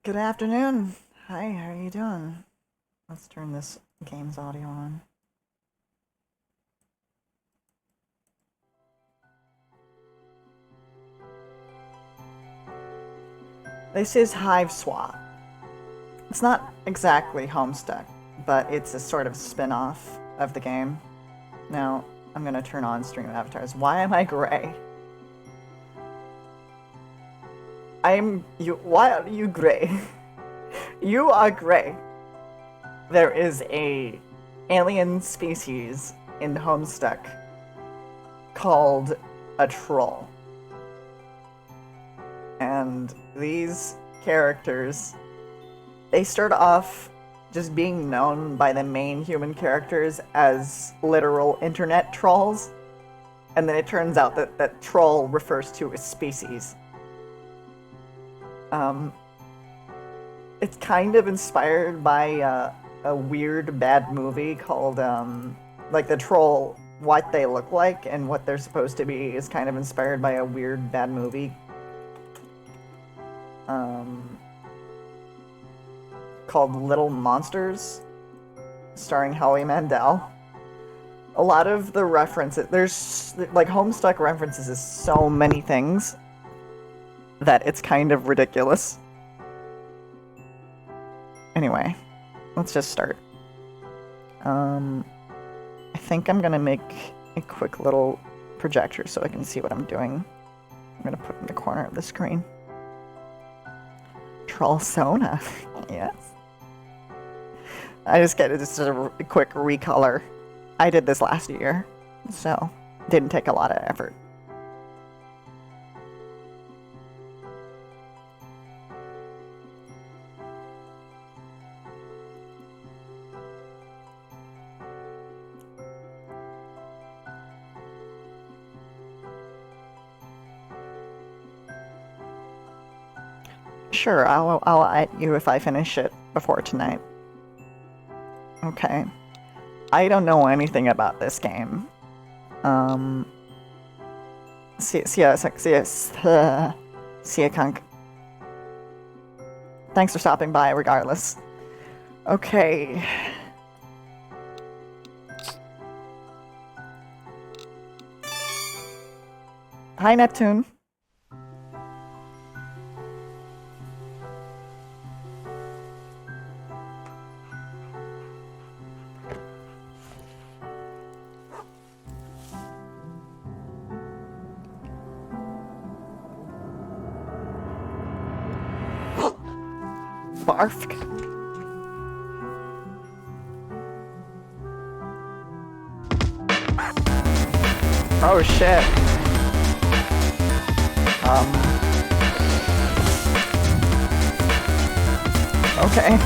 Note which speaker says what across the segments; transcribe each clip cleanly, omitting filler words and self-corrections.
Speaker 1: Good afternoon. Hi, how are you doing? Let's turn this game's audio on. This is Hive Swap. It's not exactly Homestuck, but it's a sort of spin-off of the game. Now, I'm gonna turn on stream avatars. Why am I gray? Why are you gray? You are gray. There is a alien species in Homestuck called a troll. And these characters, they start off just being known by the main human characters as literal internet trolls. And then it turns out that troll refers to a species. It's kind of inspired by a weird bad movie called like the troll, what they look like and what they're supposed to be is kind of inspired by a weird bad movie called Little Monsters, starring Howie Mandel. A lot of the references, there's like Homestuck references so many things that it's kind of ridiculous. Anyway, let's just start. I think I'm gonna make a quick little projector so I can see what I'm doing. I'm gonna put it in the corner of the screen. Trollsona, yes. I just get it, just a quick recolor. I did this last year, so didn't take a lot of effort. Sure, I'll add you if I finish it before tonight. Okay. I don't know anything about this game. See ya, Kunk. Thanks for stopping by, regardless. Okay. Hi, Neptune. Barf. Oh shit. Okay.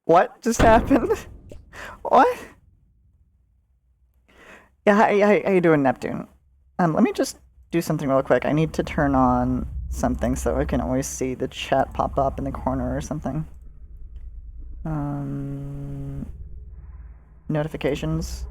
Speaker 1: What just happened? What? Yeah, how you doing, Neptune? Let me just do something real quick. I need to turn on something so I can always see the chat pop up in the corner or something. Notifications.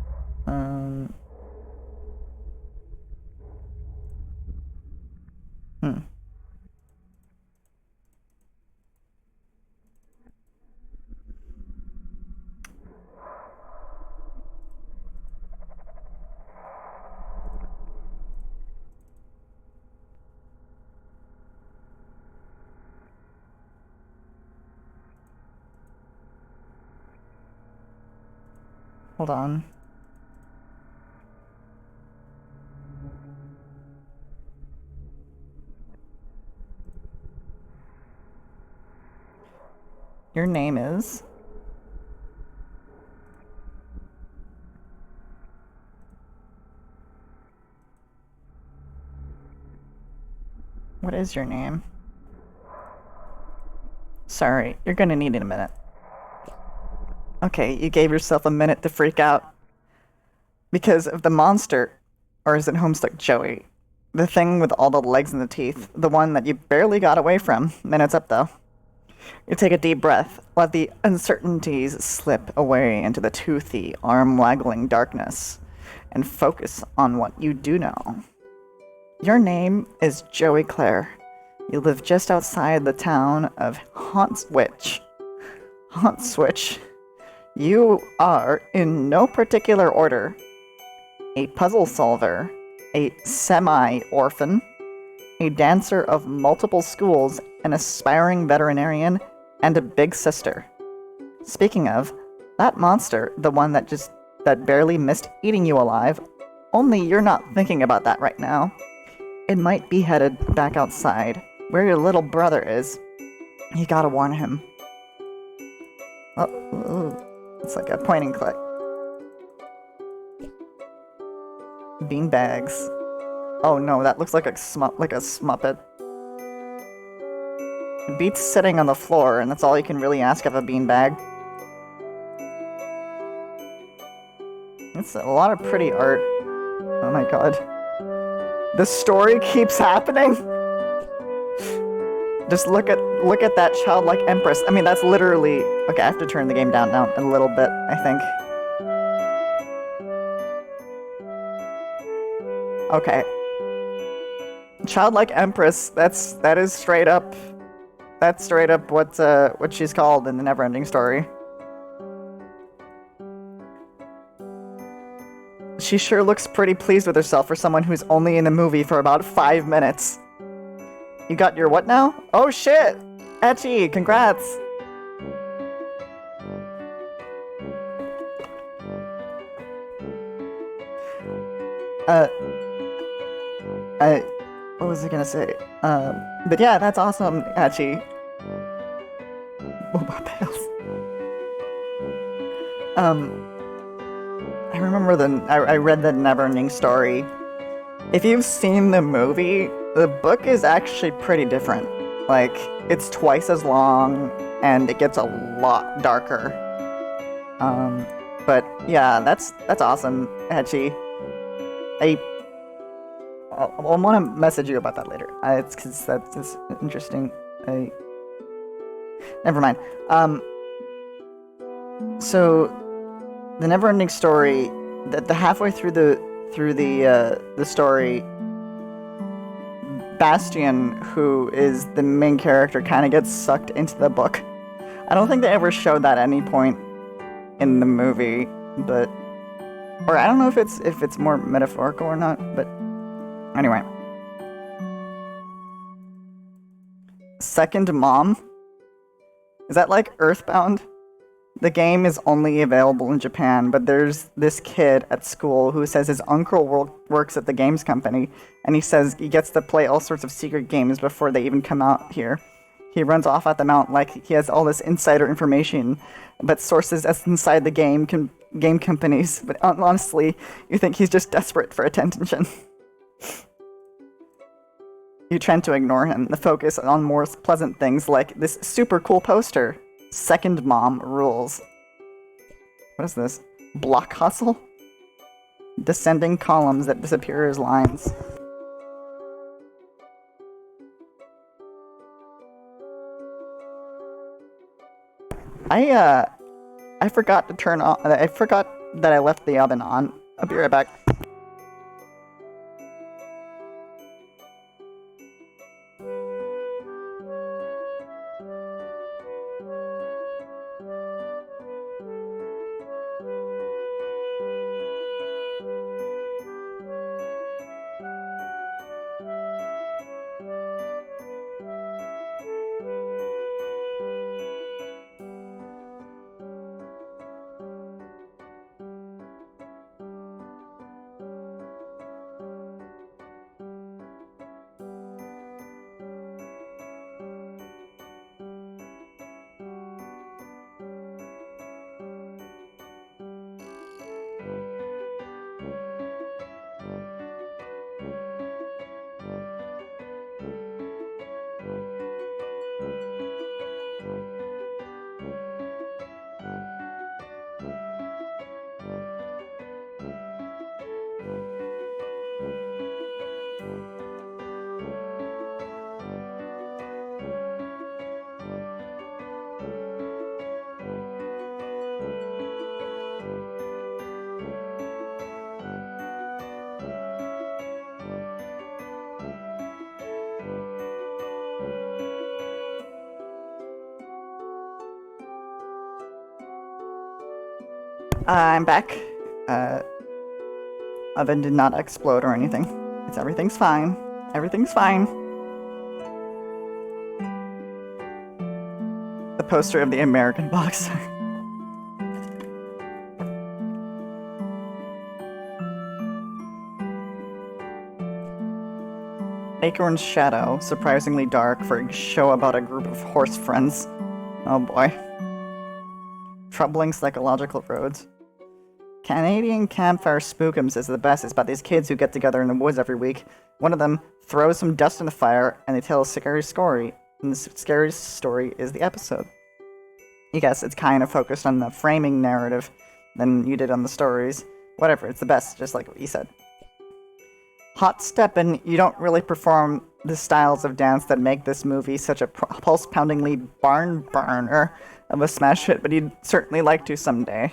Speaker 1: Hold on. Your name is? What is your name? Sorry, you're gonna need it a minute. Okay, you gave yourself a minute to freak out. Because of the monster, or is it Homestuck Joey? The thing with all the legs and the teeth, the one that you barely got away from. Minute's up though. You take a deep breath, let the uncertainties slip away into the toothy, arm-waggling darkness, and focus on what you do know. Your name is Joey Clare. You live just outside the town of Hauntswich. Hauntswich. You are, in no particular order, a puzzle solver, a semi-orphan, a dancer of multiple schools, an aspiring veterinarian, and a big sister. Speaking of, that monster, the one that barely missed eating you alive, only you're not thinking about that right now. It might be headed back outside, where your little brother is. You gotta warn him. Oh, it's like a point and click. Bean bags. Oh no, that looks like a smuppet. It beats sitting on the floor, and that's all you can really ask of a beanbag. It's a lot of pretty art. Oh my god. The story keeps happening? Just look at that childlike empress. I mean, that's literally... Okay, I have to turn the game down now a little bit, I think. Okay. Childlike empress, that is straight up... That's straight up what she's called in the Neverending Story. She sure looks pretty pleased with herself for someone who's only in the movie for about 5 minutes. You got your what now? Oh shit! Ecchi, congrats! What was I gonna say? But yeah, that's awesome, Ecchi. What about the else? I remember I read the Neverending Story. If you've seen the movie, the book is actually pretty different. Like, it's twice as long, and it gets a lot darker. But yeah, that's awesome, Ecchi. I'll want to message you about that later. It's because that's interesting. Never mind. So the Neverending Story, the halfway through the story, Bastian, who is the main character, kind of gets sucked into the book. I don't think they ever showed that at any point in the movie, but or I don't know if it's more metaphorical or not, but anyway. Second Mom? Is that like Earthbound? The game is only available in Japan, but there's this kid at school who says his uncle works at the games company, and he says he gets to play all sorts of secret games before they even come out here. He runs off at the mount like he has all this insider information, but sources as inside the game companies. But honestly, you think he's just desperate for attention. You tend to ignore him, the focus on more pleasant things like this super cool poster. Second Mom rules. What is this? Block hustle? Descending columns that disappear as lines. I forgot to turn on. I forgot that I left the oven on. I'll be right back. I'm back. Oven did not explode or anything. Everything's fine. Everything's fine. The poster of the American boxer. Acorn's Shadow, surprisingly dark for a show about a group of horse friends. Oh boy. Troubling psychological roads. Canadian Campfire Spookums is the best. It's about these kids who get together in the woods every week. One of them throws some dust in the fire, and they tell a scary story. And the scary story is the episode. You guess it's kind of focused on the framing narrative than you did on the stories. Whatever, it's the best, just like what you said. Hot Steppin', you don't really perform the styles of dance that make this movie such a pulse-poundingly barn burner of a smash hit, but you'd certainly like to someday.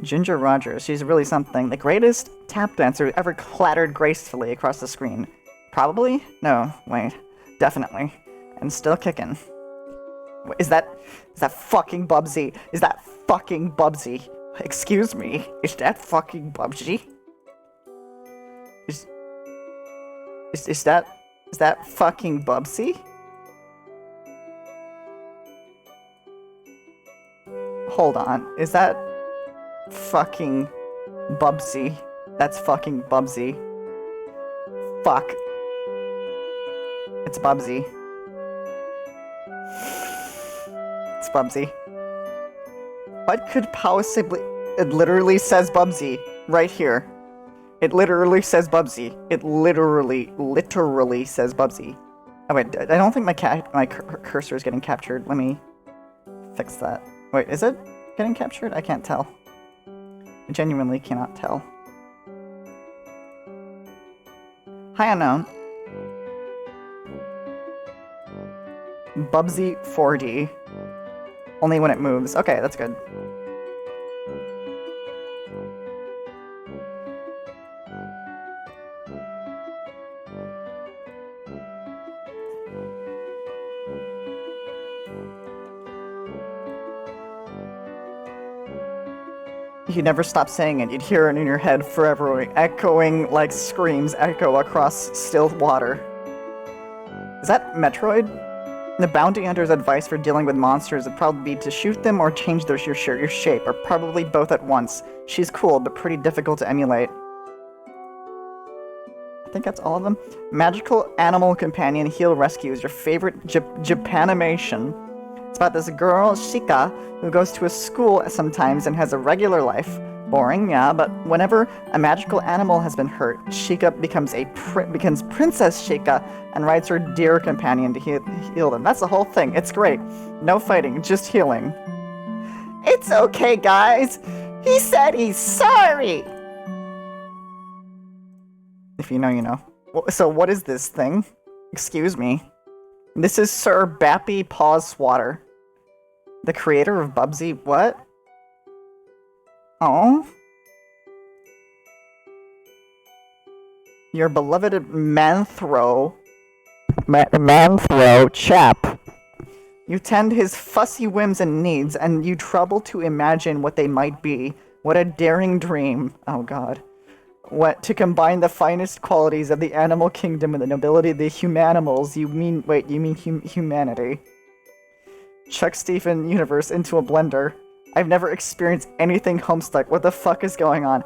Speaker 1: Ginger Rogers, she's really something. The greatest tap dancer who ever clattered gracefully across the screen. Probably? No, wait. Definitely. And still kicking. Is that fucking Bubsy? Is that fucking Bubsy? Excuse me, is that fucking Bubsy? Is that fucking Bubsy? Hold on, is that fucking Bubsy? That's fucking Bubsy. Fuck. It's Bubsy. It's Bubsy. What could possibly... It literally says Bubsy right here. It literally says Bubsy. It literally says Bubsy. Oh wait, I don't think my cursor is getting captured. Let me fix that. Wait, is it getting captured? I can't tell. I genuinely cannot tell. Hi, Unknown. Bubsy 4D. Only when it moves. Okay, that's good. You'd never stop saying it. You'd hear it in your head forever, echoing like screams echo across still water. Is that Metroid? The bounty hunter's advice for dealing with monsters would probably be to shoot them or change your shape, or probably both at once. She's cool, but pretty difficult to emulate. I think that's all of them. Magical Animal Companion Heal Rescue is your favorite Japanimation. It's about this girl, Shika, who goes to a school sometimes and has a regular life. Boring, yeah, but whenever a magical animal has been hurt, Shika becomes Princess Shika and rides her dear companion to heal them. That's the whole thing. It's great. No fighting, just healing. It's okay, guys. He said he's sorry. If you know, you know. So what is this thing? Excuse me. This is Sir Bappy Pawswater. The creator of Bubsy, what? Oh? Your beloved Manthro chap. You tend his fussy whims and needs, and you trouble to imagine what they might be. What a daring dream. Oh god. What, to combine the finest qualities of the animal kingdom with the nobility of the humanimals, you mean humanity. Chuck Stephen universe into a blender. I've never experienced anything Homestuck. What the fuck is going on?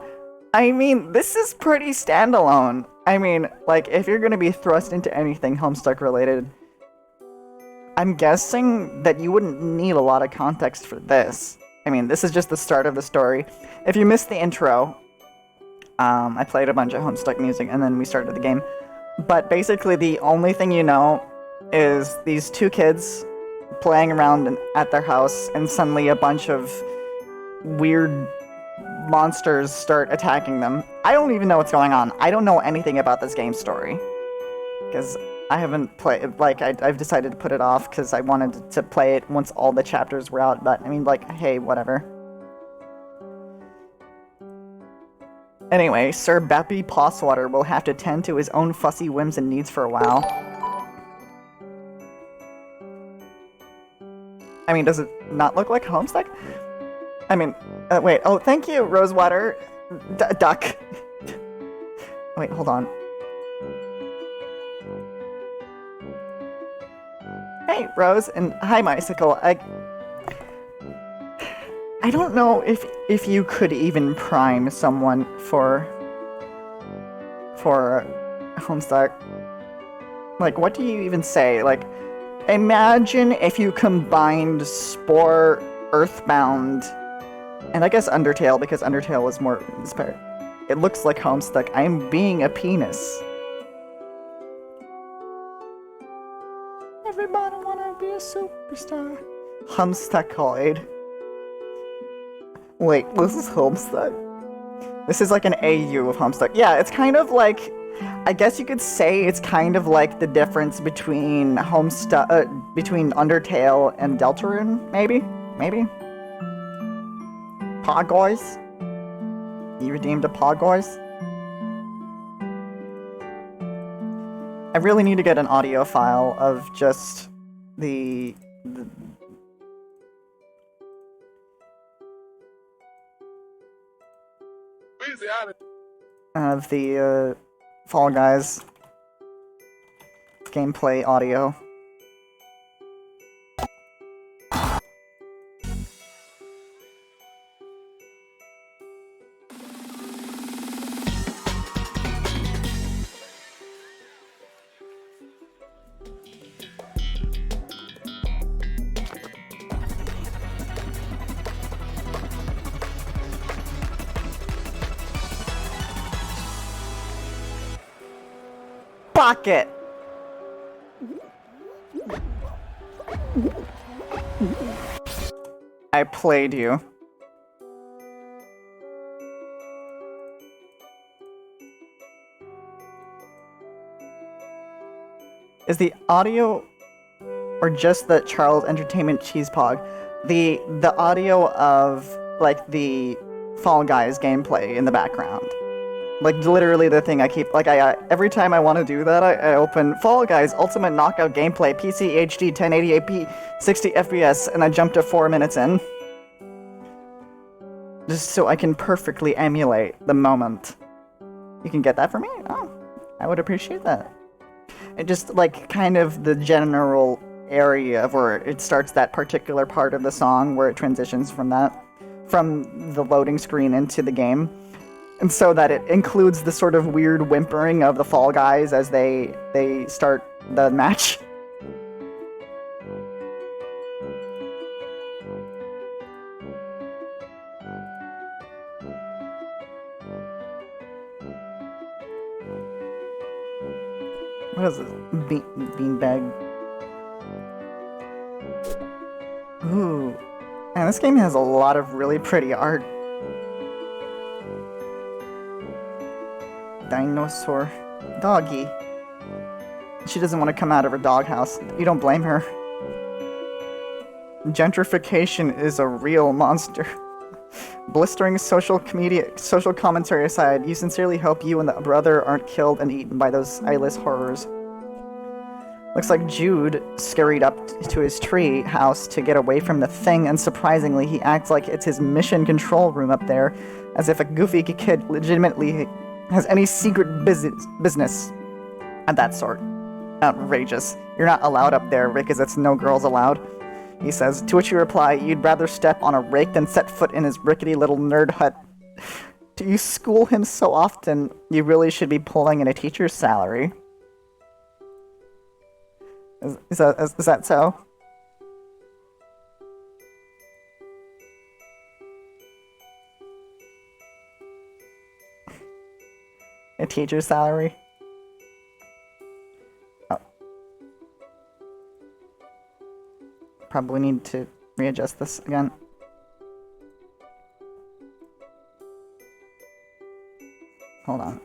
Speaker 1: I mean, this is pretty standalone. I mean, like, if you're gonna be thrust into anything Homestuck related, I'm guessing that you wouldn't need a lot of context for this. I mean, this is just the start of the story. If you missed the intro, I played a bunch of Homestuck music and then we started the game. But basically the only thing you know is these two kids playing around at their house, and suddenly a bunch of weird monsters start attacking them. I don't even know what's going on. I don't know anything about this game story. Because I haven't played, like, I've decided to put it off because I wanted to play it once all the chapters were out, but I mean, like, hey, whatever. Anyway, Sir Bappy Pawswater will have to tend to his own fussy whims and needs for a while. I mean, does it not look like Homestuck? I mean, wait. Oh, thank you, Rosewater. Duck. Wait, hold on. Hey, Rose, and hi, Mycicle. I don't know if you could even prime someone for Homestuck. Like, what do you even say? Like, imagine if you combined Spore, Earthbound, and I guess Undertale, because Undertale is more inspired. It looks like Homestuck. I'm being a penis. Everybody wanna be a superstar. Homestuckoid. Wait, this is Homestuck? This is like an AU of Homestuck. Yeah, it's kind of like... I guess you could say it's kind of like the difference between between Undertale and Deltarune, maybe? Maybe? Pogoys? You redeemed a Pogoys? I really need to get an audio file of just the Fall Guys gameplay audio. Pocket! I played you. Is the audio or just the Charles Entertainment Cheese Pog? The audio of like the Fall Guys gameplay in the background. Like, literally the thing I keep... Like, every time I want to do that, I open Fall Guys Ultimate Knockout Gameplay, PC HD 1080p, 60 FPS, and I jump to 4 minutes in. Just so I can perfectly emulate the moment. You can get that for me? Oh, I would appreciate that. And just, like, kind of the general area of where it starts that particular part of the song, where it transitions from that, from the loading screen into the game. And so that it includes the sort of weird whimpering of the Fall Guys as they start the match. What is this? Beanbag. Ooh. Man, this game has a lot of really pretty art. Dinosaur. Doggy. She doesn't want to come out of her doghouse. You don't blame her. Gentrification is a real monster. Blistering social commentary aside, you sincerely hope you and the brother aren't killed and eaten by those eyeless horrors. Looks like Jude scurried up to his tree house to get away from the thing, and surprisingly, he acts like it's his mission control room up there, as if a goofy kid legitimately has any secret business of that sort. Outrageous. You're not allowed up there because it's no girls allowed, he says, to which you reply, you'd rather step on a rake than set foot in his rickety little nerd hut. Do you school him so often, you really should be pulling in a teacher's salary? Is that so? A teacher's salary? Oh. Probably need to readjust this again. Hold on.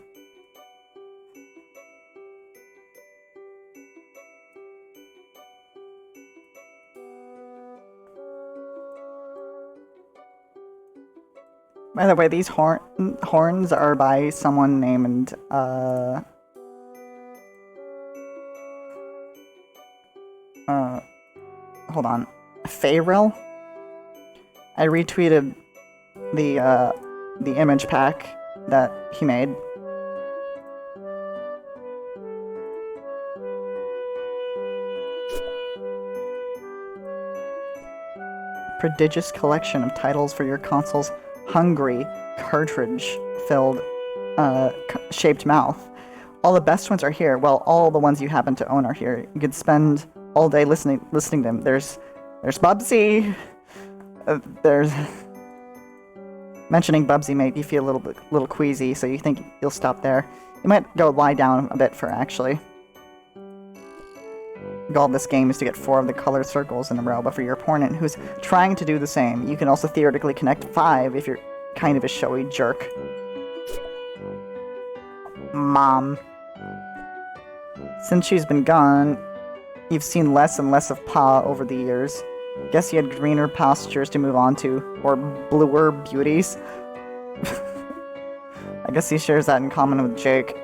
Speaker 1: By the way, these horns are by someone named, hold on. Fayrel? I retweeted the image pack that he made. Prodigious collection of titles for your console's hungry, cartridge-filled, shaped mouth. All the best ones are here. Well, all the ones you happen to own are here. You could spend all day listening to them. There's Bubsy. There's mentioning Bubsy made you feel a little queasy, so you think you'll stop there. You might go lie down a bit for actually. The goal of this game is to get 4 of the colored circles in a row, but for your opponent who's trying to do the same, you can also theoretically connect 5 if you're kind of a showy jerk. Mom. Since she's been gone, you've seen less and less of Pa over the years. Guess he had greener pastures to move on to, or bluer beauties. I guess he shares that in common with Jake.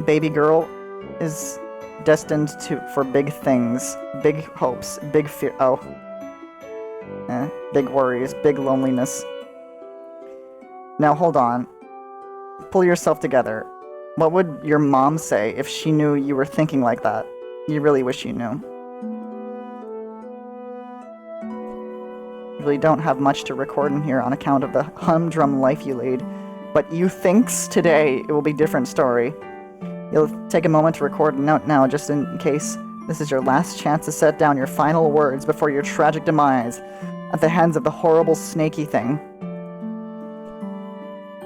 Speaker 1: Baby girl is destined for big things, big hopes, big fear. Big worries, big loneliness. Now hold on. Pull yourself together. What would your mom say if she knew you were thinking like that? You really wish you knew. You really don't have much to record in here on account of the humdrum life you lead, but you thinks today it will be a different story. You'll take a moment to record a note now just in case this is your last chance to set down your final words before your tragic demise at the hands of the horrible snaky thing.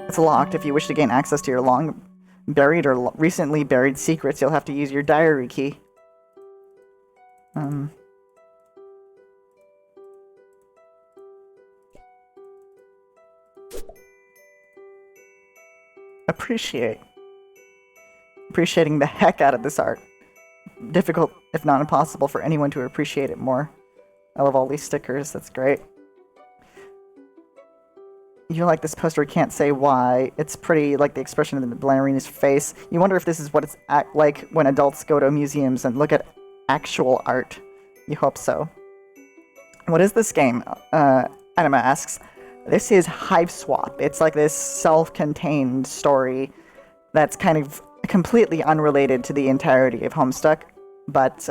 Speaker 1: It's locked. If you wish to gain access to your long buried or recently buried secrets, you'll have to use your diary key. Appreciating the heck out of this art. Difficult, if not impossible, for anyone to appreciate it more. I love all these stickers, that's great. You like this poster, can't say why. It's pretty, like the expression in the ballerina's face. You wonder if this is what it's like when adults go to museums and look at actual art. You hope so. What is this game? Anima asks. This is Hiveswap. It's like this self-contained story that's kind of completely unrelated to the entirety of Homestuck, but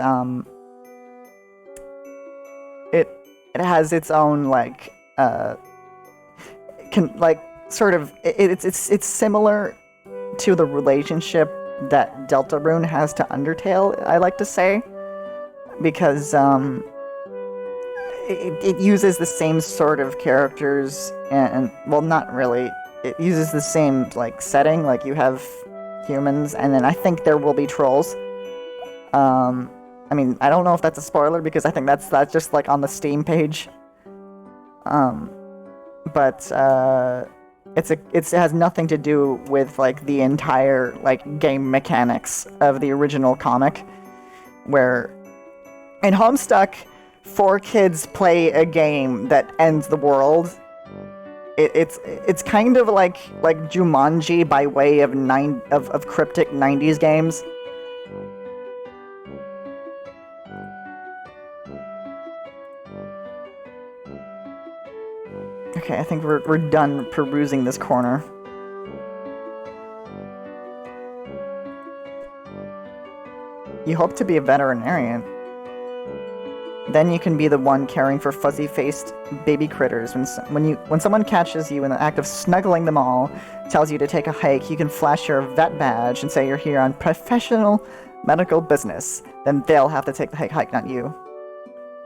Speaker 1: it has its own it's similar to the relationship that Deltarune has to Undertale, I like to say, because it uses the same sort of characters and well, not really. It uses the same setting, like you have humans, and then I think there will be trolls. I mean, I don't know if that's a spoiler because I think that's just on the Steam page. But it has nothing to do with the entire game mechanics of the original comic, where in Homestuck 4 kids play a game that ends the world. It's kind of like Jumanji by way of cryptic 90s games. Okay, I think we're done perusing this corner. You hope to be a veterinarian. Then you can be the one caring for fuzzy-faced baby critters. When someone catches you in the act of snuggling them all, tells you to take a hike, you can flash your vet badge and say you're here on professional medical business. Then they'll have to take the hike, not you.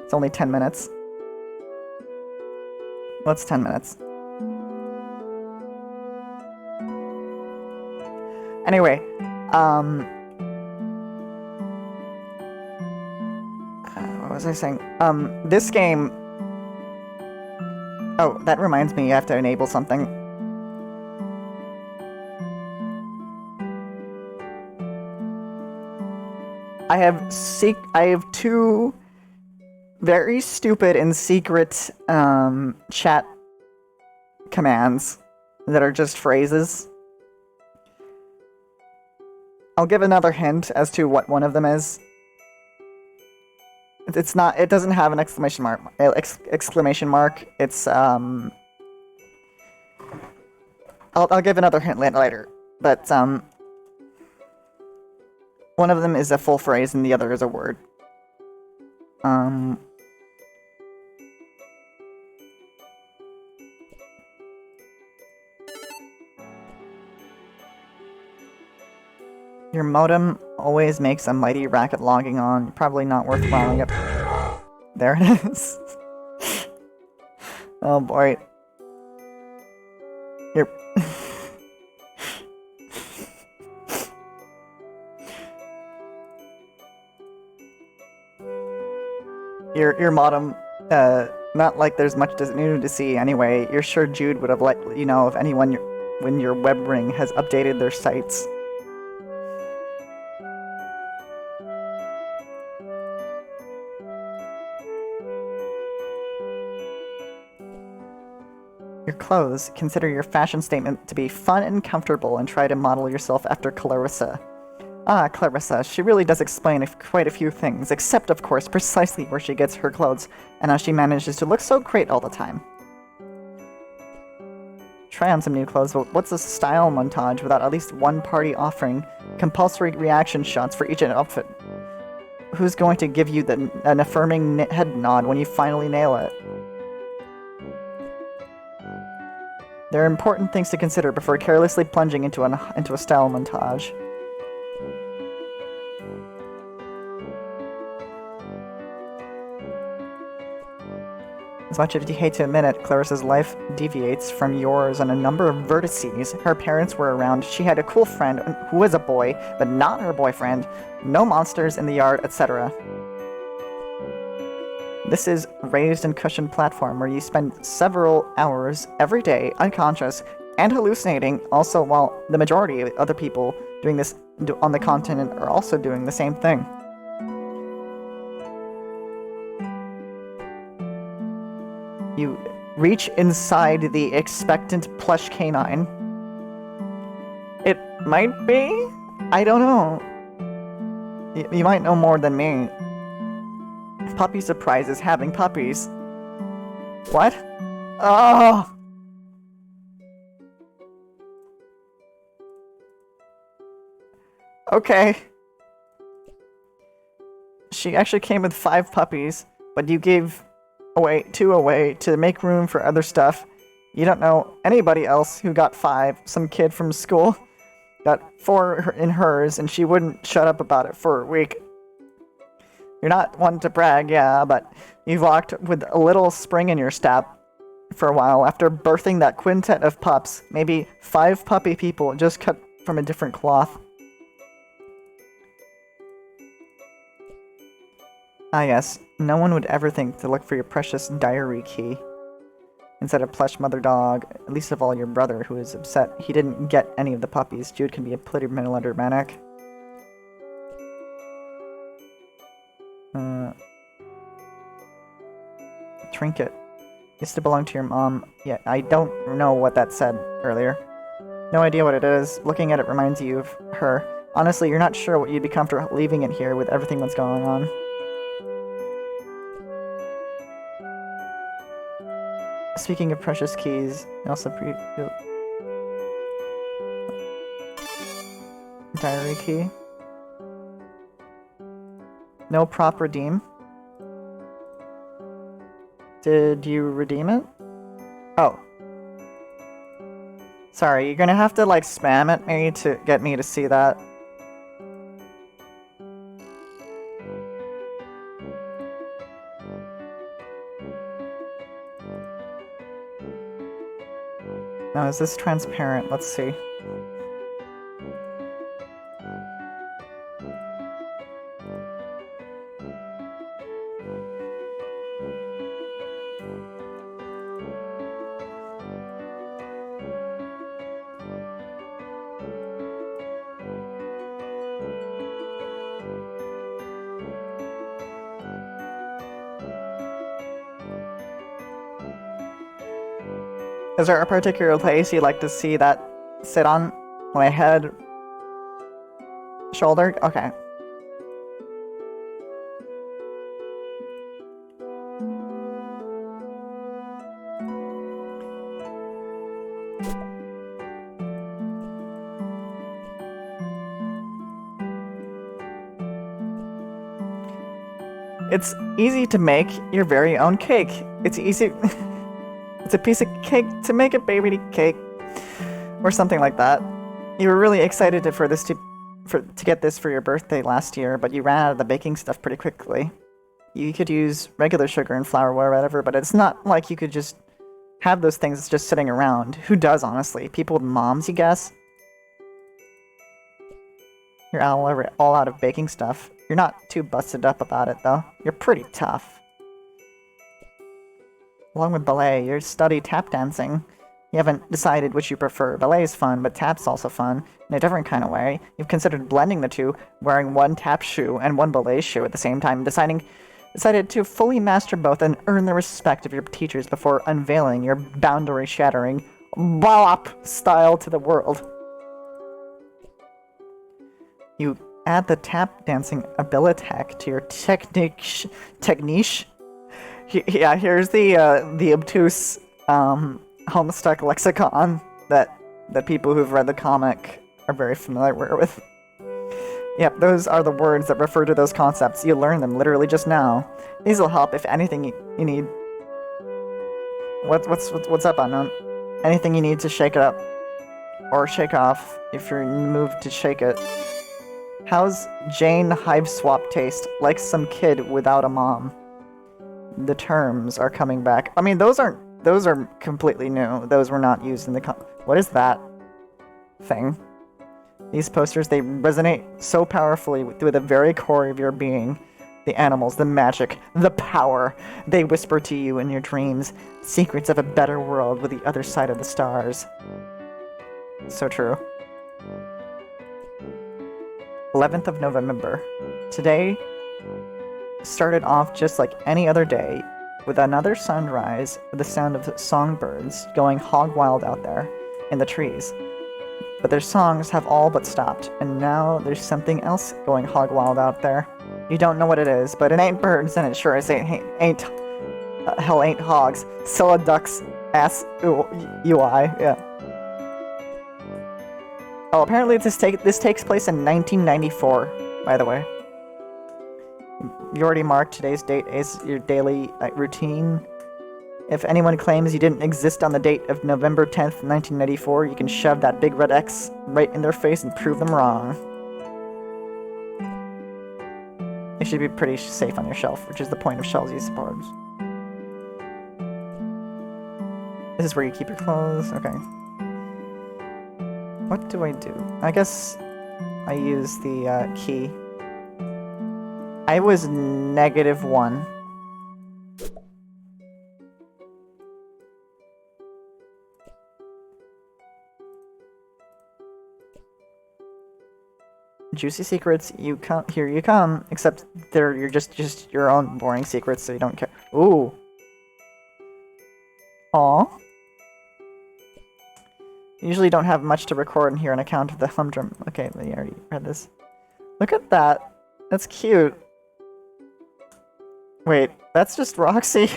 Speaker 1: It's only 10 minutes. What's 10 minutes? Anyway, what was I saying? This game... Oh, that reminds me, you have to enable something. I have 2 very stupid and secret chat commands that are just phrases. I'll give another hint as to what one of them is. It's not. It doesn't have an exclamation mark. Exclamation mark. It's I'll give another hint later. But one of them is a full phrase and the other is a word. Your modem always makes a mighty racket logging on. Probably not worth wound up. There it is. Oh boy. Your your modem. Not like there's much new to see anyway. You're sure Jude would have let you know if anyone when your web ring has updated their sites. Your clothes. Consider your fashion statement to be fun and comfortable and try to model yourself after Clarissa. Ah, Clarissa. She really does explain quite a few things, except, of course, precisely where she gets her clothes and how she manages to look so great all the time. Try on some new clothes, but what's a style montage without at least one party offering compulsory reaction shots for each outfit? Who's going to give you an affirming head nod when you finally nail it? There are important things to consider before carelessly plunging into a style montage. As much as you hate to admit it, Clarissa's life deviates from yours on a number of vertices. Her parents were around, she had a cool friend who was a boy, but not her boyfriend, no monsters in the yard, etc. This is raised and cushioned platform where you spend several hours every day unconscious and hallucinating, also while the majority of other people doing this on the continent are also doing the same thing. You reach inside the expectant plush canine. It might be? I don't know. You might know more than me. Puppy surprises having puppies. What? Oh! Okay. She actually came with 5 puppies, but you gave two away to make room for other stuff. You don't know anybody else who got 5. Some kid from school got 4 in hers, and she wouldn't shut up about it for a week. You're not one to brag, yeah, but you've walked with a little spring in your step for a while after birthing that quintet of pups. Maybe 5 puppy people just cut from a different cloth. Ah yes, no one would ever think to look for your precious diary key. Instead of plush mother dog, at least of all your brother, who is upset he didn't get any of the puppies. Jude can be a pretty melodramatic. Trinket. Used to belong to your mom. Yeah, I don't know what that said earlier. No idea what it is. Looking at it reminds you of her. Honestly, you're not sure what you'd be comfortable leaving it here with everything that's going on. Speaking of precious keys, also diary key. No prop redeem. Did you redeem it? Oh. Sorry, you're gonna have to like spam at me to get me to see that. Now, is this transparent? Let's see. Is there a particular place you'd like to see that sit on? My head? Shoulder? Okay. It's easy to make your very own cake. It's easy. It's a piece of cake to make a baby cake, or something like that. You were really excited to get this for your birthday last year, but you ran out of the baking stuff pretty quickly. You could use regular sugar and flour or whatever, but it's not like you could just have those things just sitting around. Who does, honestly? People with moms, you guess? You're all out of baking stuff. You're not too busted up about it, though. You're pretty tough. Along with ballet, you study tap dancing. You haven't decided which you prefer. Ballet is fun, but tap's also fun, in a different kind of way. You've considered blending the two, wearing one tap shoe and one ballet shoe at the same time, decided to fully master both and earn the respect of your teachers before unveiling your boundary-shattering bop style to the world. You add the tap dancing abilitech to your technique. Yeah, here's the obtuse Homestuck lexicon that people who've read the comic are very familiar with. Yep, those are the words that refer to those concepts. You learned them literally just now. These will help if anything you need. What's up, Unknown? Anything you need to shake it up or shake off if you're in the mood to shake it. How's Jane Hive Swap taste? Like some kid without a mom. The terms are coming back. I mean, those are completely new. Those were not used in the what is that thing? These posters, they resonate so powerfully with the very core of your being. The animals, the magic, the power. They whisper to you in your dreams secrets of a better world with the other side of the stars. So true. 11th of November. Today started off just like any other day, with another sunrise, with the sound of songbirds going hog wild out there in the trees. But their songs have all but stopped, and now there's something else going hog wild out there. You don't know what it is, but it ain't birds, and it sure as ain't hogs. Scylla ducks ass UI, yeah. Oh, apparently this takes place in 1994, by the way. You already marked today's date as your daily routine. If anyone claims you didn't exist on the date of November 10th, 1994, you can shove that big red X right in their face and prove them wrong. It should be pretty safe on your shelf, which is the point of shelves, I suppose. This is where you keep your clothes. Okay. What do I do? I guess I use the key. I was -1. Juicy secrets, here you come. Except you're just your own boring secrets, so you don't care. Ooh. Aw. Usually don't have much to record in here on account of the humdrum. Okay, I already read this. Look at that. That's cute. Wait, that's just Roxy?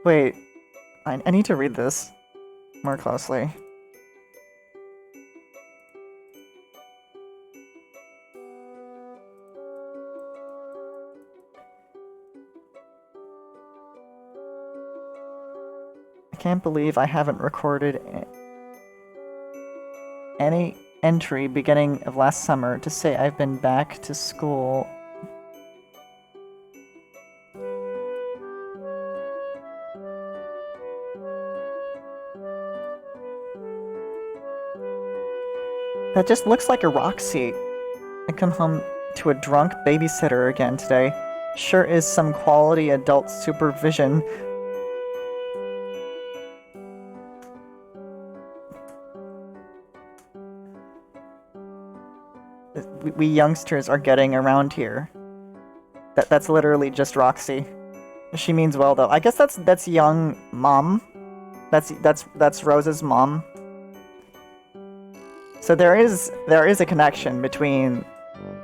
Speaker 1: Wait, I need to read this more closely. I can't believe I haven't recorded any entry beginning of last summer to say I've been back to school. That just looks like a Roxy. I come home to a drunk babysitter again today. Sure is some quality adult supervision. We youngsters are getting around here. That's literally just Roxy. She means well though. I guess that's young mom. That's Rose's mom. So there is a connection between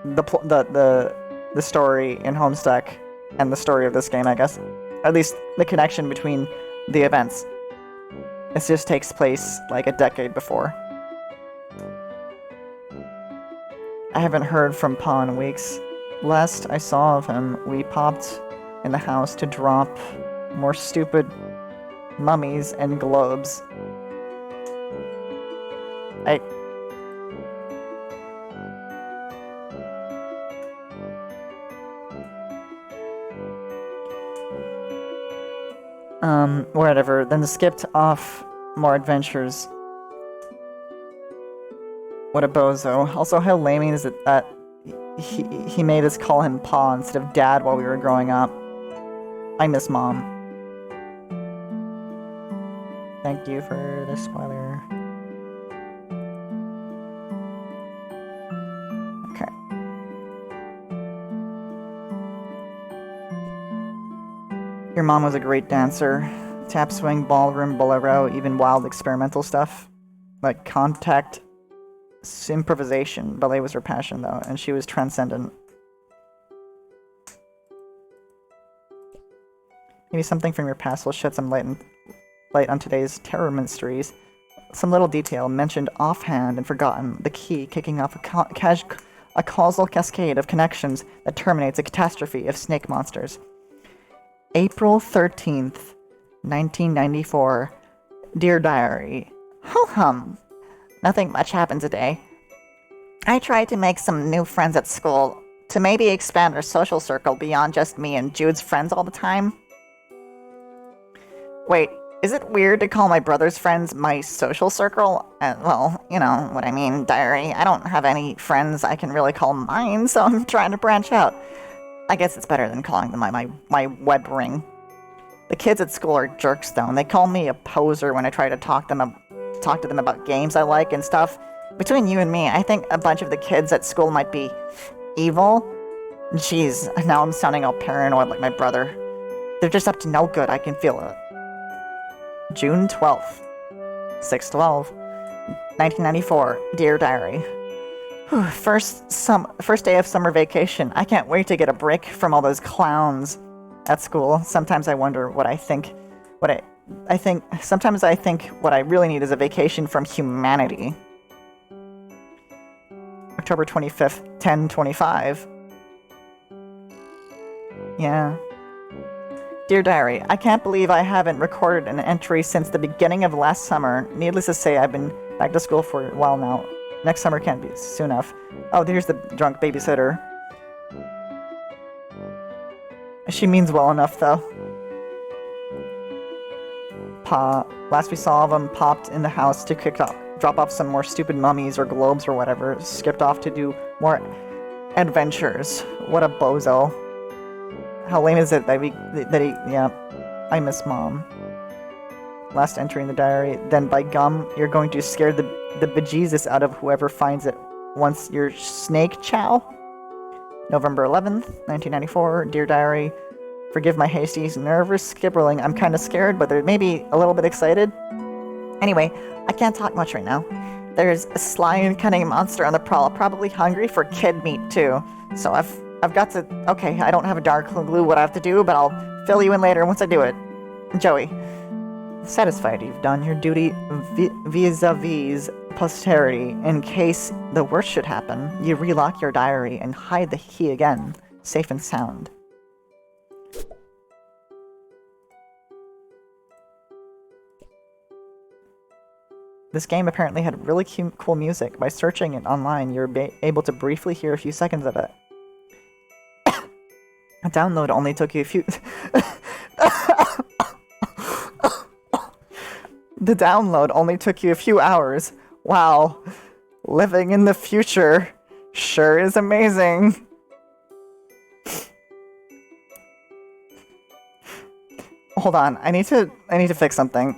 Speaker 1: the story in Homestuck and the story of this game, I guess. At least the connection between the events. It just takes place like a decade before. I haven't heard from Pa in weeks. last I saw of him, we popped in the house to drop more stupid mummies and globes. Whatever. Then skipped off more adventures. What a bozo. Also, how lame is it that he made us call him Pa instead of Dad while we were growing up. I miss Mom. Thank you for the spoiler. Okay. Your mom was a great dancer. Tap swing, ballroom, bolero, even wild experimental stuff. Like contact, improvisation. Ballet was her passion, though, and she was transcendent. Maybe something from your past will shed some light on today's terror mysteries. Some little detail mentioned offhand and forgotten. The key kicking off a causal cascade of connections that terminates a catastrophe of snake monsters. April 13th, 1994. Dear Diary. Ho-hum. Nothing much happened today. I tried to make some new friends at school, to maybe expand our social circle beyond just me and Jude's friends all the time. Wait, is it weird to call my brother's friends my social circle? Well, you know what I mean, Diary. I don't have any friends I can really call mine, so I'm trying to branch out. I guess it's better than calling them my web ring. The kids at school are jerks, though, and they call me a poser when I try to talk to them about games I like and stuff. Between you and me, I think a bunch of the kids at school might be evil. Jeez, now I'm sounding all paranoid like my brother. They're just up to no good, I can feel it. June 12th, 6/12, 1994. Dear Diary. First day of summer vacation. I can't wait to get a break from all those clowns at school. Sometimes I wonder what I think. Sometimes I think what I really need is a vacation from humanity. October 25th, 10:25. Yeah. Dear Diary, I can't believe I haven't recorded an entry since the beginning of last summer. Needless to say, I've been back to school for a while now. Next summer can't be soon enough. Oh, here's the drunk babysitter. She means well enough, though. Last we saw of him, popped in the house to drop off some more stupid mummies or globes or whatever. Skipped off to do more adventures. What a bozo. How lame is it that yeah, I miss Mom. Last entry in the diary. Then by gum, you're going to scare the bejesus out of whoever finds it once your snake chow. November 11th, 1994. Dear Diary. Forgive my hasty, nervous skibbling. I'm kind of scared, but maybe a little bit excited. Anyway, I can't talk much right now. There's a sly and cunning monster on the prowl, probably hungry for kid meat too. So I've got to... Okay, I don't have a dark clue what I have to do, but I'll fill you in later once I do it. Joey. Satisfied you've done your duty vis-a-vis posterity. In case the worst should happen, you relock your diary and hide the key again, safe and sound. This game apparently had really cool music. By searching it online, you're able to briefly hear a few seconds of it. A download only took you a few... The download only took you a few hours. Wow. Living in the future sure is amazing. Hold on, I need to fix something.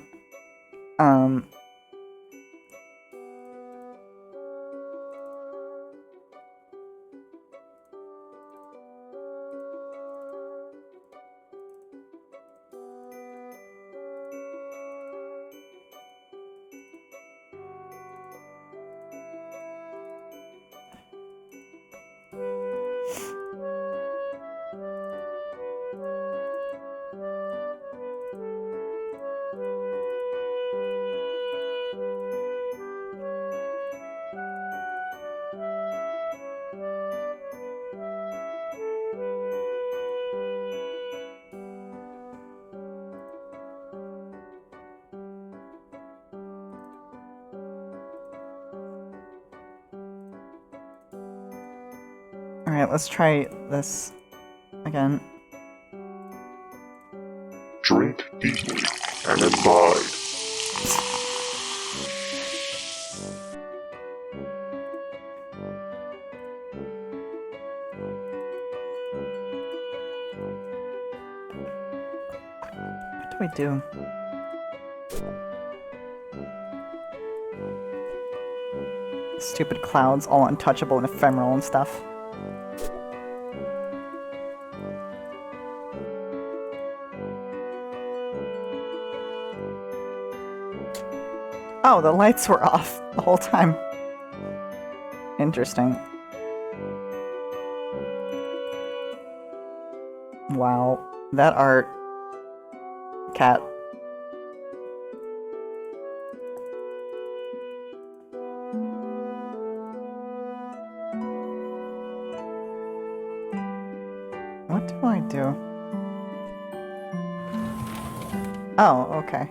Speaker 1: Alright, let's try this again.
Speaker 2: Drink deeply and imbibe.
Speaker 1: What do we do? Stupid clouds, all untouchable and ephemeral and stuff. Oh, the lights were off the whole time. Interesting. Wow, that art. Cat. What do I do? Oh, okay.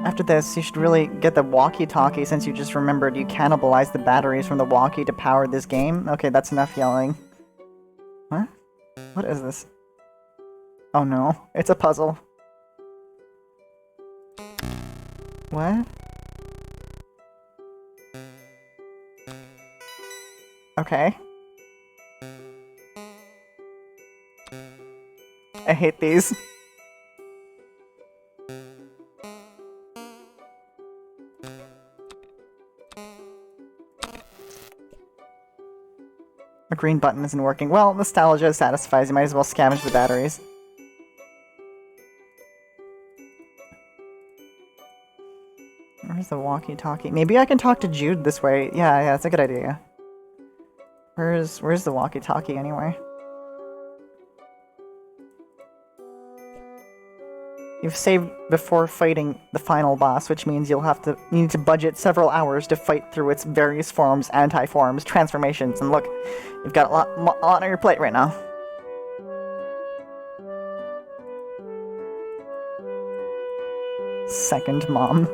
Speaker 1: After this, you should really get the walkie-talkie since you just remembered you cannibalized the batteries from the walkie to power this game. Okay, that's enough yelling. What? What is this? Oh no, it's a puzzle. What? Okay. I hate these. A green button isn't working. Well, nostalgia satisfies. You might as well scavenge the batteries. Where's the walkie-talkie? Maybe I can talk to Jude this way. Yeah, that's a good idea. Where's the walkie-talkie anyway? You've saved before fighting the final boss, which means you need to budget several hours to fight through its various forms, anti-forms, transformations, and look, you've got a lot on your plate right now. Second mom.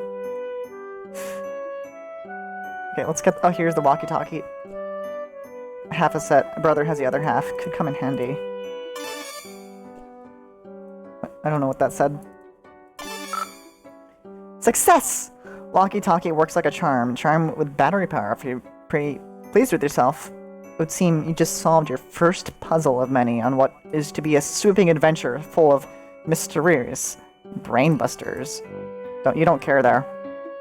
Speaker 1: Okay, let's get... Oh, here's the walkie-talkie. Half a set. Brother has the other half. Could come in handy. I don't know what that said. Success! Walkie-talkie works like a charm. Charm with battery power. If you're pretty pleased with yourself, it would seem you just solved your first puzzle of many on what is to be a sweeping adventure full of mysterious brainbusters. You don't care there.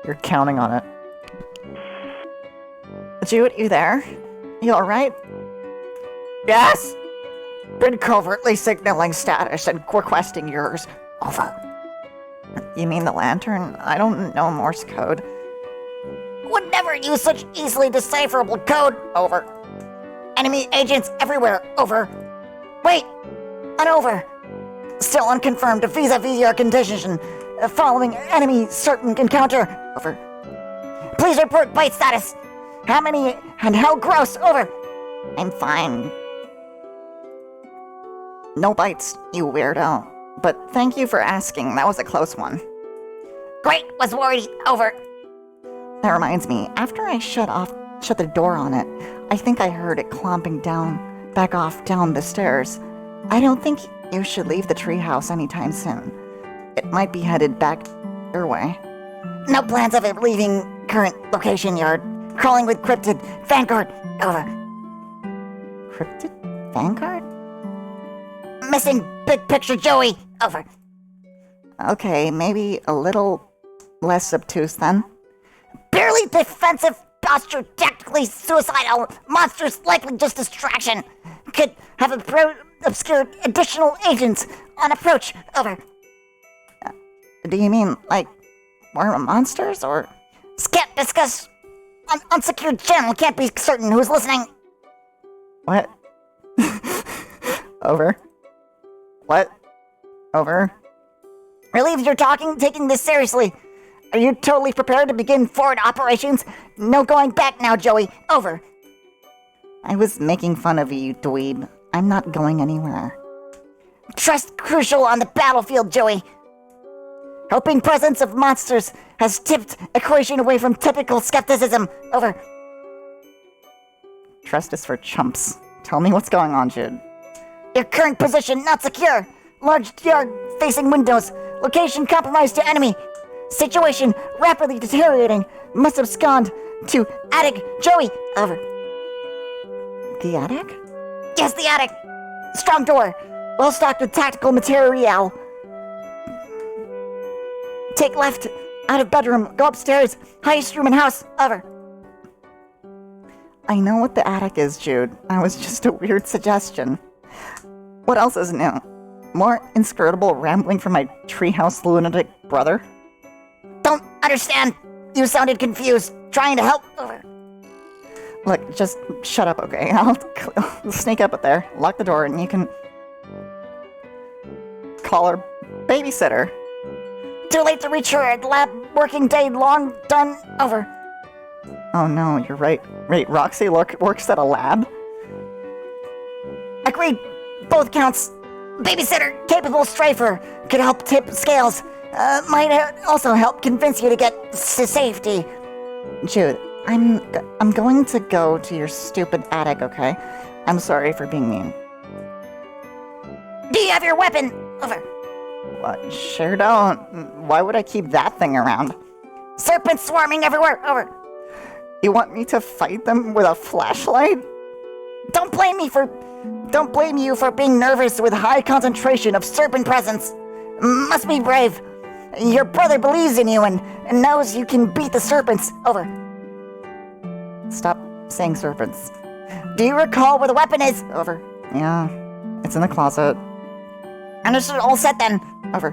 Speaker 1: You're counting on it. Jude, you there? You alright? Yes! Been covertly signaling status and requesting yours. Over. You mean the lantern? I don't know Morse code. Would never use such easily decipherable code. Over. Enemy agents everywhere. Over. Wait. An over. Still unconfirmed vis-a-vis your condition. Following enemy certain encounter. Over. Please report bite status. How many and how gross. Over. I'm fine. No bites, you weirdo. But thank you for asking. That was a close one. Great, was worried. Over. That reminds me, after I shut the door on it, I think I heard it clomping back off down the stairs. I don't think you should leave the treehouse anytime soon. It might be headed back your way. No plans of it leaving current location yard. Crawling with cryptid vanguard. Over. Cryptid vanguard? Missing big picture Joey. Over. Okay, maybe a little less obtuse then. Barely defensive posture, tactically suicidal. Monsters likely just distraction. Could have obscured additional agents on approach. Over. Do you mean, like, more monsters, or? Can't discuss unsecured channel. Can't be certain who's listening. What? Over. What? Over. Relieved you're taking this seriously. Are you totally prepared to begin forward operations? No going back now, Joey. Over. I was making fun of you, dweeb. I'm not going anywhere. Trust crucial on the battlefield, Joey.
Speaker 3: Hoping presence of monsters has tipped equation away from typical skepticism. Over.
Speaker 1: Trust is for chumps. Tell me what's going on, Jude.
Speaker 3: Your current position not secure. Large yard facing windows. Location compromised to enemy. Situation rapidly deteriorating. Must have abscond to attic. Joey. Over.
Speaker 1: The attic?
Speaker 3: Yes, the attic. Strong door. Well stocked with tactical material. Take left. Out of bedroom. Go upstairs. Highest room in house. Over.
Speaker 1: I know what the attic is, Jude. That was just a weird suggestion. What else is new? More inscrutable rambling from my treehouse lunatic brother?
Speaker 3: Don't understand. You sounded confused. Trying to help. Over.
Speaker 1: Look, just shut up, okay? I'll sneak up there, lock the door, and you can call our babysitter.
Speaker 3: Too late to reach her at lab. Working day long done. Over.
Speaker 1: Oh no, you're right. Wait, Roxy works at a lab?
Speaker 3: Agreed. Both counts. Babysitter, capable strafer, could help tip scales. Might also help convince you to get to safety.
Speaker 1: Jude, I'm going to go to your stupid attic, okay? I'm sorry for being mean.
Speaker 3: Do you have your weapon? Over.
Speaker 1: What? Sure don't. Why would I keep that thing around?
Speaker 3: Serpents swarming everywhere. Over.
Speaker 1: You want me to fight them with a flashlight?
Speaker 3: Don't blame you for being nervous with high concentration of serpent presence. Must be brave. Your brother believes in you and knows you can beat the serpents. Over.
Speaker 1: Stop saying serpents.
Speaker 3: Do you recall where the weapon is? Over.
Speaker 1: Yeah, it's in the closet.
Speaker 3: Understood. All set then.
Speaker 1: Over.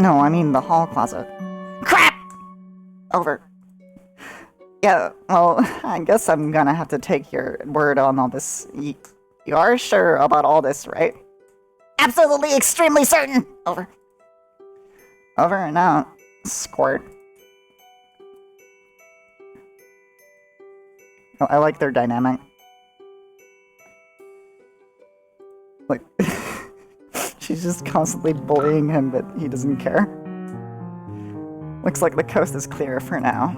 Speaker 1: No, I mean the hall closet.
Speaker 3: Crap!
Speaker 1: Over. Yeah, well, I guess I'm gonna have to take your word on all this. You are sure about all this, right?
Speaker 3: Absolutely, extremely certain. Over.
Speaker 1: Over and out. Squirt. I like their dynamic. Like, she's just constantly bullying him, but he doesn't care. Looks like the coast is clear for now.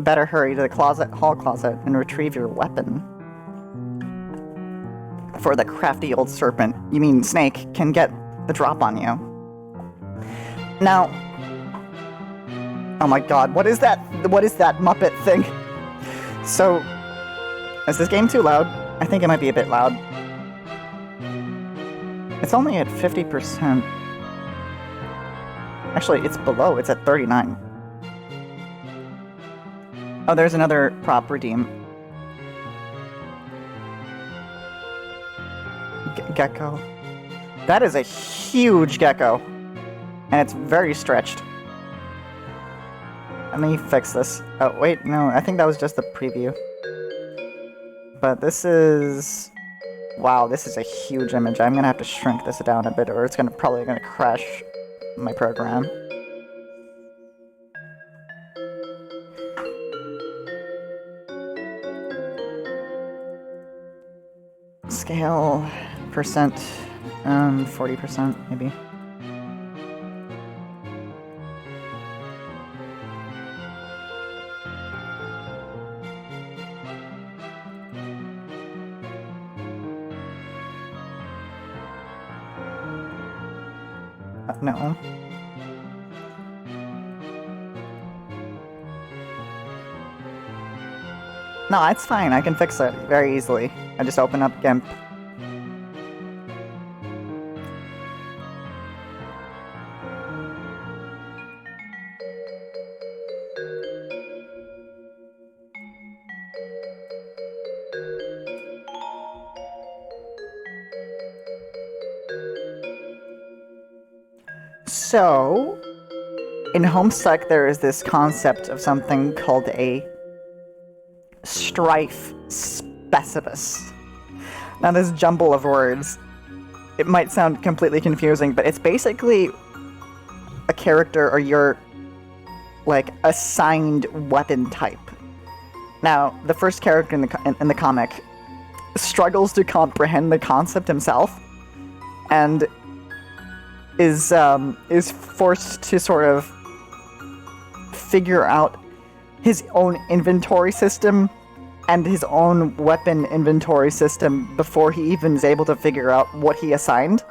Speaker 1: Better hurry to the hall closet, and retrieve your weapon. For the crafty old serpent, you mean Snake, can get the drop on you. Now... Oh my god, what is that? What is that Muppet thing? So... Is this game too loud? I think it might be a bit loud. It's only at 50%. Actually, it's below. It's at 39. Oh, there's another prop redeem. Gecko. That is a huge gecko. And it's very stretched. Let me fix this. Oh, wait, no, I think that was just the preview. But this is... Wow, this is a huge image. I'm gonna have to shrink this down a bit, or it's probably gonna crash my program. Scale percent, 40% maybe. No. No, it's fine. I can fix it very easily. I just open up GIMP. So, in Homestuck, there is this concept of something called a strife specibus. Now, this jumble of words, it might sound completely confusing, but it's basically a character or your, like, assigned weapon type. Now, the first character in the comic struggles to comprehend the concept himself, and is forced to sort of figure out his own inventory system and his own weapon inventory system before he even is able to figure out what he assigned.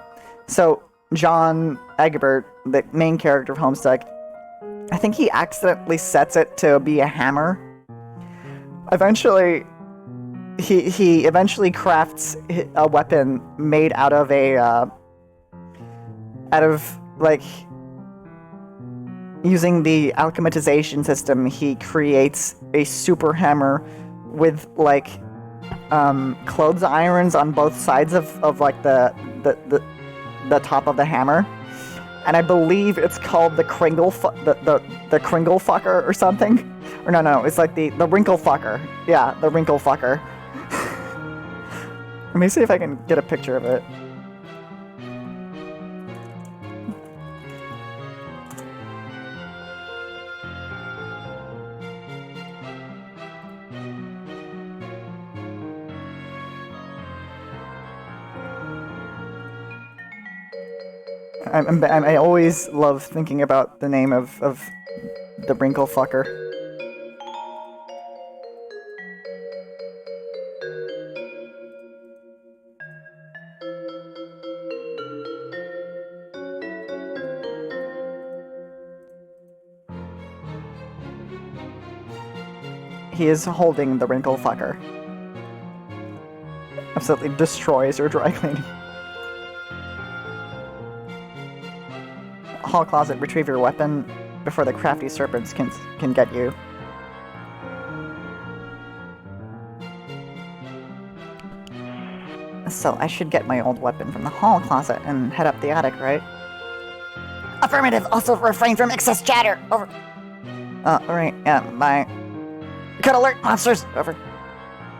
Speaker 1: So John Egbert, the main character of Homestuck, I think he accidentally sets it to be a hammer. Eventually, he eventually crafts a weapon made out of like using the alchematization system. He creates a super hammer with like clothes irons on both sides of like the top of the hammer, and I believe it's called the Kringle the Kringle fucker or something. Or no, it's like the wrinkle fucker. Yeah, the wrinkle fucker. Let me see if I can get a picture of it. I always love thinking about the name of the wrinkle fucker. He is holding the wrinkle fucker. Absolutely destroys your dry cleaning. Hall closet, retrieve your weapon before the crafty serpents can get you. So I should get my old weapon from the hall closet and head up the attic, right?
Speaker 3: Affirmative. Also refrain from excess chatter. Over.
Speaker 1: Alright, yeah, bye.
Speaker 3: Could alert monsters. Over.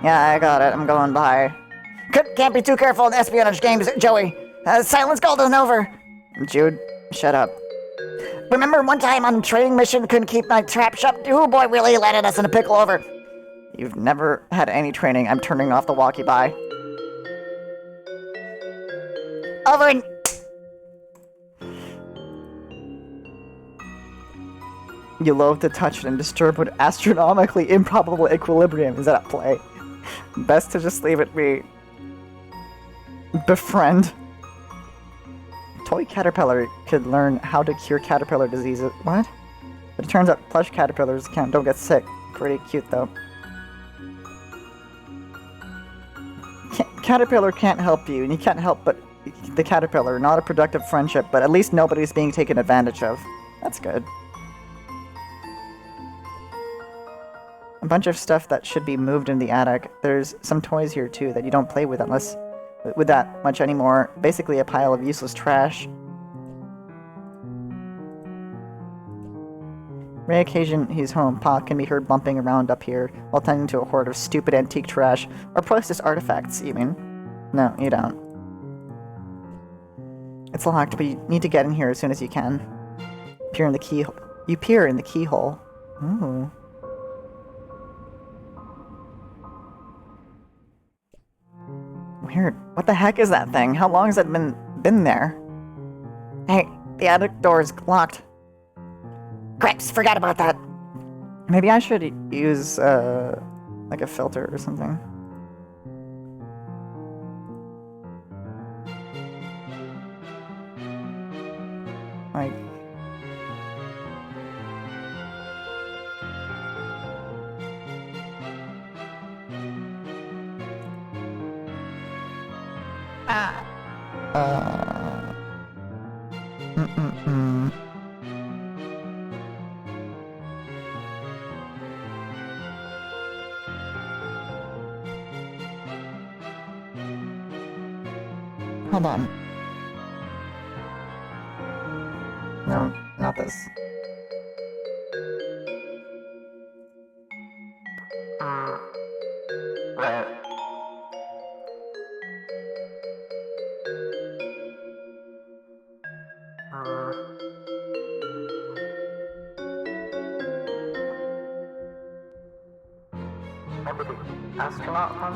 Speaker 1: Yeah, I got it, I'm going by.
Speaker 3: Can't be too careful in espionage games, Joey. Silence Golden. Over.
Speaker 1: Jude, shut up.
Speaker 3: Remember one time on training mission couldn't keep my trap shut? Oh boy, really landed us in a pickle. Over.
Speaker 1: You've never had any training. I'm turning off the walkie-by.
Speaker 3: Over and...
Speaker 1: You loathe to touch and disturb what astronomically improbable equilibrium is at play. Best to just leave it be. Befriend. Toy caterpillar could learn how to cure caterpillar diseases. What? But it turns out plush caterpillars don't get sick. Pretty cute though. Caterpillar can't help you, and you can't help but the caterpillar. Not a productive friendship, but at least nobody's being taken advantage of. That's good. A bunch of stuff that should be moved in the attic. There's some toys here too that you don't play with unless with that much anymore. Basically a pile of useless trash. Rare occasion he's home, Pa can be heard bumping around up here while tending to a hoard of stupid antique trash or priceless artifacts, you mean? No, you don't. It's locked, but you need to get in here as soon as you can. Peer in the keyhole. You peer in the keyhole. Ooh. Weird. What the heck is that thing? How long has it been there? Hey, the attic door is locked.
Speaker 3: Cripes, forgot about that.
Speaker 1: Maybe I should use, like a filter or something. Like... Hold on. No, not this. Right. Maybe the astronaut one?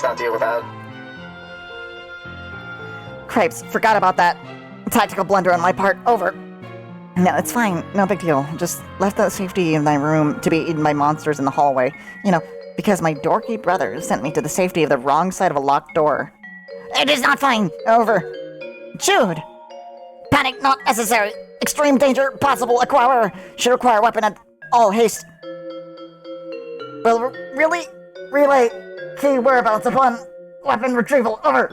Speaker 4: Let's not deal with that.
Speaker 3: Cripes, forgot about that. Tactical blunder on my part. Over. No, it's fine. No big deal. Just left the safety of my room to be eaten by monsters in the hallway. You know, because my dorky brother sent me to the safety of the wrong side of a locked door. It is not fine. Over. Jude! Panic not necessary. Extreme danger possible. Acquirer should require weapon at all haste. Well, really? Relay key whereabouts upon weapon retrieval. Over.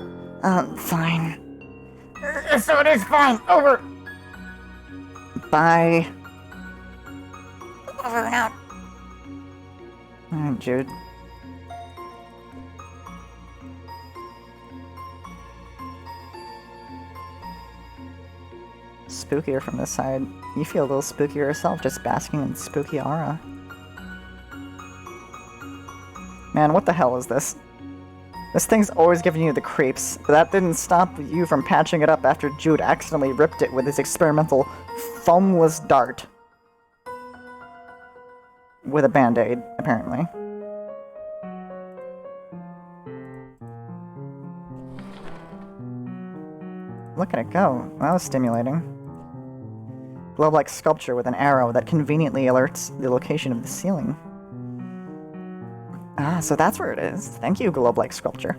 Speaker 3: Fine. So it is fine. Over. Bye. Over and out. Jude. Spookier from this side. You feel a little spooky yourself, just basking in spooky aura. Man, what the hell is this? This thing's always giving you the creeps, but that didn't stop you from patching it up after Jude accidentally ripped it with his experimental foamless dart. With a band-aid, apparently. Look at it go. That was stimulating. Globe-like sculpture with an arrow that conveniently alerts the location of the ceiling. Ah, so that's where it is. Thank you, globe-like sculpture.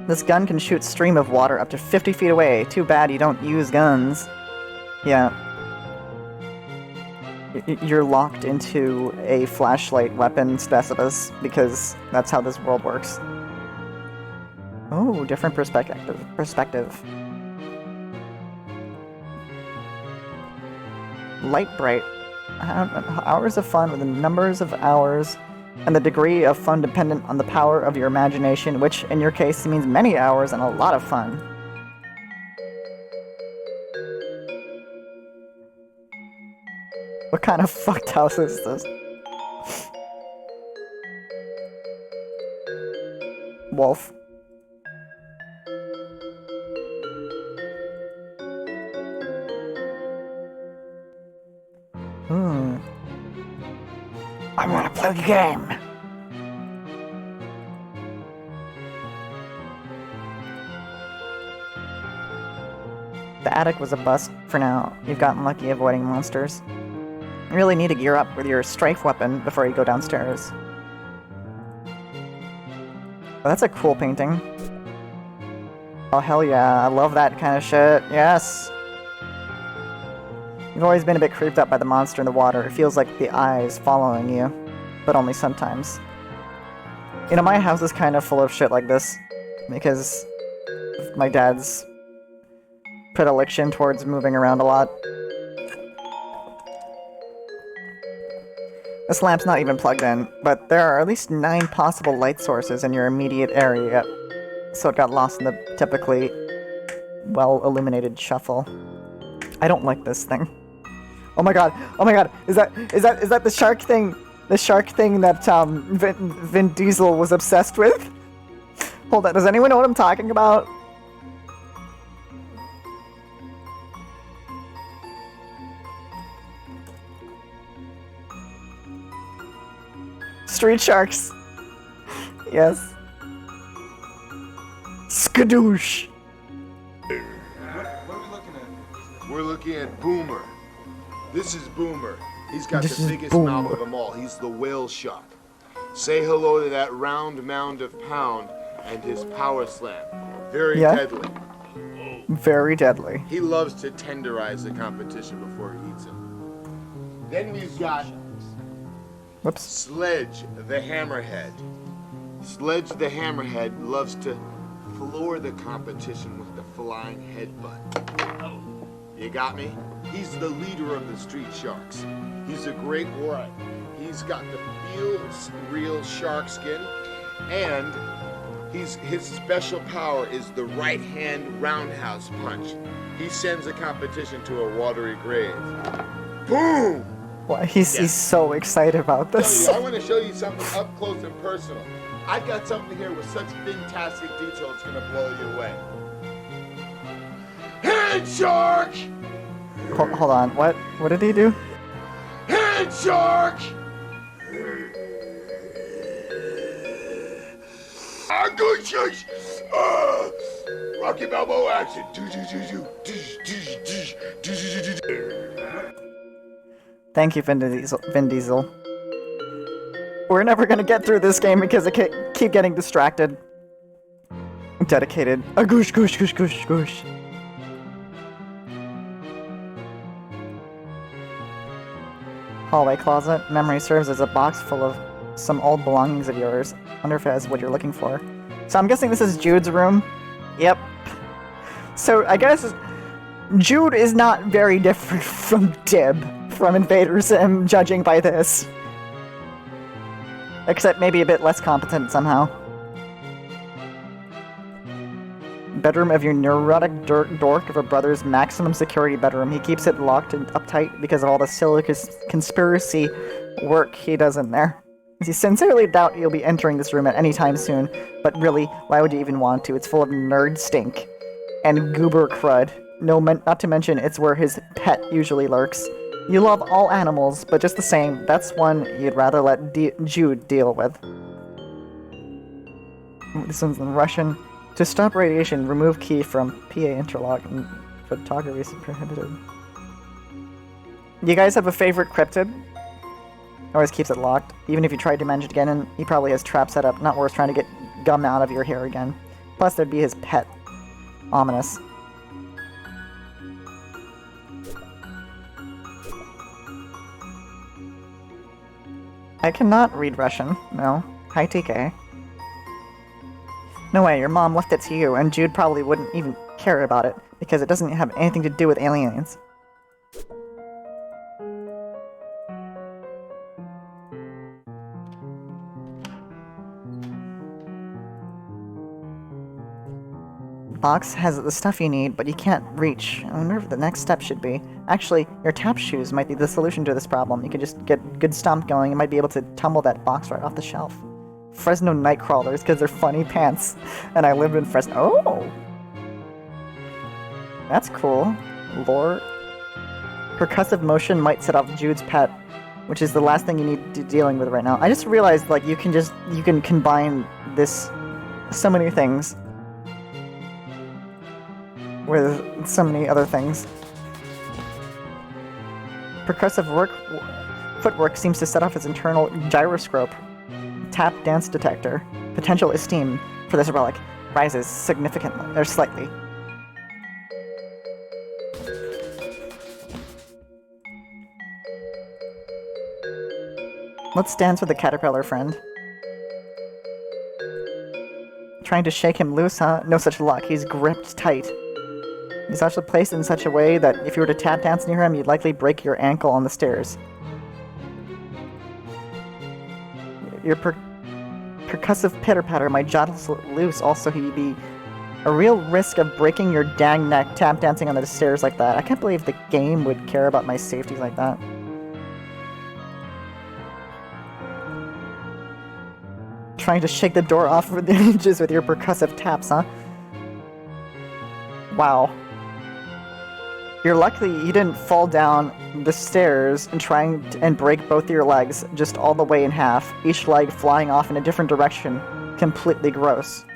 Speaker 3: This gun can shoot stream of water up to 50 feet away. Too bad you don't use guns. Yeah. You're locked into a flashlight weapon specibus because that's how this world works. Oh, different perspective. Light bright. Hours of fun with the numbers of hours and the degree of fun dependent on the power of your imagination, which in your case means many hours and a lot of fun. What kind of fucked house is this? Wolf. I wanna play the game. The attic was a bust for now. You've gotten lucky avoiding monsters. You really need to gear up with your strafe weapon before you go downstairs. Oh, that's a cool painting. Oh hell yeah, I love that kind of shit. Yes! You've always been a bit creeped out by the monster in the water. It feels like the eye is following you, but only sometimes. You know, my house is kind of full of shit like this, because of my dad's predilection towards moving around a lot. This lamp's not even plugged in, but there are at least 9 possible light sources in your immediate area, so it got lost in the typically well-illuminated shuffle. I don't like this thing. Oh my god, is that the shark thing? The shark thing that Vin Diesel was obsessed with? Hold on, does anyone know what I'm talking about? Street sharks. Yes. Skadoosh.
Speaker 5: What are we looking at? We're looking at Boomer. This is Boomer. He's got the biggest mouth of them all. He's the whale shark. Say hello to that round mound of pound and his power slam. Very deadly.
Speaker 1: Very deadly.
Speaker 5: He loves to tenderize the competition before he eats him. Then we've got Sledge the Hammerhead. Sledge the Hammerhead loves to floor the competition with the flying headbutt. You got me? He's the leader of the street sharks. He's a great warrior. He's got the real shark skin, and his special power is the right hand roundhouse punch. He sends a competition to a watery grave. Boom!
Speaker 1: Well, he's so excited about this.
Speaker 5: I want to show you something up close and personal. I've got something here with such fantastic detail, it's gonna blow you away. Head shark!
Speaker 1: Hold on, what did he do?
Speaker 5: Head shark! I'm good, shush. Rocky Balboa action.
Speaker 1: Thank you, Vin Diesel. Vin Diesel. We're never gonna get through this game because I keep getting distracted. Dedicated. A goosh, goosh, goosh, goosh, goosh. Hallway closet. Memory serves as a box full of some old belongings of yours. Wonder if it has what you're looking for. So I'm guessing this is Jude's room. Yep. So I guess Jude is not very different from Dib from Invader Sim, judging by this. Except maybe a bit less competent somehow. Bedroom of your neurotic dork of a brother's maximum security bedroom. He keeps it locked and uptight because of all the silly conspiracy work he does in there. You sincerely doubt you'll be entering this room at any time soon, but really, why would you even want to? It's full of nerd stink and goober crud. Not to mention, it's where his pet usually lurks. You love all animals, but just the same, that's one you'd rather let Jude deal with. This one's in Russian. To stop radiation, remove key from PA interlock and photography is prohibited. You guys have a favorite cryptid? Always keeps it locked. Even if you tried to manage it again, he probably has traps set up. Not worth trying to get gum out of your hair again. Plus, there'd be his pet. Ominous. I cannot read Russian. No. Hi, TK. No way, your mom left it to you, and Jude probably wouldn't even care about it, because it doesn't have anything to do with aliens. Box has the stuff you need, but you can't reach. I wonder if the next step should be. Actually, your tap shoes might be the solution to this problem. You could just get good stomp going, you might be able to tumble that box right off the shelf. Fresno Nightcrawlers, because they're funny pants. And I live in Fresno. Oh! That's cool. Lore. Percussive motion might set off Jude's pet, which is the last thing you need to dealing with right now. I just realized, like, you can combine this, so many things, with so many other things. Percussive footwork seems to set off its internal gyroscope. Tap dance detector. Potential esteem for this relic rises significantly, or slightly. Let's dance with the caterpillar friend. Trying to shake him loose, huh? No such luck. He's gripped tight. He's also placed in such a way that if you were to tap dance near him, you'd likely break your ankle on the stairs. Your percussive pitter-patter might jostle loose. Also, he'd be a real risk of breaking your dang neck tap dancing on the stairs like that. I can't believe the game would care about my safety like that. Trying to shake the door off with the hinges with your percussive taps, huh? Wow. You're lucky you didn't fall down the stairs and break both your legs just all the way in half, each leg flying off in a different direction. Completely gross.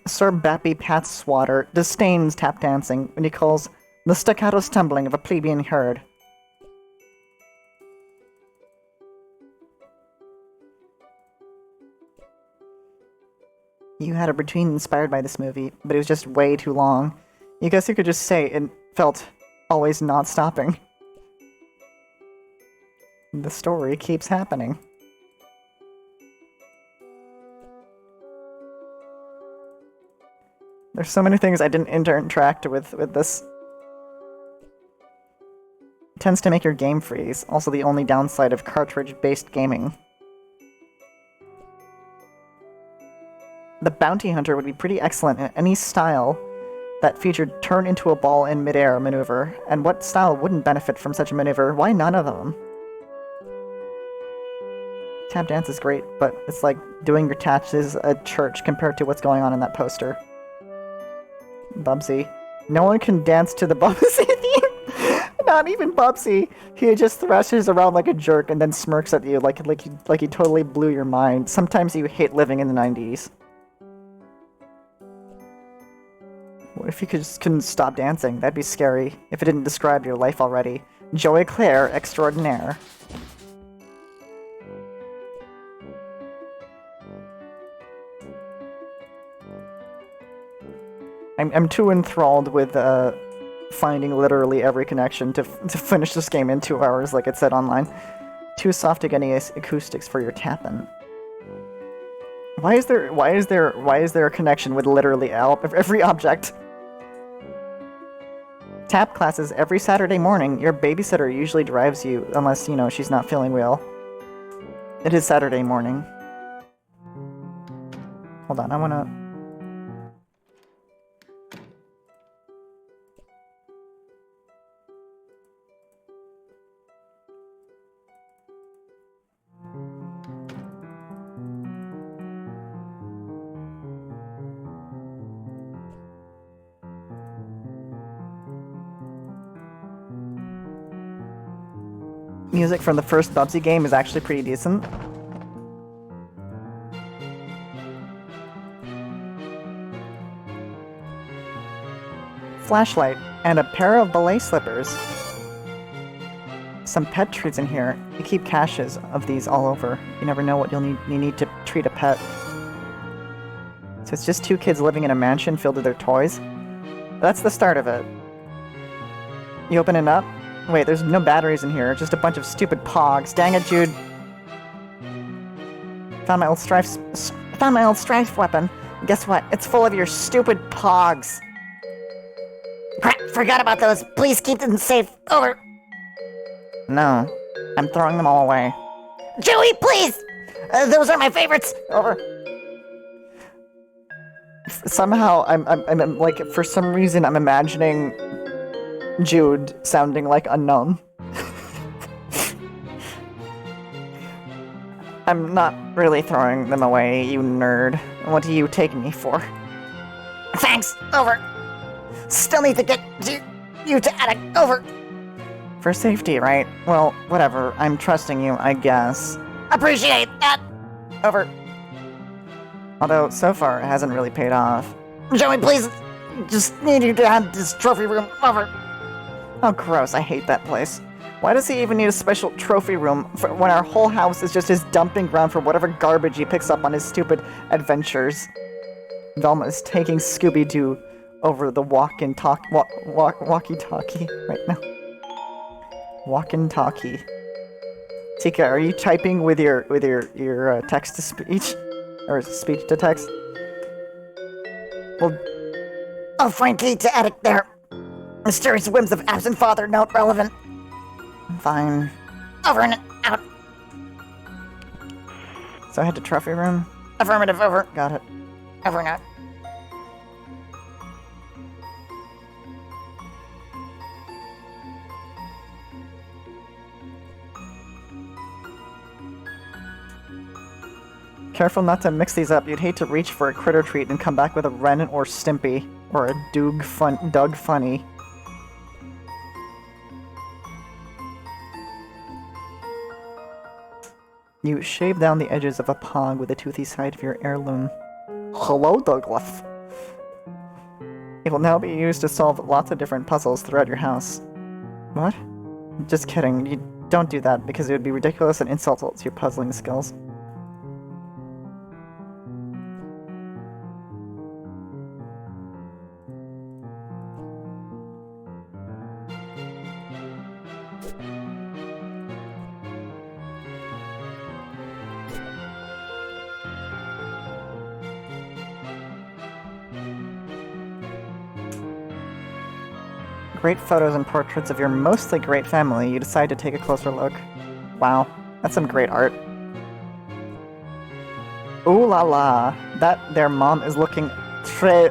Speaker 1: Sir Bappy Patswater disdains tap dancing when he calls the staccato stumbling of a plebeian herd. You had a routine inspired by this movie, but it was just way too long. You guess you could just say it felt always not stopping. The story keeps happening. There's so many things I didn't interact with this. tends to make your game freeze, also the only downside of cartridge-based gaming. The Bounty Hunter would be pretty excellent in any style that featured turn into a ball in midair maneuver, and what style wouldn't benefit from such a maneuver? Why none of them? Tap dance is great, but it's like doing your taxes at church compared to what's going on in that poster. Bubsy. No one can dance to the Bubsy theme! Not even Bubsy! He just thrashes around like a jerk and then smirks at you like he totally blew your mind. Sometimes you hate living in the 90s. What if you couldn't stop dancing? That'd be scary, if it didn't describe your life already. Joey Claire extraordinaire. I'm too enthralled with finding literally every connection to finish this game in 2 hours, like it said online. Too soft to get any acoustics for your tapping. Why is there a connection with literally every object? Tap classes every Saturday morning. Your babysitter usually drives you, unless, you know, she's not feeling well. It is Saturday morning. Hold on, I wanna... Music from the first Bubsy game is actually pretty decent. Flashlight and a pair of ballet slippers. Some pet treats in here. You keep caches of these all over. You never know what you need to treat a pet. So it's just 2 kids living in a mansion filled with their toys. That's the start of it. You open it up. Wait, there's no batteries in here, just a bunch of stupid pogs. Dang it, Jude. Found my old strife weapon. Guess what? It's full of your stupid pogs.
Speaker 3: Crap, forgot about those. Please keep them safe. Over.
Speaker 1: No, I'm throwing them all away.
Speaker 3: Joey, please! Those are my favorites. Over.
Speaker 1: Somehow, I'm like, for some reason, I'm imagining Jude sounding like Unknown. I'm not really throwing them away, you nerd. What do you take me for?
Speaker 3: Thanks. Over. Still need to get you to Attic. Over.
Speaker 1: For safety, right? Well, whatever. I'm trusting you, I guess.
Speaker 3: Appreciate that.
Speaker 1: Over. Although, so far, it hasn't really paid off.
Speaker 3: Joey, please. Just need you to have this trophy room. Over.
Speaker 1: Oh, gross. I hate that place. Why does he even need a special trophy room when our whole house is just his dumping ground for whatever garbage he picks up on his stupid adventures? Velma is taking Scooby-Doo over the walkie-talkie right now. Walkie-talkie. Tika, are you typing with your text-to-speech? Or speech-to-text? Well...
Speaker 3: Oh, Frankie, to Attic there. Mysterious whims of absent father, not relevant.
Speaker 1: Fine.
Speaker 3: Over and out.
Speaker 1: So I head to trophy room?
Speaker 3: Affirmative, over.
Speaker 1: Got it.
Speaker 3: Over and out.
Speaker 1: Careful not to mix these up. You'd hate to reach for a critter treat and come back with a Ren or Stimpy. Or a Doug Funny. You shave down the edges of a pog with the toothy side of your heirloom. Hello, Douglas. It will now be used to solve lots of different puzzles throughout your house. What? Just kidding. You don't do that because it would be ridiculous and insult to your puzzling skills. great photos and portraits of your mostly great family, you decide to take a closer look. Wow, that's some great art. Ooh la la, that their mom is looking très...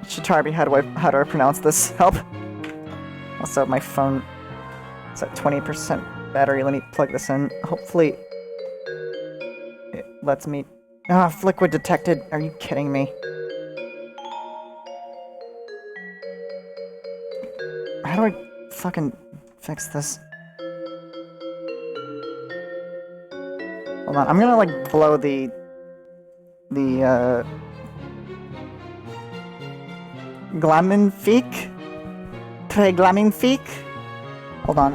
Speaker 1: Shitarbi, how do I pronounce this? Help! Also, my phone is at 20% battery. Let me plug this in. Hopefully, it lets me... Ah, Flickwood detected. Are you kidding me? How do I fucking fix this? Hold on, I'm gonna like blow the Glaminfique? Très Glaminfique? Hold on.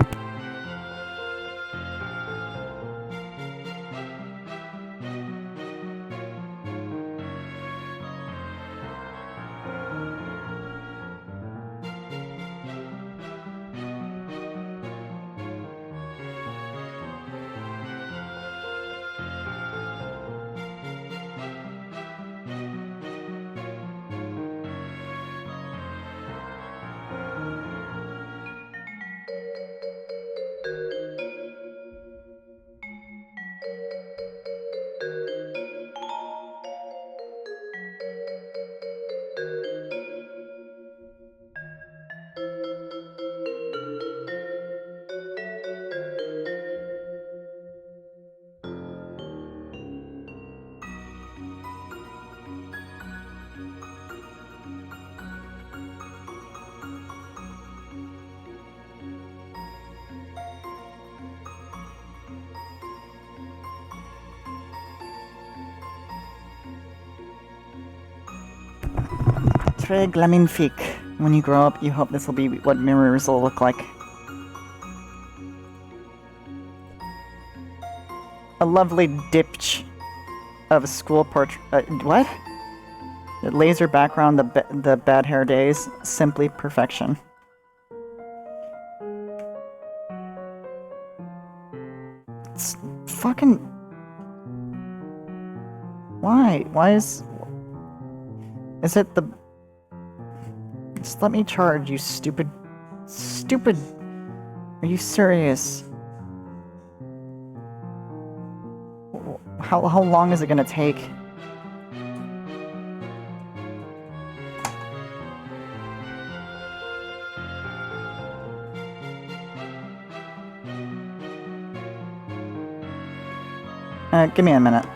Speaker 1: Très Glaminfique. When you grow up, you hope this will be what mirrors will look like. A lovely dipch of a school portrait. What? The laser background, the bad hair days, simply perfection. It's fucking... Why? Why is... Is it the... Just let me charge, you stupid... Stupid... Are you serious? How long is it gonna take? Give me a minute.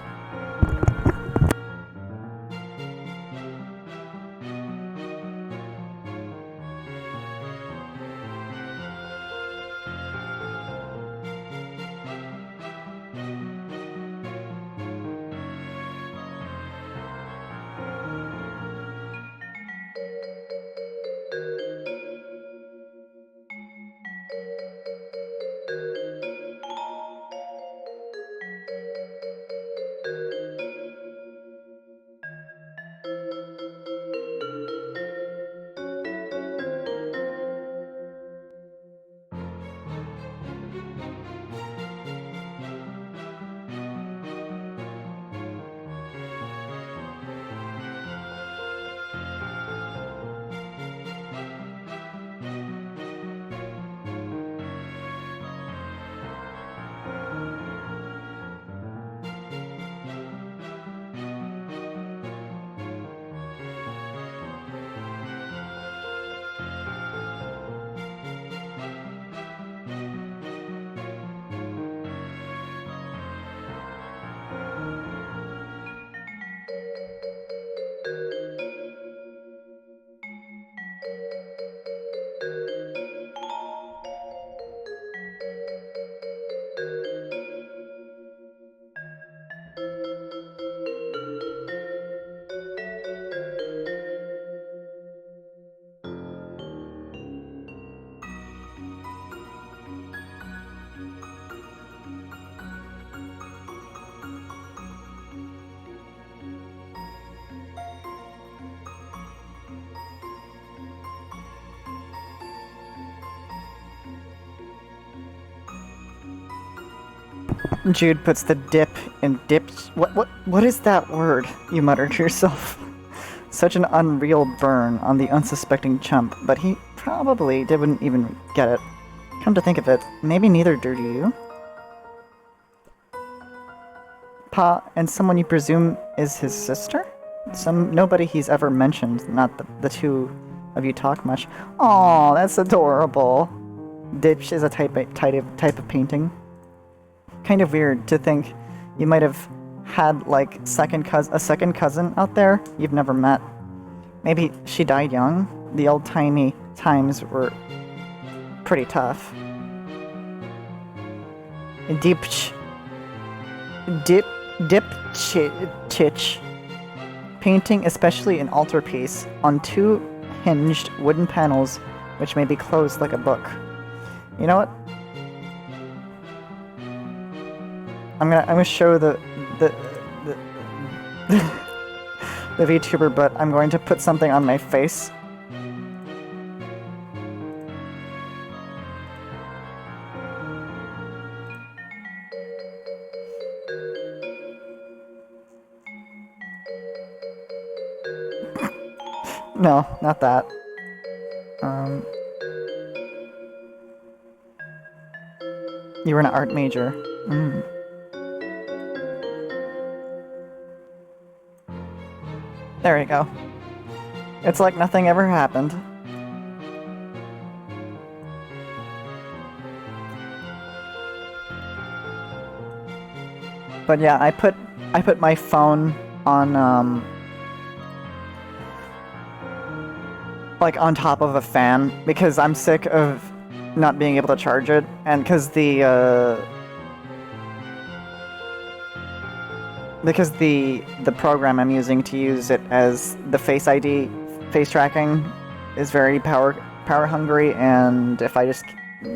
Speaker 1: Jude puts the dip in dips. What is that word? You mutter to yourself. Such an unreal burn on the unsuspecting chump, but he probably didn't even get it. Come to think of it, maybe neither do you. Pa and someone you presume is his sister? Nobody he's ever mentioned, not the two of you talk much. Aw, that's adorable. Ditch is a type of painting. Kind of weird to think you might have had like a second cousin out there you've never met. Maybe she died young. The old-timey times were pretty tough. Dipchich. Painting, especially an altarpiece, on two hinged wooden panels which may be closed like a book. You know what? I'm gonna show the the VTuber, but I'm going to put something on my face. No, not that. You were an art major. There you go. It's like nothing ever happened. But yeah, I put my phone on like on top of a fan because I'm sick of not being able to charge it, and because the program I'm using to use it as the Face ID, face tracking, is very power hungry, and if I just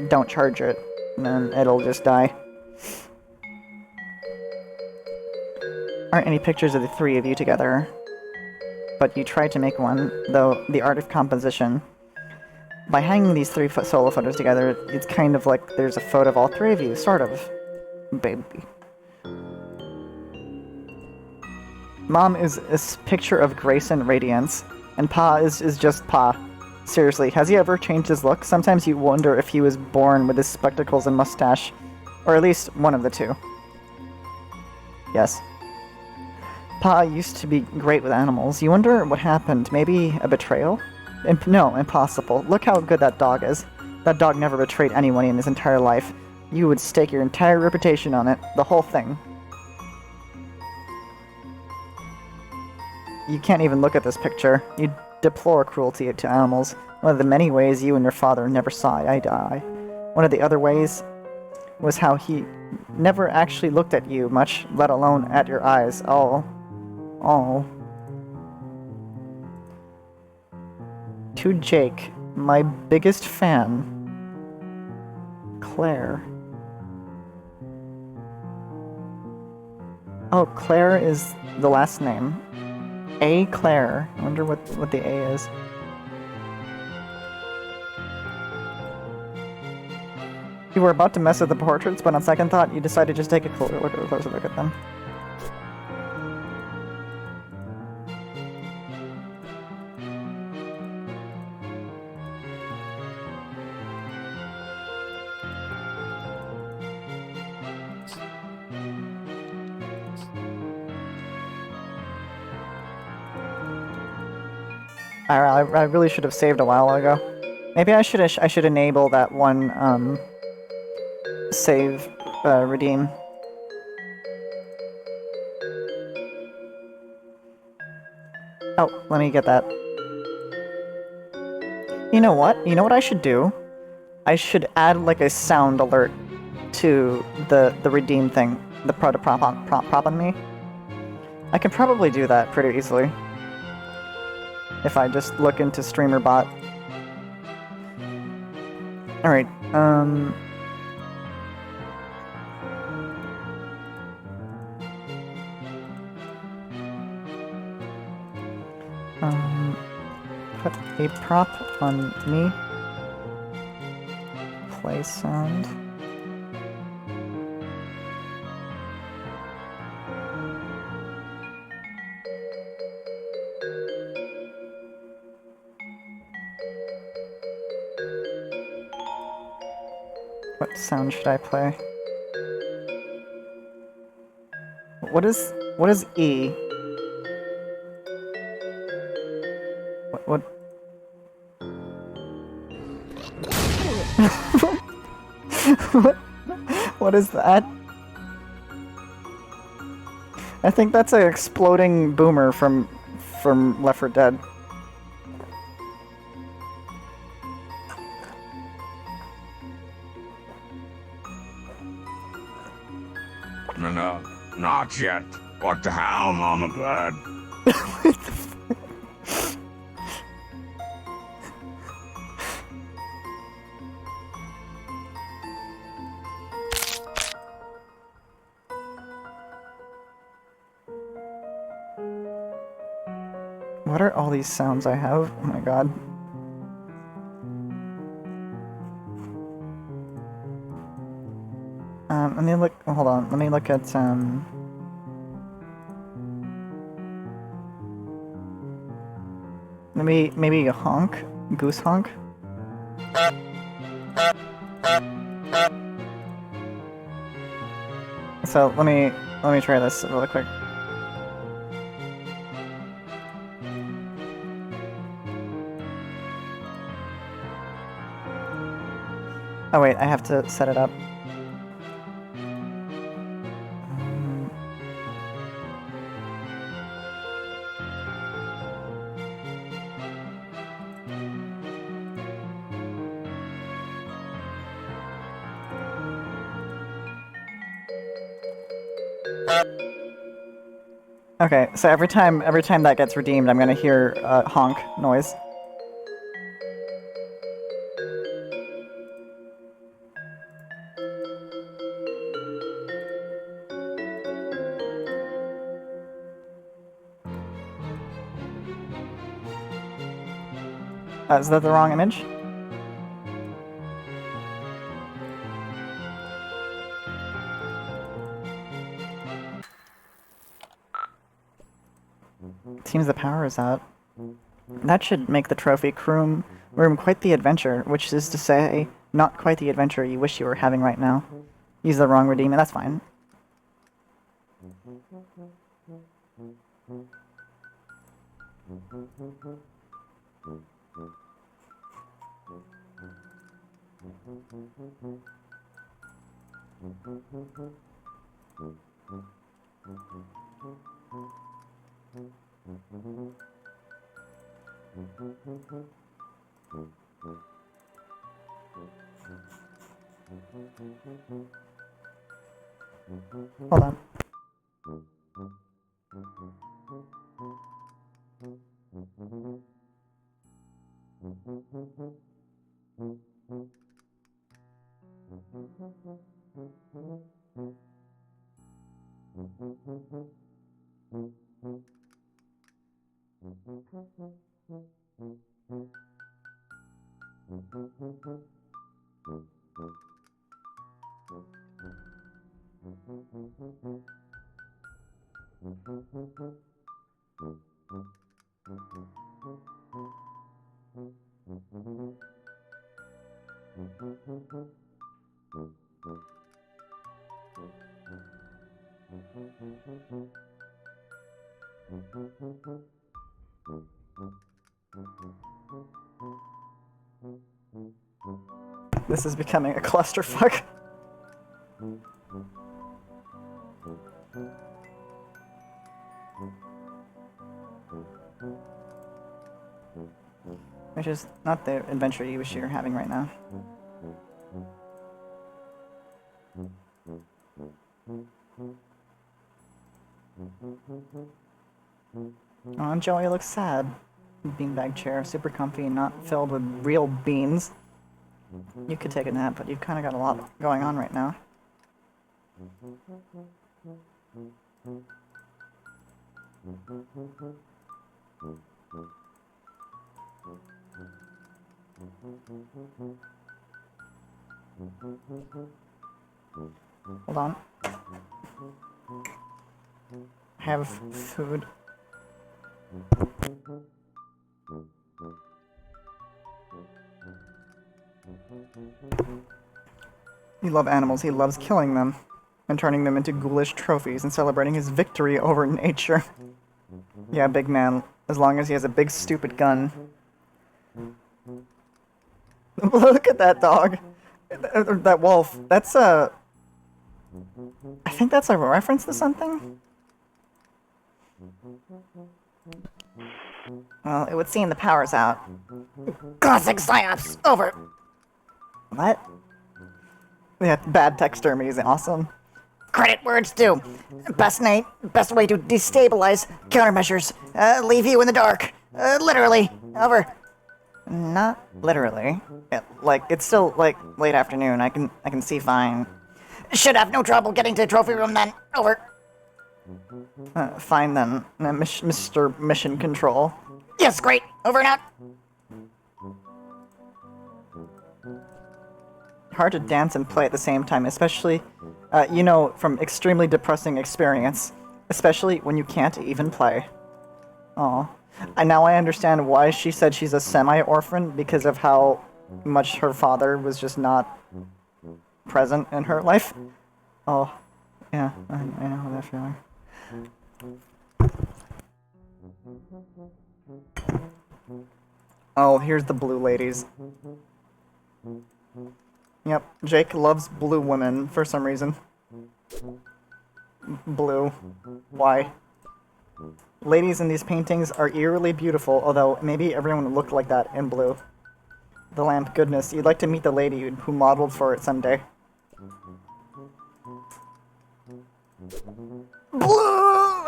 Speaker 1: don't charge it, then it'll just die. Aren't any pictures of the three of you together, but you tried to make one, though the art of composition. By hanging these three solo photos together, it's kind of like there's a photo of all three of you, sort of. Baby. Mom is a picture of grace and radiance, and Pa is just Pa. Seriously, has he ever changed his look? Sometimes you wonder if he was born with his spectacles and mustache, or at least one of the two. Yes. Pa used to be great with animals. You wonder what happened? Maybe a betrayal? No, impossible. Look how good that dog is. That dog never betrayed anyone in his entire life. You would stake your entire reputation on it. The whole thing. You can't even look at this picture. You deplore cruelty to animals. One of the many ways you and your father never saw eye to eye. One of the other ways was how he never actually looked at you much, let alone at your eyes. Oh. To Jake, my biggest fan, Claire. Oh, Claire is the last name. A. Claire. I wonder what the A is. You were about to mess with the portraits, but on second thought, you decided to just take a closer look at them. I really should have saved a while ago. Maybe I should enable that one save redeem. Oh, let me get that. You know what? You know what I should do? I should add like a sound alert to the redeem thing, the prop on me. I can probably do that pretty easily. If I just look into StreamerBot. Alright, put a prop on me. Play sound. What sound should I play? What is E? What what is that? I think that's an exploding boomer from Left 4 Dead.
Speaker 4: No, not yet. What the hell, Mama Bird?
Speaker 1: What are all these sounds I have? Oh my god. Let me look. Hold on. Let me look at maybe a honk, goose honk. So let me try this really quick. Oh wait, I have to set it up. Okay, so every time that gets redeemed, I'm gonna hear honk noise. Is that the wrong image? Seems the power is out. That should make the trophy room quite the adventure, which is to say, not quite the adventure you wish you were having right now. Use the wrong redeem, and that's fine. Hold on. This is becoming a clusterfuck. Which is not the adventure you wish you were having right now. Oh, Joey looks sad. Beanbag chair, super comfy, not filled with real beans. You could take a nap, but you've kind of got a lot going on right now. Hold on. Have food. You love animals, he loves killing them and turning them into ghoulish trophies and celebrating his victory over nature. Yeah, big man, as long as he has a big stupid gun. Look at that dog. That wolf. That's a... I think that's a reference to something? Well, it would seem the power's out.
Speaker 3: Classic psyops. Over.
Speaker 1: What? Yeah, bad taxidermy is awesome.
Speaker 3: Credit where it's due. Best way to destabilize countermeasures. Leave you in the dark. Literally. Over.
Speaker 1: Not literally. It's still, late afternoon. I can see fine.
Speaker 3: Should have no trouble getting to the trophy room then. Over.
Speaker 1: Fine then, Mr. Mission Control.
Speaker 3: Yes, great. Over and out.
Speaker 1: Hard to dance and play at the same time, especially, from extremely depressing experience. Especially when you can't even play. Aw. And now I understand why she said she's a semi-orphan, because of how much her father was just not present in her life. Oh, yeah, I know that feeling. Oh, here's the blue ladies. Yep, Jake loves blue women for some reason. Blue. Why? Ladies in these paintings are eerily beautiful, although maybe everyone looked like that in blue. The lamp, goodness, you'd like to meet the lady who modeled for it someday. Blue!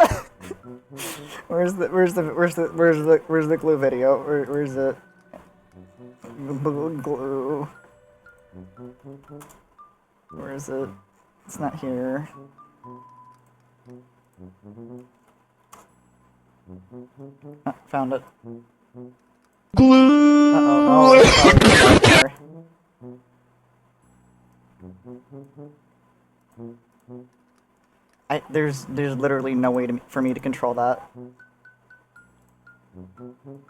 Speaker 1: Where's the glue video? Where's the glue? Where is it? It's not here. Ah, found it. Glue! Uh-oh. Oh, sorry. There's literally no way for me to control that.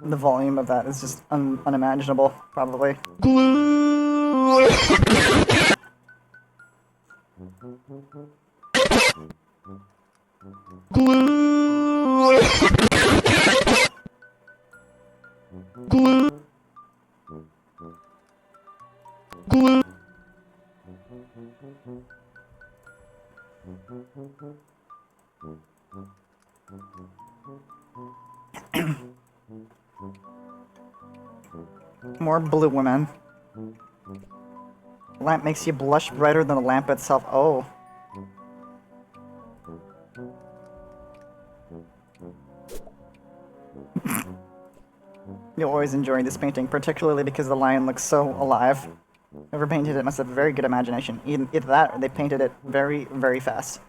Speaker 1: The volume of that is just unimaginable, probably. Glue! Glue! Glue! Glue! More blue women. Lamp makes you blush brighter than the lamp itself. Oh. You'll always enjoy this painting, particularly because the lion looks so alive. Whoever painted it must have a very good imagination. Either that, or they painted it very, very fast.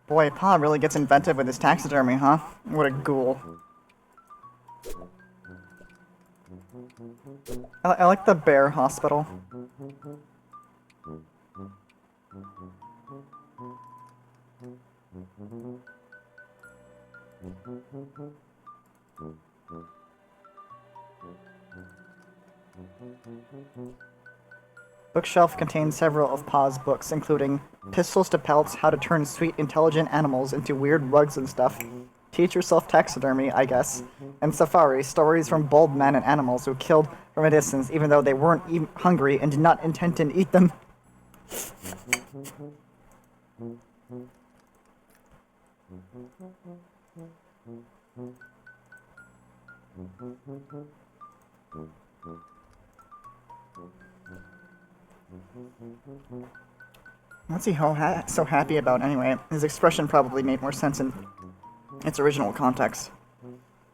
Speaker 1: Boy, Pa really gets inventive with his taxidermy, huh? What a ghoul. I like the bear hospital. Bookshelf contains several of Pa's books, including Pistols to Pelts, How to Turn Sweet Intelligent Animals into Weird Rugs and Stuff, Teach Yourself Taxidermy, I guess, and Safari, Stories from Bold Men and Animals Who Killed from a Distance even though they weren't hungry and did not intend to eat them. What's he so happy about anyway? His expression probably made more sense in its original context.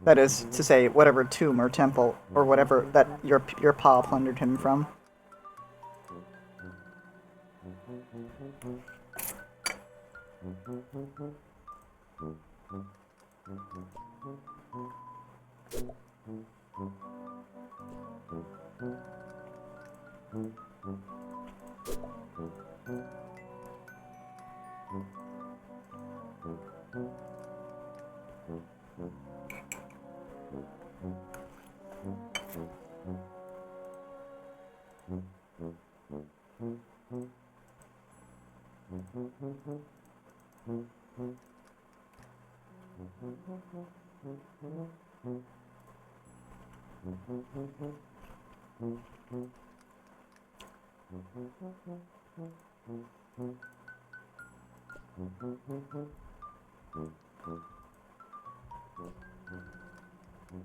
Speaker 1: That is to say, whatever tomb or temple or whatever that your pa plundered him from.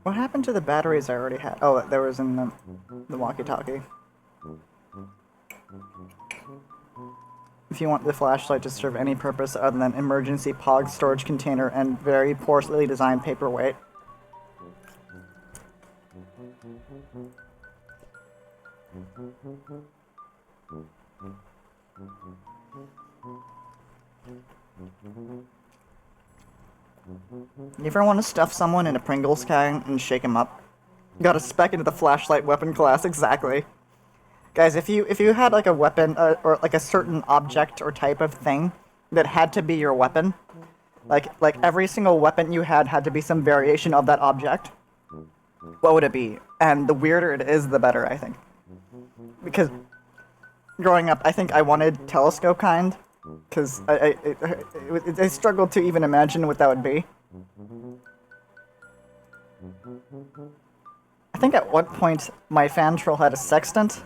Speaker 1: What happened to the batteries I already had? Oh, there was in the walkie-talkie. If you want the flashlight to serve any purpose other than emergency POG storage container and very poorly designed paperweight. You ever want to stuff someone in a Pringles can and shake him up? Gotta spec into the flashlight weapon class, exactly. Guys, if you had like a weapon or like a certain object or type of thing that had to be your weapon, like every single weapon you had to be some variation of that object, what would it be? And the weirder it is, the better, I think. Because growing up, I think I wanted telescope kind, because I struggled to even imagine what that would be. I think at one point my fan troll had a sextant,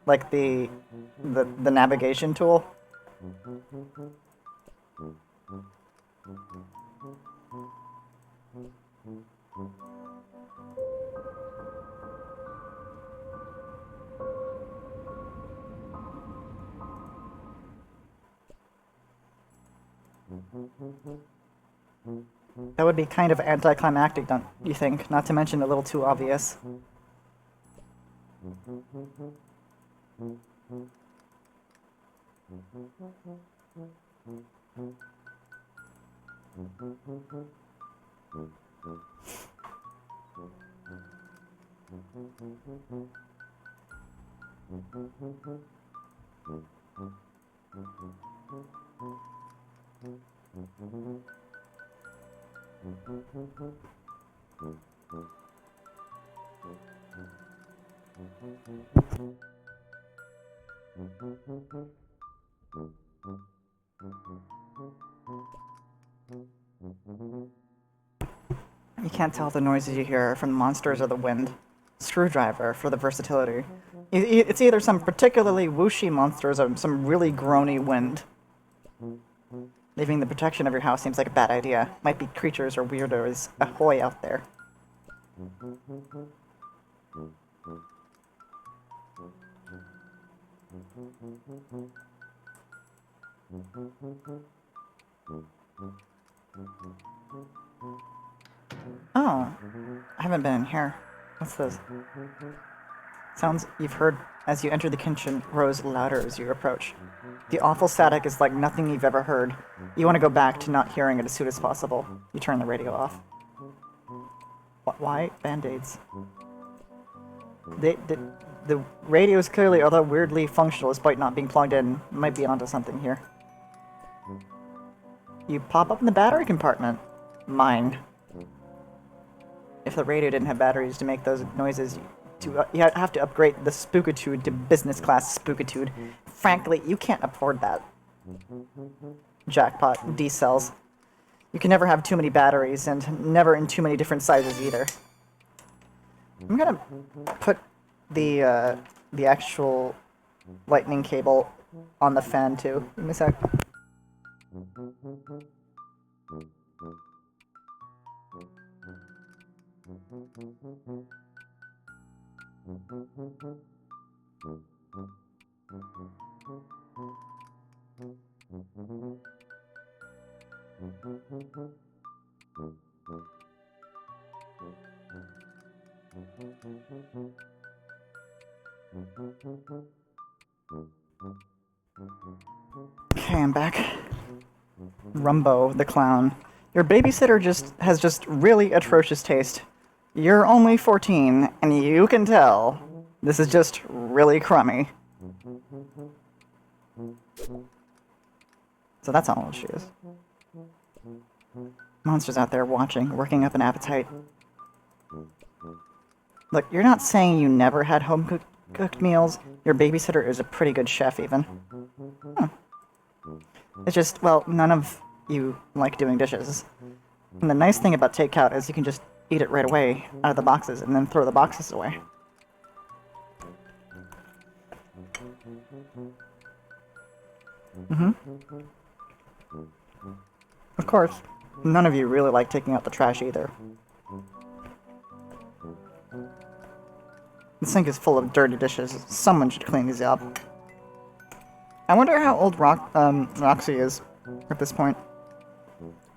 Speaker 1: like the navigation tool. That would be kind of anticlimactic, don't you think? Not to mention a little too obvious. You can't tell the noises you hear from the monsters or the wind. Screwdriver for the versatility. It's either some particularly whooshy monsters or some really groany wind. Leaving the protection of your house seems like a bad idea. Might be creatures or weirdos ahoy out there. Oh, I haven't been in here. What's this? Sounds you've heard as you enter the kitchen grows louder as you approach. The awful static is like nothing you've ever heard. You want to go back to not hearing it as soon as possible. You turn the radio off. Why Band-Aids? The radio is clearly, although weirdly functional despite not being plugged in, might be onto something here. You pop up in the battery compartment. Mine. If the radio didn't have batteries to make those noises, you have to upgrade the Spookitude to business class Spookitude. Frankly, you can't afford that. Jackpot. D-cells. You can never have too many batteries, and never in too many different sizes either. I'm gonna put the actual lightning cable on the fan too. Give me a sec. Okay, I'm back. Rumbo, the clown. Your babysitter has just really atrocious taste. You're only 14, and you can tell. This is just really crummy. So that's how old she is. Monsters out there watching, working up an appetite. Look, you're not saying you never had home-cooked meals. Your babysitter is a pretty good chef, even. Huh. It's just, well, none of you like doing dishes. And the nice thing about takeout is you can just eat it right away out of the boxes and then throw the boxes away. Mm-hmm. Of course, none of you really like taking out the trash either. The sink is full of dirty dishes. Someone should clean these up. I wonder how old Roxy is at this point.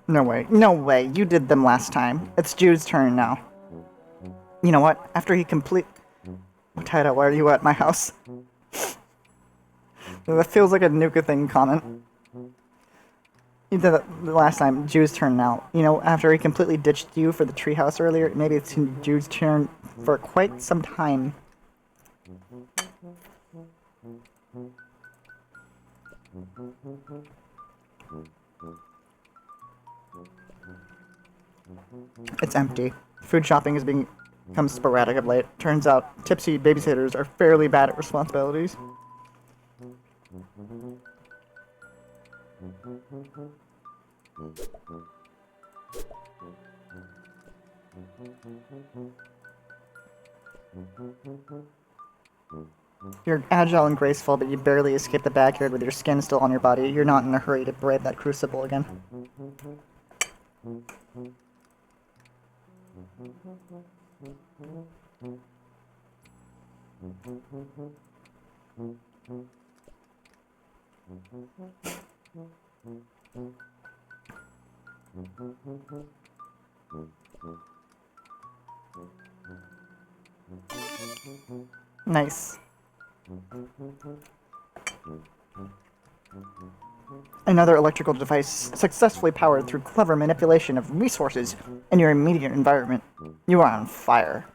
Speaker 1: No way. No way. You did them last time. It's Jude's turn now. You know what? After he Taito, why are you at my house? That feels like a Nuka thing comment. You did it the last time. Jude's turn now. You know, after he completely ditched you for the treehouse earlier, maybe it's Jude's turn for quite some time. It's empty. Food shopping has become sporadic of late. Turns out, tipsy babysitters are fairly bad at responsibilities. You're agile and graceful, but you barely escape the backyard with your skin still on your body. You're not in a hurry to brave that crucible again. Nice. Another electrical device successfully powered through clever manipulation of resources in your immediate environment. You are on fire.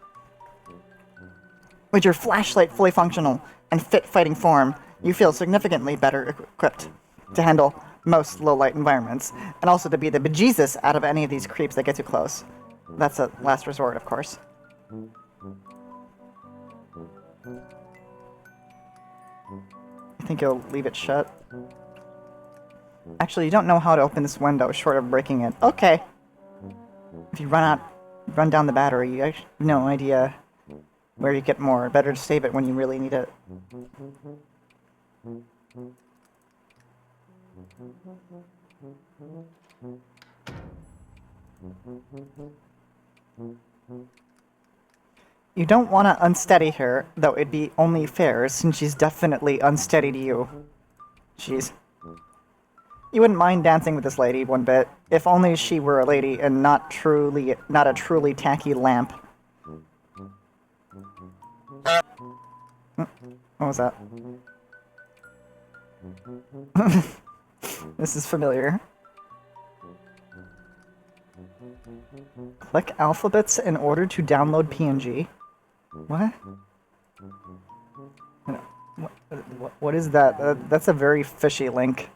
Speaker 1: With your flashlight fully functional and fit fighting form, you feel significantly better equipped to handle most low-light environments, and also to be the bejesus out of any of these creeps that get too close. That's a last resort, of course. I think you'll leave it shut. Actually, you don't know how to open this window short of breaking it. Okay. If you run down the battery, you actually have no idea where you get more. Better to save it when you really need it. You don't want to unsteady her, though it'd be only fair, since she's definitely unsteady to you. Jeez. You wouldn't mind dancing with this lady one bit, if only she were a lady and not a truly tacky lamp. What was that? This is familiar. Click alphabets in order to download PNG. What? What is that? That's a very fishy link.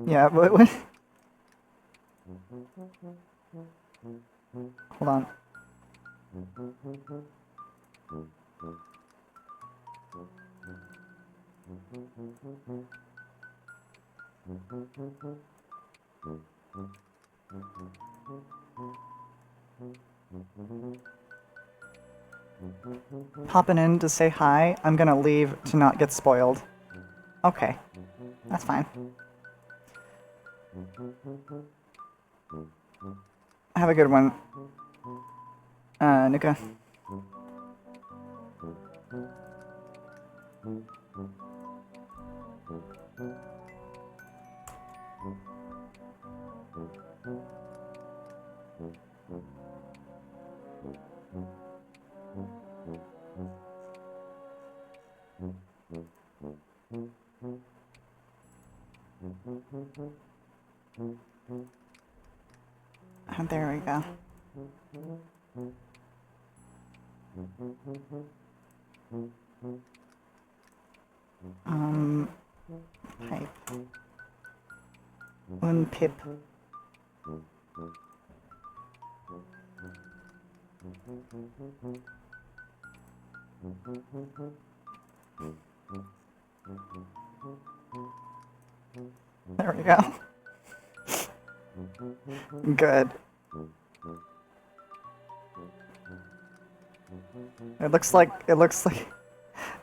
Speaker 1: Yeah, what? Hold on. Popping in to say hi. I'm gonna leave to not get spoiled. Okay. That's fine. Have a good one. Nuka. And there we go. One pip. There we go. Good. It looks like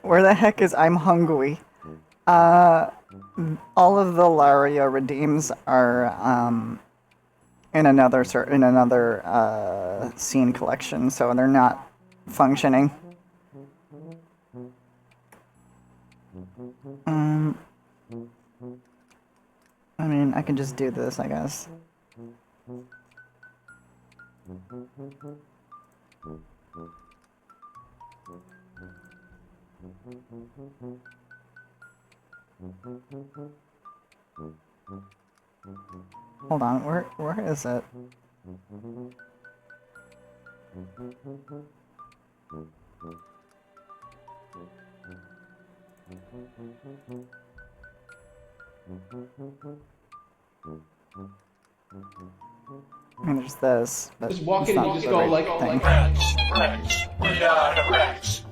Speaker 1: where the heck is I'm hungry? All of the Laria redeems are in another scene collection, so they're not functioning. I mean, I can just do this, I guess. Hold on, where is it? I mean, there's this, but
Speaker 6: Just walk
Speaker 1: it's
Speaker 6: in
Speaker 1: not
Speaker 6: and just
Speaker 1: the
Speaker 6: go
Speaker 1: right
Speaker 6: like,
Speaker 1: thing.
Speaker 2: Rex, we are the Rex.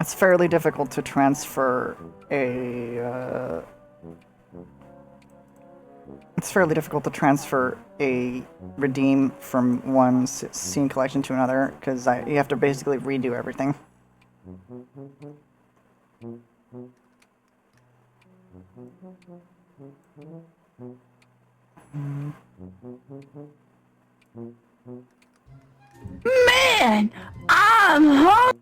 Speaker 1: It's fairly difficult to transfer a. It's fairly difficult to transfer a redeem from one scene collection to another because you have to basically redo everything.
Speaker 3: Man, I'm hungry.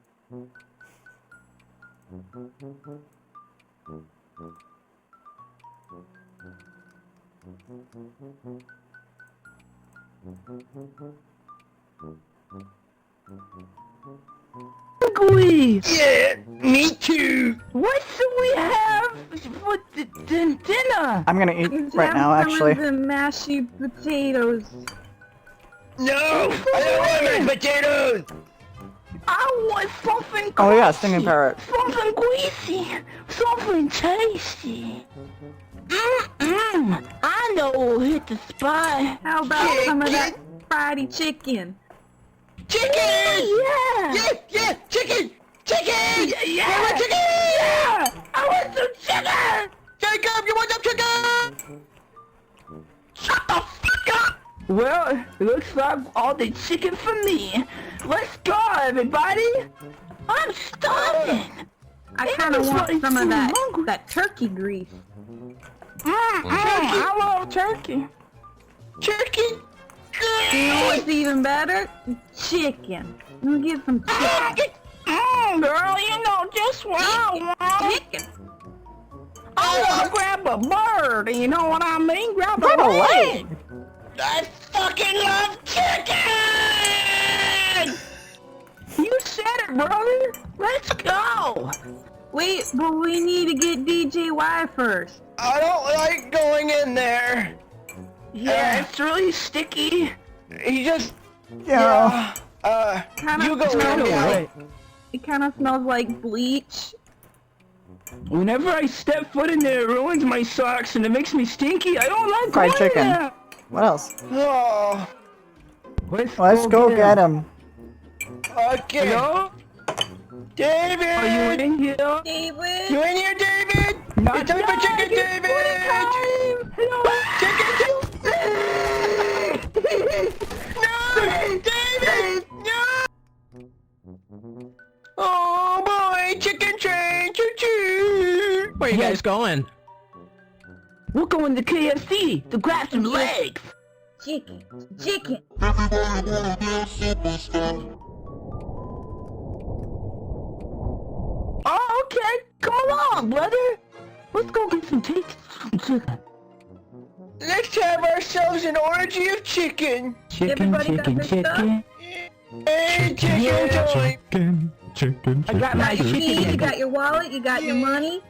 Speaker 7: Yeah, me too. What should we have for dinner?
Speaker 1: I'm gonna eat right now, actually.
Speaker 8: The mashed potatoes.
Speaker 7: No, I don't want mashed potatoes. I want something.
Speaker 1: Oh yeah, singing parrot.
Speaker 7: Something greasy, something tasty. I know who'll hit the spot.
Speaker 8: How about some of that fried chicken?
Speaker 7: Chicken! Yeah! Yeah! Chicken! Chicken! Yeah! Chicken! Yeah! I want some chicken! Jacob, you want some chicken? Shut the fuck up! Well, it looks like all the chicken for me. Let's go, everybody! I'm starving!
Speaker 8: I kind of want some of that turkey grease.
Speaker 7: I love turkey. Chicken?
Speaker 8: You know what's even better? Chicken. We'll get some chicken.
Speaker 7: Girl, you know just what I want.
Speaker 8: Chicken.
Speaker 7: I want to grab a bird, you know what I mean? Grab a leg. I fucking love chicken! You said it, brother. Let's go.
Speaker 8: Wait, but we need to get DJY first.
Speaker 7: I don't like going in there. Yeah, it's really sticky. You just...
Speaker 1: Yeah.
Speaker 7: You go in there.
Speaker 8: It kind of smells like bleach.
Speaker 7: Whenever I step foot in there, it ruins my socks and it makes me stinky. I don't like
Speaker 1: Fried
Speaker 7: going
Speaker 1: chicken.
Speaker 7: there.
Speaker 1: What else?
Speaker 7: Oh.
Speaker 1: Let's go get him.
Speaker 7: Okay. Hello? David! Are you in here?
Speaker 8: David?
Speaker 7: You in here, David? It's time for chicken, David! Hello? Chicken! No! David! No! Oh boy! Chicken train! Choo-choo!
Speaker 9: Where you guys going?
Speaker 7: We're going to KFC to grab some legs!
Speaker 8: Chicken. Chicken.
Speaker 7: Oh, okay. Come along, brother. Let's go get some chicken. Let's have ourselves an orgy of chicken.
Speaker 8: Everybody got their stuff?
Speaker 7: Hey, chicken time.
Speaker 9: Chicken.
Speaker 7: I got my
Speaker 8: You
Speaker 7: chicken.
Speaker 8: got your wallet, you got your money.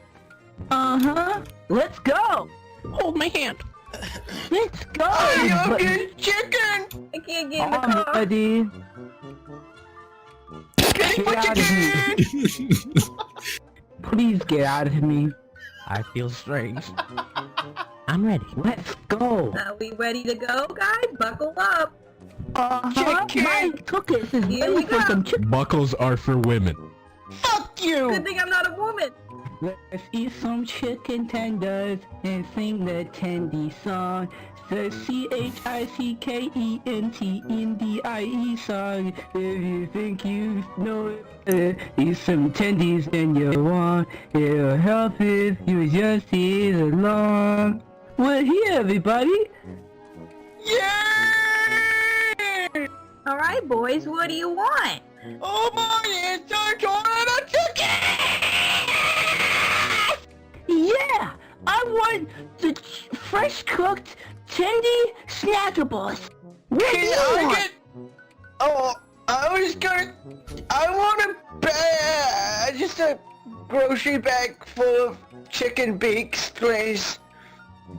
Speaker 7: Uh-huh. Let's go.
Speaker 9: Hold my hand.
Speaker 7: Let's go. I get chicken.
Speaker 8: I can't get in the
Speaker 7: I'm
Speaker 8: car.
Speaker 7: ready. Get out of me. Please get out of me.
Speaker 9: I feel strange. I'm ready. Let's go.
Speaker 8: Are we ready to go, guys? Buckle up.
Speaker 7: Chicken!
Speaker 8: My
Speaker 7: cookies is
Speaker 8: Here we go.
Speaker 9: Buckles are for women.
Speaker 7: Fuck you!
Speaker 8: Good thing I'm not a woman.
Speaker 7: Let's eat some chicken tenders and sing the Tendy song. The CHICKENT INDIE song. If you think you know it, eat some tendies and you want. It'll help if you just eat along. We're here, everybody. Yeah!
Speaker 8: All right, boys. What do you want?
Speaker 7: Oh my, it's our turn of chicken! Yeah! I want the fresh cooked Tendy Snackables. What do you want? Oh, I want just a grocery bag full of chicken beaks, please.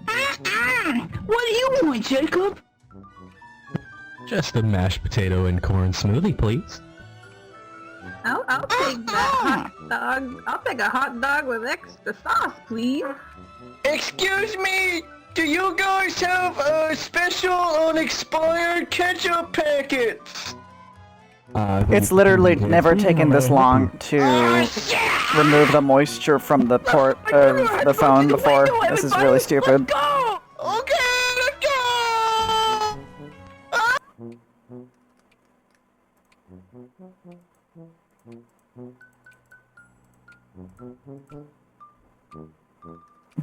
Speaker 7: What do you want, Jacob?
Speaker 9: Just a mashed potato and corn smoothie, please.
Speaker 8: I'll take that hot dog. I'll take a hot dog with extra sauce, please.
Speaker 7: Excuse me, do you guys have a special unexpired ketchup packets?
Speaker 1: It's literally never taken this long to remove the moisture from the port of the phone before. This is really stupid.
Speaker 7: Go! Okay, let's go!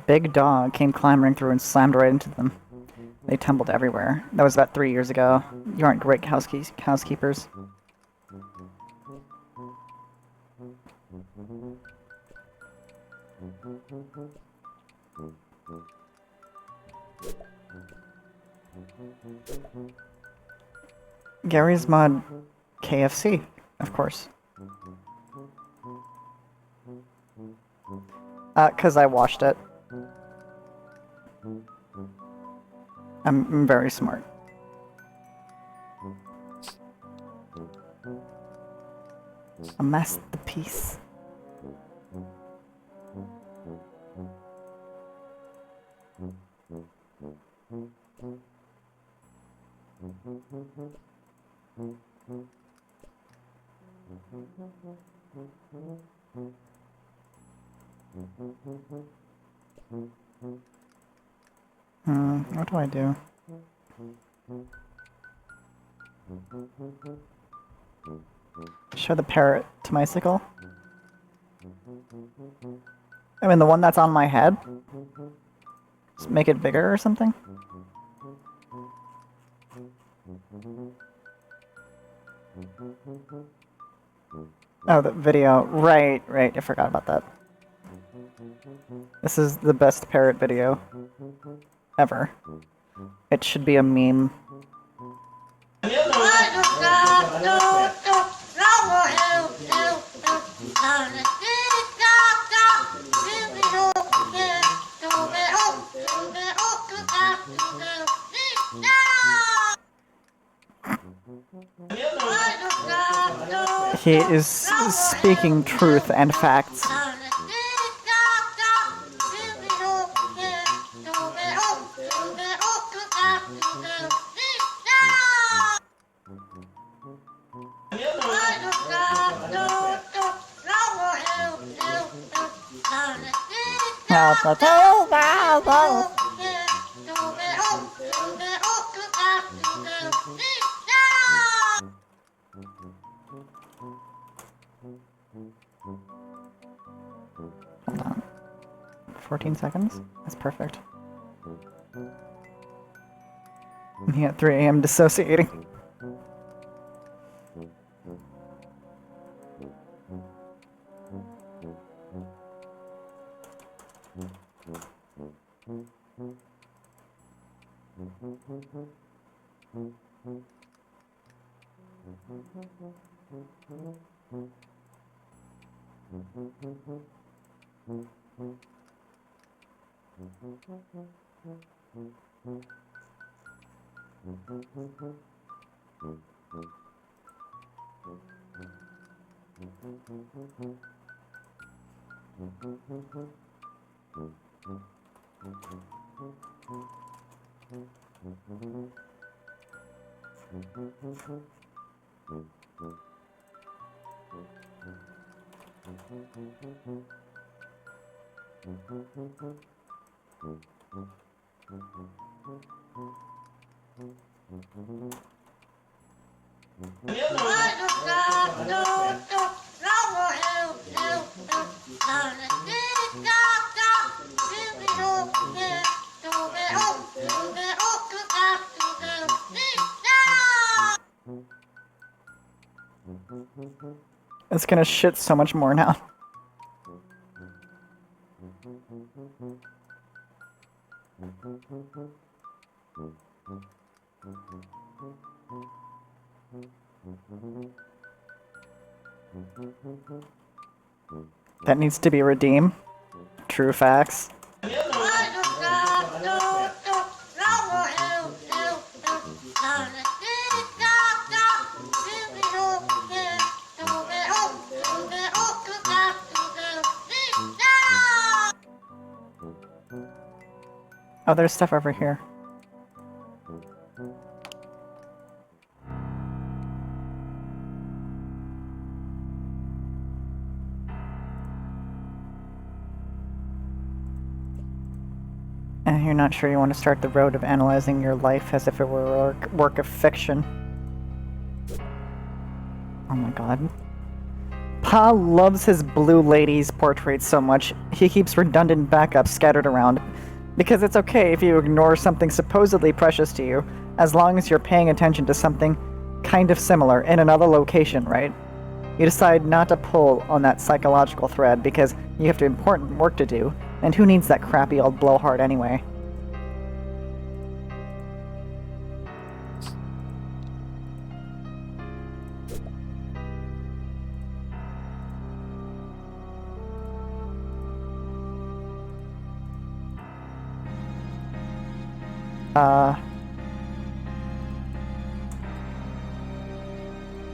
Speaker 1: Big dog came clambering through and slammed right into them. They tumbled everywhere. That was about 3 years ago. You aren't great housekeepers. Gary's Mod KFC, of course. 'Cause I watched it. I'm very smart. A masterpiece. What do I do? Show the parrot to my sickle? I mean, the one that's on my head? Just make it bigger or something? Oh, the video. Right, I forgot about that. This is the best parrot video ever. It should be a meme. He is speaking truth and facts. Hold on. 14 seconds? That's perfect. Me at 3 AM dissociating. It's gonna shit so much more now. That needs to be redeemed. True facts. Oh, there's stuff over here. And you're not sure you want to start the road of analyzing your life as if it were a work of fiction. Oh my god. Pa loves his blue ladies portraits so much, he keeps redundant backups scattered around. Because it's okay if you ignore something supposedly precious to you, as long as you're paying attention to something kind of similar in another location, right? You decide not to pull on that psychological thread because you have important work to do, and who needs that crappy old blowhard anyway?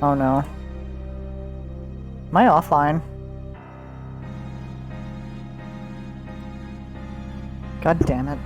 Speaker 1: Oh no. Am I offline? God damn it.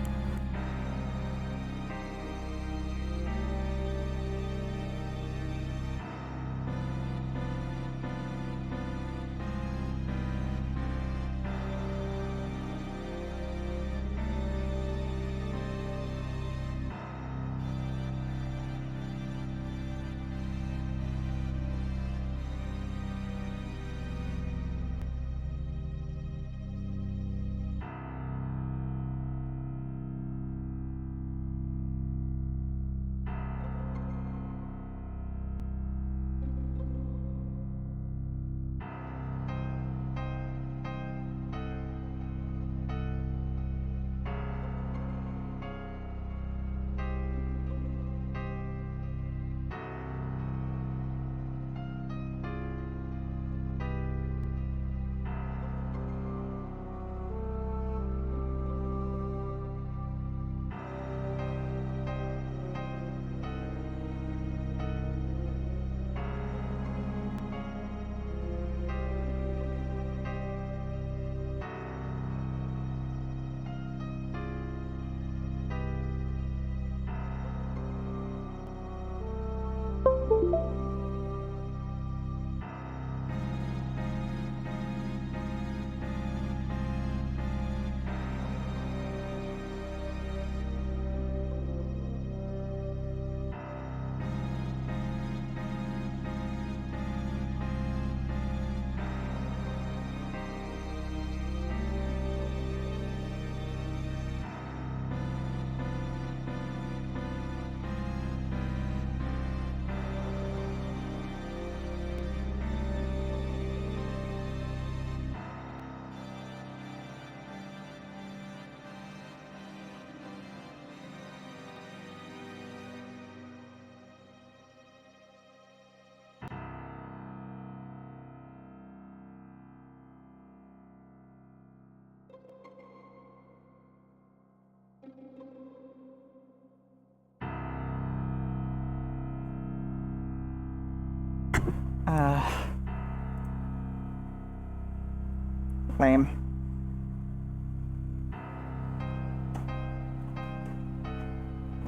Speaker 1: Lame.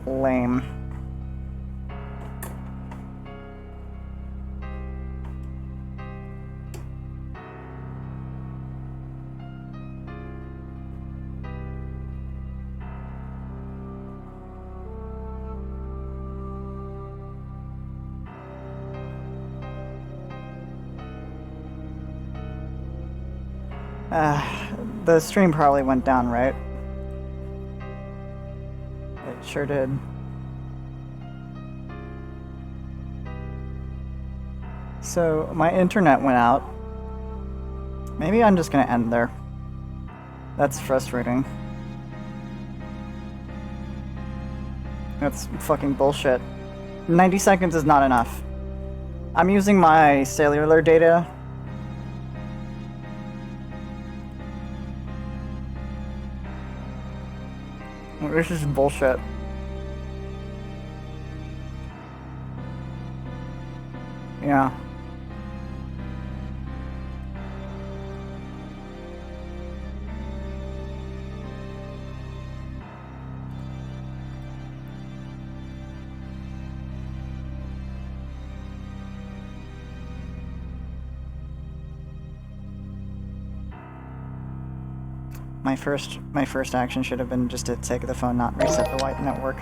Speaker 1: lame. The stream probably went down, right? It sure did. So, my internet went out. Maybe I'm just gonna end there. That's frustrating. That's fucking bullshit. 90 seconds is not enough. I'm using my cellular data. This is bullshit. Yeah. My first action should have been just to take the phone, not reset the white network.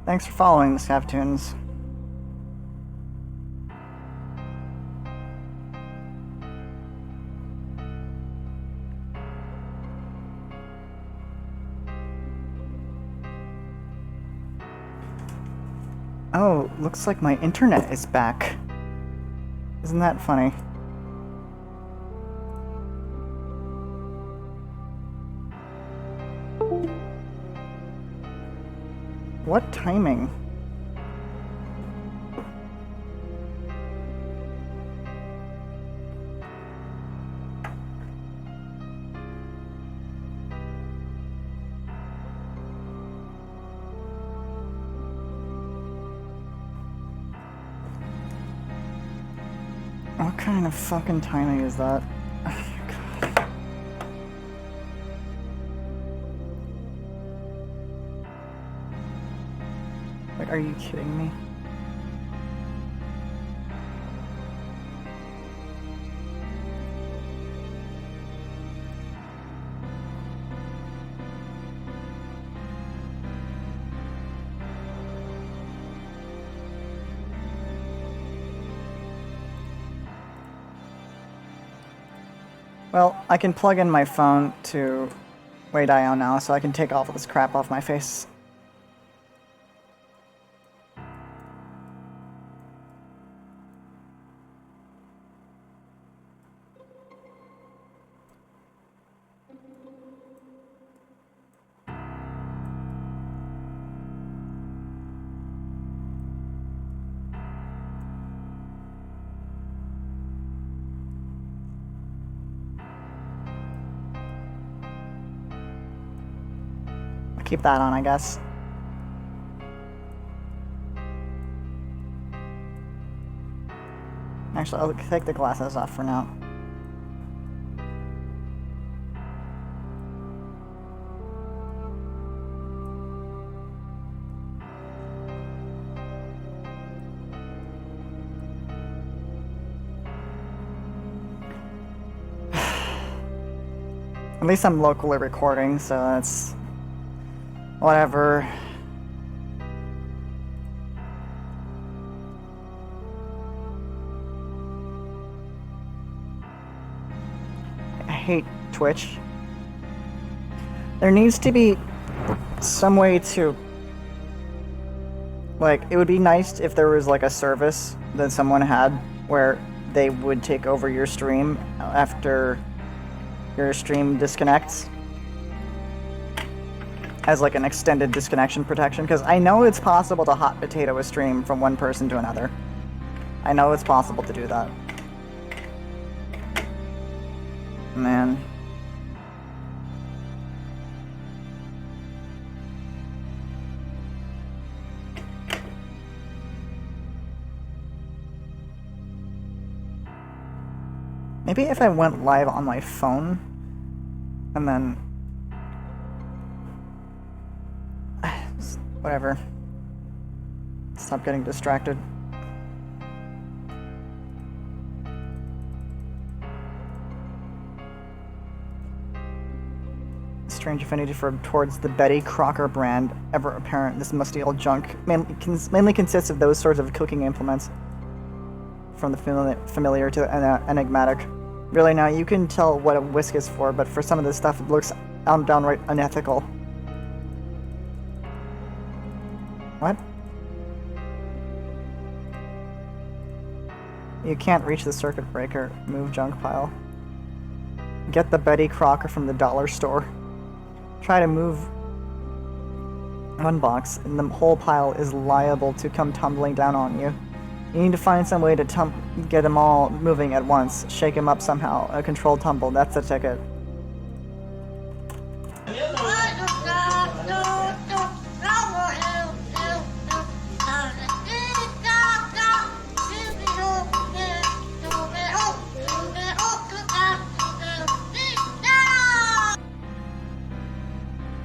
Speaker 1: Thanks for following the Scavtoons. Oh, looks like my internet is back. Isn't that funny? What timing? What kind of fucking timing is that? God. Like, are you kidding me? Well, I can plug in my phone to Wade.io now, so I can take all of this crap off my face. Keep that on, I guess. Actually, I'll take the glasses off for now. At least I'm locally recording, so that's whatever. I hate Twitch. There needs to be some way to, like, it would be nice if there was like a service that someone had where they would take over your stream after your stream disconnects, as like an extended disconnection protection, because I know it's possible to hot potato a stream from one person to another. I know it's possible to do that. Man. Maybe if I went live on my phone, and then Whatever. Stop getting distracted. Strange affinity towards the Betty Crocker brand, ever apparent. This musty old junk mainly consists of those sorts of cooking implements, from the familiar to the enigmatic. Really, now you can tell what a whisk is for, but for some of this stuff, it looks downright unethical. What? You can't reach the circuit breaker. Move junk pile. Get the Betty Crocker from the dollar store. Try to move one box, and the whole pile is liable to come tumbling down on you. You need to find some way to get them all moving at once. Shake them up somehow. A controlled tumble, that's the ticket.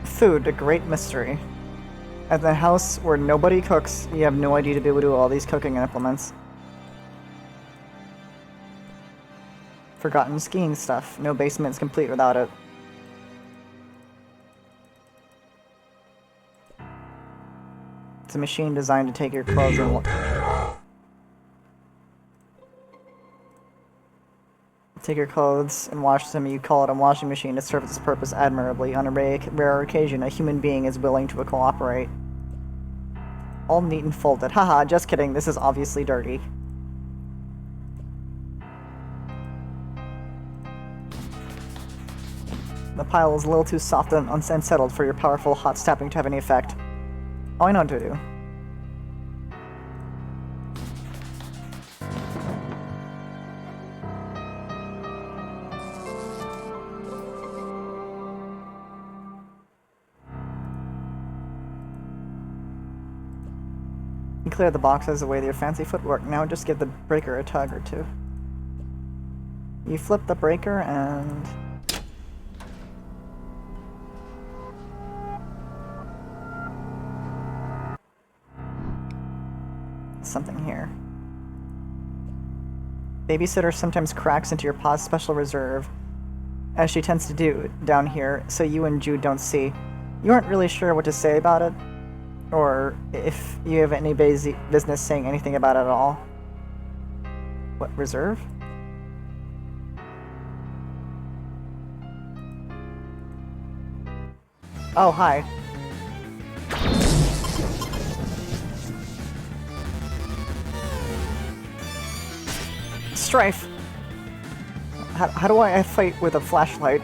Speaker 1: Food, a great mystery. At the house where nobody cooks, you have no idea to be able to do all these cooking implements. Forgotten skiing stuff. No basement's complete without it. It's a machine designed to take your clothes and wash them. You call it a washing machine. It serves its purpose admirably. On a rare occasion, a human being is willing to cooperate. All neat and folded. Haha, just kidding. This is obviously dirty. The pile is a little too soft and unsettled for your powerful hot stabbing to have any effect. Oh, I know what to do. You clear the boxes away with your fancy footwork. Now just give the breaker a tug or two. You flip the breaker and... something here. Babysitter sometimes cracks into your paw's special reserve, as she tends to do down here, so you and Jude don't see. You aren't really sure what to say about it, or if you have any business saying anything about it at all. What, reserve? Oh, hi. Strife! How do I fight with a flashlight?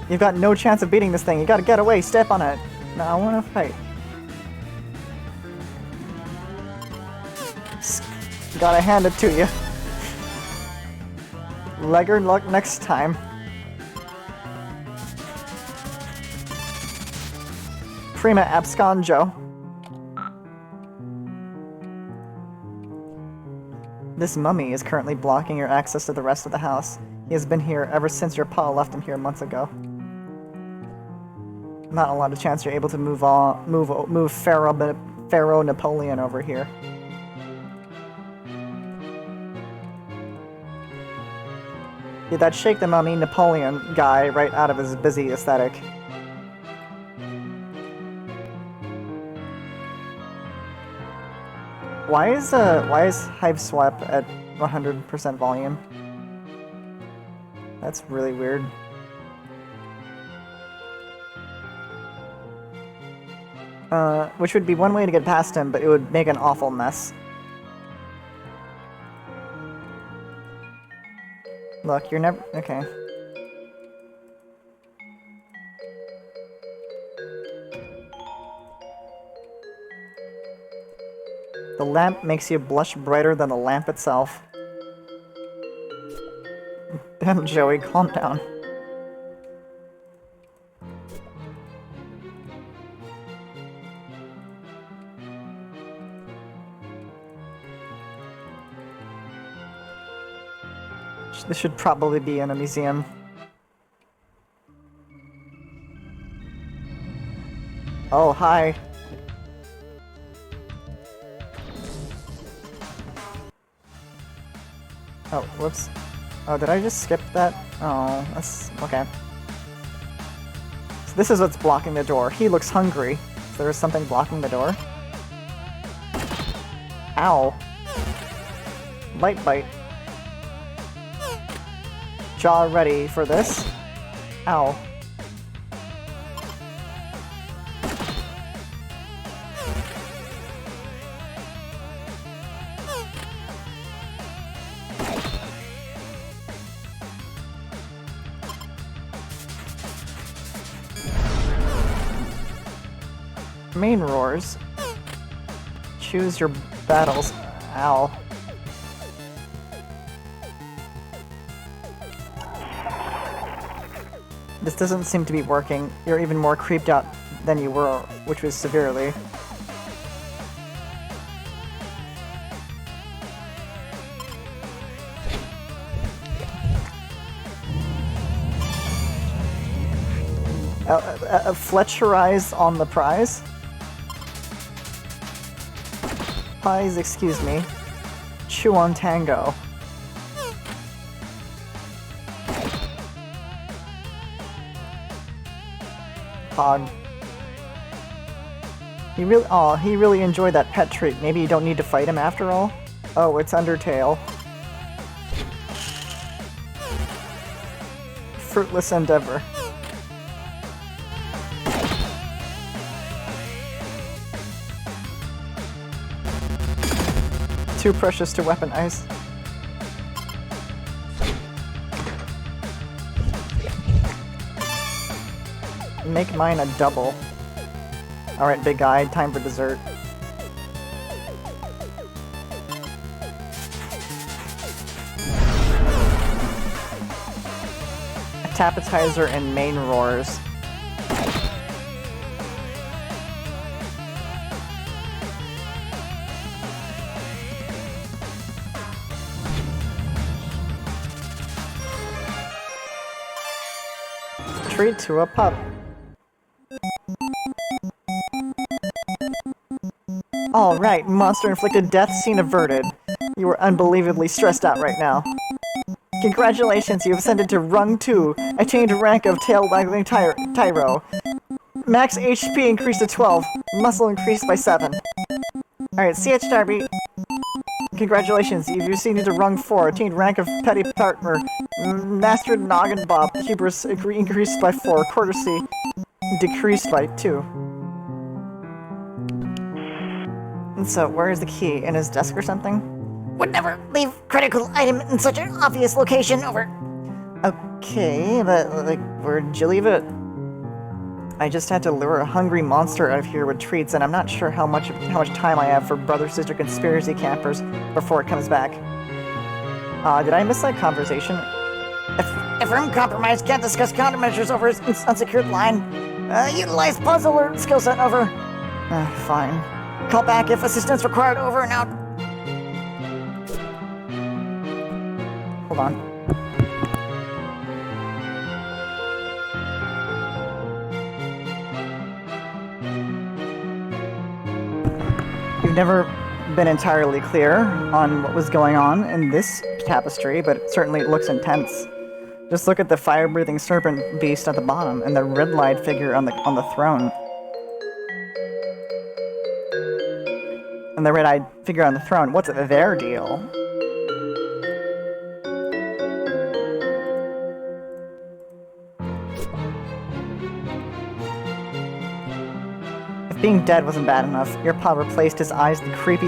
Speaker 1: You've got no chance of beating this thing. You gotta get away. Step on it. No, I wanna fight. Gotta hand it to you. Legger luck next time. Prima abscond, Joe. This mummy is currently blocking your access to the rest of the house. He has been here ever since your pa left him here months ago. Not a lot of chance you're able to move Pharaoh Napoleon over here. Yeah, that Shake the Mummy Napoleon guy right out of his busy aesthetic. Why is Hive Swap at 100% volume? That's really weird. Which would be one way to get past him, but it would make an awful mess. Look, you're never... okay. The lamp makes you blush brighter than the lamp itself. Damn, Joey, calm down. This should probably be in a museum. Oh, hi. Oh, whoops. Oh, did I just skip that? Oh, that's... okay. So this is what's blocking the door. He looks hungry. So there's something blocking the door. Ow. Light bite. Jaw ready for this. Ow. Main roars. Choose your battles. Ow. This doesn't seem to be working. You're even more creeped out than you were, which was severely. Fletcherize on the prize? Pies, excuse me. Chew on tango. Hog. He really enjoyed that pet treat. Maybe you don't need to fight him after all? Oh, it's Undertale. Fruitless endeavor. Too precious to weaponize. Make mine a double. Alright, big guy, time for dessert. Appetizer and main roars. Treat to a pup. Alright, monster-inflicted death scene averted. You are unbelievably stressed out right now. Congratulations, you have ascended to Rung 2, attained rank of Tail-Waggling Tyro. Max HP increased to 12, muscle increased by 7. Alright, CH Darby. Congratulations, you've ascended to Rung 4, attained rank of Petty Partner. Mastered Noggin Bob, hubris increased by 4, courtesy decreased by 2. And so, where is the key? In his desk or something?
Speaker 3: Would never leave critical item in such an obvious location. Over.
Speaker 1: Okay, but, like, where'd you leave it? I just had to lure a hungry monster out of here with treats, and I'm not sure how much time I have for brother-sister conspiracy campers before it comes back. Did I miss that conversation?
Speaker 3: If room compromised, can't discuss countermeasures over his unsecured line. Utilize puzzle or skill set. Over.
Speaker 1: Fine.
Speaker 3: Call back if assistance required. Over and out.
Speaker 1: Hold on. You've never been entirely clear on what was going on in this tapestry, but certainly it looks intense. Just look at the fire-breathing serpent beast at the bottom and the red-light figure on the throne. And the red-eyed figure on the throne. What's their deal? If being dead wasn't bad enough, your pa replaced his eyes with creepy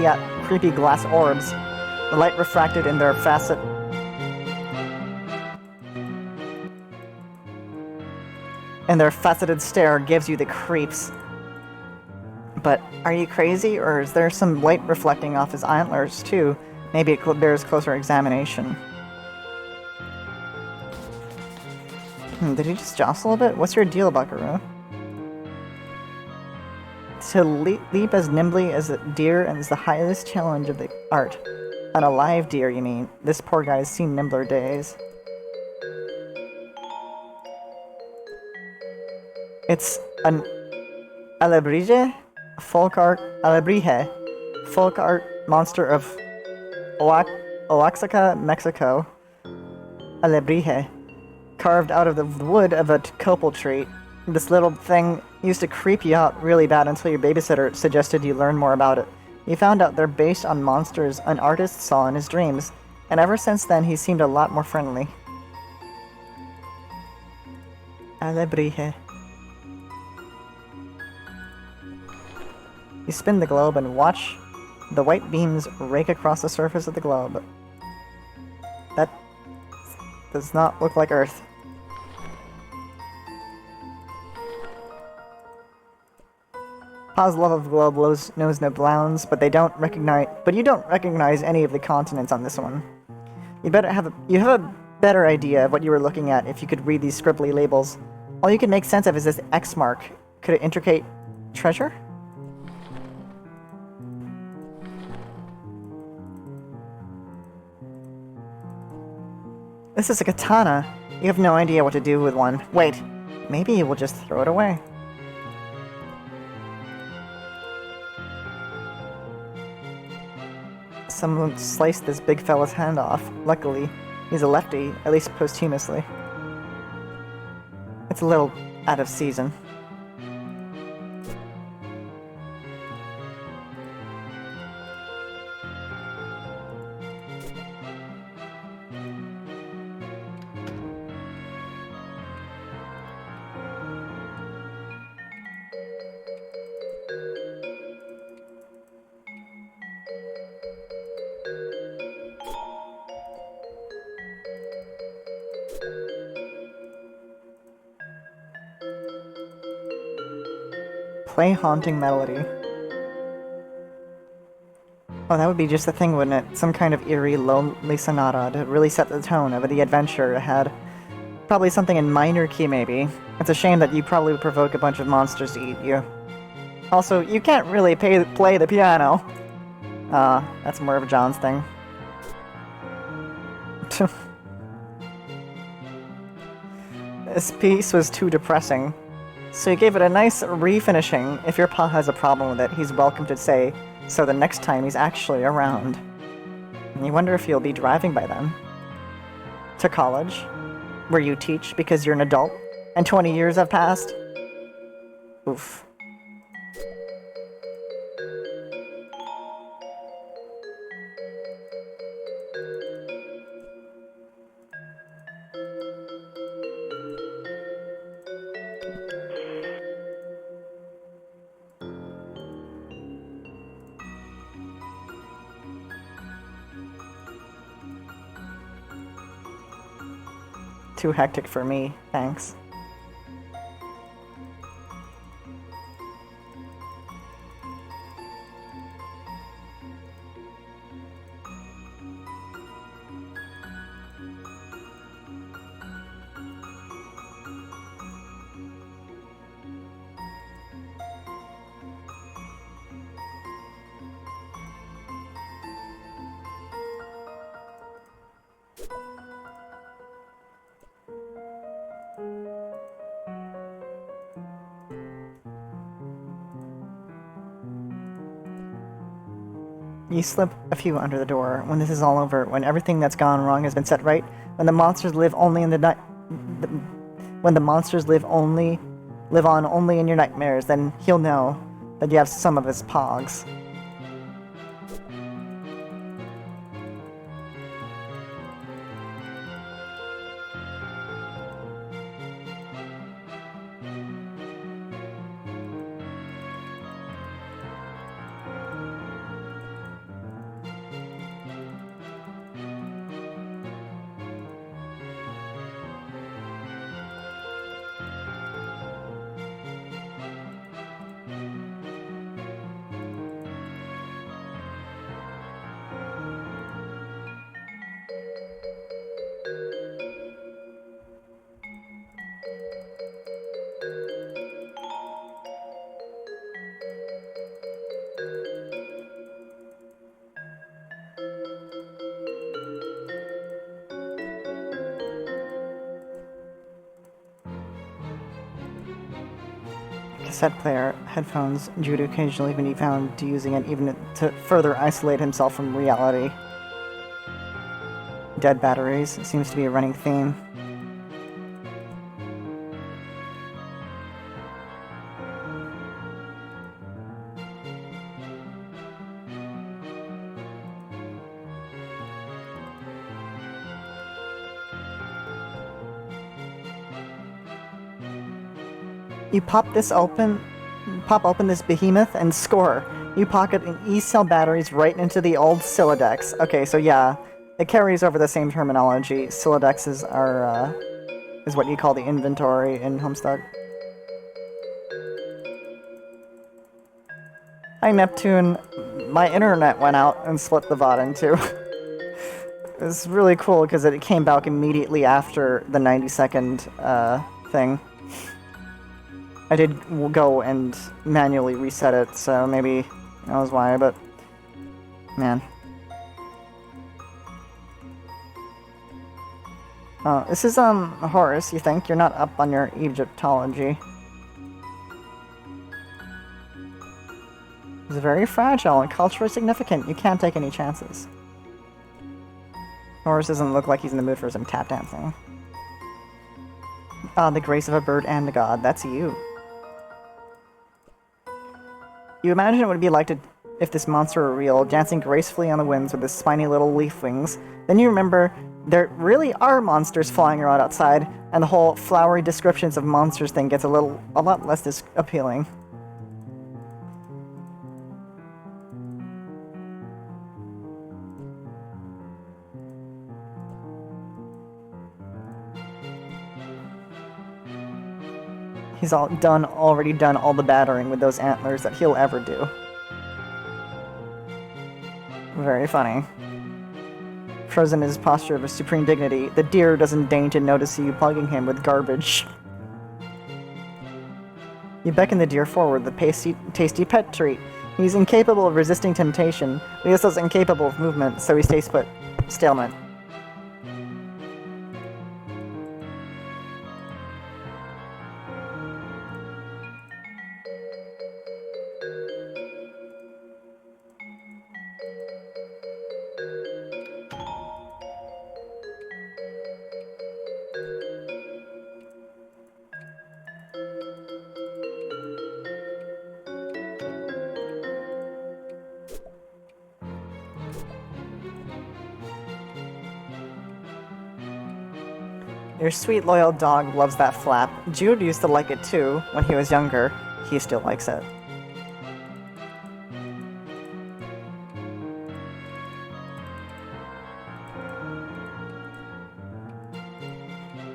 Speaker 1: glass orbs. The light refracted in their faceted stare gives you the creeps. But are you crazy, or is there some light reflecting off his antlers too? Maybe it bears closer examination. Did he just jostle a bit? What's your deal, Buckaroo? To leap as nimbly as a deer is the highest challenge of the art. An alive deer, you mean? This poor guy's seen nimbler days. It's Alebrije, folk art Alebrije, folk art monster of Oaxaca, Mexico. Alebrije, carved out of the wood of a copal tree. This little thing used to creep you out really bad until your babysitter suggested you learn more about it. You found out they're based on monsters an artist saw in his dreams, and ever since then he seemed a lot more friendly. Alebrije. You spin the globe and watch the white beams rake across the surface of the globe. That does not look like Earth. Pa's love of globe knows no bounds, but you don't recognize any of the continents on this one. You have a better idea of what you were looking at if you could read these scribbly labels. All you can make sense of is this X mark. Could it indicate treasure? This is a katana. You have no idea what to do with one. Wait, maybe you will just throw it away. Someone sliced this big fella's hand off. Luckily, he's a lefty, at least posthumously. It's a little out of season. Play Haunting Melody. Oh, that would be just the thing, wouldn't it? Some kind of eerie, lonely sonata to really set the tone of the adventure ahead. Probably something in minor key, maybe. It's a shame that you probably would provoke a bunch of monsters to eat you. Also, you can't really play the piano. That's more of John's thing. This piece was too depressing. So you gave it a nice refinishing. If your pa has a problem with it, he's welcome to say so the next time he's actually around. And you wonder if you'll be driving by then. To college, where you teach because you're an adult, and 20 years have passed. Oof. Too hectic for me, thanks. You slip a few under the door. When this is all over, when everything that's gone wrong has been set right, when the monsters live only in the night, when the monsters live on only in your nightmares, then he'll know that you have some of his pogs. cassette player, headphones. Jude occasionally even be found to using it even to further isolate himself from reality. Dead batteries seems to be a running theme. You pop open this behemoth and score. You pocket an E-cell batteries right into the old Silodex. Okay, so yeah, it carries over the same terminology. Silodexes are, is what you call the inventory in Homestuck. Hi Neptune, my internet went out and split the VOD in two. It was really cool because it came back immediately after the 90-second thing. I did go and manually reset it, so maybe that was why, but man. This is Horus, you think? You're not up on your Egyptology. It's very fragile and culturally significant. You can't take any chances. Horus doesn't look like he's in the mood for some tap dancing. Ah, the grace of a bird and a god. That's you. You imagine it would be like if this monster were real, dancing gracefully on the winds with his spiny little leaf wings. Then you remember there really are monsters flying around outside, and the whole flowery descriptions of monsters thing gets a lot less appealing. He's already done all the battering with those antlers that he'll ever do. Very funny. Frozen in his posture of supreme dignity, the deer doesn't deign to notice you plugging him with garbage. You beckon the deer forward with a tasty pet treat. He's incapable of resisting temptation, but he also is incapable of movement, so he stays put. Stalemate. Your sweet, loyal dog loves that flap. Jude used to like it too, when he was younger. He still likes it.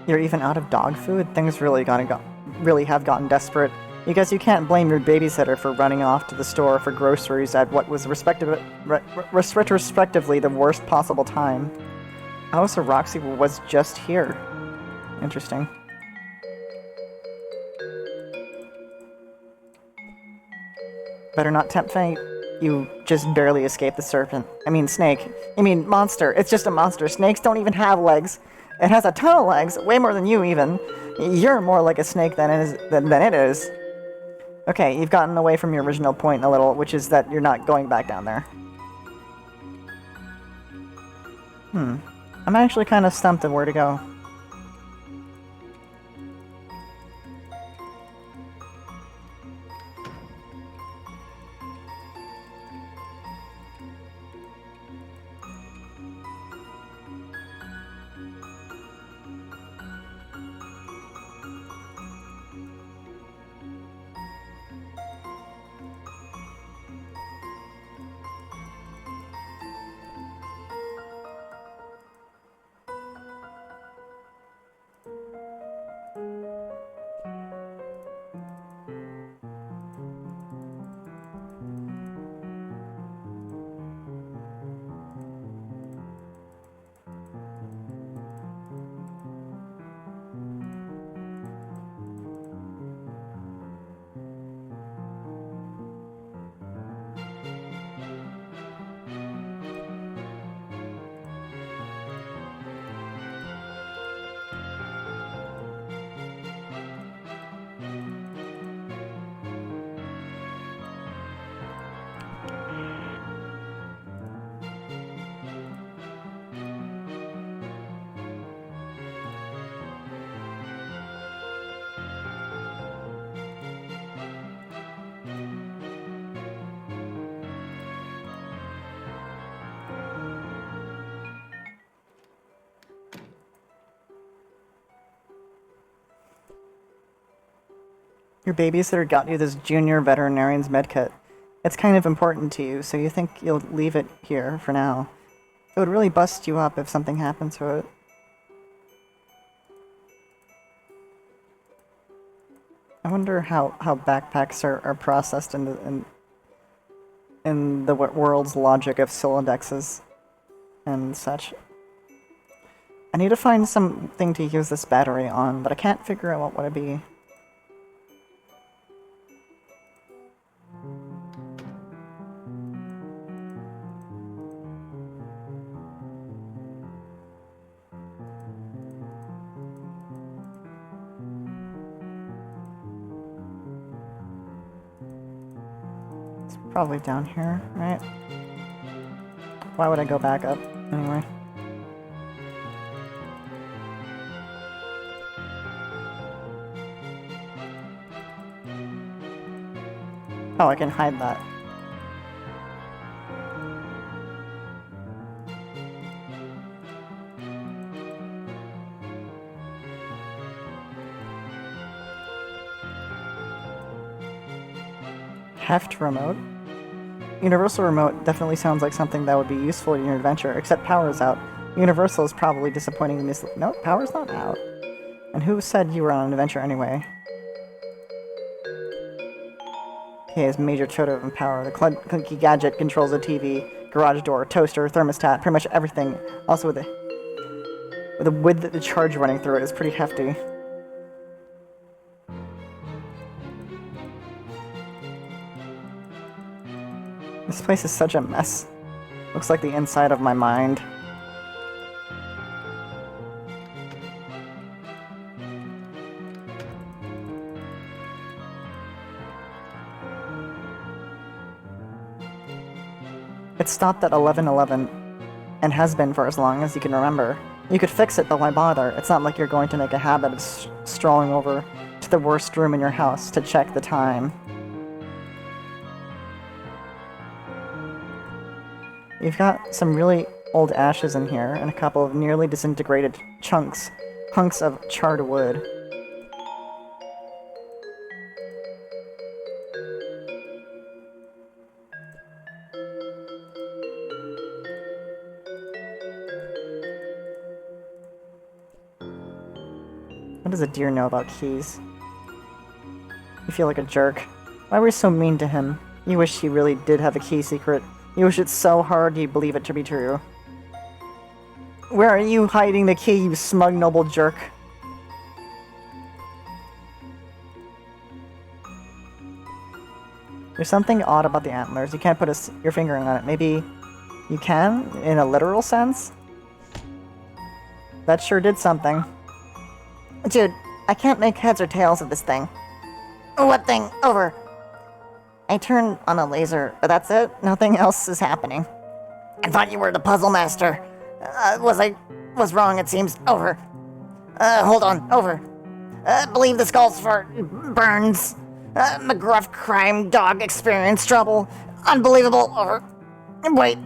Speaker 1: You're even out of dog food? Things really have gotten desperate. Because you can't blame your babysitter for running off to the store for groceries at what was retrospectively the worst possible time. Oh, so Roxy was just here. Interesting. Better not tempt fate. You just barely escaped the serpent. I mean snake. I mean monster. It's just a monster. Snakes don't even have legs. It has a ton of legs, way more than you even. You're more like a snake than it is. Okay, you've gotten away from your original point a little, which is that you're not going back down there. I'm actually kind of stumped on where to go. Your babysitter got you this junior veterinarian's medkit. It's kind of important to you, so you think you'll leave it here for now. It would really bust you up if something happened to it. I wonder how backpacks are processed in the world's logic of Solidexes and such. I need to find something to use this battery on, but I can't figure out what would it be. It's probably down here, right? Why would I go back up anyway? Oh, I can hide that. Heft remote? Universal remote definitely sounds like something that would be useful in your adventure, except power's out. Universal is probably disappointing to no, power's not out. And who said you were on an adventure anyway? He has major totem and power. The clunky gadget controls a TV, garage door, toaster, thermostat, pretty much everything. Also with the width of the charge running through it is pretty hefty. This place is such a mess. Looks like the inside of my mind. It stopped at 11:11, and has been for as long as you can remember. You could fix it, but why bother? It's not like you're going to make a habit of strolling over to the worst room in your house to check the time. You've got some really old ashes in here, and a couple of nearly disintegrated hunks of charred wood. What does a deer know about keys? You feel like a jerk. Why were you so mean to him? You wish he really did have a key secret. You wish it so hard you believe it to be true. Where are you hiding the key, you smug noble jerk? There's something odd about the antlers. You can't put your finger on it. Maybe you can, in a literal sense? That sure did something.
Speaker 3: Dude, I can't make heads or tails of this thing. What thing? Over. I turned on a laser, but that's it? Nothing else is happening. I thought you were the puzzle master. Was wrong, it seems. Over. Hold on. Over. Believe this calls for burns. McGruff crime dog experienced trouble. Unbelievable. Over. Wait.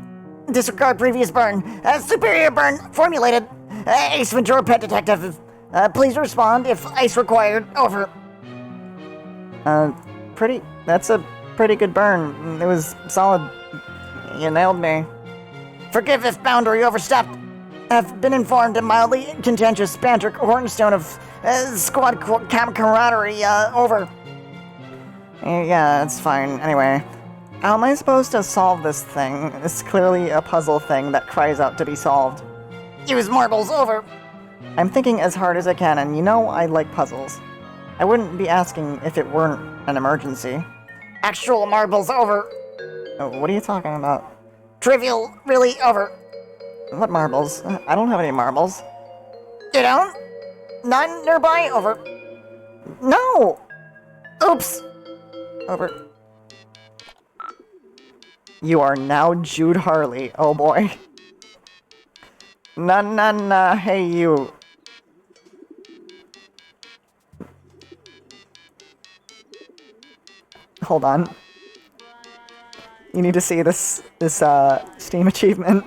Speaker 3: Disregard previous burn. Superior burn formulated. Ace Ventura Pet Detective. Please respond if ice required. Over.
Speaker 1: That's a pretty good burn. It was solid. You nailed me.
Speaker 3: Forgive if boundary overstepped. Have been informed a mildly contentious banter cornerstone of squad camaraderie. Over.
Speaker 1: Yeah, it's fine. Anyway, how am I supposed to solve this thing? It's clearly a puzzle thing that cries out to be solved.
Speaker 3: Use marbles. Over.
Speaker 1: I'm thinking as hard as I can, and you know I like puzzles. I wouldn't be asking if it weren't an emergency.
Speaker 3: Actual marbles. Over.
Speaker 1: Oh, what are you talking about?
Speaker 3: Trivial. Really. Over.
Speaker 1: What marbles? I don't have any marbles.
Speaker 3: You don't? None nearby? Over.
Speaker 1: No!
Speaker 3: Oops.
Speaker 1: Over. You are now Jude Harley. Oh boy. Nah, hey you. Hold on. You need to see this Steam achievement.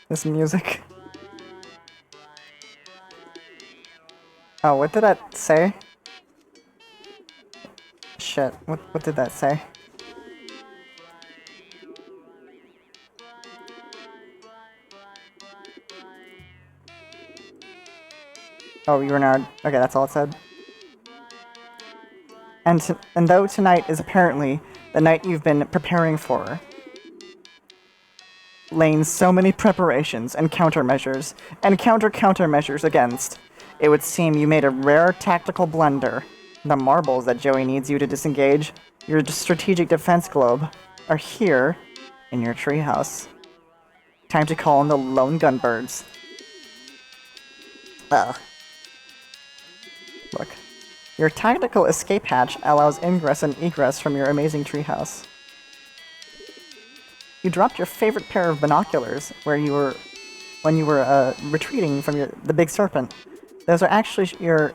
Speaker 1: This music. Oh, what did that say? Shit, what did that say? Oh, you were Nard. Okay, that's all it said. And though tonight is apparently the night you've been preparing for, laying so many preparations and countermeasures, and countermeasures against, it would seem you made a rare tactical blunder. The marbles that Joey needs you to disengage, your strategic defense globe, are here in your treehouse. Time to call in the lone gunbirds. Ugh. Look. Your tactical escape hatch allows ingress and egress from your amazing treehouse. You dropped your favorite pair of binoculars when you were retreating from the big serpent. Those are actually your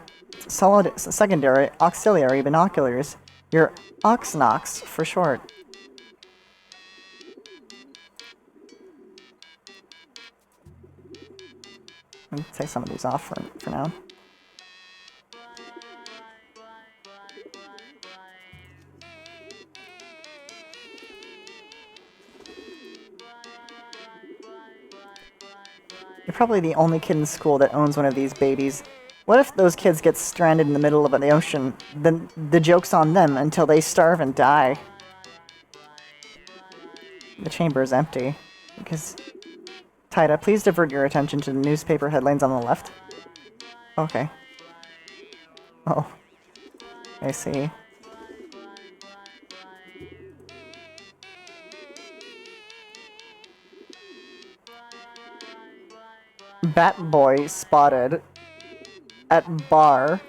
Speaker 1: solid secondary auxiliary binoculars, your Oxnox for short. Let me take some of these off for now. You're probably the only kid in school that owns one of these babies. What if those kids get stranded in the middle of the ocean? Then the joke's on them until they starve and die. The chamber is empty. Because... Taida, please divert your attention to the newspaper headlines on the left. Okay. Oh. I see. Bat Boy spotted at bar.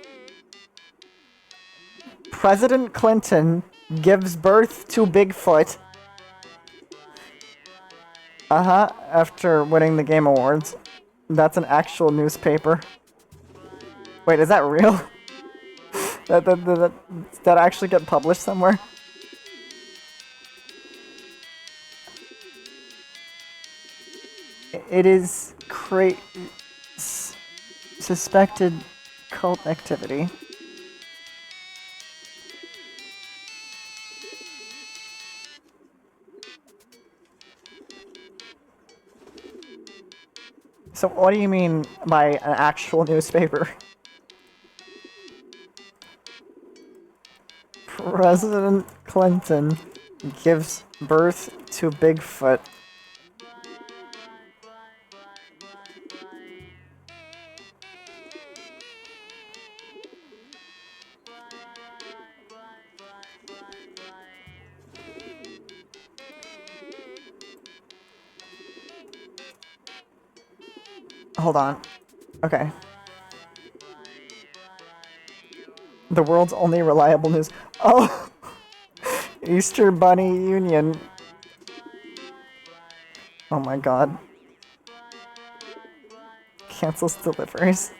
Speaker 1: President Clinton gives birth to Bigfoot. After winning the Game Awards. That's an actual newspaper. Wait, is that real? that actually get published somewhere? It is suspected cult activity. So what do you mean by an actual newspaper? President Clinton gives birth to Bigfoot. Hold on. Okay. The world's only reliable news. Oh! Easter Bunny Union. Oh my god. Cancels deliveries.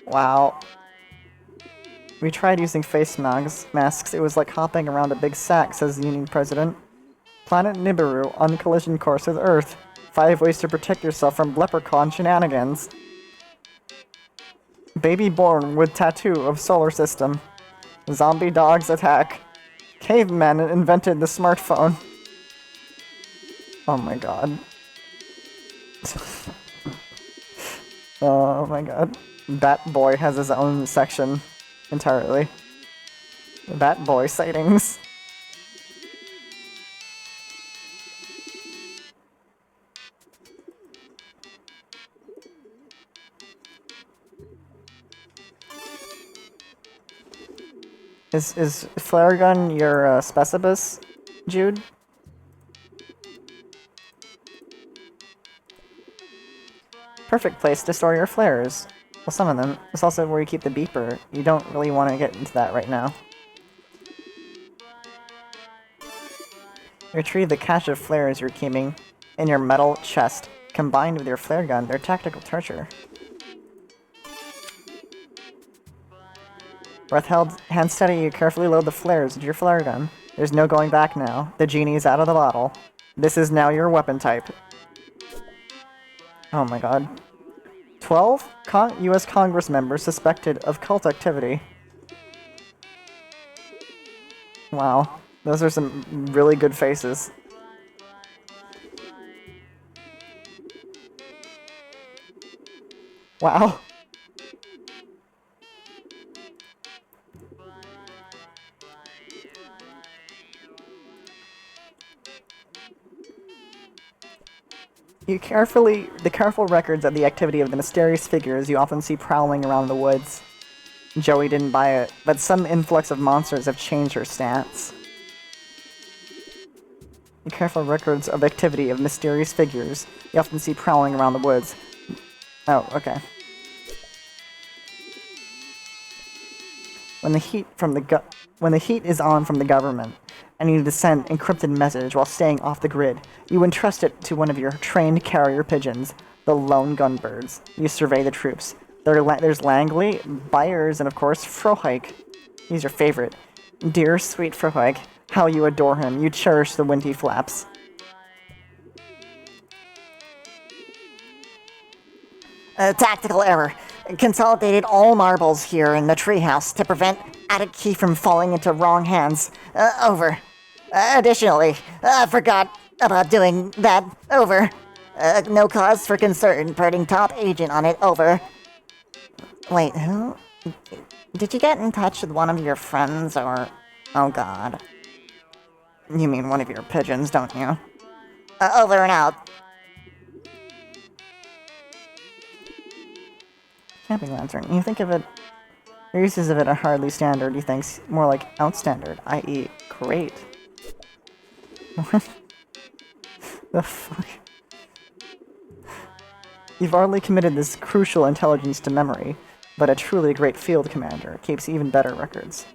Speaker 1: Wow. We tried using face masks. It was like hopping around a big sack, says the Union President. Planet Nibiru on collision course with Earth. 5 ways to protect yourself from leprechaun shenanigans. Baby born with tattoo of solar system. Zombie dogs attack. Cavemen invented the smartphone. Oh my god. Oh my god. Bat Boy has his own section entirely. Bat Boy sightings. Is flare gun your specibus, Jude? Perfect place to store your flares. Well, some of them. It's also where you keep the beeper. You don't really want to get into that right now. Retrieve the cache of flares you're keeping in your metal chest. Combined with your flare gun, they're tactical treasure. Breath held, hand steady, you carefully load the flares into your flare gun. There's no going back now. The genie's out of the bottle. This is now your weapon type. Oh my god. 12 U.S. Congress members suspected of cult activity. Wow. Those are some really good faces. Wow. The careful records of the activity of the mysterious figures you often see prowling around the woods. Joey didn't buy it, but some influx of monsters have changed her stance. The careful records of activity of mysterious figures you often see prowling around the woods. Oh, okay. When the heat is on from the government, and you need to send encrypted message while staying off the grid, you entrust it to one of your trained carrier pigeons, the lone gunbirds. You survey the troops. There's Langley, Byers, and of course, Frohike. He's your favorite. Dear, sweet Frohike, how you adore him. You cherish the windy flaps.
Speaker 3: Tactical error. Consolidated all marbles here in the treehouse to prevent attic key from falling into wrong hands. Over. Additionally, forgot about doing that. Over. No cause for concern. Putting top agent on it. Over. Wait, who? Did you get in touch with one of your friends or... Oh god.
Speaker 1: You mean one of your pigeons, don't you?
Speaker 3: Over and out.
Speaker 1: Camping lantern. You think of it... Your uses of it are hardly standard. You think's more like outstandard, i.e. great. What the fuck? You've hardly committed this crucial intelligence to memory, but a truly great field commander keeps even better records.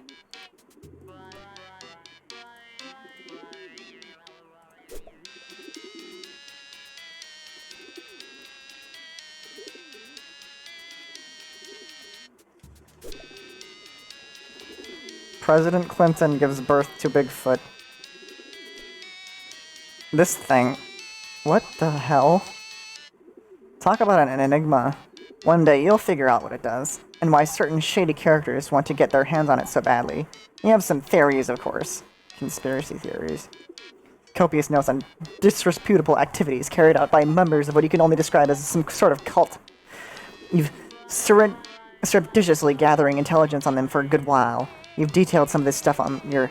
Speaker 1: President Clinton gives birth to Bigfoot. This thing. What the hell? Talk about an enigma. One day you'll figure out what it does, and why certain shady characters want to get their hands on it so badly. You have some theories, of course. Conspiracy theories. Copious notes on disreputable activities carried out by members of what you can only describe as some sort of cult. You've surreptitiously gathering intelligence on them for a good while. You've detailed some of this stuff on your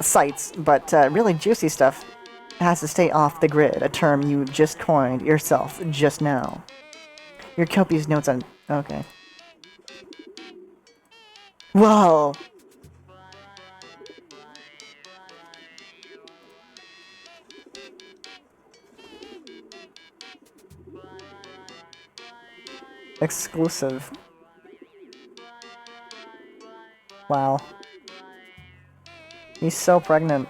Speaker 1: sites, but really juicy stuff has to stay off the grid, a term you just coined yourself just now. Your copious notes on... Okay. Whoa! Exclusive. Wow. He's so pregnant.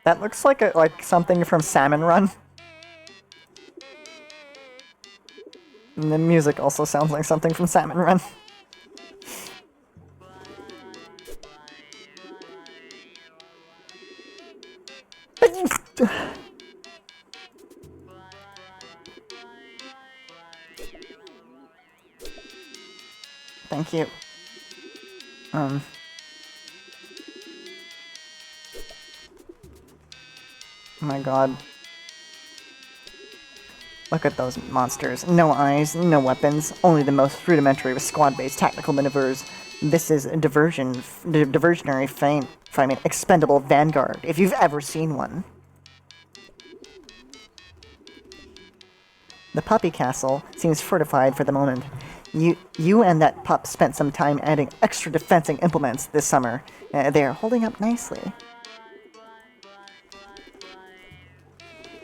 Speaker 1: That looks like something from Salmon Run. And the music also sounds like something from Salmon Run. Thank you. Oh my god. Look at those monsters. No eyes, no weapons, only the most rudimentary of squad-based tactical maneuvers. This is a diversionary feint, expendable vanguard, if you've ever seen one. The puppy castle seems fortified for the moment. You and that pup spent some time adding extra defensing implements this summer. They're holding up nicely.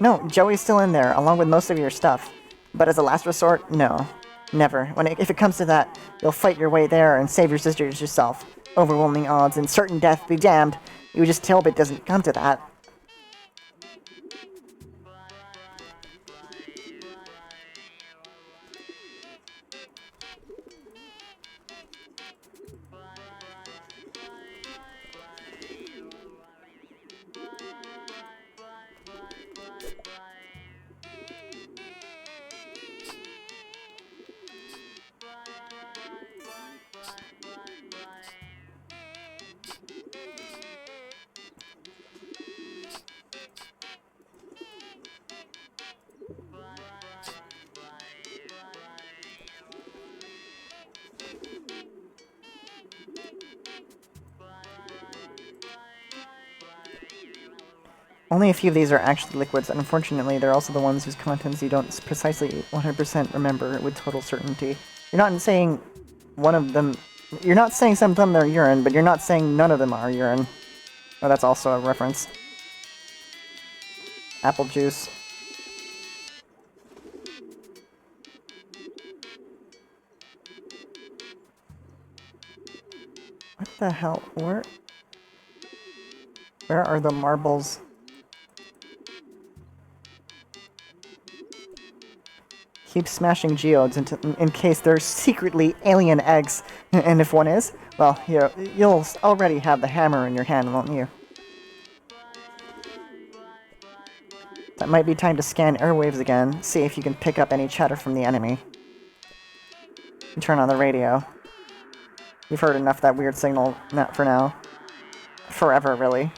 Speaker 1: No, Joey's still in there, along with most of your stuff. But as a last resort, no. Never. If it comes to that, you'll fight your way there and save your sisters yourself. Overwhelming odds and certain death be damned. You just hope it doesn't come to that. Only a few of these are actually liquids, and unfortunately, they're also the ones whose contents you don't precisely 100% remember with total certainty. You're not saying one of them... You're not saying some of them are urine, but you're not saying none of them are urine. Oh, that's also a reference. Apple juice. What the hell? Where are the marbles? Keep smashing geodes in case there's secretly alien eggs. And if one is, well, you'll already have the hammer in your hand, won't you? That might be time to scan airwaves again, see if you can pick up any chatter from the enemy. And turn on the radio. You've heard enough of that weird signal for now. Forever, really.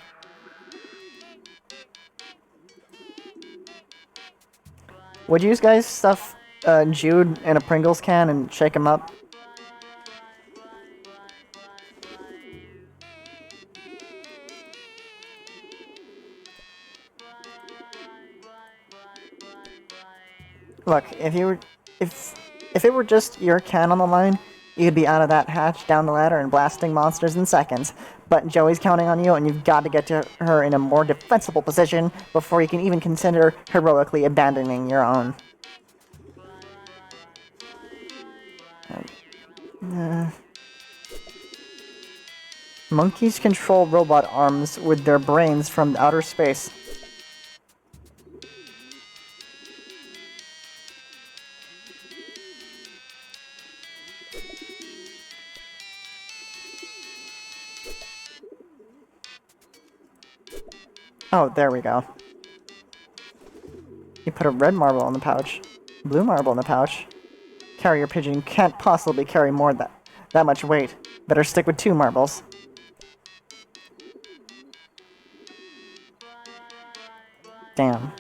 Speaker 1: Would you guys stuff Jude in a Pringles can and shake him up? Look, if it were just your can on the line, you'd be out of that hatch, down the ladder, and blasting monsters in seconds. But Joey's counting on you, and you've got to get to her in a more defensible position before you can even consider heroically abandoning your own. Monkeys control robot arms with their brains from outer space. Oh, there we go. You put a red marble in the pouch, blue marble in the pouch. Carrier pigeon can't possibly carry more than that much weight. Better stick with 2 marbles. Damn.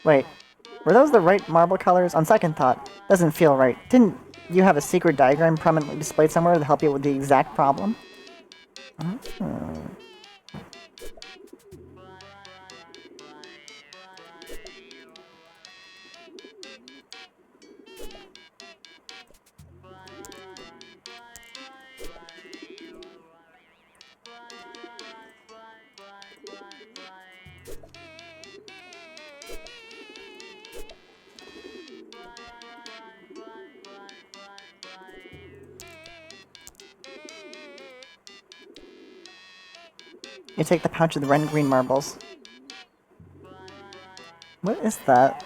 Speaker 1: Wait, were those the right marble colors? On second thought, doesn't feel right. Didn't you have a secret diagram prominently displayed somewhere to help you with the exact problem? You take the pouch of the red and green marbles. What is that?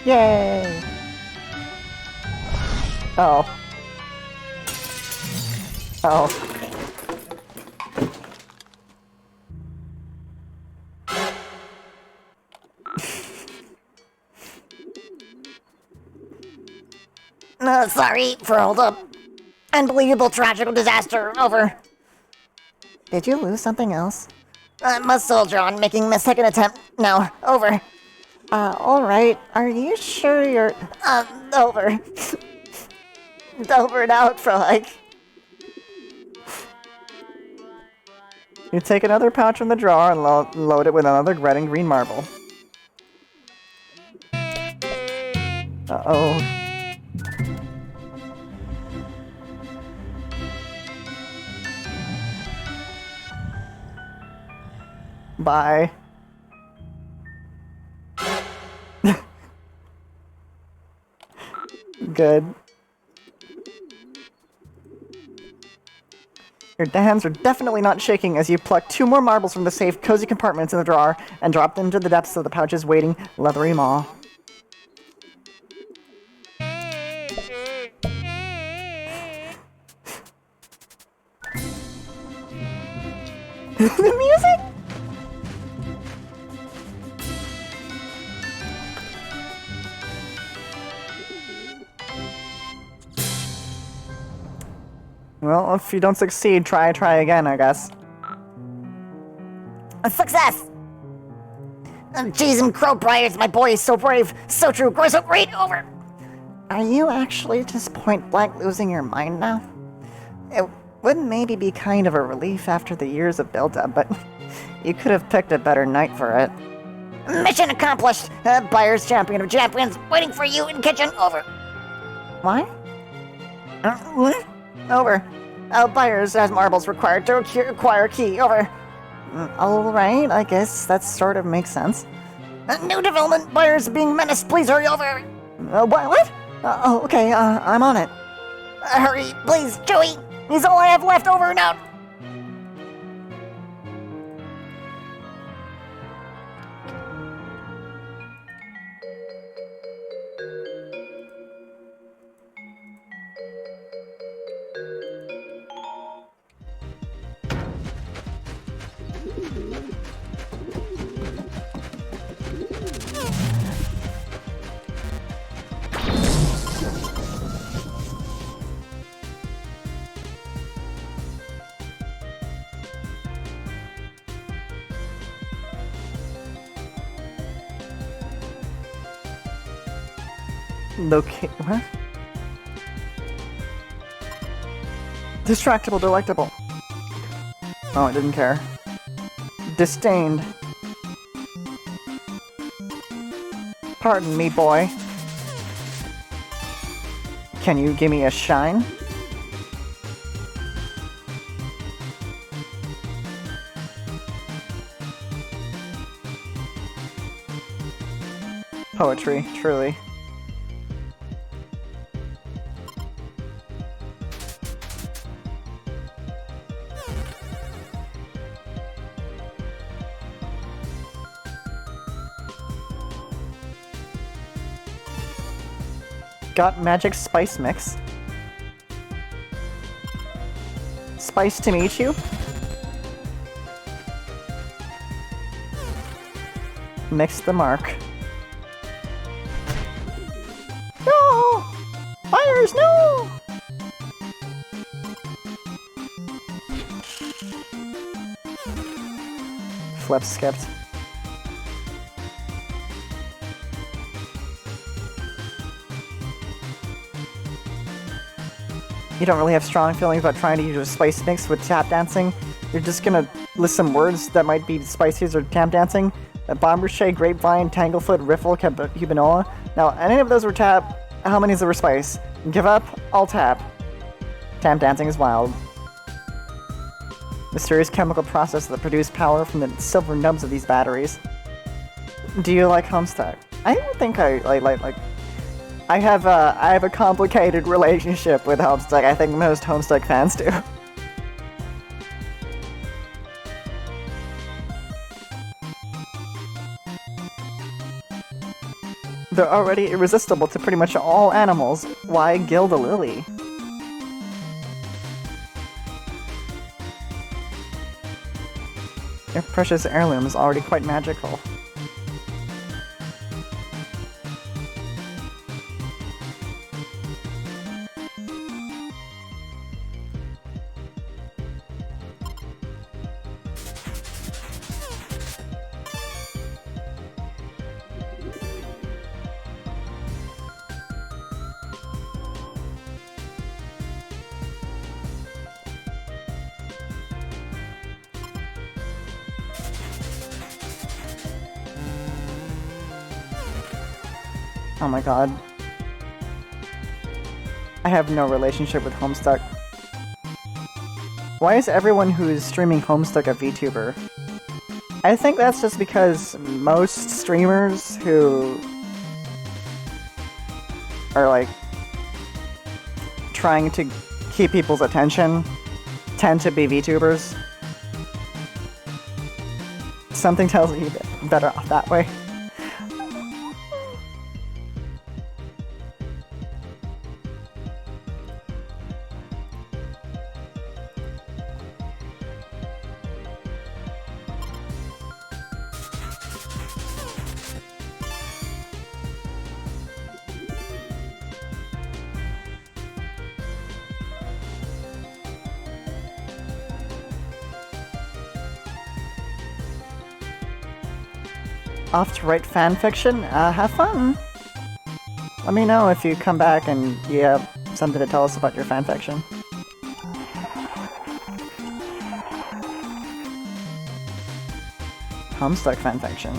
Speaker 1: Yay! Oh. Oh.
Speaker 3: Sorry for hold up. Unbelievable tragical disaster. Over.
Speaker 1: Did you lose something else?
Speaker 3: Must soldier on making my second attempt. Now, over.
Speaker 1: Alright. Are you sure you're...
Speaker 3: Over. Over and out for like...
Speaker 1: You take another pouch from the drawer and load it with another red and green marble. Uh-oh. Bye. Good. Your hands are definitely not shaking as you pluck 2 more marbles from the safe, cozy compartments in the drawer and drop them into the depths of the pouch's waiting, leathery maw. The music? Well, if you don't succeed, try again, I guess.
Speaker 3: A success! Jeez, and Crowbriars, my boy is so brave, so true, grows up right over.
Speaker 1: Are you actually just point blank losing your mind now? It would maybe be kind of a relief after the years of build-up, but you could have picked a better night for it.
Speaker 3: Mission accomplished! Buyer's champion of champions, waiting for you in kitchen, over.
Speaker 1: Why?
Speaker 3: What?
Speaker 1: Over.
Speaker 3: Buyers has marbles required to acquire key, over.
Speaker 1: Alright, I guess that sort of makes sense.
Speaker 3: New development, buyers being menaced, please hurry over.
Speaker 1: What? Okay, I'm on it.
Speaker 3: Hurry, please, Joey. He's all I have left over now.
Speaker 1: What? Distractible, delectable. Oh, I didn't care. Disdained. Pardon me, boy. Can you give me a shine? Poetry, truly. Got magic spice mix. Spice to meet you. Mix the mark. No! Buyers, no! Flip skipped. You don't really have strong feelings about trying to use a spice mix with tap dancing. You're just gonna list some words that might be spices or tap dancing. Bombershade, grapevine, tanglefoot, riffle, cubanola. Now, any of those were tap. How many were spice? Give up, I'll tap. Tap dancing is wild. Mysterious chemical process that produced power from the silver nubs of these batteries. Do you like Homestuck? I don't think I like. I have a complicated relationship with Homestuck. I think most Homestuck fans do. They're already irresistible to pretty much all animals. Why gild a lily? Your precious heirloom is already quite magical. Oh my god. I have no relationship with Homestuck. Why is everyone who's streaming Homestuck a VTuber? I think that's just because most streamers who are like trying to keep people's attention tend to be VTubers. Something tells me better off that way. off to write fan fiction. Have fun. Let me know if you come back and you have something to tell us about your fan fiction. Homestuck fan fiction.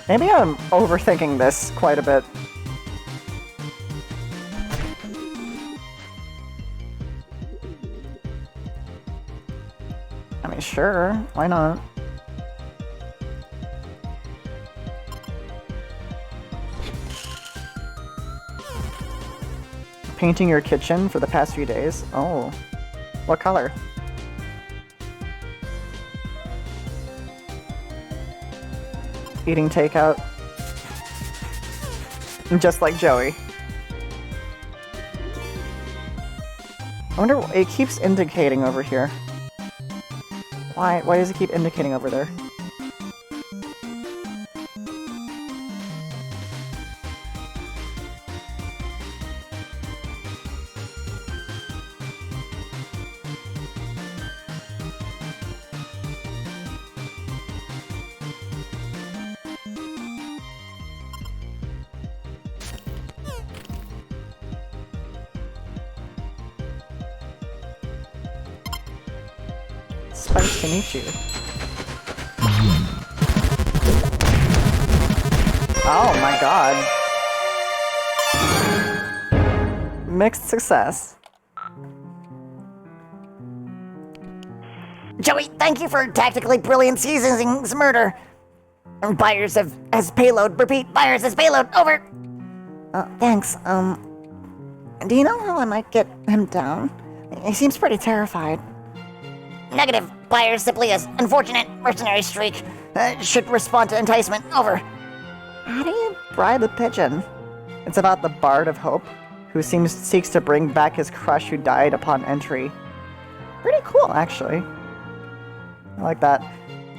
Speaker 1: Maybe I'm overthinking this quite a bit. I mean, sure, why not? Painting your kitchen for the past few days? Oh. What color? Eating takeout. Just like Joey. I wonder, it keeps indicating over here. Why does it keep indicating over there? Spice to meet you. Oh my god. Mixed success.
Speaker 3: Joey, thank you for tactically brilliant seasoning's murder. Buyers as payload. Repeat, buyers as payload. Over. Thanks. Do you know how I might get him down? He seems pretty terrified. Negative. Buyers simply as unfortunate mercenary streak. Should respond to enticement. Over.
Speaker 1: How do you bribe a pigeon? It's about the Bard of Hope, who seeks to bring back his crush who died upon entry. Pretty cool, actually. I like that.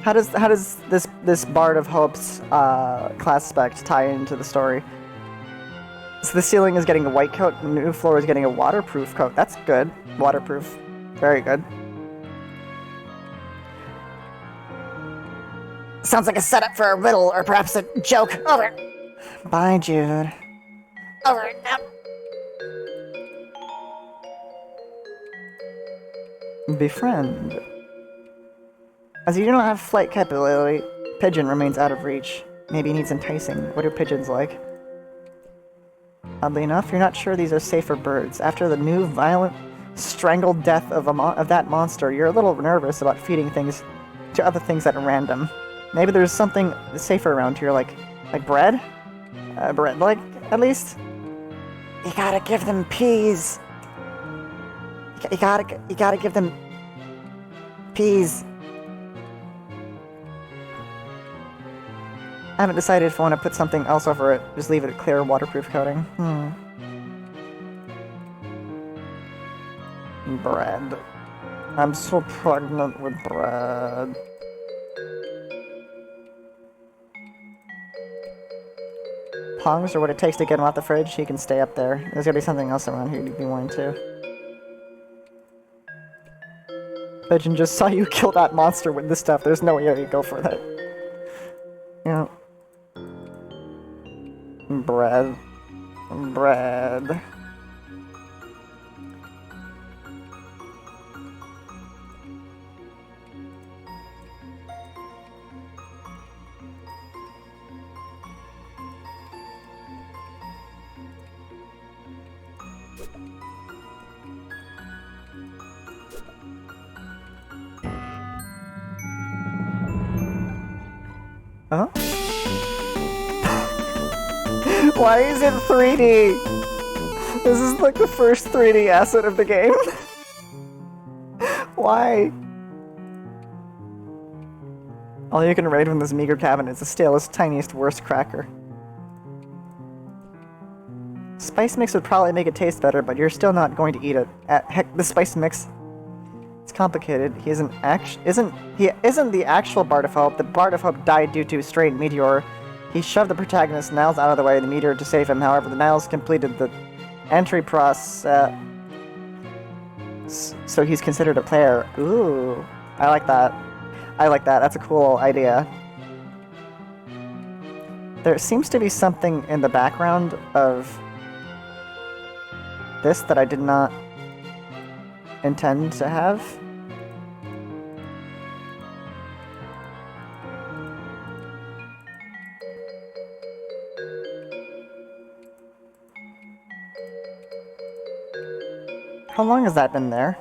Speaker 1: How does this Bard of Hope's class spec tie into the story? So the ceiling is getting a white coat, and the new floor is getting a waterproof coat. That's good. Waterproof. Very good.
Speaker 3: Sounds like a setup for a riddle or perhaps a joke. Over.
Speaker 1: Bye, Jude.
Speaker 3: Over. Now.
Speaker 1: Befriend. As you do not have flight capability, Pigeon remains out of reach. Maybe he needs enticing. What are pigeons like? Oddly enough, you're not sure these are safe for birds. After the new violent, strangled death of that monster, you're a little nervous about feeding things to other things at random. Maybe there's something safer around here, like bread? Bread, like, at least?
Speaker 3: You gotta give them peas. You gotta give them peas.
Speaker 1: I haven't decided if I want to put something else over it. Just leave it a clear waterproof coating. Bread. I'm so pregnant with bread. Pongs are what it takes to get him out the fridge. He can stay up there. There's gotta be something else around here you'd be wanting to. Pigeon just saw you kill that monster with this stuff. There's no way you go for that. Yeah. Bread. Bread. Huh? Why is it 3D? This is like the first 3D asset of the game. Why? All you can raid from this meager cabinet is the stalest, tiniest, worst cracker. Spice mix would probably make it taste better, but you're still not going to eat it. Heck, the spice mix. It's complicated. He isn't the actual Bard of Hope. The Bard of Hope died due to a strange meteor. He shoved the protagonist Niles out of the way of the meteor to save him. However, the Niles completed the entry process. So he's considered a player. Ooh, I like that. I like that. That's a cool idea. There seems to be something in the background of this that I did not intend to have. How long has that been there?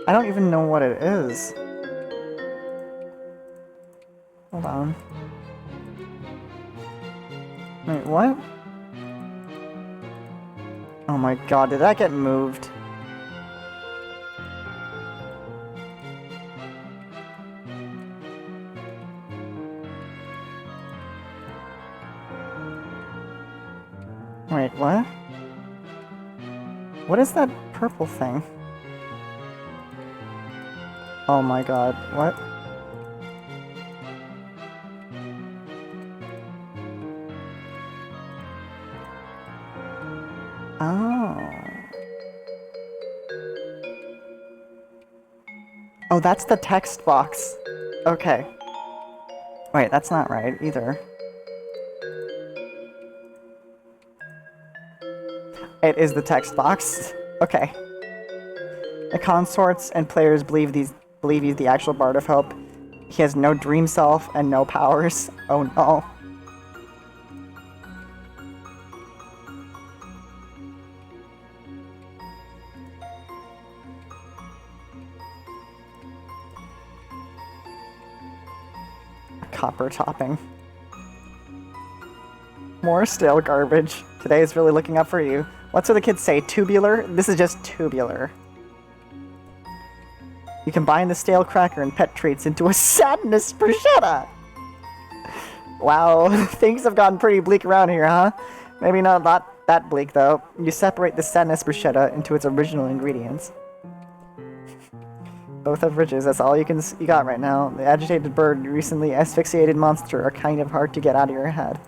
Speaker 1: I don't even know what it is. Hold on. Wait, what? Oh my god, did that get moved? Wait, what? What is that purple thing? Oh my god, what? Oh. Oh, that's the text box. Okay. Wait, that's not right either. It is the text box. Okay. The consorts and players believe he's the actual Bard of Hope. He has no dream self and no powers. Oh no. Copper topping. More stale garbage. Today is really looking up for you. What's what the kids say? Tubular? This is just tubular. You combine the stale cracker and pet treats into a sadness bruschetta. Wow, things have gotten pretty bleak around here, huh? Maybe not that bleak, though. You separate the sadness bruschetta into its original ingredients. Both have ridges, that's all you got right now. The agitated bird and recently asphyxiated monster are kind of hard to get out of your head.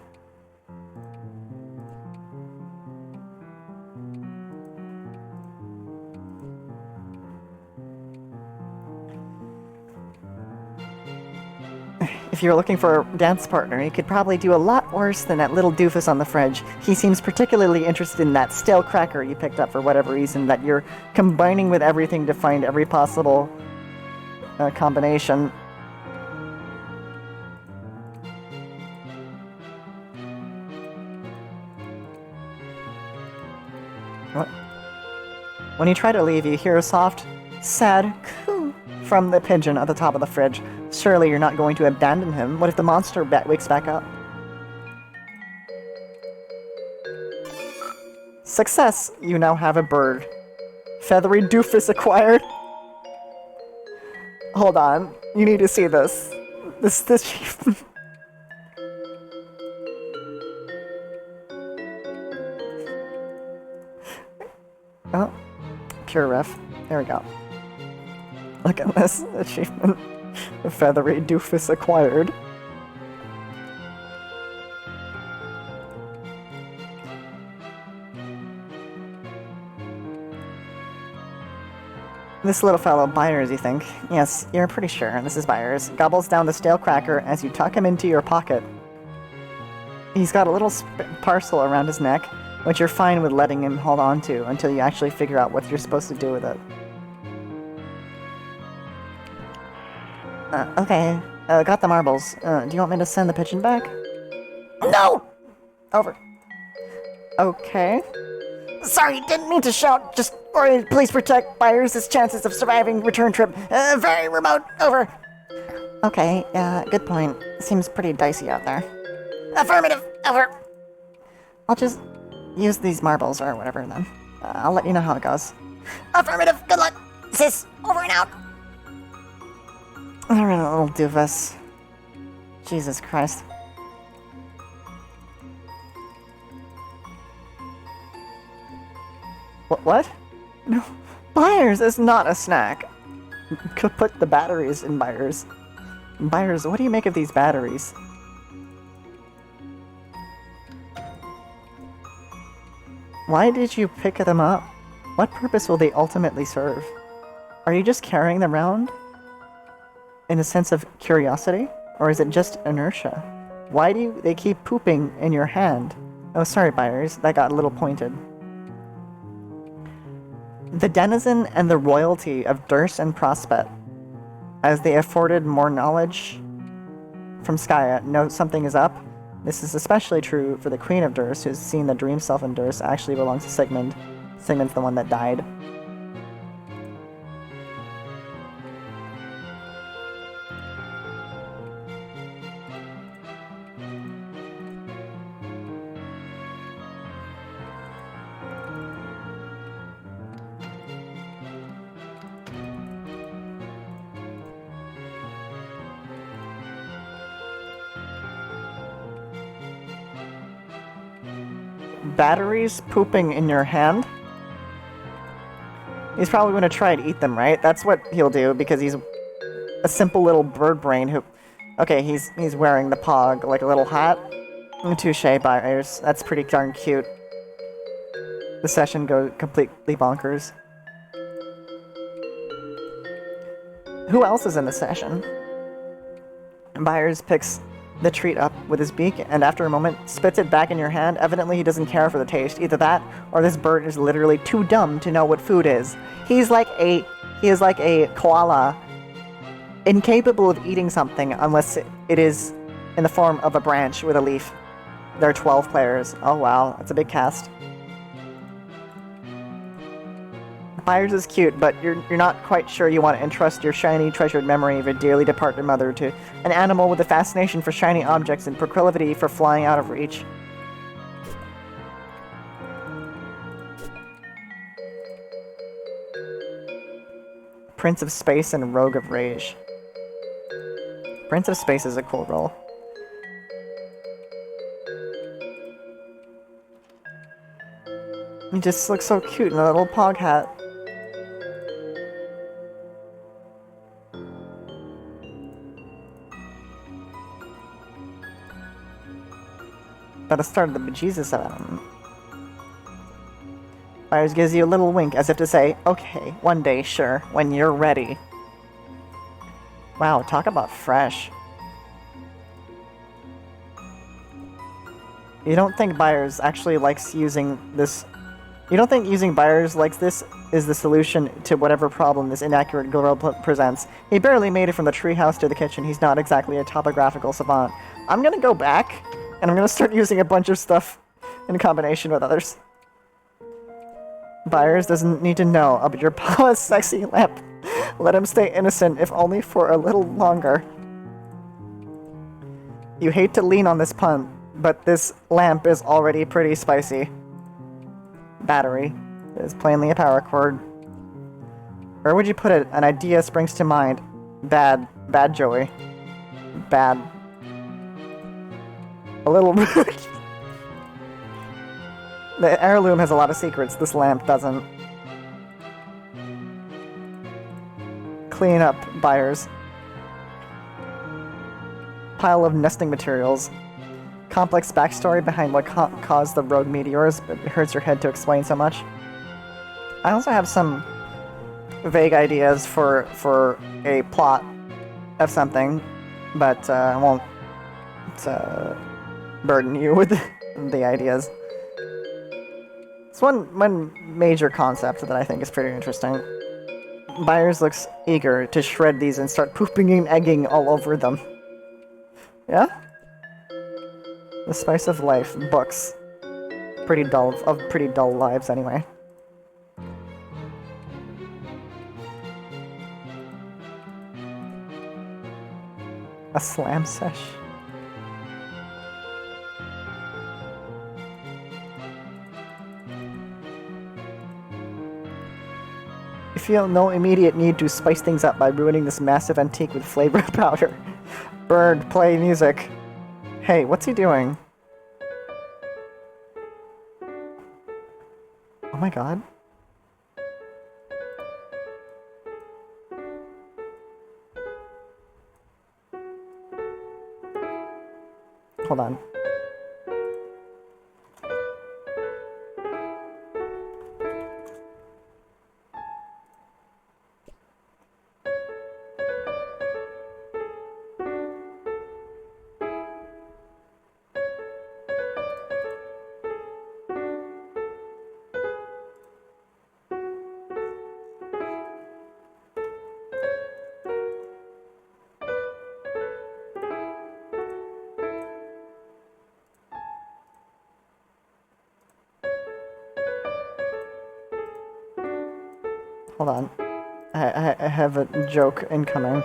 Speaker 1: If you're looking for a dance partner, you could probably do a lot worse than that little doofus on the fridge. He seems particularly interested in that stale cracker you picked up for whatever reason that you're combining with everything to find every possible combination. What? When you try to leave, you hear a soft, sad coo from the pigeon at the top of the fridge. Surely you're not going to abandon him. What if the monster wakes back up? Success! You now have a bird. Feathery doofus acquired. Hold on. You need to see this. This Oh. Pure ref. There we go. Look at this achievement. The feathery doofus acquired. This little fellow, Byers, you think? Yes, you're pretty sure. This is Byers. Gobbles down the stale cracker as you tuck him into your pocket. He's got a little parcel around his neck, which you're fine with letting him hold on to until you actually figure out what you're supposed to do with it. Okay. Got the marbles. Do you want me to send the pigeon back? No! Over. Okay.
Speaker 3: Sorry, didn't mean to shout. Just, or please protect Byers' chances of surviving return trip. Very remote. Over.
Speaker 1: Okay, good point. Seems pretty dicey out there.
Speaker 3: Affirmative. Over.
Speaker 1: I'll just use these marbles or whatever then. I'll let you know how it goes.
Speaker 3: Affirmative. Good luck. Sis, over and out.
Speaker 1: Alright, little doofus. Jesus Christ. What? No. Byers is not a snack. Could put the batteries in Byers. Byers, what do you make of these batteries? Why did you pick them up? What purpose will they ultimately serve? Are you just carrying them around in a sense of curiosity? Or is it just inertia? Why do they keep pooping in your hand? Oh, sorry, Byers. That got a little pointed. The denizen and the royalty of Durst and Prospect, as they afforded more knowledge from Skaya, know something is up. This is especially true for the Queen of Durst, who's seen the dream self in Durst actually belongs to Sigmund. Sigmund's the one that died. Batteries pooping in your hand? He's probably going to try to eat them, right? That's what he'll do, because he's a simple little bird brain who... Okay, he's wearing the pog, like a little hat. Touche, Byers. That's pretty darn cute. The session goes completely bonkers. Who else is in the session? Byers picks the treat up with his beak, and after a moment, spits it back in your hand. Evidently, he doesn't care for the taste. Either that, or this bird is literally too dumb to know what food is. He is like a koala, incapable of eating something unless it is in the form of a branch with a leaf. There are 12 players. Oh wow, that's a big cast. Byers is cute, but you're not quite sure you want to entrust your shiny, treasured memory of your dearly departed mother to an animal with a fascination for shiny objects and proclivity for flying out of reach. Prince of Space and Rogue of Rage. Prince of Space is a cool role. He just looks so cute in a little pog hat. Gotta start the bejesus out of him. Byers gives you a little wink as if to say, okay, one day, sure, when you're ready. Wow, talk about fresh. You don't think Byers actually likes using this... You don't think using Byers like this is the solution to whatever problem this inaccurate girl presents? He barely made it from the treehouse to the kitchen. He's not exactly a topographical savant. I'm gonna go back, and I'm gonna start using a bunch of stuff in combination with others. Byers doesn't need to know about your pa's sexy lamp. Let him stay innocent, if only for a little longer. You hate to lean on this pun, but this lamp is already pretty spicy. Battery is plainly a power cord. Where would you put it? An idea springs to mind. Bad Joey. Bad. A little rude. The heirloom has a lot of secrets, this lamp doesn't. Clean up, Byers. Pile of nesting materials. Complex backstory behind what caused the rogue meteors, but it hurts your head to explain so much. I also have some vague ideas for a plot of something, but I won't burden you with the ideas. It's one major concept that I think is pretty interesting. Byers looks eager to shred these and start pooping and egging all over them. Yeah? The Spice of Life, books. Pretty dull lives anyway. A slam sesh. You feel no immediate need to spice things up by ruining this massive antique with flavor powder. Bird, play music. Hey, what's he doing? Oh my god. Hold on. hold on. I have a joke incoming.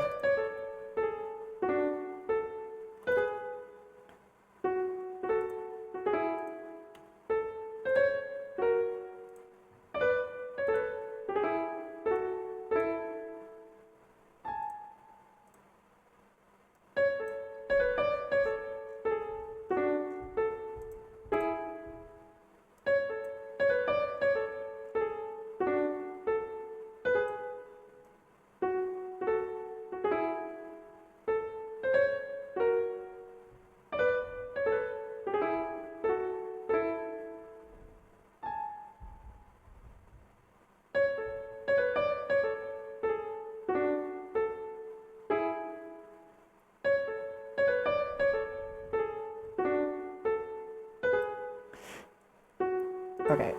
Speaker 1: Okay.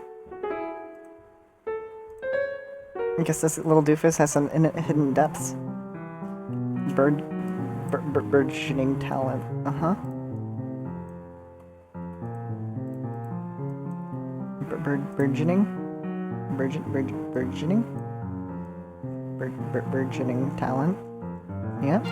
Speaker 1: I guess this little doofus has some hidden depths. Burgeoning talent. Uh-huh. Burgeoning? Burgeoning? Burgeoning talent. Yeah.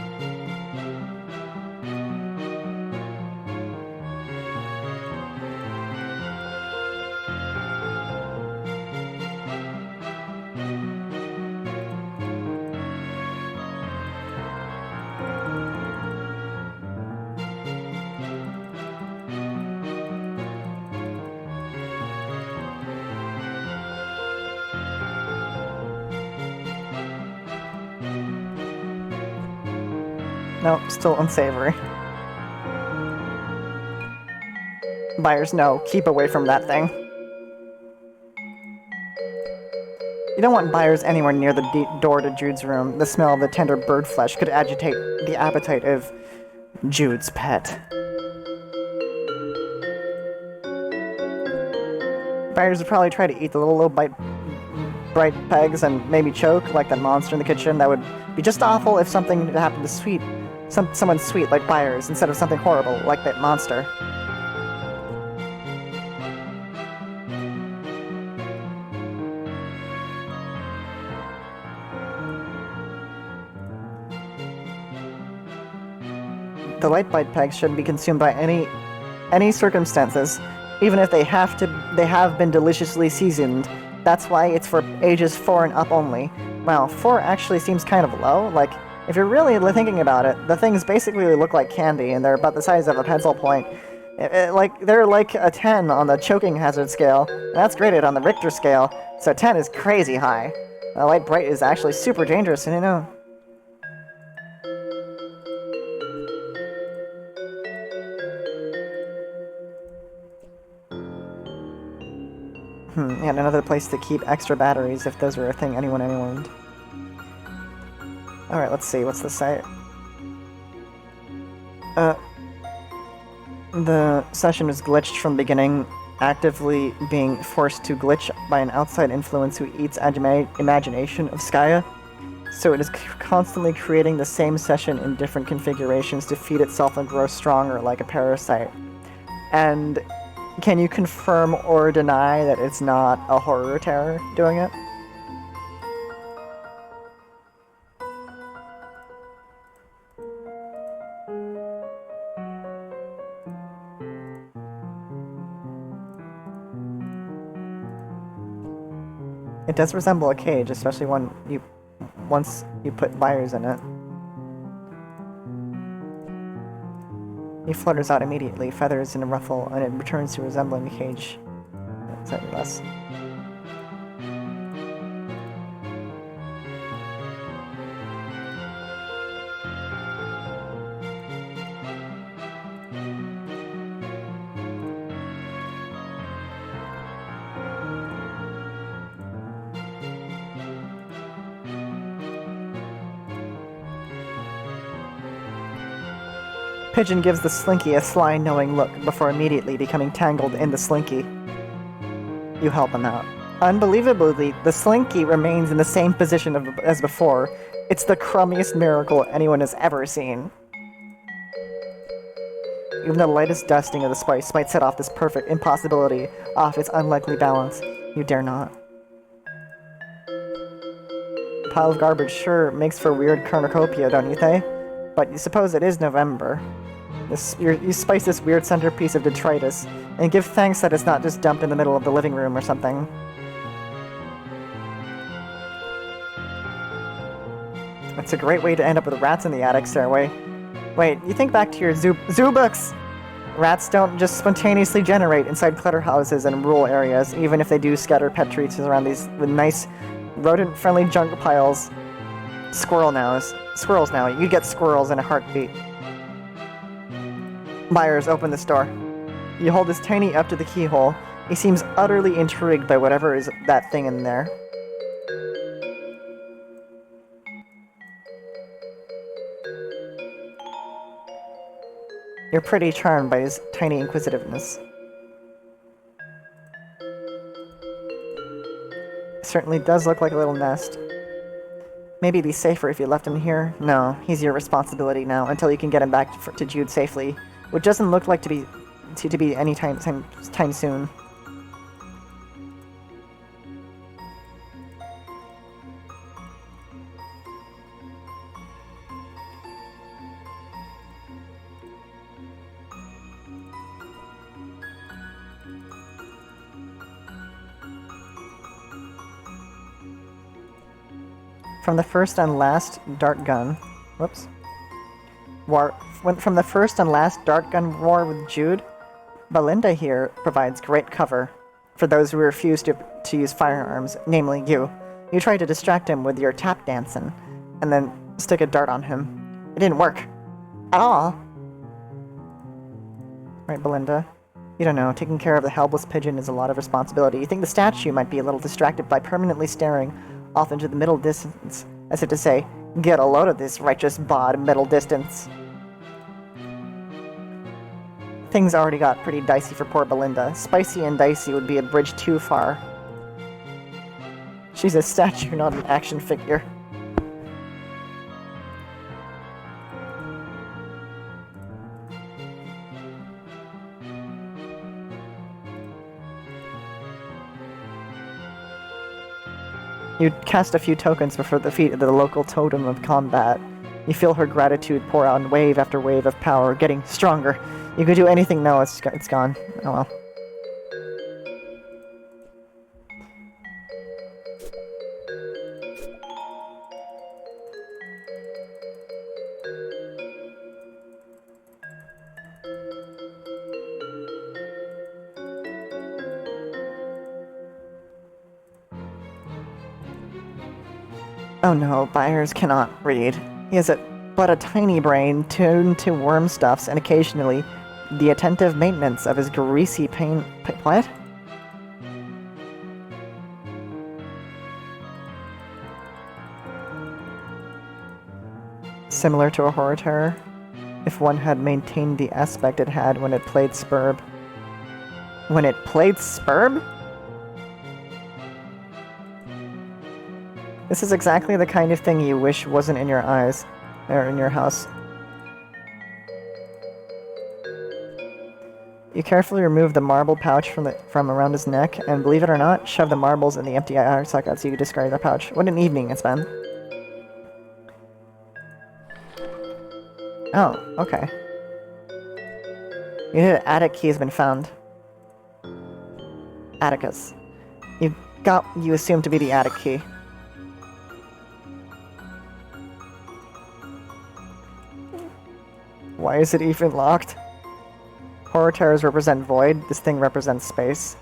Speaker 1: Nope, still unsavory. Buyers, no. Keep away from that thing. You don't want buyers anywhere near the door to Jude's room. The smell of the tender bird flesh could agitate the appetite of Jude's pet. Buyers would probably try to eat the little bright pegs and maybe choke like that monster in the kitchen. That would be just awful if something had happened to someone sweet like Byers instead of something horrible like that monster. The light bite pegs shouldn't be consumed by any circumstances, even if they have been deliciously seasoned. That's why it's for ages 4 and up only. Wow, 4 actually seems kind of low. Like, if you're really thinking about it, the things basically look like candy, and they're about the size of a pencil point. They're like a 10 on the choking hazard scale, and that's graded on the Richter scale, so 10 is crazy high. Light bright is actually super dangerous, and you know. And another place to keep extra batteries if those were a thing anyone owned. Alright, let's see, what's the site? The session was glitched from the beginning, actively being forced to glitch by an outside influence who eats imagination of Skya. So it is constantly creating the same session in different configurations to feed itself and grow stronger like a parasite. And can you confirm or deny that it's not a horror terror doing it? It does resemble a cage, especially once you put wires in it. He flutters out immediately, feathers in a ruffle, and it returns to resembling a cage. Slightly less. Pigeon gives the Slinky a sly, knowing look before immediately becoming tangled in the Slinky. You help him out. Unbelievably, the Slinky remains in the same position as before. It's the crummiest miracle anyone has ever seen. Even the lightest dusting of the spice might set off this perfect impossibility off its unlikely balance. You dare not. pile of garbage sure makes for weird cornucopia, don't you think? But you suppose it is November. You spice this weird centerpiece of detritus, and give thanks that it's not just dumped in the middle of the living room or something. It's a great way to end up with rats in the attic stairway. Wait, you think back to your zoo books! Rats don't just spontaneously generate inside clutter houses in rural areas, even if they do scatter pet treats around these with nice, rodent-friendly junk piles. Squirrels now. You'd get squirrels in a heartbeat. Byers, open this door. You hold his tiny up to the keyhole. He seems utterly intrigued by whatever is that thing in there. You're pretty charmed by his tiny inquisitiveness. It certainly does look like a little nest. Maybe it'd be safer if you left him here. No, he's your responsibility now until you can get him back to Jude safely, which doesn't look like to be any time soon. From the first and last dart gun war with Jude, Belinda here provides great cover for those who refuse to use firearms, namely you. You tried to distract him with your tap dancing, and then stick a dart on him. It didn't work. At all. Right, Belinda? You don't know, taking care of the helpless pigeon is a lot of responsibility. You think the statue might be a little distracted by permanently staring off into the middle distance, as if to say, get a load of this righteous bod middle distance. Things already got pretty dicey for poor Belinda. Spicy and dicey would be a bridge too far. She's a statue, not an action figure. You cast a few tokens before the feet of the local totem of combat. You feel her gratitude pour out in wave after wave of power, getting stronger. You could do anything now, it's gone. Oh well. Oh no, Byers cannot read. He has but a tiny brain tuned to worm stuffs and occasionally the attentive maintenance of his greasy what? Similar to a horror terror, if one had maintained the aspect it had when it played Spurb. When it played Spurb? This is exactly the kind of thing you wish wasn't in your eyes, or in your house. You carefully remove the marble pouch from around his neck, and believe it or not, shove the marbles in the empty eye socket so you can discard the pouch. What an evening it's been. Oh, okay. Your attic key has been found. Atticus. You got what you assume to be the attic key. Why is it even locked? Horror terrors represent void, this thing represents space.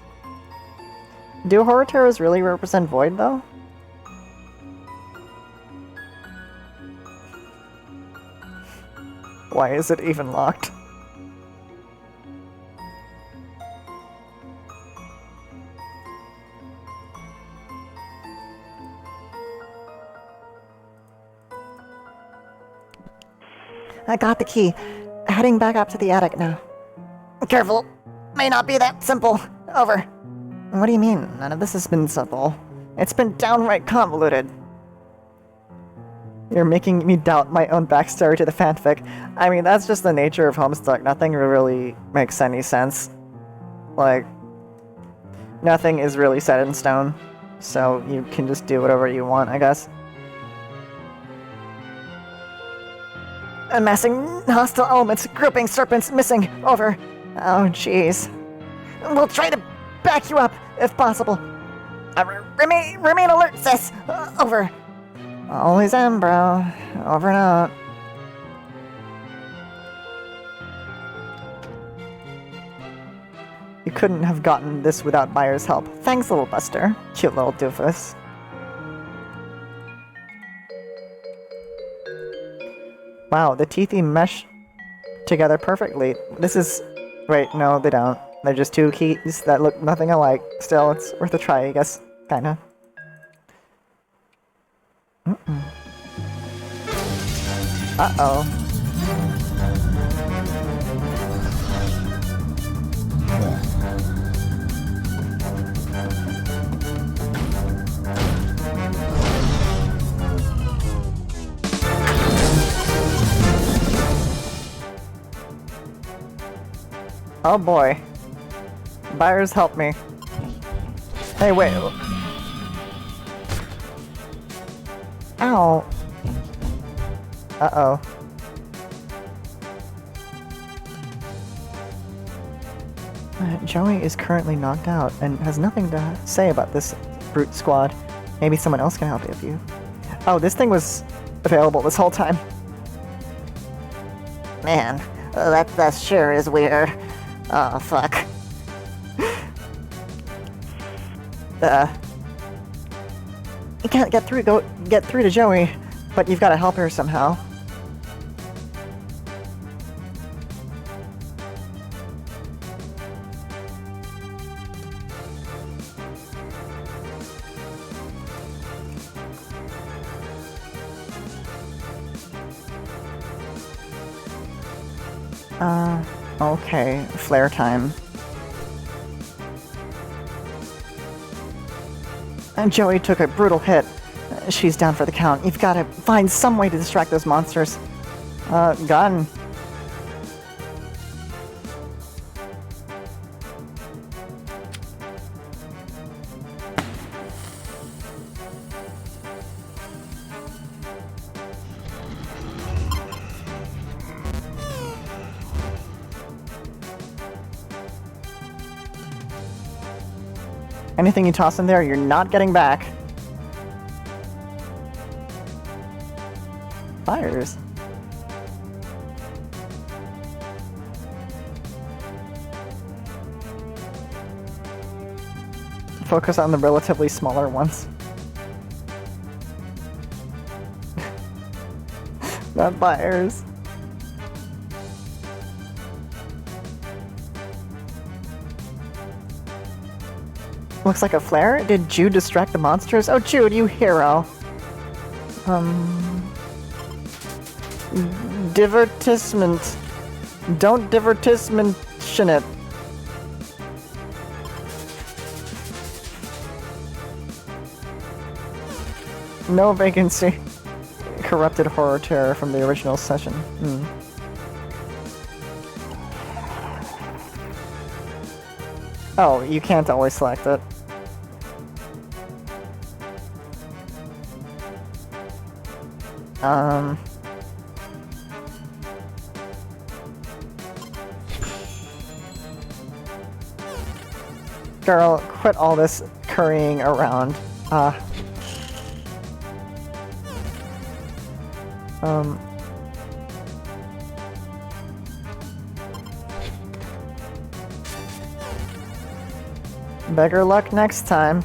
Speaker 1: Do horror terrors really represent void, though? Why is it even locked? I got the key. Heading back up to the attic now. Careful. May not be that simple. Over. What do you mean? None of this has been simple. It's been downright convoluted. You're making me doubt my own backstory to the fanfic. I mean, that's just the nature of Homestuck. Nothing really makes any sense. Like, nothing is really set in stone. So you can just do whatever you want, I guess.
Speaker 3: Amassing hostile elements, grouping serpents missing. Over. Oh, jeez. We'll try to back you up if possible. Remain alert, sis. Over. Always am, bro. Over and out. You couldn't have gotten this without Byers' help. Thanks, little Buster. Cute little doofus. Wow, the teethy mesh together perfectly. This is... Wait, no, they don't. They're just two keys that look nothing alike. Still, it's worth a try, I guess. Kinda. Uh-oh. Oh boy. Byers, help me. Hey, wait. Ow. Uh-oh. Joey is currently knocked out and has nothing to say about this brute squad. Maybe someone else can help you. Oh, this thing was available this whole time. Man, that sure is weird. Oh, fuck. You can't get through to Joey, but you've got to help her somehow. Okay, flare time. And Joey took a brutal hit. She's down for the count. You've got to find some way to distract those monsters. Gun. Anything you toss in there, you're not getting back. Fires. Focus on the relatively smaller ones. Not fires. Looks like a flare? Did Jude distract the monsters? Oh, Jude, you hero. Divertisement. Don't divertisement-tion it. No vacancy. Corrupted horror terror from the original session. Oh, you can't always select it. Girl, quit all this currying around. Beggar luck next time.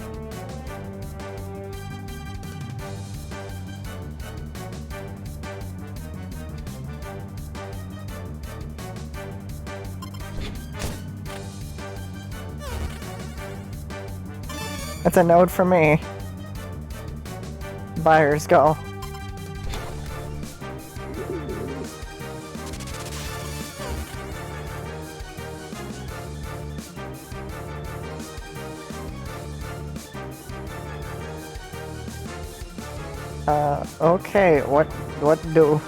Speaker 3: That's a node for me. Byers, go. Okay, what do?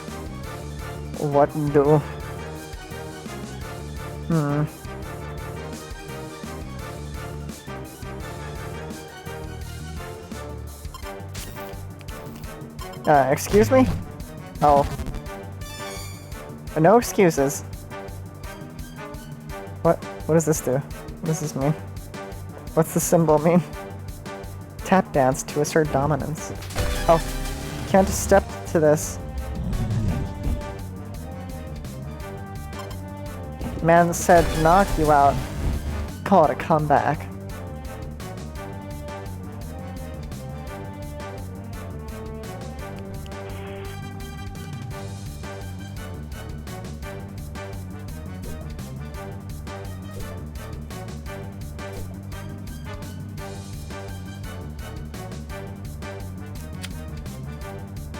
Speaker 3: Excuse me? Oh.
Speaker 1: No excuses. What does this do? What does this mean? What's the symbol mean? Tap dance to assert dominance. Oh, can't just step to this. Man said knock you out. Call it a comeback.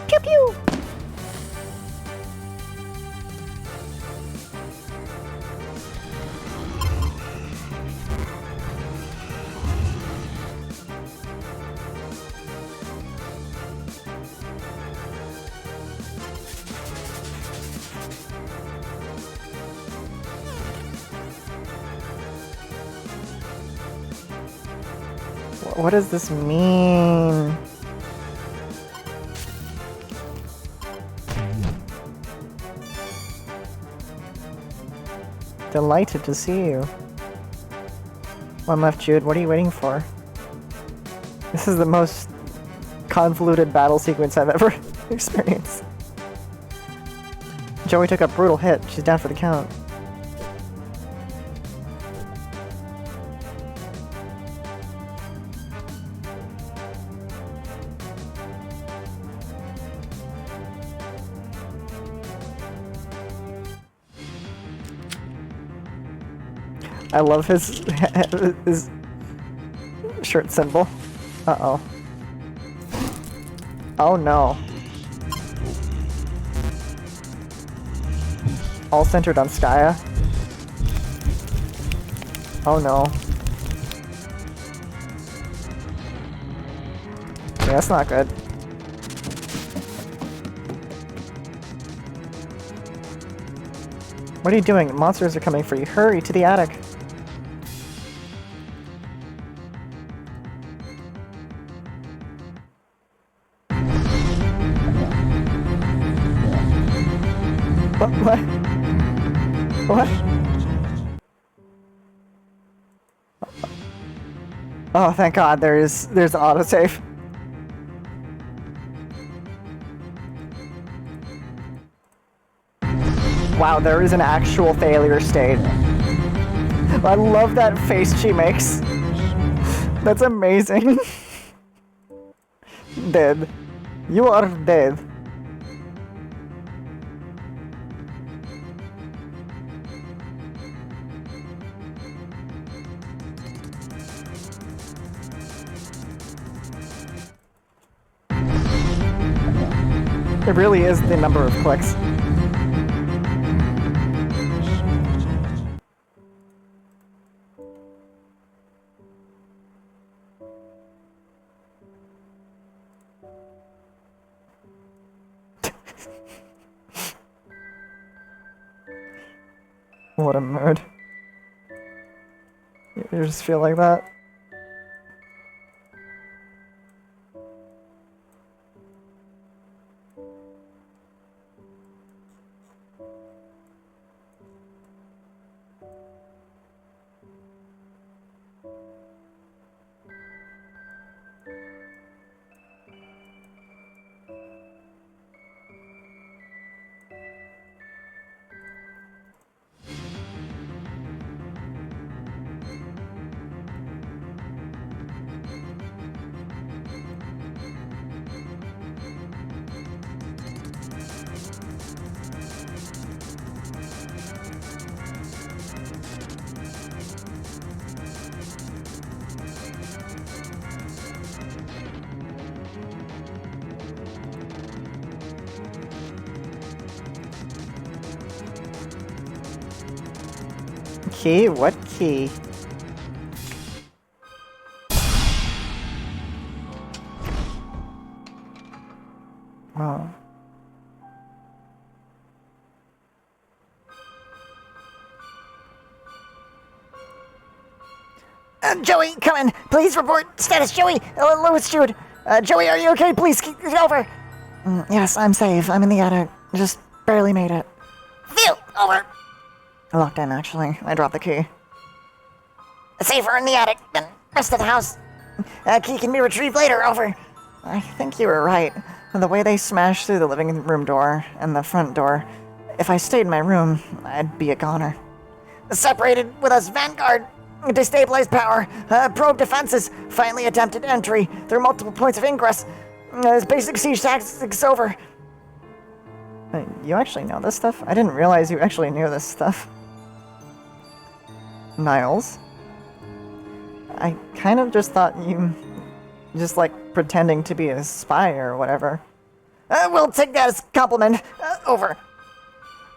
Speaker 1: Pew pew! What does this mean? Delighted to see you. One left, Jude. What are you waiting for? This is the most convoluted battle sequence I've ever experienced. Joey took a brutal hit. She's down for the count. I love his shirt symbol. Uh-oh. Oh no. All centered on Skya. Oh no. Yeah, that's not good. What are you doing? Monsters are coming for you. Hurry to the attic. What? What? Oh, thank God, there's autosave. Wow, there is an actual failure state. I love that face she makes. That's amazing. Dead. You are dead. It really is the number of clicks. What a mood. You just feel like that? Key? What key? Oh.
Speaker 3: Joey, come in. Please report status, Joey. Louis, Jude. Joey, are you okay? Please, get over. Yes, I'm safe. I'm in the attic. Just barely made it. Phew! Over.
Speaker 1: Locked in, actually. I dropped the key.
Speaker 3: Safer in the attic than rest of the house. Key can be retrieved later. Over.
Speaker 1: I think you were right. The way they smashed through the living room door and the front door, if I stayed in my room, I'd be a goner.
Speaker 3: Separated with us, Vanguard. Destabilized power. Probe defenses. Finally attempted entry through multiple points of ingress. Basic siege tactics over.
Speaker 1: You actually know this stuff? I didn't realize you actually knew this stuff. Niles? I kind of just thought you just like pretending to be a spy or whatever.
Speaker 3: We'll take that as a compliment. Over.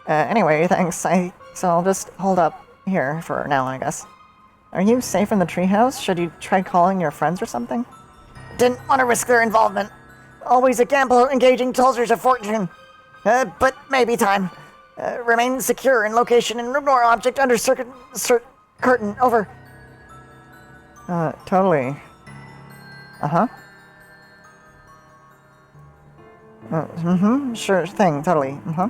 Speaker 1: Anyway, thanks. So I'll just hold up here for now, I guess. Are you safe in the treehouse? Should you try calling your friends or something?
Speaker 3: Didn't want to risk their involvement. Always a gamble engaging soldiers of fortune. But maybe time. Remain secure in location and room door object under curtain. Over.
Speaker 1: Totally. Uh-huh. Sure thing, totally. Uh-huh.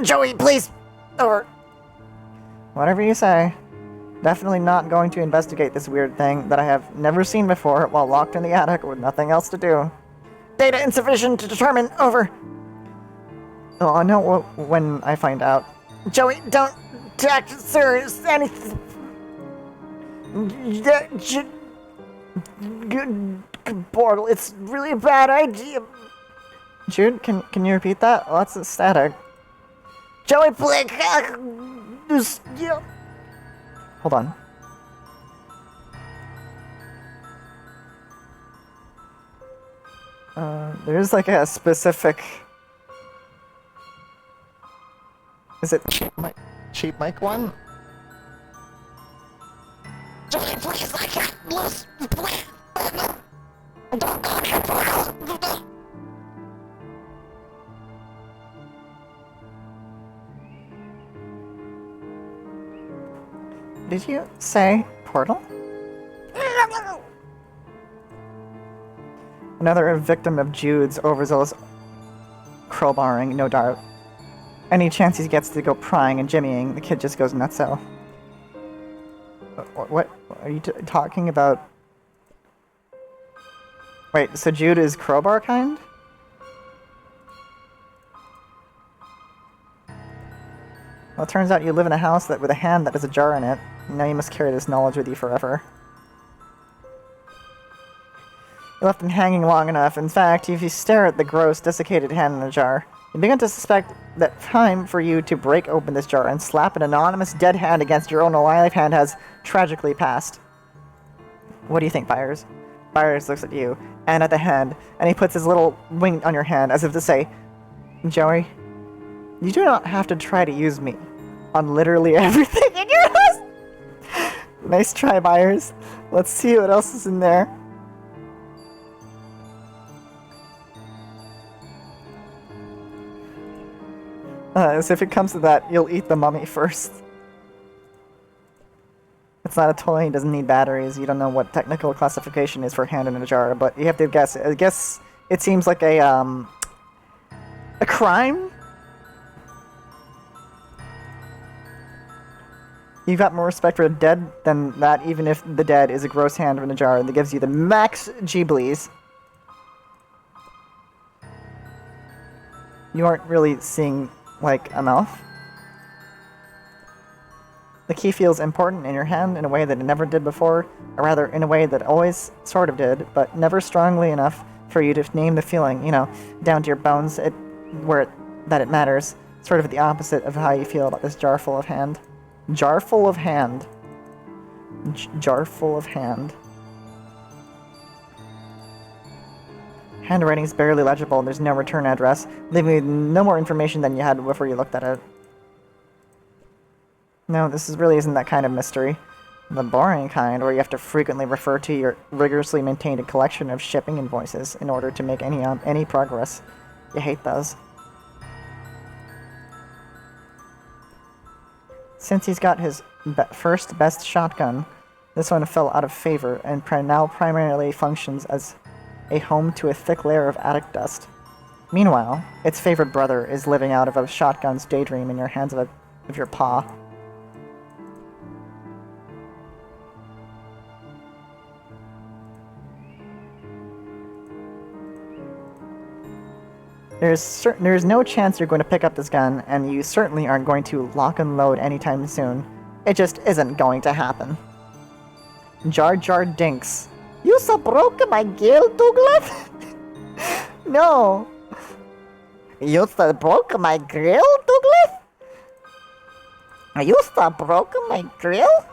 Speaker 3: Joey, please. Over.
Speaker 1: Whatever you say. Definitely not going to investigate this weird thing that I have never seen before while locked in the attic with nothing else to do.
Speaker 3: Data insufficient to determine. Over.
Speaker 1: Oh, I know when I find out.
Speaker 3: Joey, don't act serious. Anything. Portal. It's really a bad idea.
Speaker 1: Jude, can you repeat that? Lots of static.
Speaker 3: Joey, Blake.
Speaker 1: Hold on. There's like a specific. Is it cheap mic one?
Speaker 3: Joey, please, I can't lose. Please. Don't go near portal.
Speaker 1: Did you say portal? Another victim of Jude's overzealous crowbarring, no doubt. Any chance he gets to go prying and jimmying, the kid just goes nutso. What are you talking about? Wait, so Jude is crowbar kind? Well, it turns out you live in a house with a hand that has a jar in it. Now you must carry this knowledge with you forever. You left him hanging long enough. In fact, if you stare at the gross, desiccated hand in the jar, you begin to suspect that time for you to break open this jar and slap an anonymous dead hand against your own alive hand has tragically passed. What do you think, Byers? Byers looks at you, and at the hand, and he puts his little wing on your hand as if to say, Joey, you do not have to try to use me on literally everything in your house. Nice try, Byers. Let's see what else is in there. As if it comes to that, you'll eat the mummy first. It's not a toy, it doesn't need batteries. You don't know what technical classification is for hand in a jar, but you have to guess. I guess it seems like a crime? You've got more respect for the dead than that, even if the dead is a gross hand in a jar that gives you the max Ghiblis. You aren't really seeing, like, a mouth. The key feels important in your hand in a way that it never did before, or rather, in a way that always sort of did, but never strongly enough for you to name the feeling, you know, down to your bones, that it matters. Sort of the opposite of how you feel about this jar full of hand. Jar full of hand. Jar full of hand. Handwriting is barely legible, and there's no return address, leaving you no more information than you had before you looked at it. No, this really isn't that kind of mystery. The boring kind, where you have to frequently refer to your rigorously maintained collection of shipping invoices in order to make any progress. You hate those. Since he's got his first best shotgun, this one fell out of favor and now primarily functions as a home to a thick layer of attic dust. Meanwhile, its favorite brother is living out of a shotgun's daydream in your hands of a of your paw. There's no chance you're going to pick up this gun, and you certainly aren't going to lock and load anytime soon. It just isn't going to happen. Jar Jar Dinks. You so broke my gill, Douglas? No. You so broke my grill, Douglas? You so broke my grill?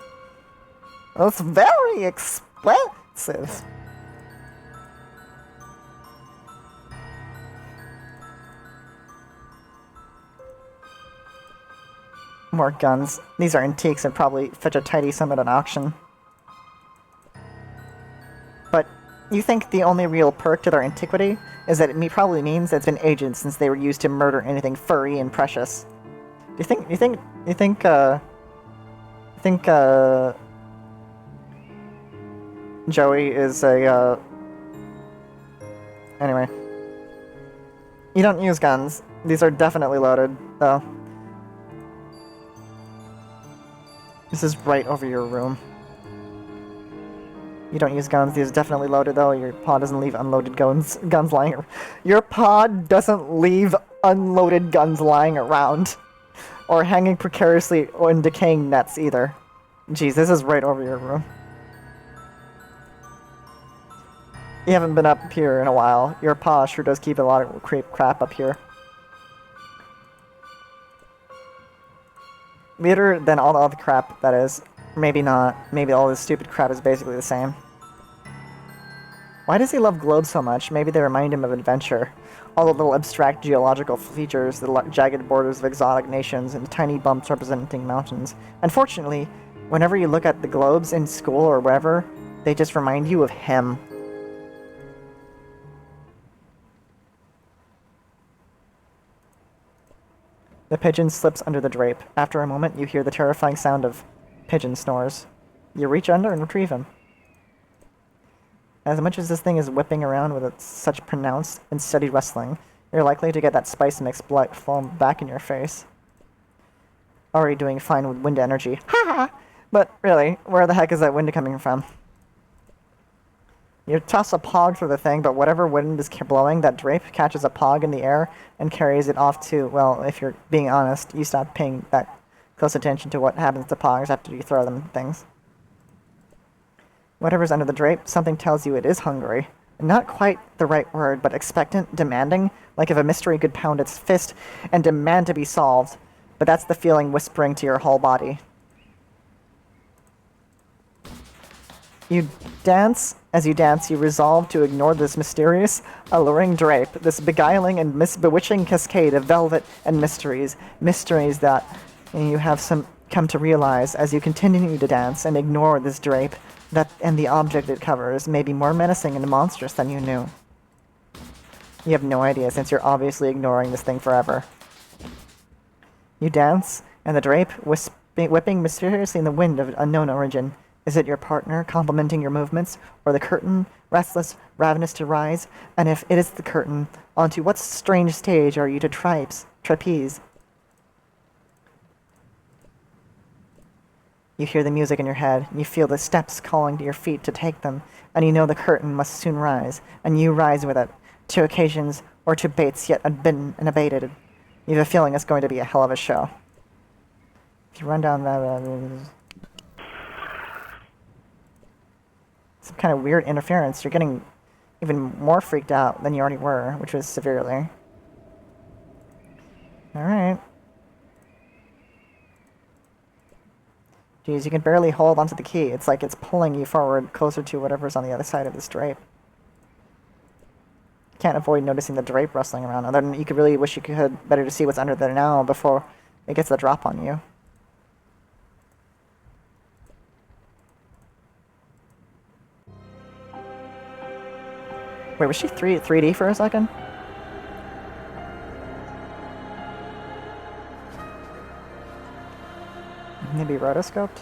Speaker 1: It's very expensive. More guns. These are antiques and probably fetch a tidy sum at an auction. But you think the only real perk to their antiquity is that it probably means that it's been ages since they were used to murder anything furry and precious. Do you think Joey is a anyway. You don't use guns. These are definitely loaded, though. This is right over your room. You don't use guns. These are definitely loaded, though. Your pod doesn't leave unloaded guns lying around. Your pod doesn't leave unloaded guns lying around. Or hanging precariously in decaying nets, either. Jeez, this is right over your room. You haven't been up here in a while. Your pod sure does keep a lot of crap up here. Weirder than all the other crap, that is. Maybe not. Maybe all this stupid crap is basically the same. Why does he love globes so much? Maybe they remind him of adventure. All the little abstract geological features, the jagged borders of exotic nations, and the tiny bumps representing mountains. Unfortunately, whenever you look at the globes in school or wherever, they just remind you of him. The pigeon slips under the drape. After a moment, you hear the terrifying sound of pigeon snores. You reach under and retrieve him. As much as this thing is whipping around with such pronounced and steady rustling, you're likely to get that spice mixed blood flowing back in your face. Already doing fine with wind energy. Ha ha! But really, where the heck is that wind coming from? You toss a pog through the thing, but whatever wind is blowing, that drape catches a pog in the air and carries it off to, well, if you're being honest, you stop paying that close attention to what happens to pogs after you throw them things. Whatever's under the drape, something tells you it is hungry. Not quite the right word, but expectant, demanding, like if a mystery could pound its fist and demand to be solved. But that's the feeling whispering to your whole body. You dance. As you dance, you resolve to ignore this mysterious, alluring drape, this beguiling and bewitching cascade of velvet and mysteries. Mysteries that you have come to realize as you continue to dance and ignore this drape, and the object it covers may be more menacing and monstrous than you knew. You have no idea, since you're obviously ignoring this thing forever. You dance, and the drape, whipping mysteriously in the wind of unknown origin. Is it your partner complimenting your movements, or the curtain, restless, ravenous to rise? And if it is the curtain, onto what strange stage are you to trapeze? You hear the music in your head, you feel the steps calling to your feet to take them, and you know the curtain must soon rise, and you rise with it, to occasions or to baits yet unbidden and abated. You have a feeling it's going to be a hell of a show. If you run down that... some kind of weird interference, you're getting even more freaked out than you already were, which was severely. Alright. Geez, you can barely hold onto the key. It's like it's pulling you forward closer to whatever's on the other side of this drape. Can't avoid noticing the drape rustling around. Other than you could really wish you could better to see what's under there now before it gets the drop on you. Wait, was she 3D for a second? Maybe rotoscoped?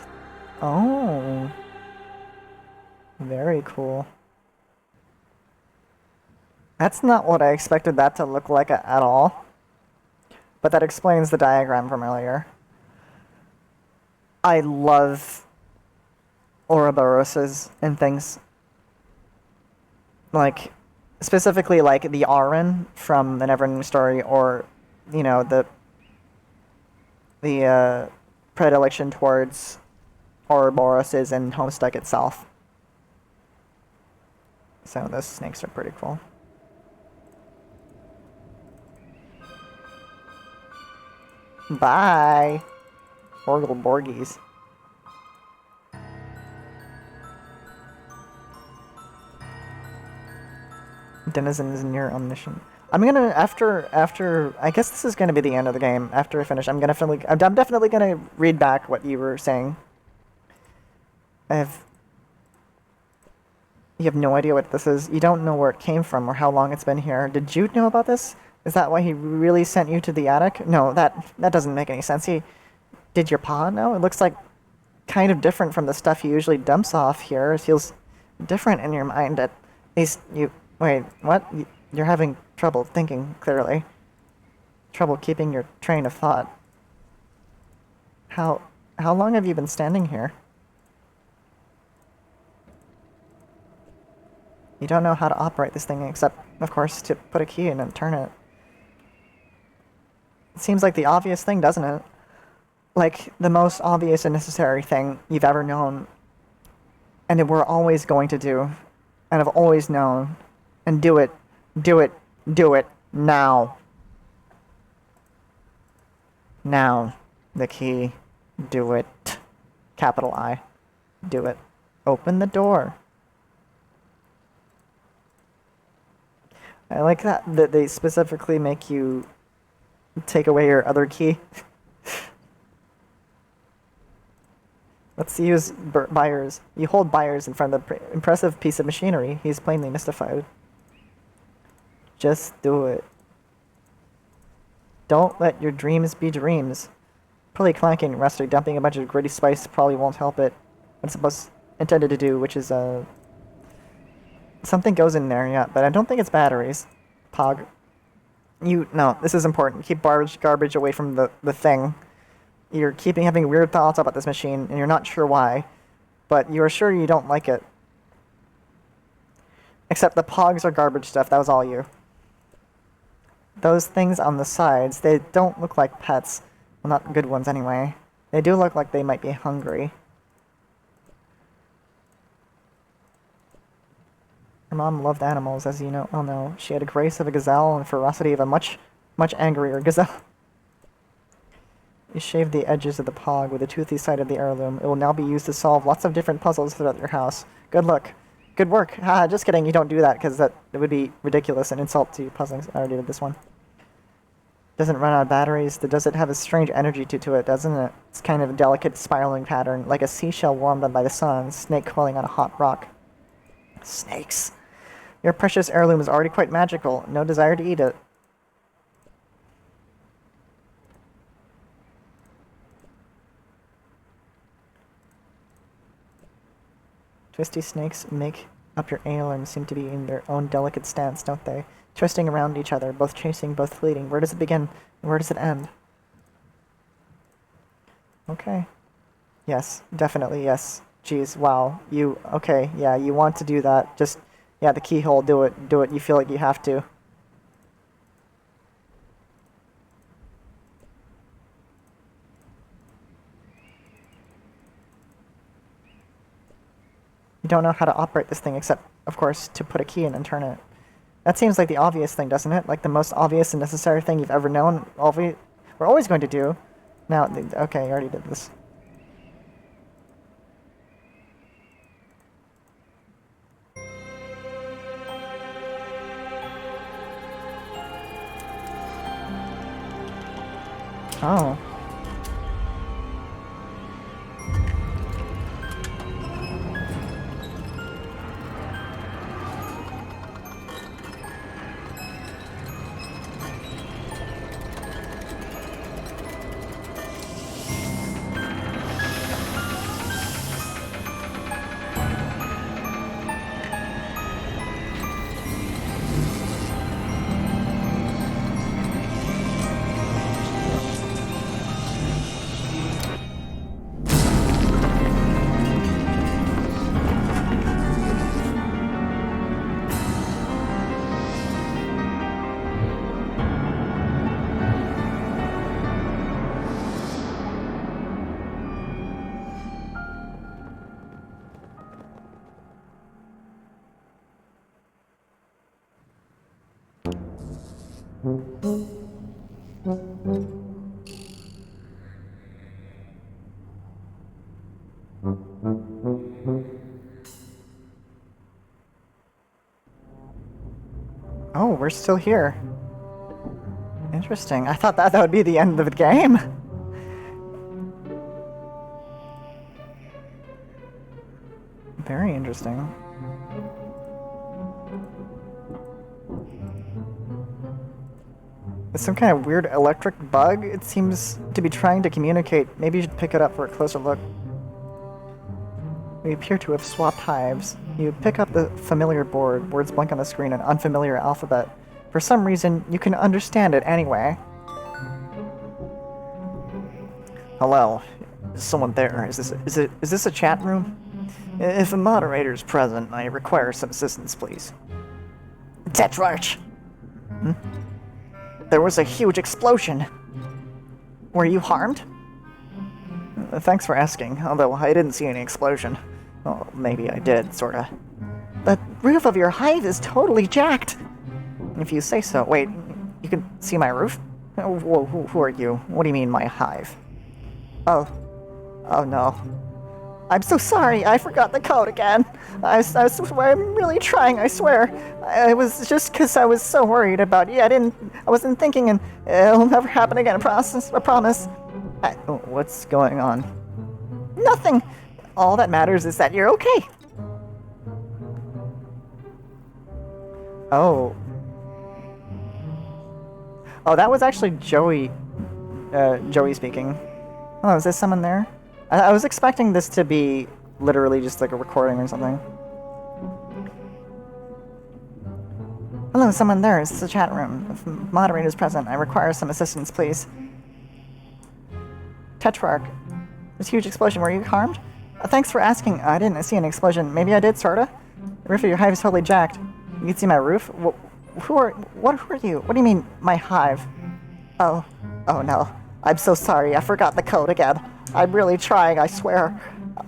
Speaker 1: Oh. Very cool. That's not what I expected that to look like at all. But that explains the diagram from earlier. I love Ouroboroses and things. Like, specifically like the Aran from the Neverending Story, or, you know, the predilection towards Ouroboroses and Homestuck itself. So those snakes are pretty cool. Bye! Orgle Borgies. Denizens near omniscient. I'm gonna, after, I guess this is gonna be the end of the game. After I finish, I'm definitely gonna read back what you were saying. You have no idea what this is. You don't know where it came from or how long it's been here. Did Jude know about this? Is that why he really sent you to the attic? No, that doesn't make any sense. Did your pa know? It looks like kind of different from the stuff he usually dumps off here. It feels different in your mind. At least you... Wait, what? You're having trouble thinking clearly. Trouble keeping your train of thought. How long have you been standing here? You don't know how to operate this thing except, of course, to put a key in and turn it. It seems like the obvious thing, doesn't it? Like, the most obvious and necessary thing you've ever known. And that we're always going to do. And have always known. And do it. Do it. Do it. Now. Now. The key. Do it. Capital I. Do it. Open the door. I like that they specifically make you take away your other key. Let's use Byers. You hold Byers in front of the impressive piece of machinery. He's plainly mystified. Just do it. Don't let your dreams be dreams. Probably clanking, rusty, dumping a bunch of gritty spice probably won't help it. What it's intended to do, which is something goes in there, yeah, but I don't think it's batteries. Pog. No, this is important. Keep garbage away from the thing. You're having weird thoughts about this machine, and you're not sure why, but you're sure you don't like it. Except the pogs are garbage stuff, that was all you. Those things on the sides, they don't look like pets. Well, not good ones anyway. They do look like they might be hungry. Her mom loved animals, as you know. Oh no, she had a grace of a gazelle and ferocity of a much angrier gazelle. You shaved the edges of the pog with the toothy side of the heirloom. It will now be used to solve lots of different puzzles throughout your house. Good luck. Good work. Haha, just kidding, you don't do that, because it would be ridiculous and insult to puzzling. I already did this one. Doesn't run out of batteries. Does it have a strange energy to it, doesn't it? It's kind of a delicate spiraling pattern, like a seashell warmed up by the sun, snake coiling on a hot rock. Snakes. Your precious heirloom is already quite magical. No desire to eat it. Twisty snakes make up your heirloom seem to be in their own delicate stance, don't they? Twisting around each other, both chasing, both fleeting. Where does it begin? Where does it end? Okay. Yes, definitely, yes. Jeez, wow. Okay, yeah, you want to do that. Just, yeah, the keyhole, do it. Do it. You feel like you have to. You don't know how to operate this thing except, of course, to put a key in and turn it. That seems like the obvious thing, doesn't it? Like the most obvious and necessary thing you've ever known. We're always going to do. Now, okay, I already did this. Oh. Oh, we're still here. Interesting. I thought that would be the end of the game. Very interesting. It's some kind of weird electric bug. It seems to be trying to communicate. Maybe you should pick it up for a closer look. We appear to have swapped hives. You pick up the familiar board. Words blink on the screen, an unfamiliar alphabet. For some reason, you can understand it anyway. Hello. Is someone there? Is this a chat room? If a moderator's present, I require some assistance, please.
Speaker 3: Tetrarch.
Speaker 1: There was a huge explosion. Were you harmed? Thanks for asking, although I didn't see any explosion. Well, maybe I did, sorta. The roof of your hive is totally jacked. If you say so. Wait, you can see my roof? Who are you? What do you mean, my hive? Oh no. I'm so sorry, I forgot the code again. I'm really trying, I swear. It was just because I was so worried about you. I wasn't thinking, and it'll never happen again, I promise. What's going on?
Speaker 3: Nothing.
Speaker 1: All that matters is that you're okay. Oh, that was actually Joey. Joey speaking. Oh, is there someone there? I was expecting this to be literally just like a recording or something. Hello, someone there. It's the chat room. If the moderator's present, I require some assistance, please. Tetrarch. There's a huge explosion. Were you harmed? Thanks for asking. I didn't see an explosion. Maybe I did, sorta. The roof of your hive is totally jacked. You can see my roof? Who are you? What do you mean, my hive? Oh no. I'm so sorry. I forgot the code again. I'm really trying, I swear.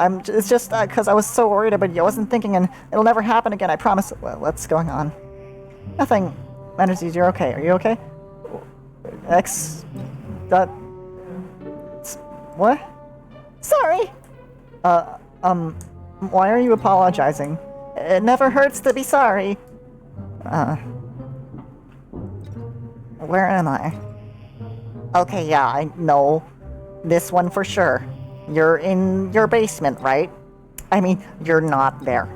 Speaker 1: It's just because I was so worried about you. I wasn't thinking, and it'll never happen again, I promise. Well, what's going on? Nothing. Mandersies, you're okay. Are you okay? What? Sorry! Why are you apologizing? It never hurts to be sorry. Where am I? Okay, yeah, I know. This one for sure. You're in your basement, right? I mean, you're not there.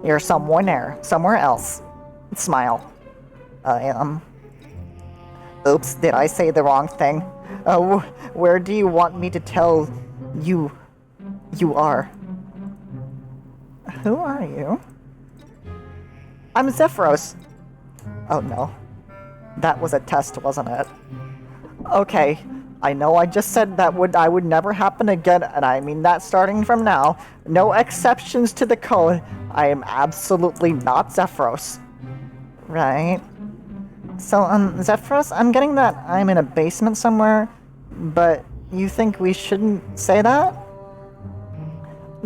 Speaker 1: You're somewhere else. Smile. Oops, did I say the wrong thing? Where do you want me to tell you are? Who are you? I'm Zephyros. Oh no. That was a test, wasn't it? Okay. I know I just said that I would never happen again, and I mean that starting from now. No exceptions to the code. I am absolutely not Zephyros. Right. So, Zephyros, I'm getting that I'm in a basement somewhere, but you think we shouldn't say that?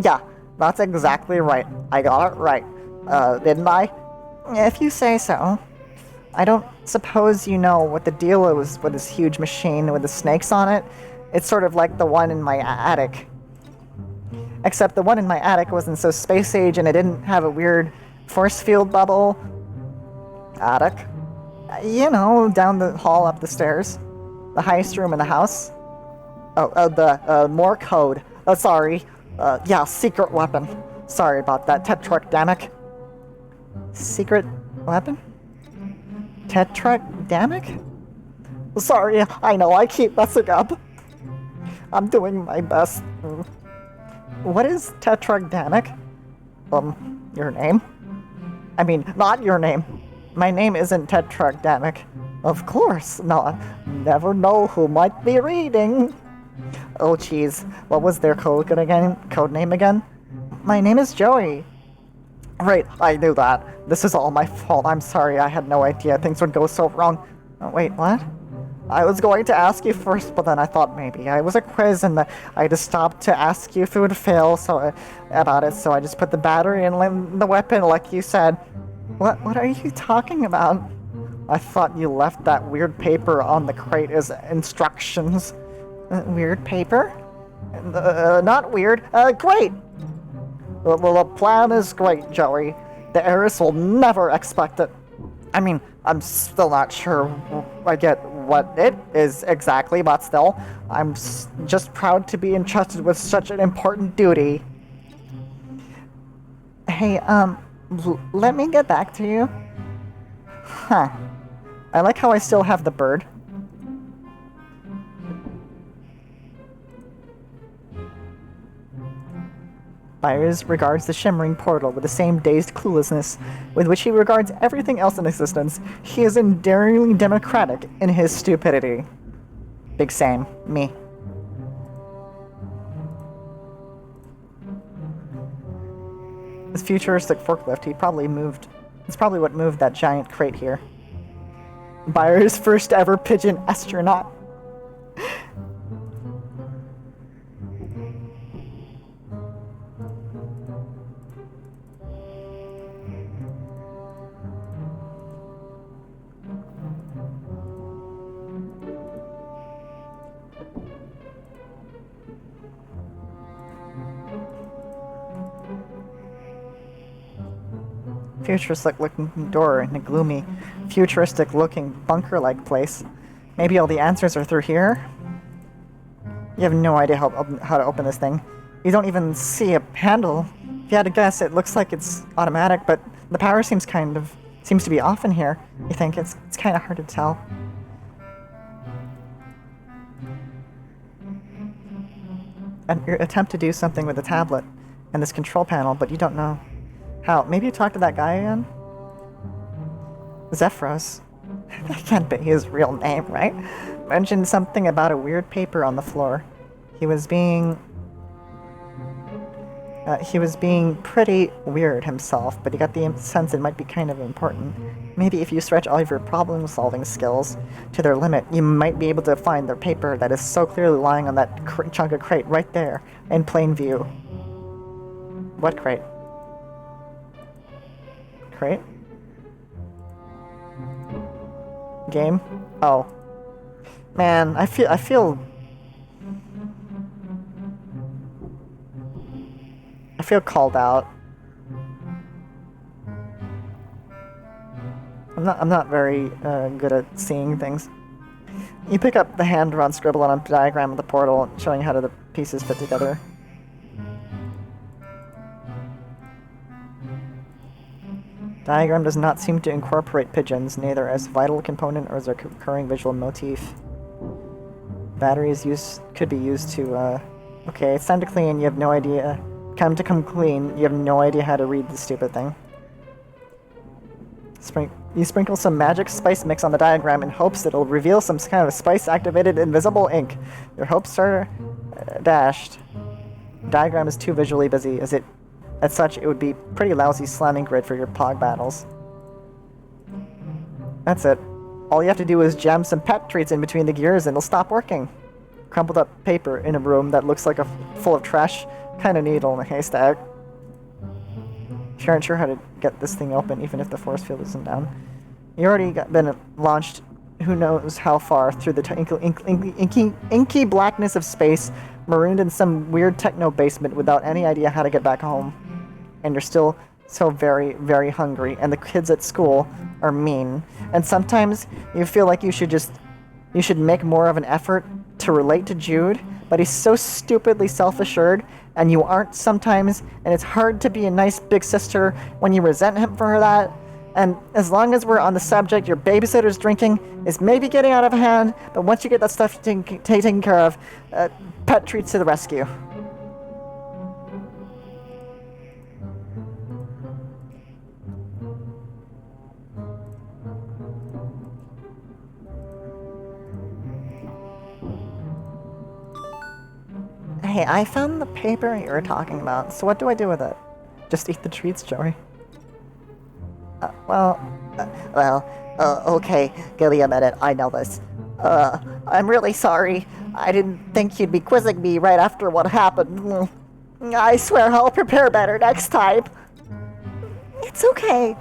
Speaker 1: Yeah, that's exactly right. I got it right. Didn't I? If you say so. I don't suppose you know what the deal is with this huge machine with the snakes on it. It's sort of like the one in my attic. Except the one in my attic wasn't so space age and it didn't have a weird force field bubble. Attic? You know, down the hall up the stairs. The highest room in the house. The more code. Oh, sorry. Yeah, secret weapon. Sorry about that, Tetrarch, dammit. Secret weapon? Tetrarch, dammit? Sorry, I know, I keep messing up. I'm doing my best. What is Tetrarch, dammit? Your name? I mean, not your name. My name isn't Tetrarch, dammit. Of course not. Never know who might be reading. Oh, jeez. What was their code name again? My name is Joey. Right, I knew that. This is all my fault. I'm sorry, I had no idea things would go so wrong. Oh, wait, what? I was going to ask you first, but then I thought maybe it was a quiz and I just stopped to ask you if it would fail about it, so I just put the battery in the weapon like you said. What are you talking about? I thought you left that weird paper on the crate as instructions. Weird paper? Not weird. Great! The plan is great, Joey. The heiress will never expect it. I mean, I'm still not sure I get what it is exactly, but still, I'm just proud to be entrusted with such an important duty. Hey, let me get back to you. Huh. I like how I still have the bird. Byers regards the shimmering portal with the same dazed cluelessness with which he regards everything else in existence. He is endearingly democratic in his stupidity. Big same. Me. This futuristic forklift, it's probably what moved that giant crate here. Byers' first ever pigeon astronaut. Futuristic looking door in a gloomy, futuristic looking bunker-like place. Maybe all the answers are through here? You have no idea how to open this thing. You don't even see a handle. If you had to guess, it looks like it's automatic, but the power seems to be off in here. You think it's kind of hard to tell. And you attempt to do something with the tablet and this control panel, but you don't know how. Maybe you talk to that guy again? Zephyros. That can't be his real name, right? Mentioned something about a weird paper on the floor. He was being pretty weird himself, but he got the sense it might be kind of important. Maybe if you stretch all of your problem-solving skills to their limit, you might be able to find the paper that is so clearly lying on that chunk of crate right there, in plain view. What crate? Crate? Game? Oh. Man, I feel called out. I'm not very good at seeing things. You pick up the hand-drawn scribble on a diagram of the portal, showing how the pieces fit together. Diagram does not seem to incorporate pigeons, neither as vital component or as a recurring visual motif. Batteries could be used to, okay, it's time to clean, you have no idea. Come clean, you have no idea how to read this stupid thing. You sprinkle some magic spice mix on the diagram in hopes it'll reveal some kind of spice-activated invisible ink. Your hopes are dashed. Diagram is too visually busy, as such, it would be pretty lousy slamming grid for your Pog battles. That's it. All you have to do is jam some pet treats in between the gears and it'll stop working. Crumpled up paper in a room that looks like full of trash, kind of needle in a haystack. If you aren't sure how to get this thing open, even if the force field isn't down. You already been launched who knows how far through the inky blackness of space, marooned in some weird techno basement without any idea how to get back home. And you're still so very, very hungry, and the kids at school are mean. And sometimes you feel like you should make more of an effort to relate to Jude, but he's so stupidly self-assured, and you aren't sometimes, and it's hard to be a nice big sister when you resent him for that. And as long as we're on the subject, your babysitter's drinking is maybe getting out of hand, but once you get that stuff taken care of, pet treats to the rescue. Hey, I found the paper you were talking about, so what do I do with it? Just eat the treats, Joey. Okay, give me a minute, I know this. I'm really sorry. I didn't think you'd be quizzing me right after what happened. I swear I'll prepare better next time. It's okay.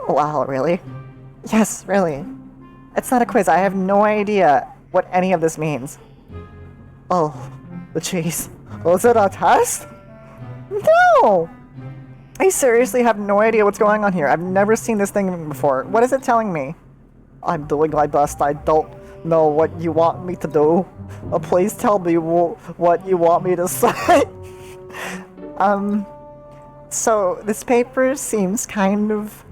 Speaker 1: Wow, really? Yes, really. It's not a quiz. I have no idea what any of this means. Oh, jeez. Was it a test? No! I seriously have no idea what's going on here. I've never seen this thing before. What is it telling me? I'm doing my best. I don't know what you want me to do. Please tell me what you want me to say. So this paper seems kind of...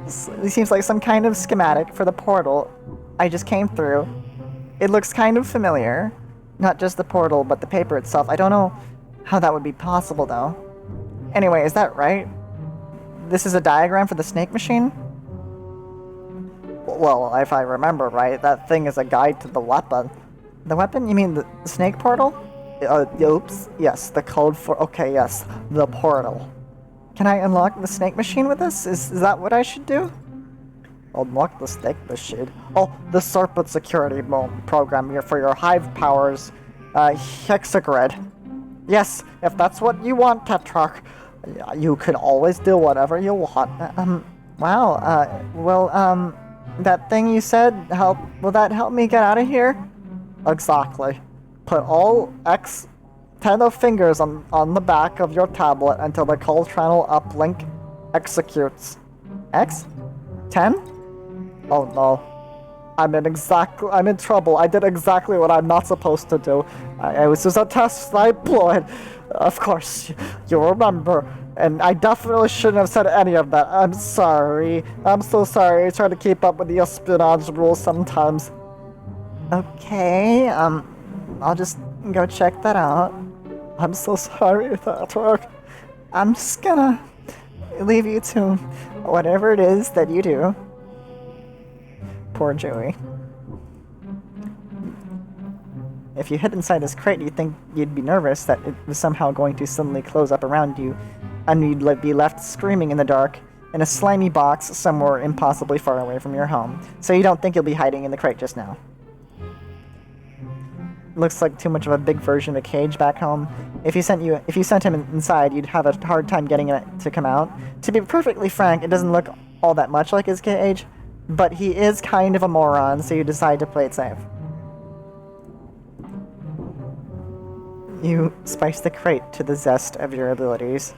Speaker 1: It seems like some kind of schematic for the portal I just came through. It looks kind of familiar. Not just the portal, but the paper itself. I don't know how that would be possible, though. Anyway, is that right? This is a diagram for the snake machine? Well, if I remember right, that thing is a guide to the weapon. The weapon? You mean the snake portal? Oops. Yes, the code for... Okay, yes. The portal. Can I unlock the snake machine with this? Is that what I should do? Unlock the snake machine? Oh, the Serpent Security program here for your hive powers. Hexagrid. Yes, if that's what you want, Tetrarch. You can always do whatever you want. Wow, that thing you said, will that help me get out of here? Exactly. Put all 10 of fingers on the back of your tablet until the call channel uplink executes. X? 10? Oh no. I'm in trouble. I did exactly what I'm not supposed to do. It was just a test. I blew it. Of course, you remember. And I definitely shouldn't have said any of that. I'm sorry. I'm so sorry. I try to keep up with the espionage rules sometimes. Okay, I'll just go check that out. I'm so sorry, Tetrarch. I'm just gonna leave you to whatever it is that you do. Poor Joey. If you hid inside this crate, you'd think you'd be nervous that it was somehow going to suddenly close up around you, and you'd be left screaming in the dark in a slimy box somewhere impossibly far away from your home. So you don't think you'll be hiding in the crate just now. Looks like too much of a big version of a cage back home. If you sent him inside, you'd have a hard time getting it to come out. To be perfectly frank, it doesn't look all that much like his cage, but he is kind of a moron, so you decide to play it safe. You spice the crate to the zest of your abilities.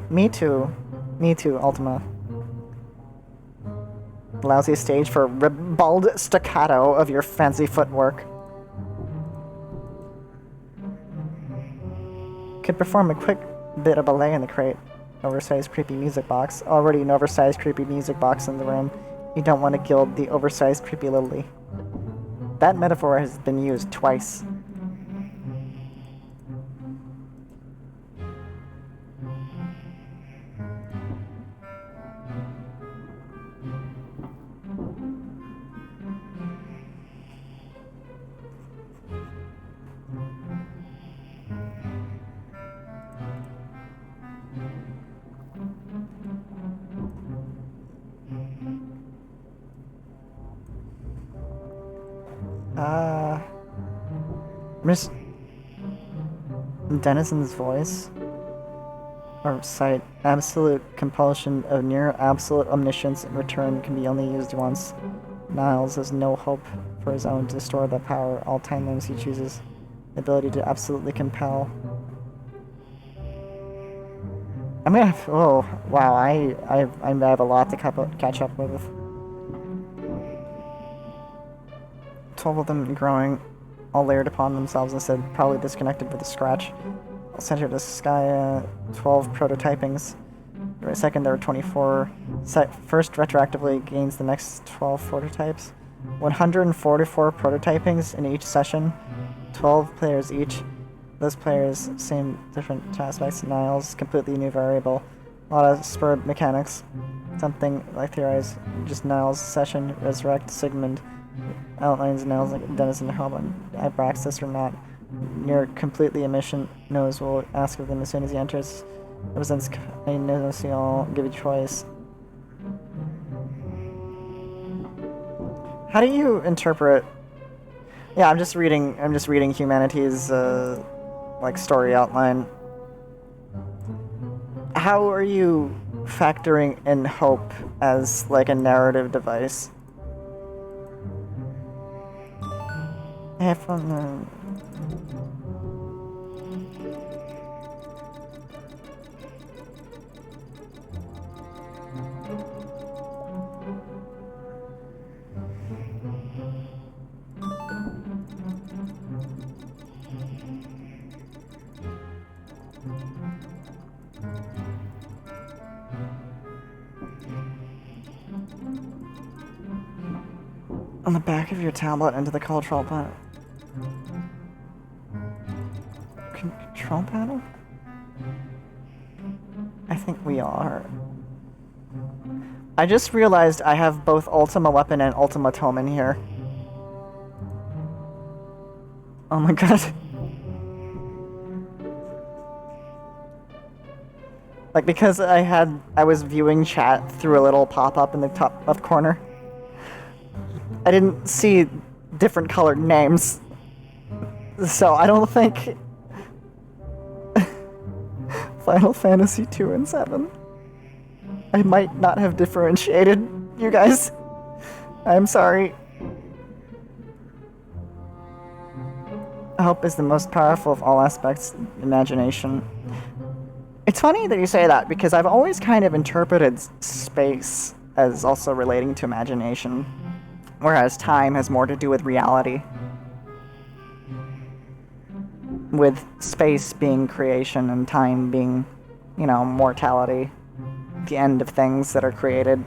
Speaker 1: Me too, Ultima. Lousy stage for ribald staccato of your fancy footwork. Could perform a quick bit of ballet in the crate. Oversized creepy music box. Already an oversized creepy music box in the room. You don't want to gild the oversized creepy lily. That metaphor has been used twice. Miss Denizens' voice, or sight, absolute compulsion of near absolute omniscience in return can be only used once. Niles has no hope for his own to store the power all timelines he chooses. The ability to absolutely compel. I'm gonna have, oh wow, I have a lot to catch up with. 12 of them growing, all layered upon themselves instead, probably disconnected with a scratch. I'll center the sky, 12 prototypings. Right second, there were 24. First retroactively gains the next 12 prototypes. 144 prototypings in each session. 12 players each. Those players, same different aspects. Niles, completely new variable. A lot of spurred mechanics. Something like theorize. Just Niles session, resurrect, Sigmund. Outlines Niles like Denizen Hellman. Abraxas or not. Near completely emission knows will ask of them as soon as he enters. Represents a notion, give you choice. How do you interpret? Yeah, I'm just reading humanity's like story outline. how are you factoring in hope as like a narrative device? On the back of your tablet into the control panel. Control panel? I think we are. I just realized I have both Ultima Weapon and Ultima Tome in here. Oh my god. Like, because I was viewing chat through a little pop-up in the top left corner. I didn't see different colored names. So I don't think Final Fantasy 2 and 7. I might not have differentiated you guys. I'm sorry. Hope is the most powerful of all aspects of imagination. It's funny that you say that because I've always kind of interpreted space as also relating to imagination, whereas time has more to do with reality. With space being creation and time being, you know, mortality, the end of things that are created.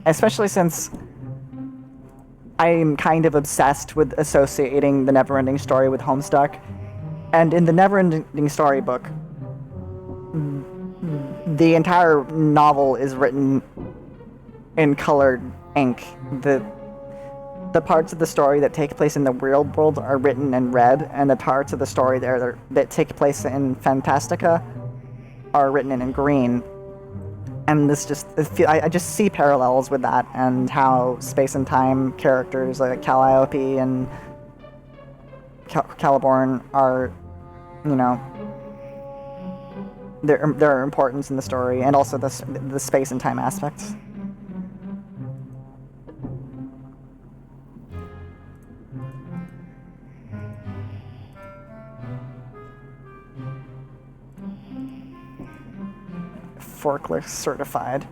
Speaker 1: Especially since I'm kind of obsessed with associating the Neverending Story with Homestuck. And in the Neverending Story book, the entire novel is written in colored ink. The parts of the story that take place in the real world are written in red, and the parts of the story that take place in Fantastica are written in green. And this I just see parallels with that, and how space and time characters like Calliope and Caliborn are, you know, their importance in the story, and also the space and time aspects. Forklift certified.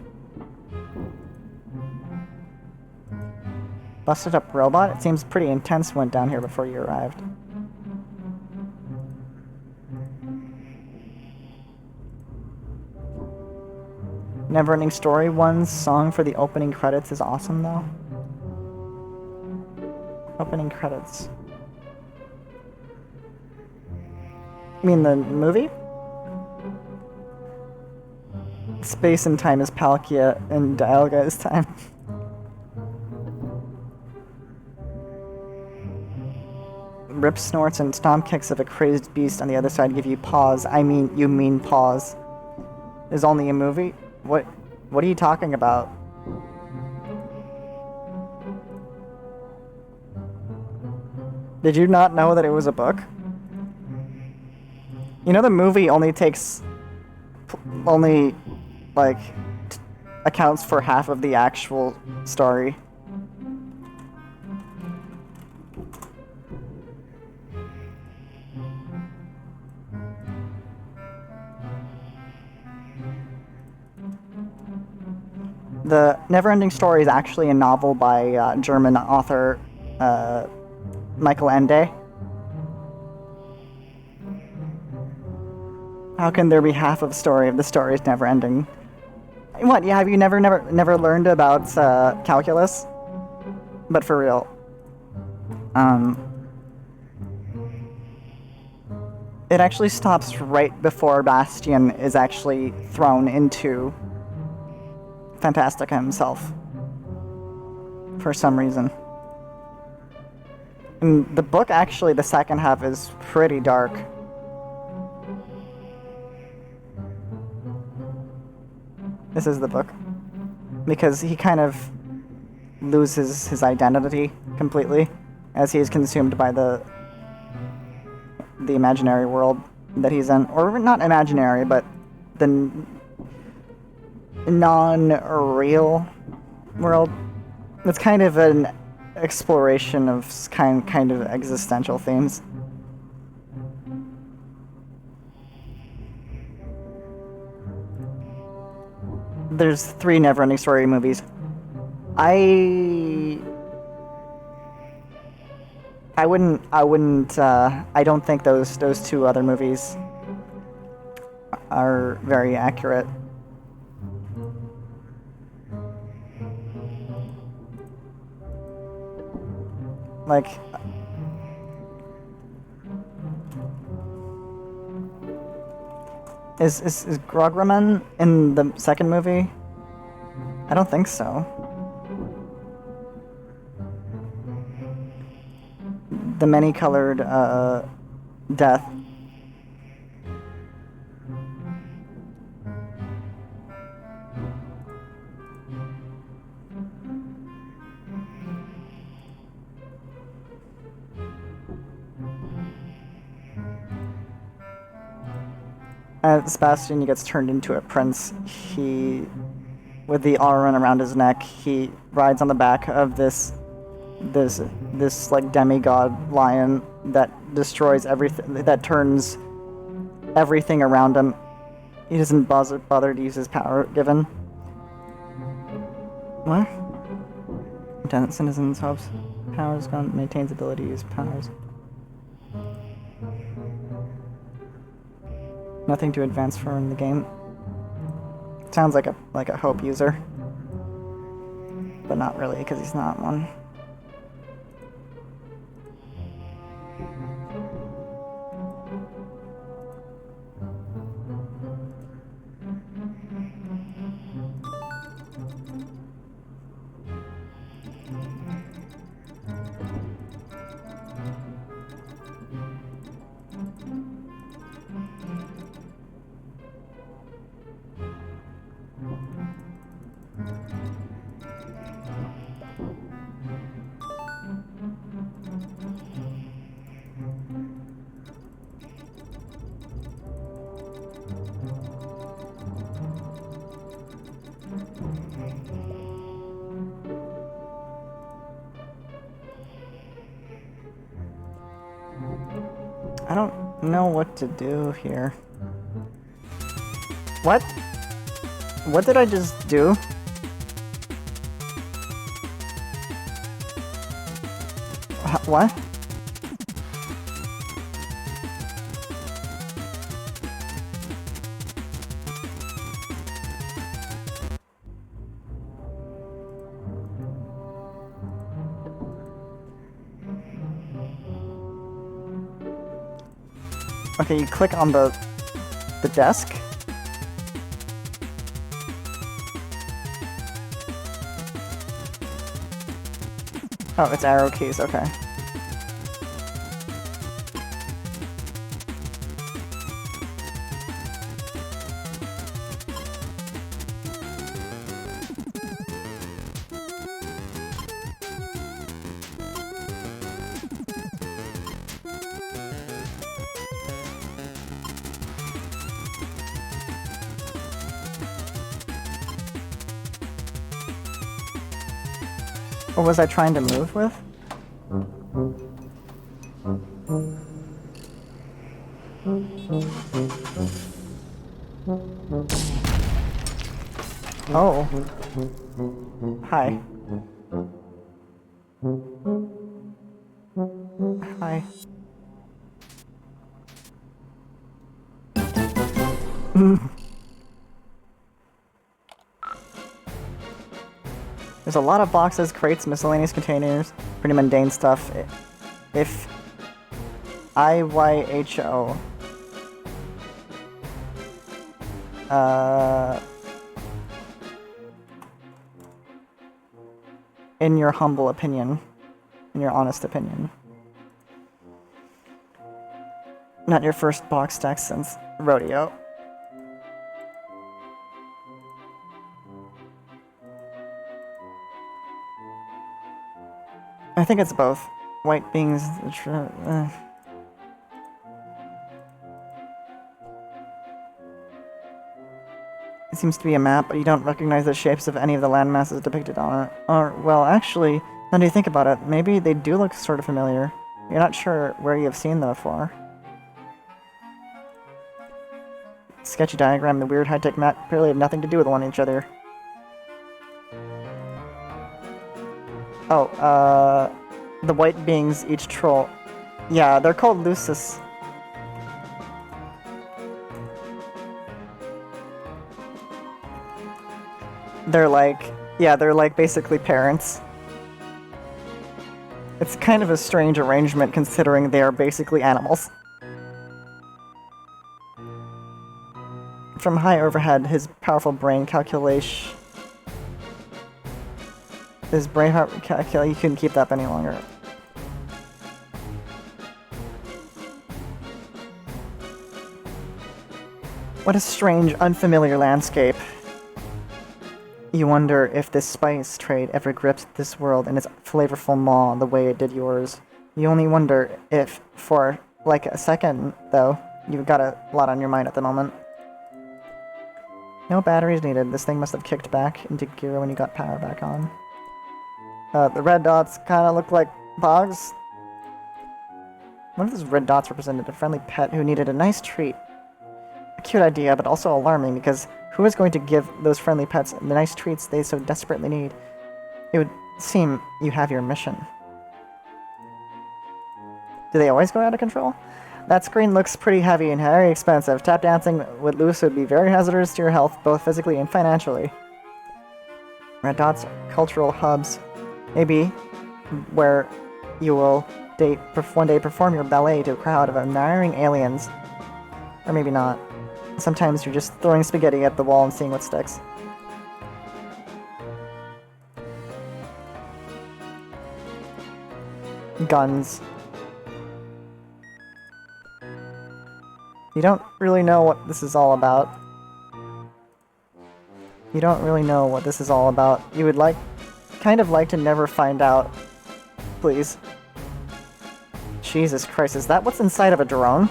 Speaker 1: Busted up robot? It seems pretty intense went down here before you arrived. Neverending Story 1's song for the opening credits is awesome though. Opening credits. You mean the movie? Space and time is Palkia, and Dialga is time. Rip snorts and stomp kicks of a crazed beast on the other side give you pause. You mean pause. Is only a movie? What are you talking about? Did you not know that it was a book? You know the movie only accounts for half of the actual story. The Neverending Story is actually a novel by German author Michael Ende. How can there be half of the story if the story is never ending? What? Yeah, have you never learned about calculus? But for real. It actually stops right before Bastian is actually thrown into Fantastica himself. For some reason. And the book, actually, the second half is pretty dark. This is the book. Because he kind of loses his identity completely as he is consumed by the the imaginary world that he's in, or not imaginary, but the non-real world. It's kind of an exploration of kind of existential themes. There's 3 Neverending Story movies. I don't think those 2 other movies are very accurate. Like, is Grograman in the second movie? I don't think so. The many-colored death. Sebastian gets turned into a prince. He, with the aura around his neck, he rides on the back of this like demigod lion that destroys everything, that turns everything around him. He doesn't bother to use his power given. What? Lieutenant Citizen's hopes. Powers gone, maintains ability to use powers. Nothing to advance for in the game. Sounds like a hope user. But not really, because he's not one. I don't know what to do here. What? What did I just do? What? Okay, you click on the desk. Oh, it's arrow keys, okay. What was I trying to move with? Oh. Hi. Hi. There's a lot of boxes, crates, miscellaneous containers, pretty mundane stuff. If IYHO. In your humble opinion. In your honest opinion. Not your first box stack since Rodeo. I think it's both. White beings... It seems to be a map, but you don't recognize the shapes of any of the landmasses depicted on it. Or, well, actually, now that you think about it, maybe they do look sort of familiar. You're not sure where you have seen them before. Sketchy diagram and the weird high-tech map clearly have nothing to do with one each other. Oh, the white beings each troll. Yeah, they're called Lucis. They're like basically parents. It's kind of a strange arrangement considering they are basically animals. From high overhead, his powerful brain calculation... His brain calculation... You couldn't keep that up any longer. What a strange, unfamiliar landscape. You wonder if this spice trade ever gripped this world in its flavorful maw the way it did yours. You only wonder if, for like a second, though, you've got a lot on your mind at the moment. No batteries needed. This thing must have kicked back into gear when you got power back on. The red dots kind of look like bugs. One of those red dots represented a friendly pet who needed a nice treat. A cute idea, but also alarming, because who is going to give those friendly pets the nice treats they so desperately need? It would seem you have your mission. Do they always go out of control? That screen looks pretty heavy and very expensive. Tap dancing with Luce would be very hazardous to your health, both physically and financially. Red dots are cultural hubs. Maybe where you will one day perform your ballet to a crowd of admiring aliens. Or maybe not. Sometimes you're just throwing spaghetti at the wall and seeing what sticks. Guns. You don't really know what this is all about. You don't really know what this is all about. You would kind of like to never find out. Please. Jesus Christ, is that what's inside of a drone?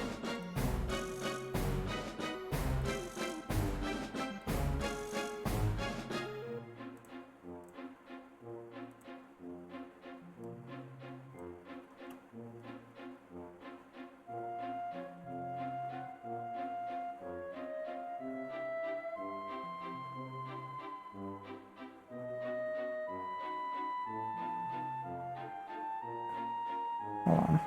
Speaker 1: Hold on.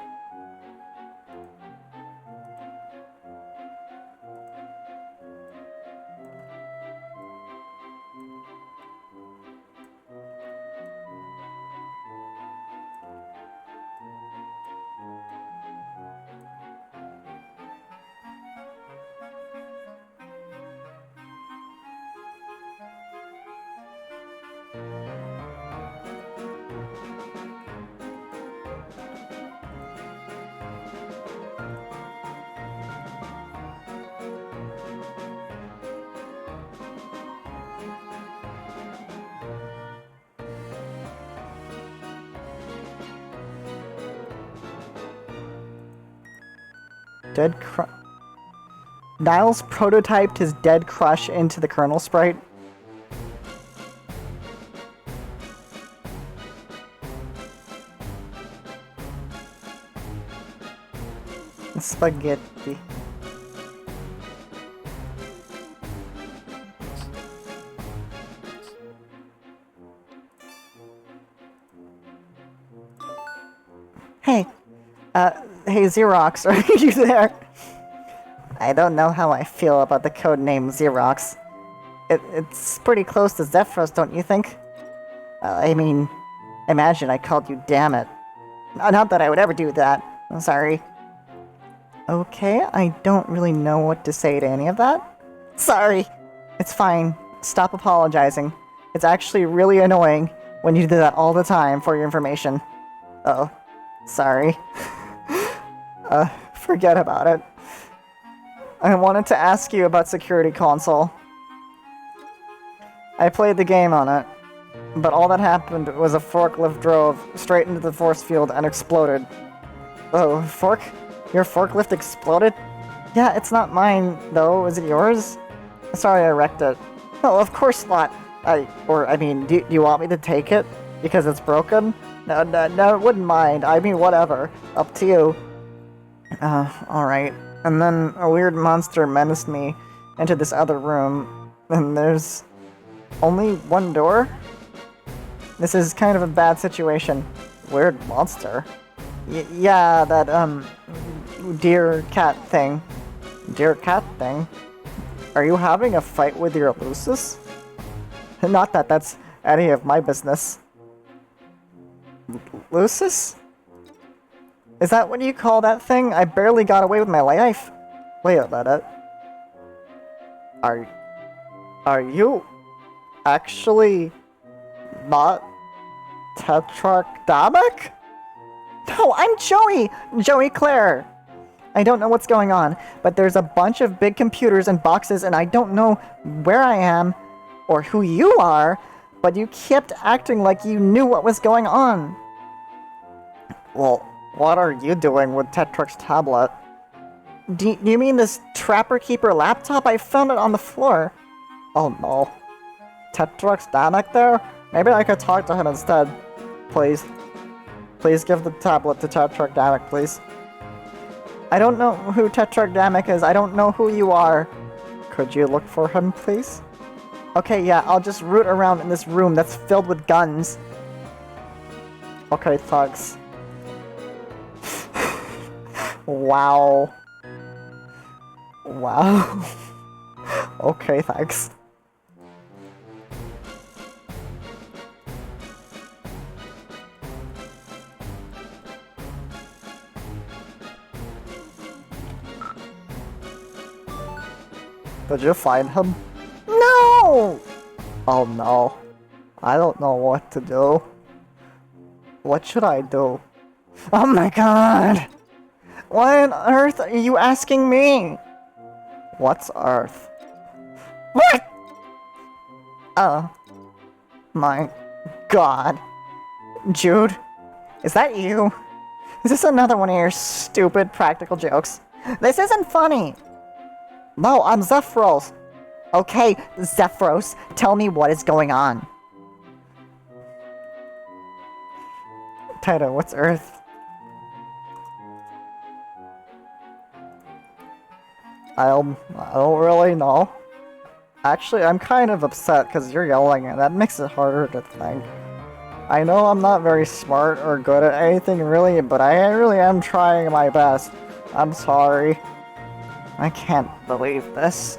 Speaker 1: Niles prototyped his Dead Crush into the kernel sprite. Spaghetti. Hey, hey Xerox, are you there? I don't know how I feel about the codename Xerox. It's pretty close to Zephyros, don't you think? I mean, imagine I called you Dammit. Not that I would ever do that. I'm sorry. Okay, I don't really know what to say to any of that. Sorry. It's fine. Stop apologizing. It's actually really annoying when you do that all the time for your information. Oh, sorry. Forget about it. I wanted to ask you about Security Console. I played the game on it, but all that happened was a forklift drove straight into the force field and exploded. Oh, your forklift exploded? Yeah, it's not mine, though. Is it yours? Sorry I wrecked it. No, of course not. Do you want me to take it? Because it's broken? No, wouldn't mind. I mean, whatever. Up to you. Alright. And then a weird monster menaced me into this other room, and there's only one door? This is kind of a bad situation. Weird monster. Yeah, that, deer cat thing. Deer cat thing? Are you having a fight with your Lucis? Not that that's any of my business. Lucis? Is that what you call that thing? I barely got away with my life. Wait a minute. Are you actually not Tetrarch Damek? No, I'm Joey Claire. I don't know what's going on, but there's a bunch of big computers and boxes and I don't know where I am or who you are, but you kept acting like you knew what was going on. Well, what are you doing with Tetrarch's tablet? Do you mean this Trapper Keeper laptop? I found it on the floor. Oh no. Tetrarch Damek there? Maybe I could talk to him instead. Please. Please give the tablet to Tetrarch Damek, please. I don't know who Tetrarch Damek is. I don't know who you are. Could you look for him, please? Okay, yeah, I'll just root around in this room that's filled with guns. Okay, thugs. Wow. Wow. Okay, thanks. Did you find him? No! Oh no. I don't know what to do. What should I do? Oh my god! Why on earth are you asking me? What's Earth? What? Oh. My god. Jude? Is that you? Is this another one of your stupid practical jokes? This isn't funny! No, I'm Zephyros. Okay, Zephyros, tell me what is going on. Taito, what's Earth? I don't really know. Actually, I'm kind of upset because you're yelling and that makes it harder to think. I know I'm not very smart or good at anything really, but I really am trying my best. I'm sorry. I can't believe this.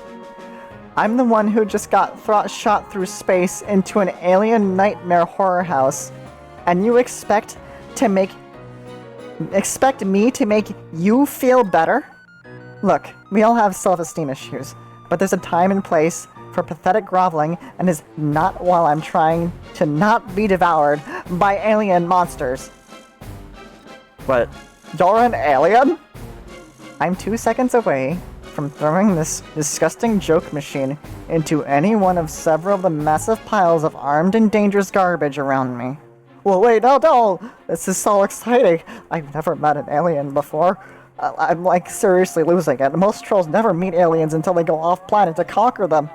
Speaker 1: I'm the one who just got shot through space into an alien nightmare horror house, and you expect me to make you feel better? Look, we all have self-esteem issues, but there's a time and place for pathetic groveling, and is not while I'm trying to not be devoured by alien monsters. What? You're an alien? I'm 2 seconds away from throwing this disgusting joke machine into any one of several of the massive piles of armed and dangerous garbage around me. Well, wait, no! This is so exciting! I've never met an alien before. I'm, like, seriously losing it. Most trolls never meet aliens until they go off-planet to conquer them.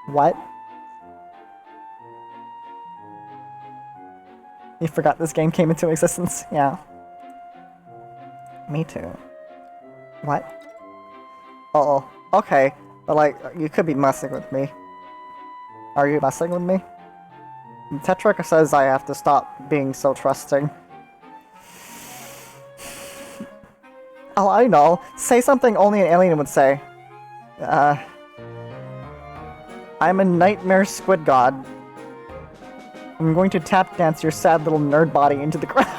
Speaker 1: What? You forgot this game came into existence? Yeah. Me too. What? Uh-oh. Okay. But, like, you could be messing with me. Are you messing with me? Tetrarch says I have to stop being so trusting. Oh, I know. Say something only an alien would say. I'm a nightmare squid god. I'm going to tap dance your sad little nerd body into the ground.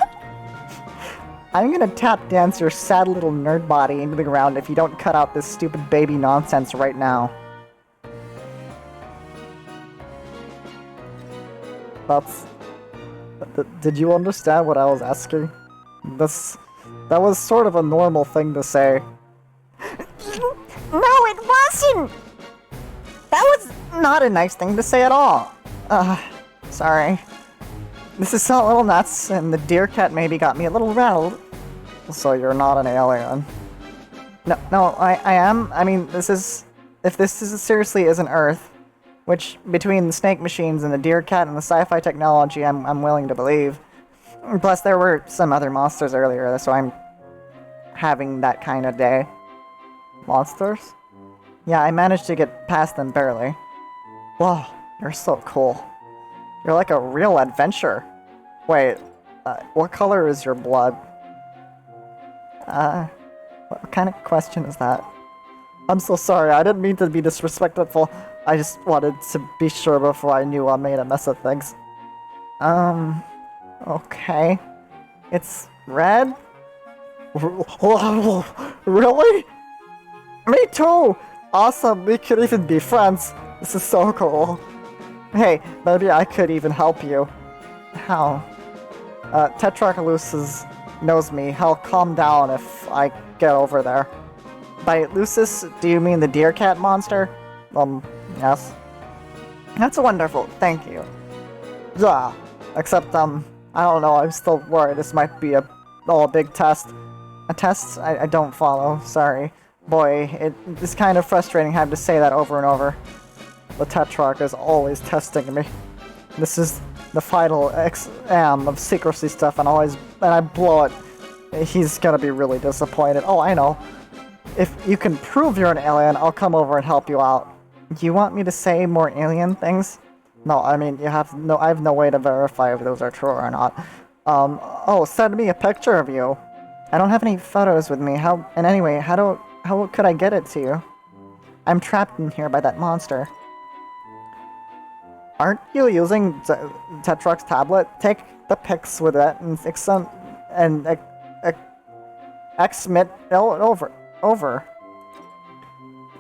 Speaker 1: I'm gonna tap dance your sad little nerd body into the ground if you don't cut out this stupid baby nonsense right now. Did you understand what I was asking? That was sort of a normal thing to say.
Speaker 3: No, it wasn't!
Speaker 1: That was not a nice thing to say at all. Sorry. This is a little nuts, and the deer cat maybe got me a little rattled. So you're not an alien. No, I am. I mean, this is... If this is seriously isn't Earth, which between the snake machines and the deer cat and the sci-fi technology, I'm willing to believe. Plus, there were some other monsters earlier, so I'm having that kind of day. Monsters? Yeah, I managed to get past them barely. Whoa, you're so cool. You're like a real adventurer. Wait, what color is your blood? What kind of question is that? I'm so sorry, I didn't mean to be disrespectful. I just wanted to be sure before I knew I made a mess of things. Okay. It's red? Really? Me too! Awesome, we could even be friends. This is so cool. Hey, maybe I could even help you. How? Tetrarchus knows me. He'll calm down if I get over there. By Lucis, do you mean the deer cat monster? Yes. That's wonderful, thank you. Yeah, except, I don't know, I'm still worried this might be a big test. A test? I don't follow, sorry. Boy, it's kind of frustrating having to say that over and over. The Tetrarch is always testing me. This is the final exam of secrecy stuff, and I blow it. He's gonna be really disappointed. Oh, I know. If you can prove you're an alien, I'll come over and help you out. Do you want me to say more alien things? No, I mean, I have no way to verify if those are true or not. Oh, send me a picture of you. I don't have any photos with me. How could I get it to you? I'm trapped in here by that monster. Aren't you using Tetrarch's tablet? Take the pics with it and exmit over.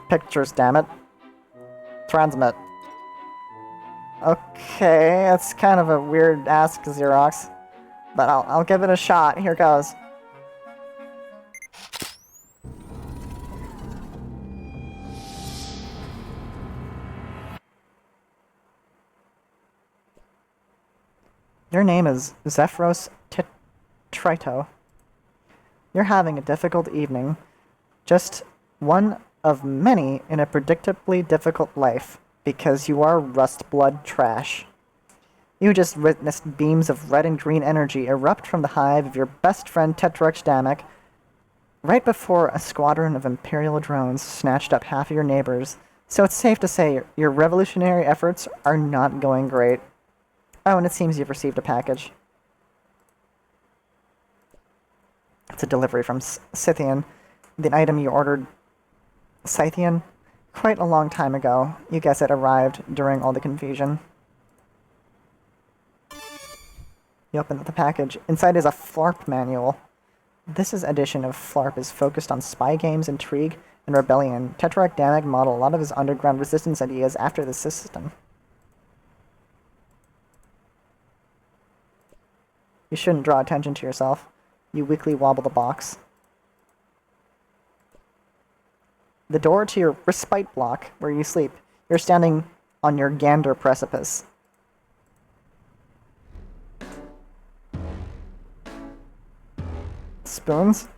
Speaker 1: Pictures, damn it. Transmit. Okay, that's kind of a weird ask, Xerox. But I'll give it a shot. Here goes. Your name is Zephyros Trito. You're having a difficult evening. Just one of many in a predictably difficult life, because you are rust blood trash. You just witnessed beams of red and green energy erupt from the hive of your best friend Tetrarch Damek, right before a squadron of Imperial drones snatched up half of your neighbors, so it's safe to say your revolutionary efforts are not going great. Oh, and it seems you've received a package. It's a delivery from Scythian, the item you ordered. Scythian? Quite a long time ago. You guess it arrived during all the confusion. You open up the package. Inside is a Flarp manual. This edition of Flarp is focused on spy games, intrigue, and rebellion. Tetrarch Damek modeled a lot of his underground resistance ideas after the system. You shouldn't draw attention to yourself. You weakly wobble the box. The door to your respite block, where you sleep. You're standing on your gander precipice. Spoons?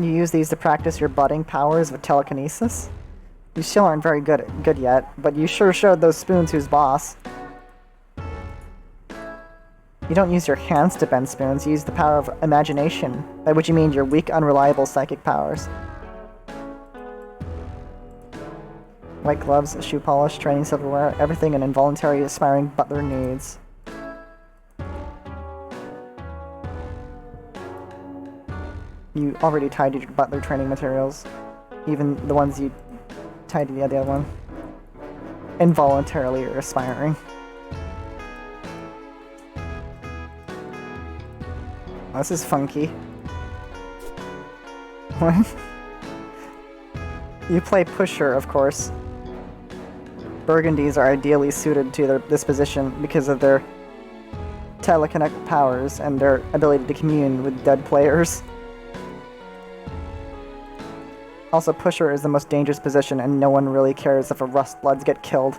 Speaker 1: You use these to practice your budding powers of telekinesis? You still aren't very good yet, but you sure showed those spoons who's boss. You don't use your hands to bend spoons, you use the power of imagination, by which you mean your weak, unreliable psychic powers. White gloves, shoe polish, training silverware, everything an involuntary aspiring butler needs. You already tidied your butler training materials, even the ones you tidied the other one. Involuntarily you're aspiring. This is funky. What? You play Pusher, of course. Burgundies are ideally suited to this position because of their telekinetic powers and their ability to commune with dead players. Also, Pusher is the most dangerous position, and no one really cares if a Rust Bloods get killed.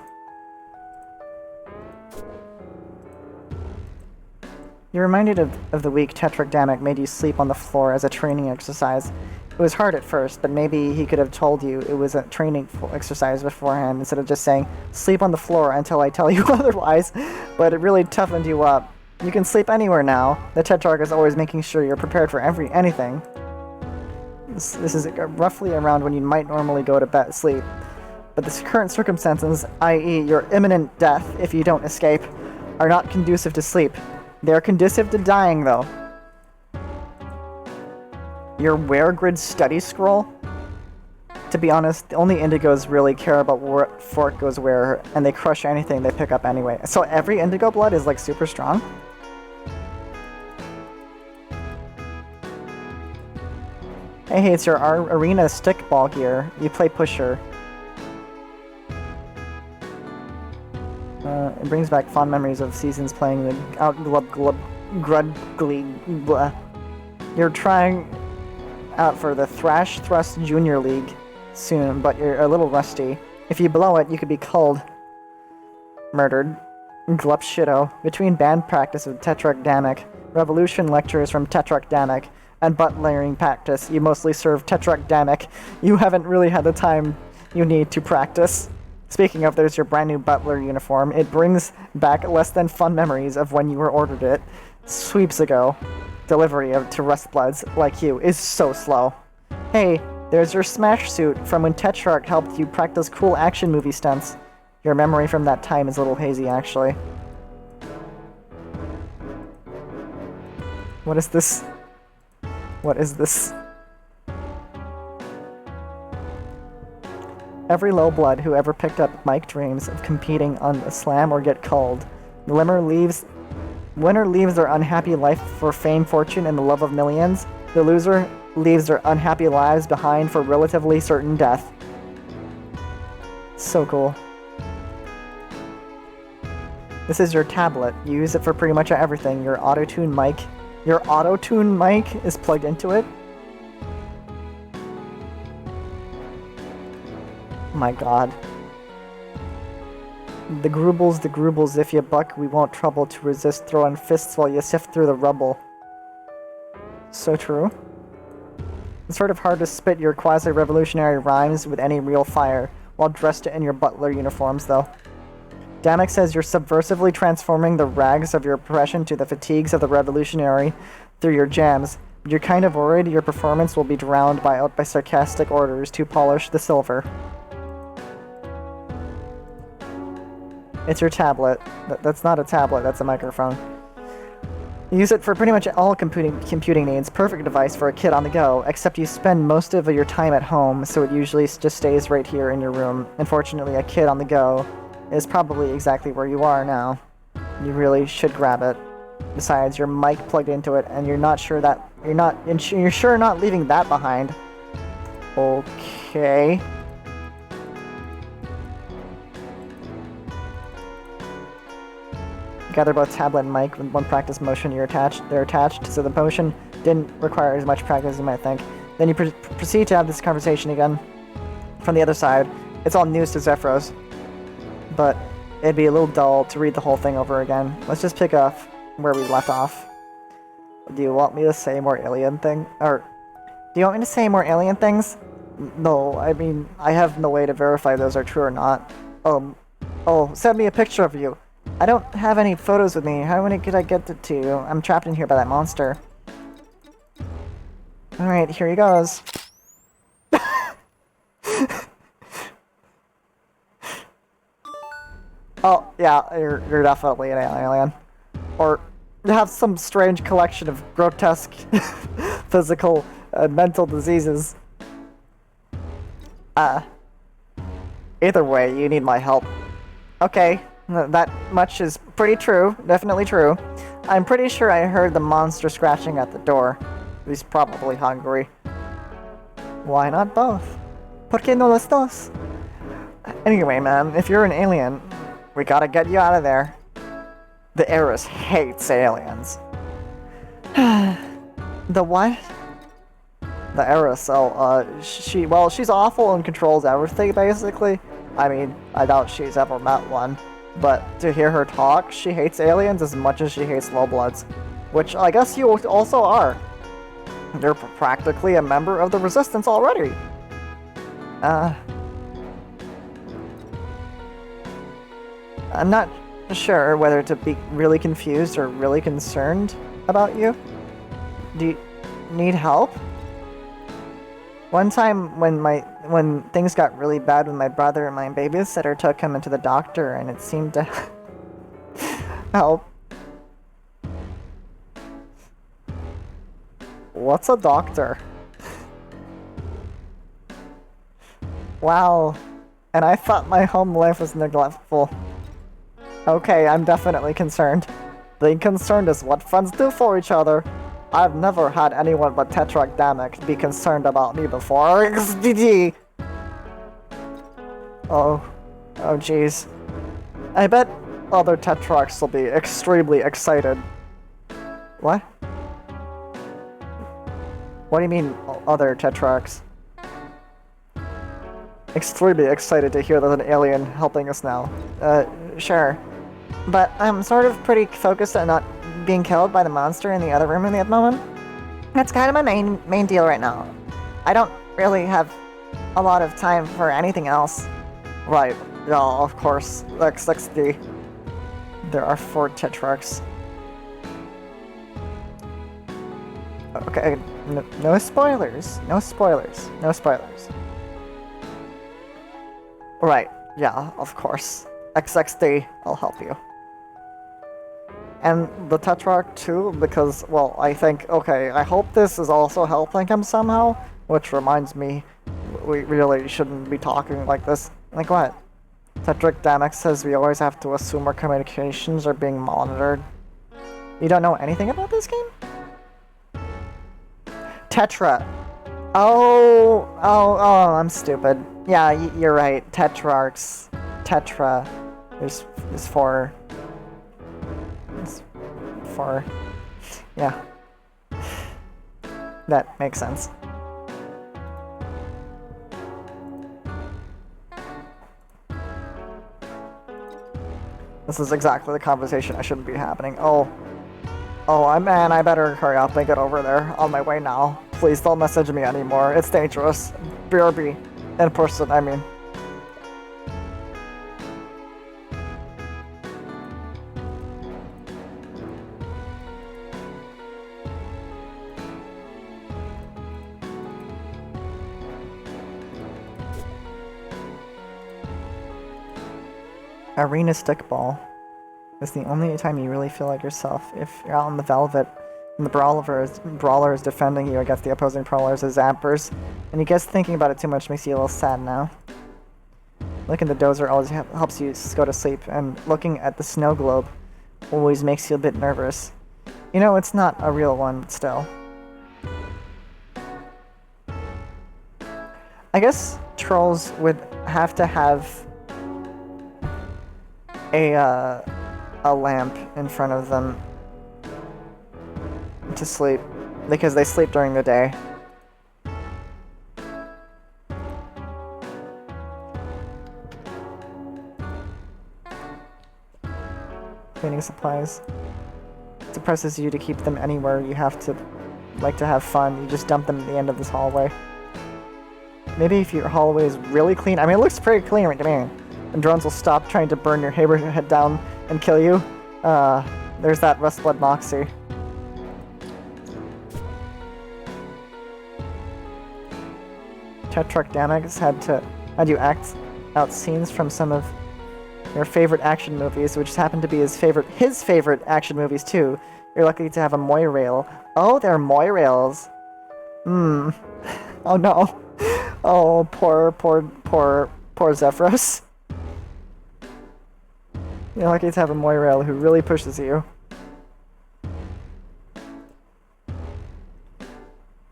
Speaker 6: You're reminded of the week Tetrick Damek made you sleep on the floor as a training exercise. It was hard at first, but maybe he could have told you it was a training exercise beforehand instead of just saying, sleep on the floor until I tell you otherwise, but it really toughened you up. You can sleep anywhere now. The Tetrarch is always making sure you're prepared for anything. This is roughly around when you might normally go to sleep. But the current circumstances, i.e. your imminent death if you don't escape, are not conducive to sleep. They are conducive to dying, though. Your Weregrid study scroll? To be honest, only Indigos really care about what fork goes where, and they crush anything they pick up anyway. So every Indigo blood is like super strong? Hey, it's your arena stickball gear. You play pusher. It brings back fond memories of seasons playing the Grudgly. Blah. You're trying out for the Thrash Thrust Junior League soon, but you're a little rusty. If you blow it, you could be culled. Murdered. Glup shitto. Between band practice with Tetrick Damek, revolution lectures from Tetrick Damek, and butt layering practice, you mostly serve Tetrick Damek. You haven't really had the time you need to practice. Speaking of, there's your brand new butler uniform. It brings back less than fun memories of when you were ordered it. Sweeps ago. Delivery to Rustbloods like you is so slow. Hey, there's your Smash suit from when Tetrarch helped you practice cool action movie stunts. Your memory from that time is a little hazy, actually. What is this? What is this? Every low blood who ever picked up Mike dreams of competing on a slam or get culled. The winner leaves their unhappy life for fame, fortune, and the love of millions. The loser leaves their unhappy lives behind for relatively certain death. So cool. This is your tablet. You use it for pretty much everything. Your auto-tune mic is plugged into it. My god. The Grubbles, if you buck, we won't trouble to resist throwing fists while you sift through the rubble. So true. It's sort of hard to spit your quasi-revolutionary rhymes with any real fire, while dressed in your butler uniforms, though. Damek says you're subversively transforming the rags of your oppression to the fatigues of the revolutionary through your jams. You're kind of worried your performance will be drowned out by sarcastic orders to polish the silver. It's your tablet. That's not a tablet, that's a microphone. Use it for pretty much all computing needs. Perfect device for a kid on the go, except you spend most of your time at home, so it usually just stays right here in your room. Unfortunately, a kid on the go is probably exactly where you are now. You really should grab it. Besides, your mic plugged into it, and you're sure not leaving that behind. Okay. Gather both tablet and mic with one practice motion. They're attached, so the motion didn't require as much practice as you might think. Then you proceed to have this conversation again from the other side. It's all news to Zephyros, but it'd be a little dull to read the whole thing over again. Let's just pick up where we left off. Do you want me to say more alien things? No, I mean, I have no way to verify those are true or not. Send me a picture of you. I don't have any photos with me. How many could I get to you? I'm trapped in here by that monster. Alright, here he goes. Oh, yeah, you're definitely an alien. Or you have some strange collection of grotesque physical and mental diseases. Either way, you need my help. Okay. That much is pretty true, definitely true. I'm pretty sure I heard the monster scratching at the door. He's probably hungry. Why not both? ¿Por qué no los dos? Anyway, man, if you're an alien, we gotta get you out of there. The Heiress hates aliens. The what? The Heiress, she's awful and controls everything, basically. I mean, I doubt she's ever met one. But to hear her talk, she hates aliens as much as she hates low bloods. which I guess you also are. You're practically a member of the Resistance already. I'm not sure whether to be really confused or really concerned about you. Do you need help? One time when things got really bad with my brother, my babysitter took him into the doctor and it seemed to help. What's a doctor? Wow. And I thought my home life was neglectful. Okay, I'm definitely concerned. Being concerned is what friends do for each other. I've never had anyone but Tetrarch Damek be concerned about me before. XDD! Oh jeez. I bet other Tetrarchs will be extremely excited. What? What do you mean, other Tetrarchs? Extremely excited to hear there's an alien helping us now. Sure. But I'm sort of pretty focused on not being killed by the monster in the other room at the moment. That's kind of my main deal right now. I don't really have a lot of time for anything else. Right. Yeah, of course. XXD. There are 4 Tetrarchs. Okay, no spoilers. No spoilers. No spoilers. Right, yeah, of course. XXD, I'll help you. And the Tetrarch too, because, well, I think, okay, I hope this is also helping him somehow, which reminds me, we really shouldn't be talking like this. Like what? Tetrarch Damek says we always have to assume our communications are being monitored. You don't know anything about this game? Tetra. Oh, I'm stupid. Yeah, you're right. Tetrarchs. Tetra. There's 4. There's 4. Yeah. That makes sense. This is exactly the conversation I shouldn't be happening. Oh, man, I better hurry up and get over there. On my way now. Please don't message me anymore. It's dangerous. BRB. In person, I mean. Arena Stickball is the only time you really feel like yourself. If you're out in the Velvet and the brawler is defending you against the opposing brawlers as zappers, and you guess thinking about it too much makes you a little sad now. Looking at the dozer always helps you go to sleep, and looking at the snow globe always makes you a bit nervous. You know, it's not a real one, but still. I guess trolls would have to have a lamp in front of them to sleep, because they sleep during the day. Cleaning supplies. It depresses you to keep them anywhere you have to like to have fun. You just dump them at the end of this hallway. Maybe if your hallway is really clean, I mean it looks pretty clean right to me, and drones will stop trying to burn your head down and kill you. There's that Rustblood Moxie. Tetrarch Damek has had you act out scenes from some of your favorite action movies, which happen to be his favorite action movies too. You're lucky to have a Moirail. Oh, they're Moirails. Oh no. Oh, poor Zephyros. You're lucky to have a Moirail who really pushes you.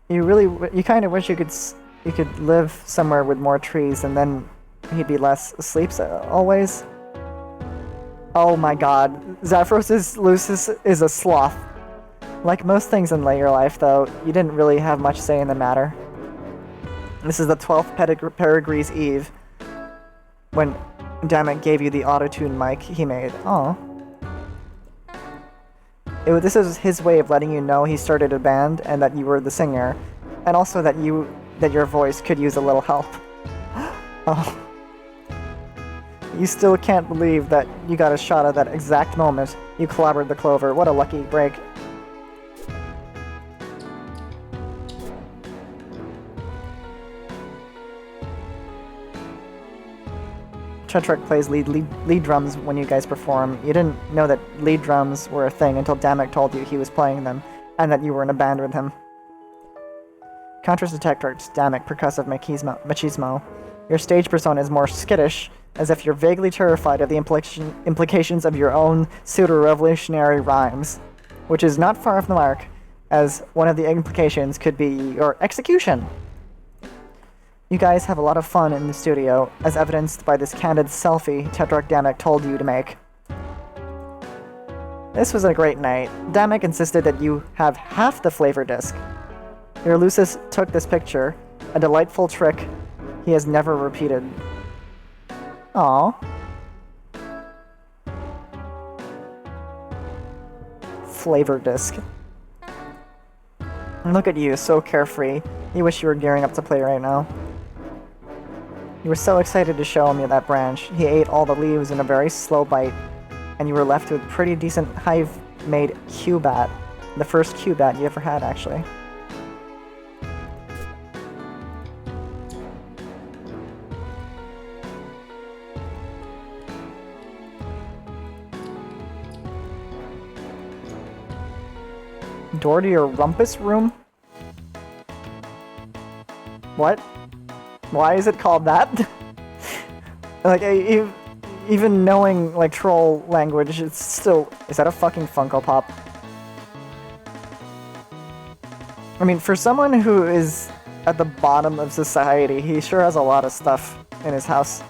Speaker 6: You kind of wish you could live somewhere with more trees, and then he'd be less asleep always. Oh my god, Zephyros Lucis is a sloth. Like most things in later life, though, you didn't really have much say in the matter. This is the 12th Perigree's Eve, when Damek gave you the auto-tune mic he made. Aw. This is his way of letting you know he started a band and that you were the singer, and also that your voice could use a little help. Oh. You still can't believe that you got a shot at that exact moment you clobbered the clover. What a lucky break. Tretrek plays lead drums when you guys perform. You didn't know that lead drums were a thing until Damek told you he was playing them, and that you were in a band with him. Contrast to Tetrarch's Damek percussive machismo. Your stage persona is more skittish, as if you're vaguely terrified of the implications of your own pseudo-revolutionary rhymes, which is not far from the mark, as one of the implications could be your execution. You guys have a lot of fun in the studio, as evidenced by this candid selfie Tetrarch Damek told you to make. This was a great night. Damek insisted that you have half the flavor disc. Your Lucis took this picture, a delightful trick he has never repeated. Aww. Flavor disc. And look at you, so carefree. You wish you were gearing up to play right now. You were so excited to show him that branch. He ate all the leaves in a very slow bite, and you were left with a pretty decent hive-made Q-bat. The first Q-bat you ever had, actually. Door to your rumpus room? What? Why is it called that? Like, even knowing, like, troll language, it's still... Is that a fucking Funko Pop? I mean, for someone who is at the bottom of society, he sure has a lot of stuff in his house.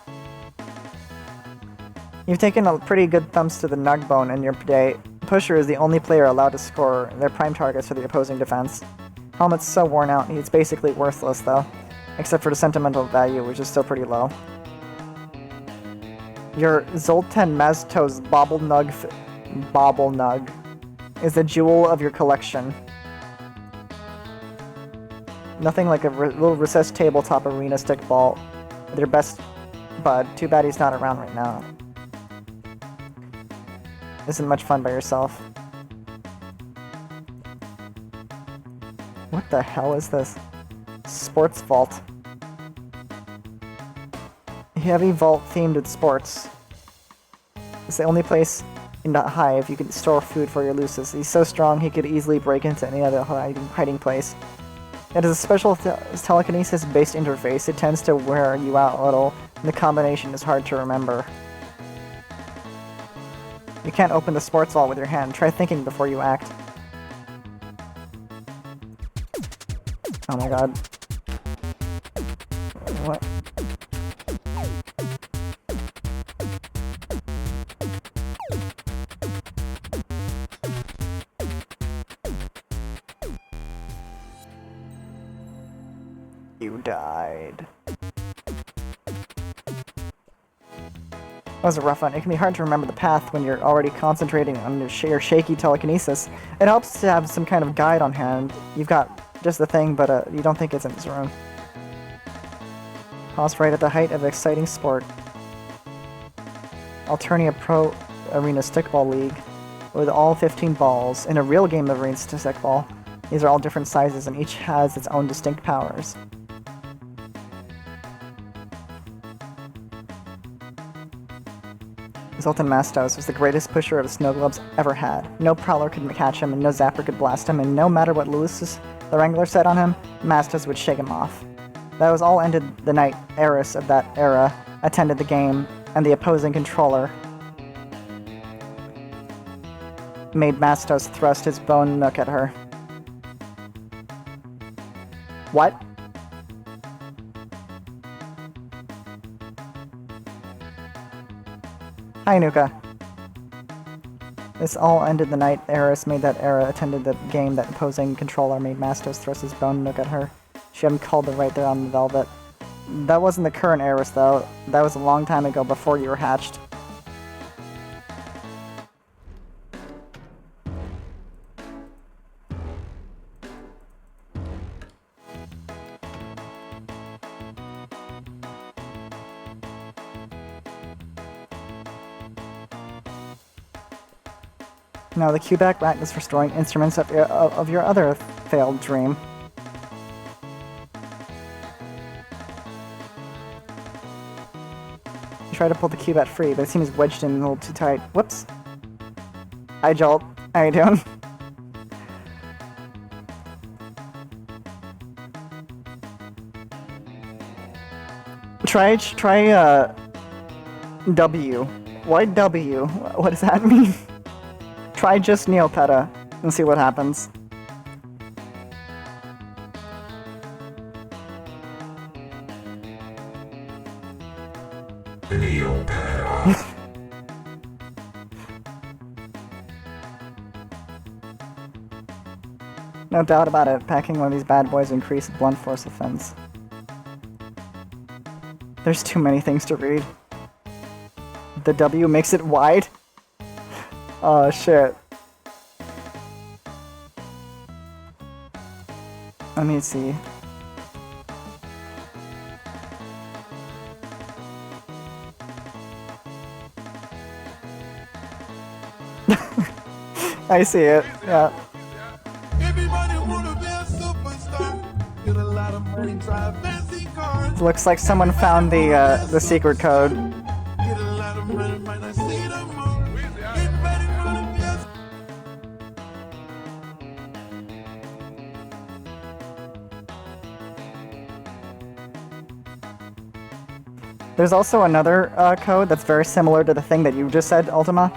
Speaker 6: You've taken a pretty good thumps to the Nugbone in your day. Pusher is the only player allowed to score. They're prime targets for the opposing defense. Helmet's so worn out, he's basically worthless, though. Except for the sentimental value, which is still pretty low. Your Zoltan Maztos Bobble-Nug is the jewel of your collection. Nothing like a little recessed tabletop arena stickball with your best bud. Too bad he's not around right now. Isn't much fun by yourself. What the hell is this? Sports Vault. Heavy vault themed with sports. It's the only place in the hive you can store food for your Lucis. He's so strong he could easily break into any other hiding place. It is a special telekinesis-based interface. It tends to wear you out a little, and the combination is hard to remember. You can't open the sports vault with your hand. Try thinking before you act. Oh my god. What? You died. That was a rough one. It can be hard to remember the path when you're already concentrating on your shaky telekinesis. It helps to have some kind of guide on hand. You've got just the thing, but you don't think it's in this room. Pause right at the height of exciting sport. Alternia Pro Arena Stickball League with all 15 balls in a real game of Arena Stickball. These are all different sizes and each has its own distinct powers. Zoltan Mastos was the greatest pusher of the Snow Globes ever had. No Prowler could catch him, and no Zapper could blast him, and no matter what Lucis the Wrangler said on him, Mastos would shake him off. That was all ended the night Eris of that era attended the game, and the opposing controller made Mastos thrust his bone nook at her. What? Hi, Nuka. This all ended the night Eris made that era attended the game that opposing controller made Mastos thrust his bone nook at her. She hadn't called it right there on the velvet. That wasn't the current Eris, though. That was a long time ago, before you were hatched. No, the Quebec rat is for storing instruments of your other failed dream. Try to pull the cubet free, but it seems wedged in a little too tight. Whoops. Hi, Jolt. How you doing? Try W. Why W? What does that mean? Try just Neopeta and see what happens. No doubt about it, packing one of these bad boys increases blunt force offense. There's too many things to read. The W makes it wide? Oh shit. Let me see. I see it, yeah. Looks like someone found the secret code. There's also another code that's very similar to the thing that you just said, Ultima.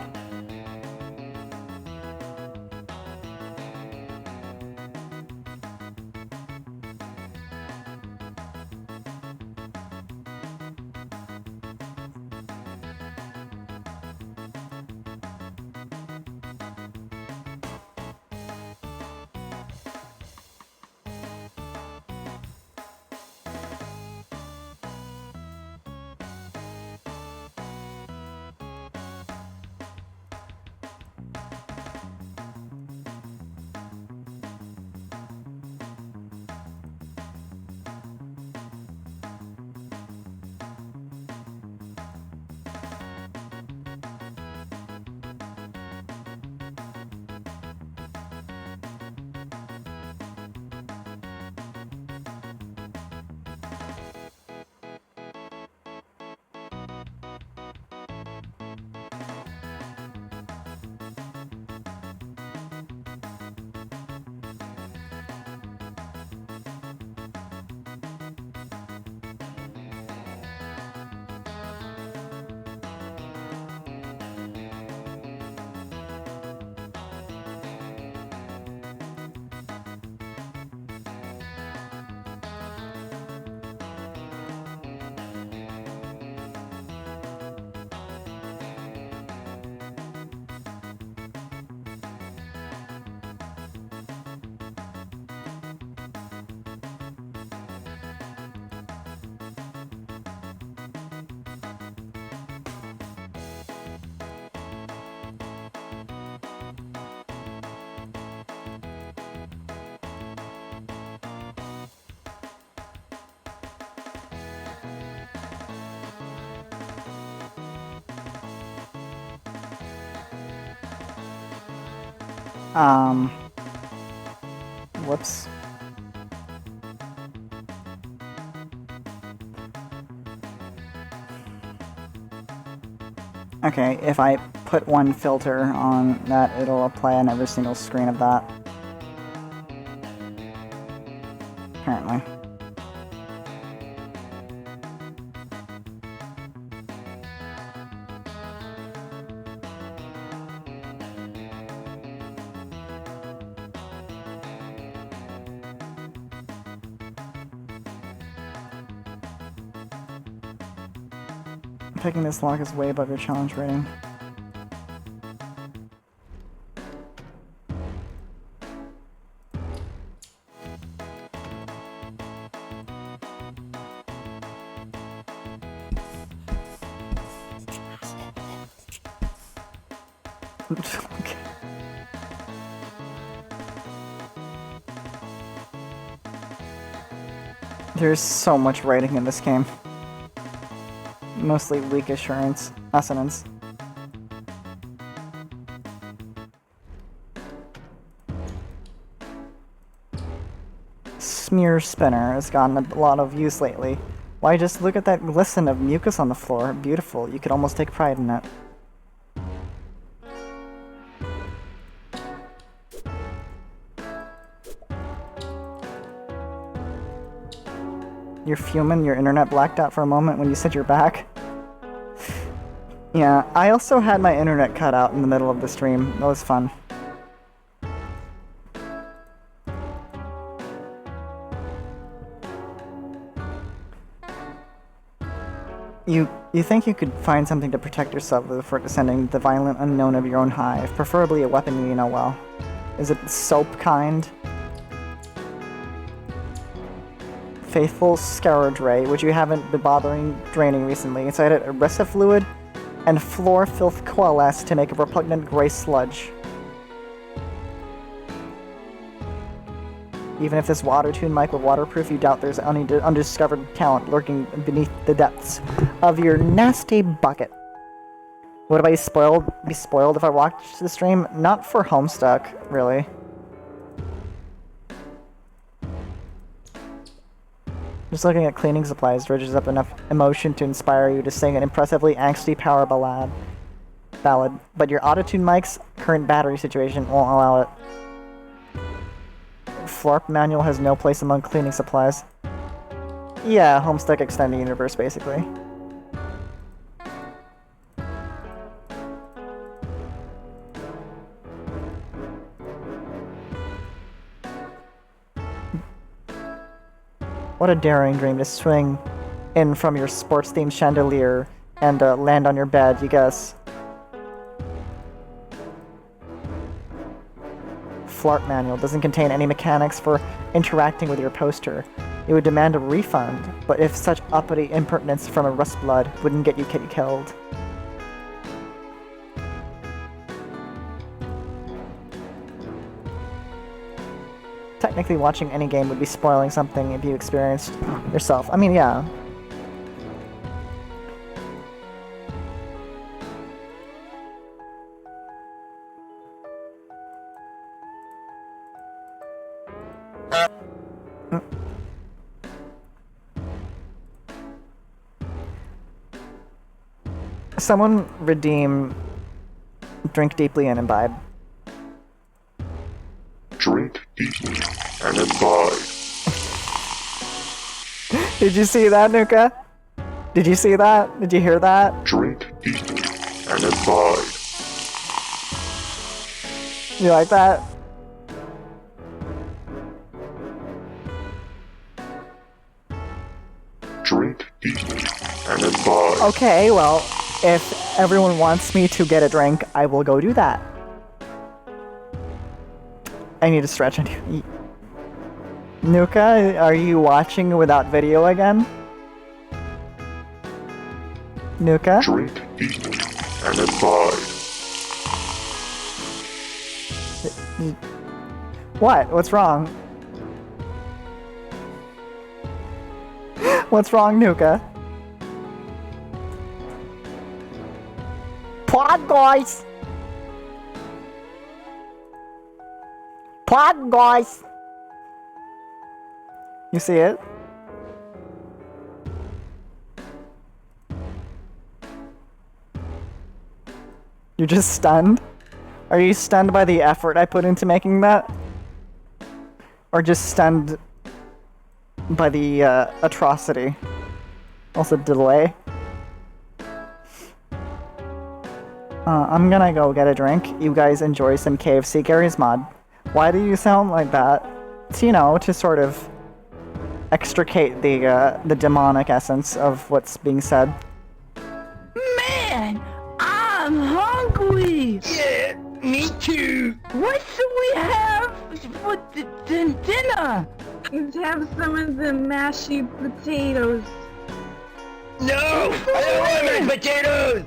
Speaker 6: Whoops. Okay, if I put one filter on that, it'll apply on every single screen of that. Apparently. Picking this lock is way above your challenge rating. Okay. There's so much writing in this game. Mostly weak assonance. smear spinner has gotten a lot of use lately. Why, just look at that glisten of mucus on the floor. Beautiful. You could almost take pride in it. You're fuming, your internet blacked out for a moment when you said you're back. Yeah, I also had my internet cut out in the middle of the stream. That was fun. You think you could find something to protect yourself before descending the violent unknown of your own hive, preferably a weapon you know well. Is it the soap kind? Faithful Scourge Ray, which you haven't been bothering draining recently. Inside it, Erisa fluid and floor filth coalesce to make a repugnant gray sludge. Even if this water-tuned mic were waterproof, you doubt there's any undiscovered talent lurking beneath the depths of your nasty bucket. Would I be spoiled if I watched the stream? Not for Homestuck, really. Just looking at cleaning supplies dredges up enough emotion to inspire you to sing an impressively angsty power ballad. But your auto-tune mic's current battery situation won't allow it. Florp manual has no place among cleaning supplies. Yeah, Homestuck Extended Universe, basically. What a daring dream to swing in from your sports-themed chandelier and land on your bed, you guess. Flart manual doesn't contain any mechanics for interacting with your poster. It would demand a refund, but if such uppity impertinence from a Rustblood wouldn't get you killed. Technically, watching any game would be spoiling something if you experienced yourself. I mean, yeah. Someone redeem drink deeply and imbibe.
Speaker 10: Drink deeply and imbibe.
Speaker 6: Did you see that, Nuka? Did you see that? Did you hear that?
Speaker 10: Drink deeply and imbibe.
Speaker 6: You like that?
Speaker 10: Drink deeply and imbibe.
Speaker 6: Okay, well, if everyone wants me to get a drink, I will go do that. I need to stretch. Nuka, are you watching without video again? Nuka?
Speaker 10: Drink deeply and imbibe.
Speaker 6: What? What's wrong? What's wrong, Nuka? Pod guys! Pod guys! You see it? You're just stunned? Are you stunned by the effort I put into making that? Or just stunned by the atrocity? Also delay? I'm gonna go get a drink. You guys enjoy some KFC Gary's Mod. Why do you sound like that? It's, you know, to sort of extricate the demonic essence of what's being said.
Speaker 7: Man, I'm hungry. Yeah, me too. What should we have for dinner?
Speaker 8: Let's have some of the mashy potatoes.
Speaker 7: No, I don't want mashed potatoes.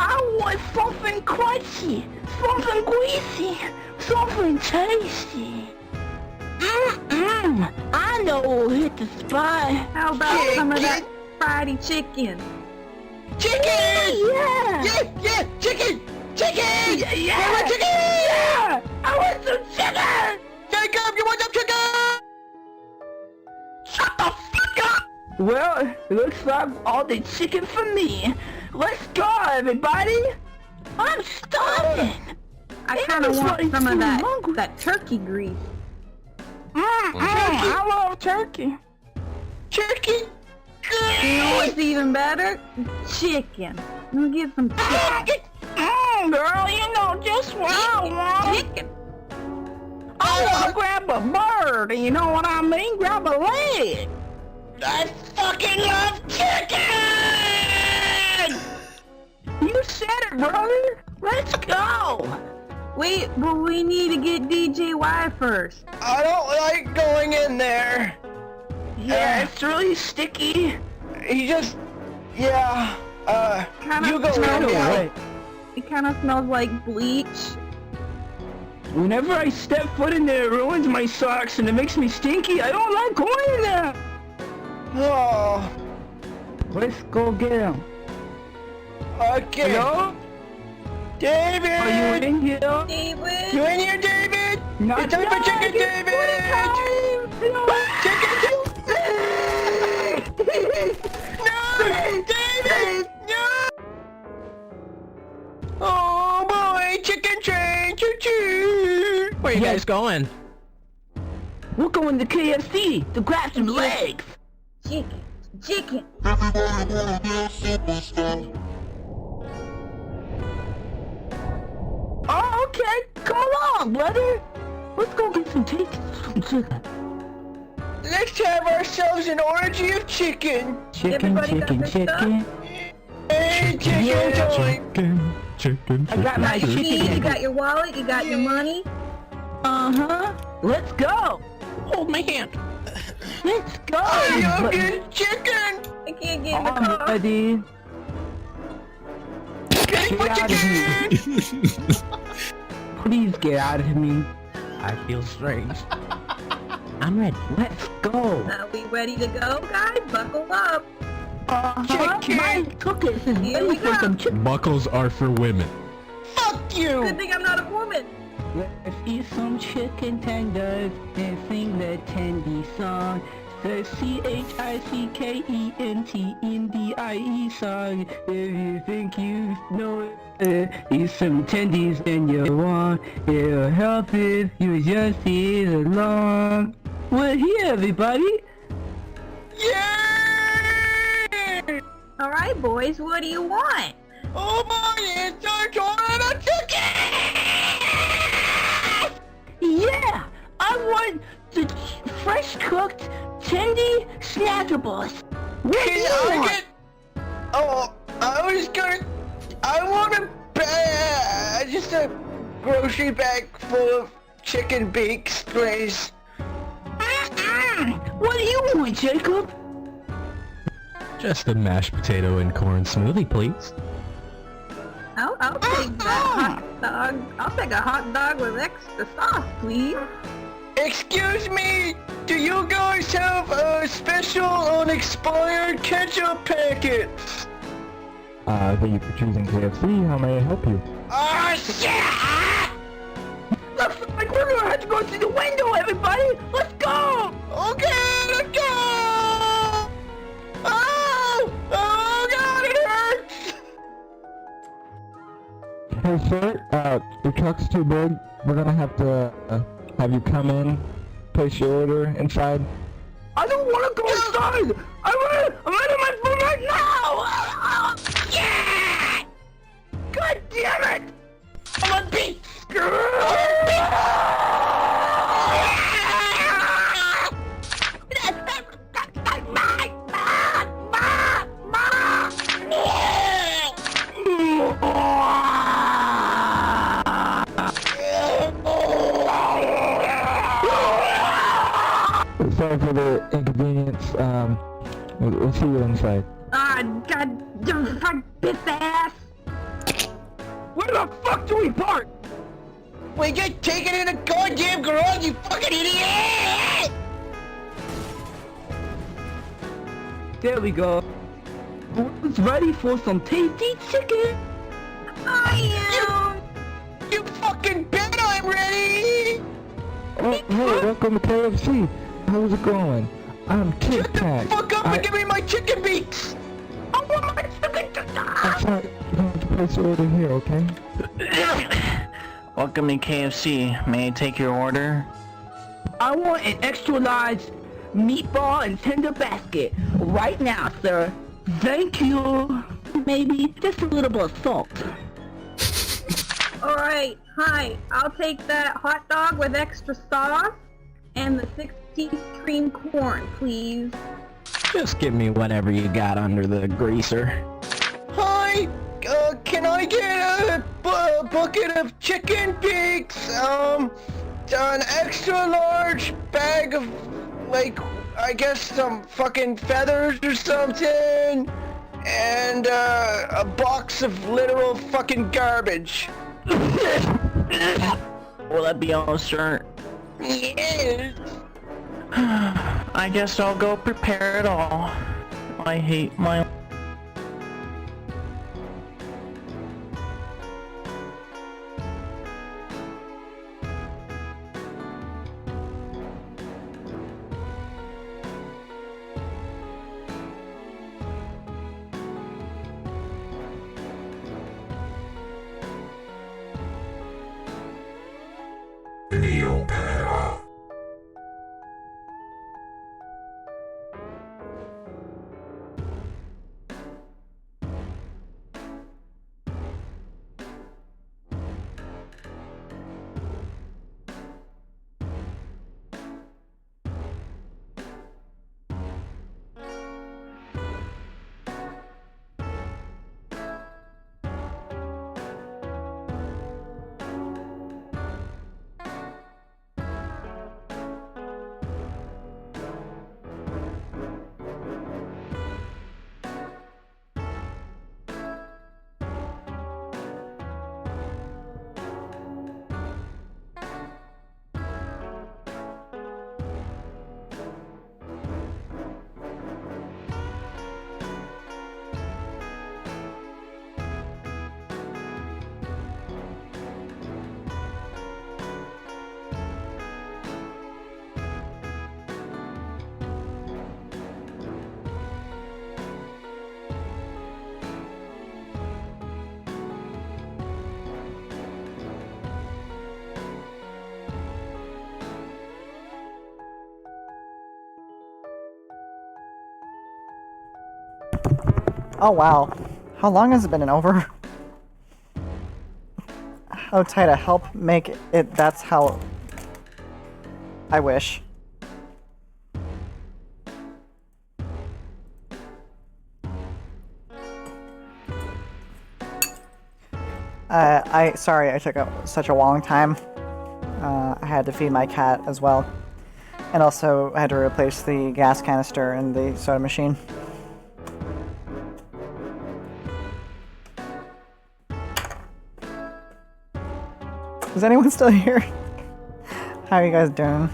Speaker 7: I want something crunchy, something greasy, something tasty. I know we'll hit the spot.
Speaker 8: How about some of that fried chicken?
Speaker 7: Chicken! Yeah! Yeah! Chicken! Chicken! Yeah! I want chicken! Yeah! I want some chicken! Jacob, you want some chicken? Shut the fuck up! Well, it looks like all the chicken for me. Let's go, everybody! I'm starving!
Speaker 8: I kind of want some of that turkey grease.
Speaker 7: I love turkey. Turkey?
Speaker 8: You know what's even better? Chicken. Let me get some chicken.
Speaker 7: Girl, you know just what I want.
Speaker 8: Chicken.
Speaker 7: I want to grab a bird, you know what I mean? Grab a leg. I fucking love chicken! You said it, brother. Let's go.
Speaker 8: Wait, but we need to get DJY first.
Speaker 7: I don't like going in there. Yeah, it's really sticky. He just, yeah. You go in there.
Speaker 8: It kind of smells like bleach.
Speaker 7: Whenever I step foot in there, it ruins my socks and it makes me stinky. I don't like going in there. Oh, let's go get him. Okay. Hello? David! Are you in here?
Speaker 8: David!
Speaker 7: You in here, David? Not it's time for chicken, David! Chicken! No! David! No! Oh boy! Chicken train! Choo-choo!
Speaker 9: Where you guys going?
Speaker 7: We're going to KFC to grab some legs!
Speaker 8: Chicken! Chicken!
Speaker 7: Oh, okay. Come along, brother. Let's go get some chicken. Let's have ourselves an orgy of chicken.
Speaker 9: Chicken, chicken, chicken.
Speaker 7: Hey, chicken time.
Speaker 9: Chicken.
Speaker 7: I got my
Speaker 8: You
Speaker 7: chicken.
Speaker 8: got your wallet, you got your money.
Speaker 7: Uh-huh. Let's go.
Speaker 9: Hold my hand.
Speaker 7: Let's go. I get chicken.
Speaker 8: I can't get in the car.
Speaker 7: Buddy. Get out of here. Please get out of me.
Speaker 9: I feel strange. I'm ready.
Speaker 7: Let's go.
Speaker 8: Are we ready to go, guys? Buckle up.
Speaker 7: Chicken. My cookies is
Speaker 8: Here
Speaker 7: ready
Speaker 8: we
Speaker 7: for
Speaker 8: go.
Speaker 7: some chicken.
Speaker 9: Buckles are for women.
Speaker 7: Fuck you.
Speaker 8: Good thing I'm not a woman.
Speaker 7: Let's eat some chicken tenders and sing the Tendy song. The CHICKENTNDIE song. If you think you know it, eat some tendies and you want. It'll help if you just eat along. We're here, everybody. Yay!
Speaker 8: Alright, boys, what do you want?
Speaker 7: Oh my, it's our turn of chicken! Yeah! I want the fresh cooked Tendy Snackables. What do you want? I want just a grocery bag full of chicken bakes, please. What do you want, Jacob?
Speaker 9: Just a mashed potato and corn smoothie, please.
Speaker 8: I'll take that hot dog. I'll take a hot dog with extra sauce, please.
Speaker 7: Excuse me, do you guys have a special unexpired ketchup packets?
Speaker 10: Thank you for choosing KFC. How may I help you?
Speaker 7: Oh shit! Looks like we're gonna have to go through the window, everybody! Let's go! Okay, let's go! Oh! Oh god, it hurts!
Speaker 10: Hey sir, your truck's too big. We're gonna have to have you come in, place your order inside.
Speaker 7: I don't wanna go inside! I'm ready on my phone right now! Yeah! God damn it! I'm a beast!
Speaker 10: Sorry for the inconvenience. We'll see you inside.
Speaker 8: God, fuck this ass.
Speaker 7: Where the fuck do we park? We get taken in a goddamn garage, you fucking idiot! There we go. Who's ready for some tasty chicken?
Speaker 8: I am.
Speaker 7: You fucking bet I'm ready!
Speaker 10: Oh, hey, welcome to KFC. How's it going? I'm Tic Tac.
Speaker 7: Fuck up and give me my chicken beaks! I want my chicken
Speaker 10: I'm sorry, you have to place your order here, okay?
Speaker 11: Welcome to KFC. May I take your order?
Speaker 7: I want an extra large meatball and tender basket right now, sir. Thank you. Maybe just a little bit of salt.
Speaker 8: Alright, hi. I'll take that hot dog with extra sauce and the 6-piece cream corn, please.
Speaker 9: Just give me whatever you got under the greaser.
Speaker 7: Hi, can I get a bucket of chicken beaks? An extra large bag of, like, I guess some fucking feathers or something, and a box of literal fucking garbage.
Speaker 11: Will that be all, sir?
Speaker 7: Yes.
Speaker 11: I guess I'll go prepare it all. I hate my...
Speaker 6: Oh wow. How long has it been over? How tight to help make it that's how I wish. Sorry I took such a long time. I had to feed my cat as well. And also I had to replace the gas canister in the soda machine. Is anyone still here? How are you guys doing?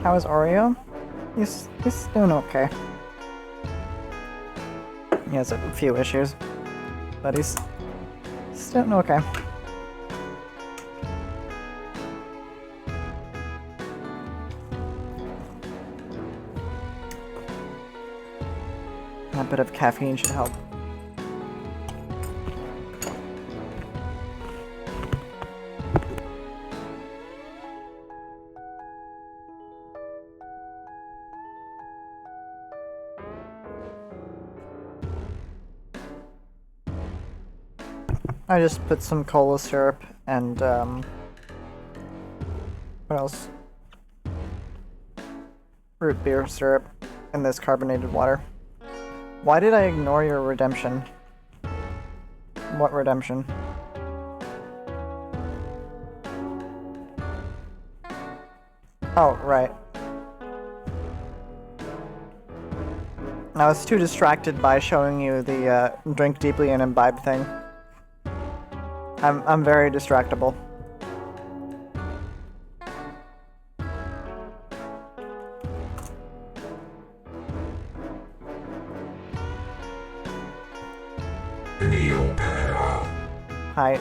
Speaker 6: How is Oreo? He's doing okay. He has a few issues, but he's doing okay. A bit of caffeine should help. I just put some cola syrup and, what else? Root beer syrup in this carbonated water. Why did I ignore your redemption? What redemption? Oh, right. I was too distracted by showing you the, drink deeply and imbibe thing. I'm very distractible. Hi.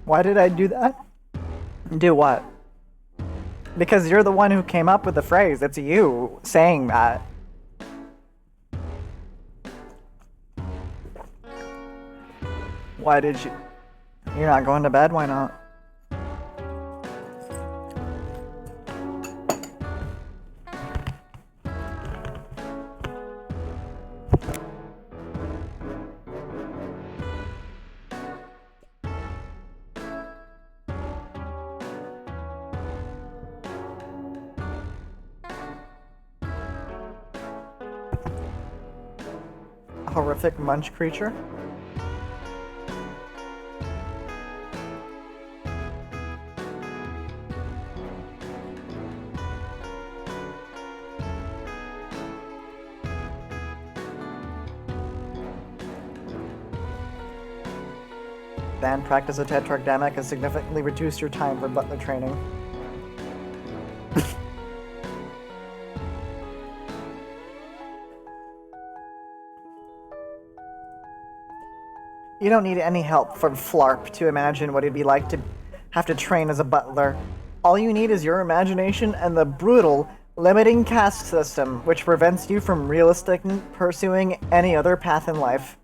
Speaker 6: Why did I do that? Do what? Because you're the one who came up with the phrase. It's you saying that. Why did you... You're not going to bed? Why not? Horrific munch creature? Band practice of Tetragrammatic has significantly reduced your time for butler training. You don't need any help from Flarp to imagine what it'd be like to have to train as a butler. All you need is your imagination and the brutal, limiting caste system, which prevents you from realistically pursuing any other path in life.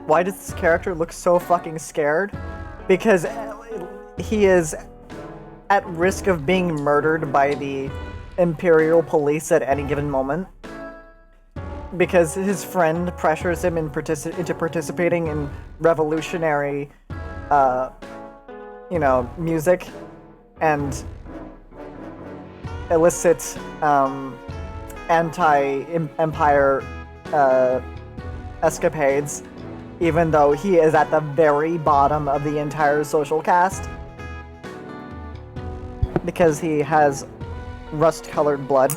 Speaker 6: Why does this character look so fucking scared? Because he is at risk of being murdered by the Imperial Police at any given moment. Because his friend pressures him into participating in revolutionary, music and illicit, anti-empire, escapades, even though he is at the very bottom of the entire social caste. Because he has rust-colored blood.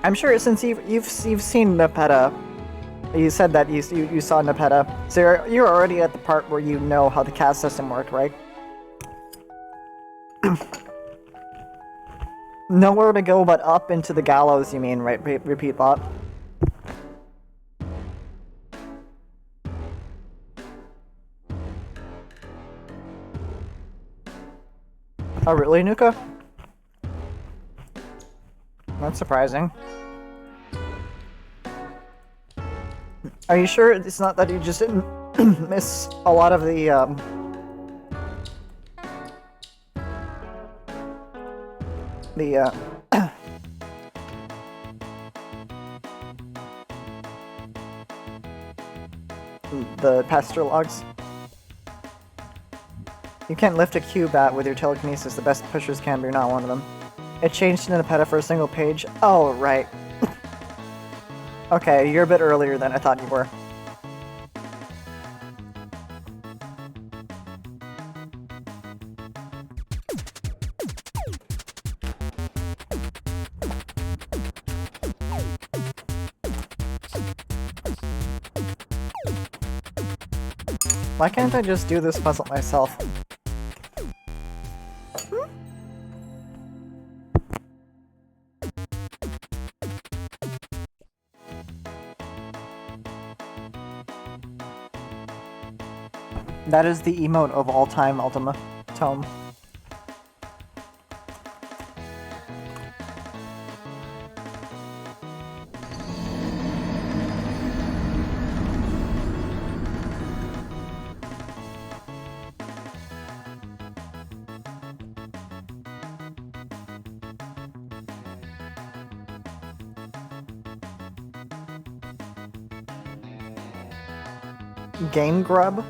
Speaker 6: I'm sure since you've seen Nepeta, you said that you saw Nepeta, so you're already at the part where you know how the caste system worked, right? Nowhere to go but up into the gallows, you mean, right? Repeat that. Oh, really, Nuka? That's surprising. Are you sure it's not that you just didn't miss a lot of the, the pasture logs? You can't lift a Q-Bat with your telekinesis. The best pushers can, but you're not one of them. It changed in Nepeta for a single page. Oh, right. Okay, you're a bit earlier than I thought you were. Why can't I just do this puzzle myself? That is the emote of all time, Ultima Tome. Game Grub?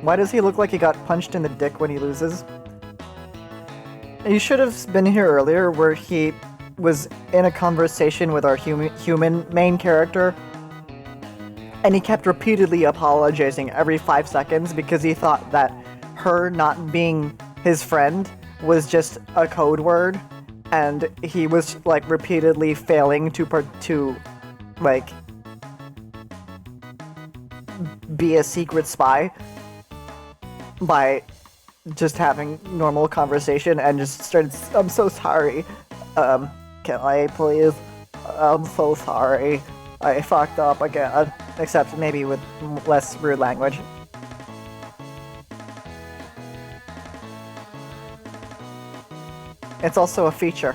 Speaker 6: Why does he look like he got punched in the dick when he loses? You should have been here earlier where he was in a conversation with our human main character and he kept repeatedly apologizing every 5 seconds because he thought that her not being his friend was just a code word and he was like repeatedly failing to like be a secret spy by just having normal conversation and just started, I'm so sorry. Can I please? I'm so sorry. I fucked up again. Except maybe with less rude language. It's also a feature.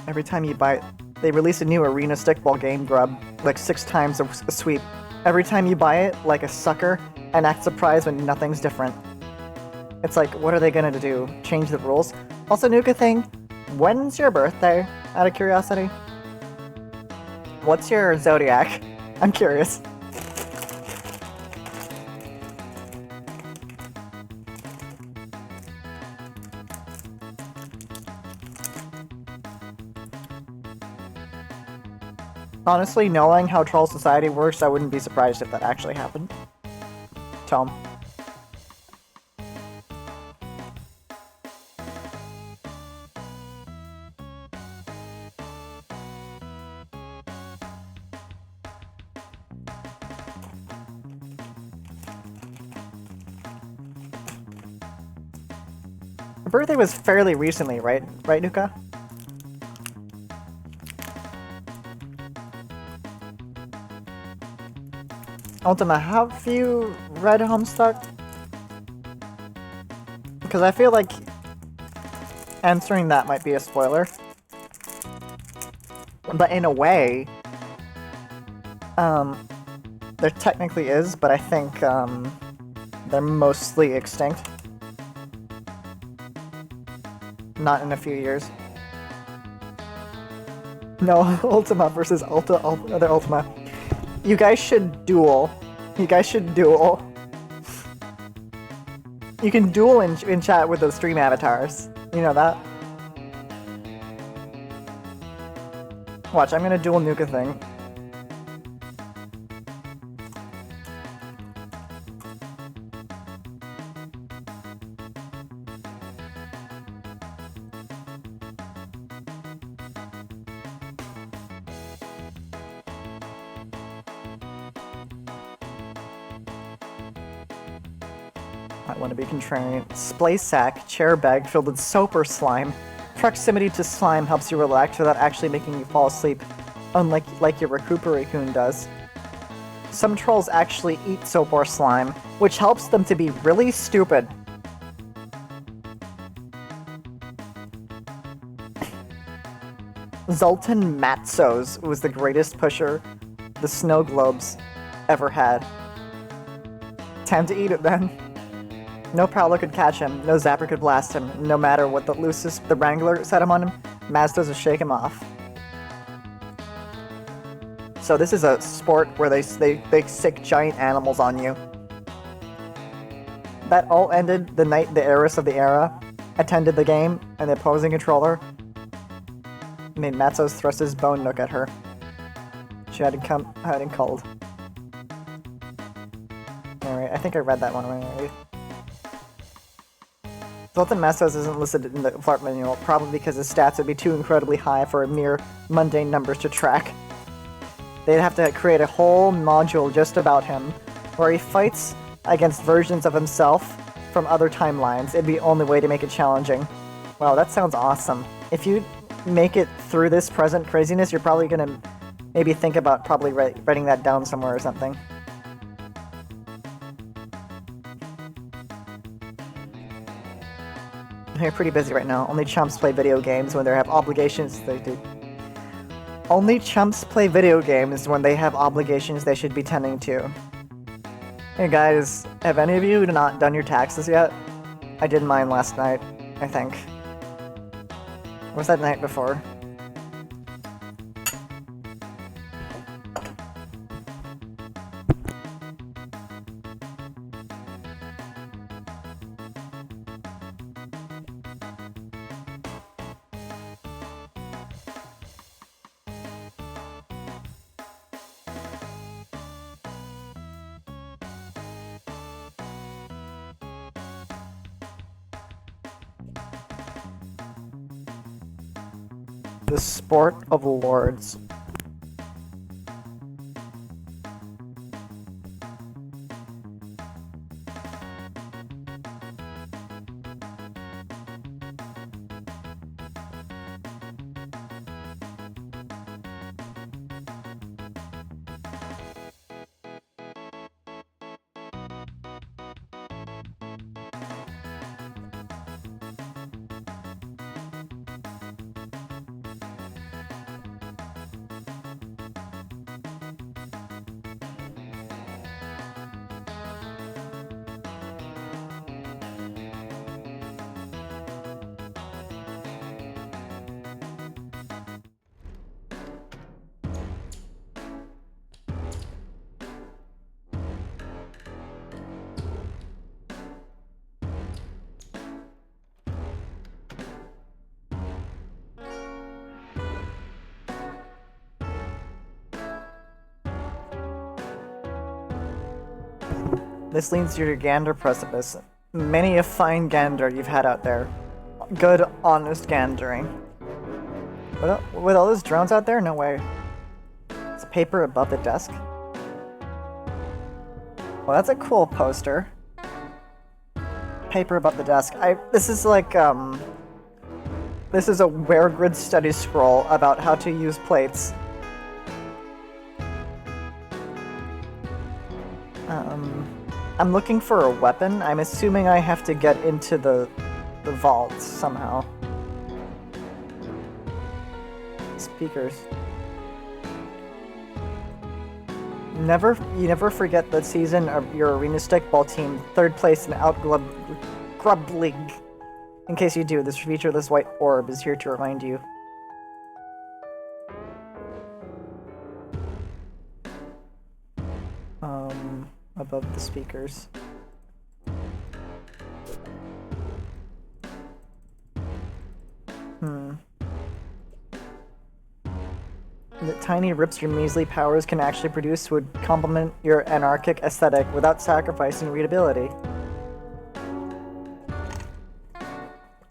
Speaker 6: Every time you buy it, they release a new arena stickball game, Grub, like 6 times a sweep. Every time you buy it, like a sucker, and act surprised when nothing's different. It's like, what are they gonna do? Change the rules? Also, Nuka thing, when's your birthday, out of curiosity? What's your zodiac? I'm curious. Honestly, knowing how Troll Society works, I wouldn't be surprised if that actually happened. Tom. Her birthday was fairly recently, right? Right, Nuka? Ultima, have you read Homestuck? Because I feel like answering that might be a spoiler. But in a way, there technically is, but I think they're mostly extinct. Not in a few years. No, Ultima versus other Ultima. You guys should duel. You guys should duel. You can duel in chat with those stream avatars. You know that? Watch, I'm gonna duel Nuka thing. I want to be contrarian. Splay sack, chair bag filled with soap or slime. Proximity to slime helps you relax without actually making you fall asleep, unlike like your Recuperacoon does. Some trolls actually eat soap or slime, which helps them to be really stupid. Zoltan Matzos was the greatest pusher the snow globes ever had. Time to eat it then. No Prowler could catch him, no Zapper could blast him, no matter what the Lucis, the Wrangler, set him on him, Mastos would shake him off. So this is a sport where they sick giant animals on you. That all ended the night the heiress of the era attended the game, and the opposing controller made Matzos thrust his bone nook at her. She hadn't called. Alright, I think I read that one right. Zoltan Matzos isn't listed in the Fart manual, probably because his stats would be too incredibly high for mere mundane numbers to track. They'd have to create a whole module just about him, where he fights against versions of himself from other timelines. It'd be the only way to make it challenging. Wow, that sounds awesome. If you make it through this present craziness, you're probably gonna maybe think about probably writing that down somewhere or something. They're pretty busy right now. Only chumps play video games when they have obligations they do. Only chumps play video games when they have obligations they should be tending to. Hey guys, have any of you not done your taxes yet? I did mine last night, I think. Or was that night before? The sport of lords. This leads you to Gander Precipice. Many a fine gander you've had out there. Good, honest gandering. With all those drones out there? No way. Is paper above the desk? Well, that's a cool poster. Paper above the desk. This is like, this is a Wear Grid study scroll about how to use plates. I'm looking for a weapon. I'm assuming I have to get into the vault somehow. Speakers. You never forget the season of your arena stickball team, 3rd place in Grub League. In case you do, this featureless white orb is here to remind you. Above the speakers. The tiny rips your measly powers can actually produce would complement your anarchic aesthetic without sacrificing readability.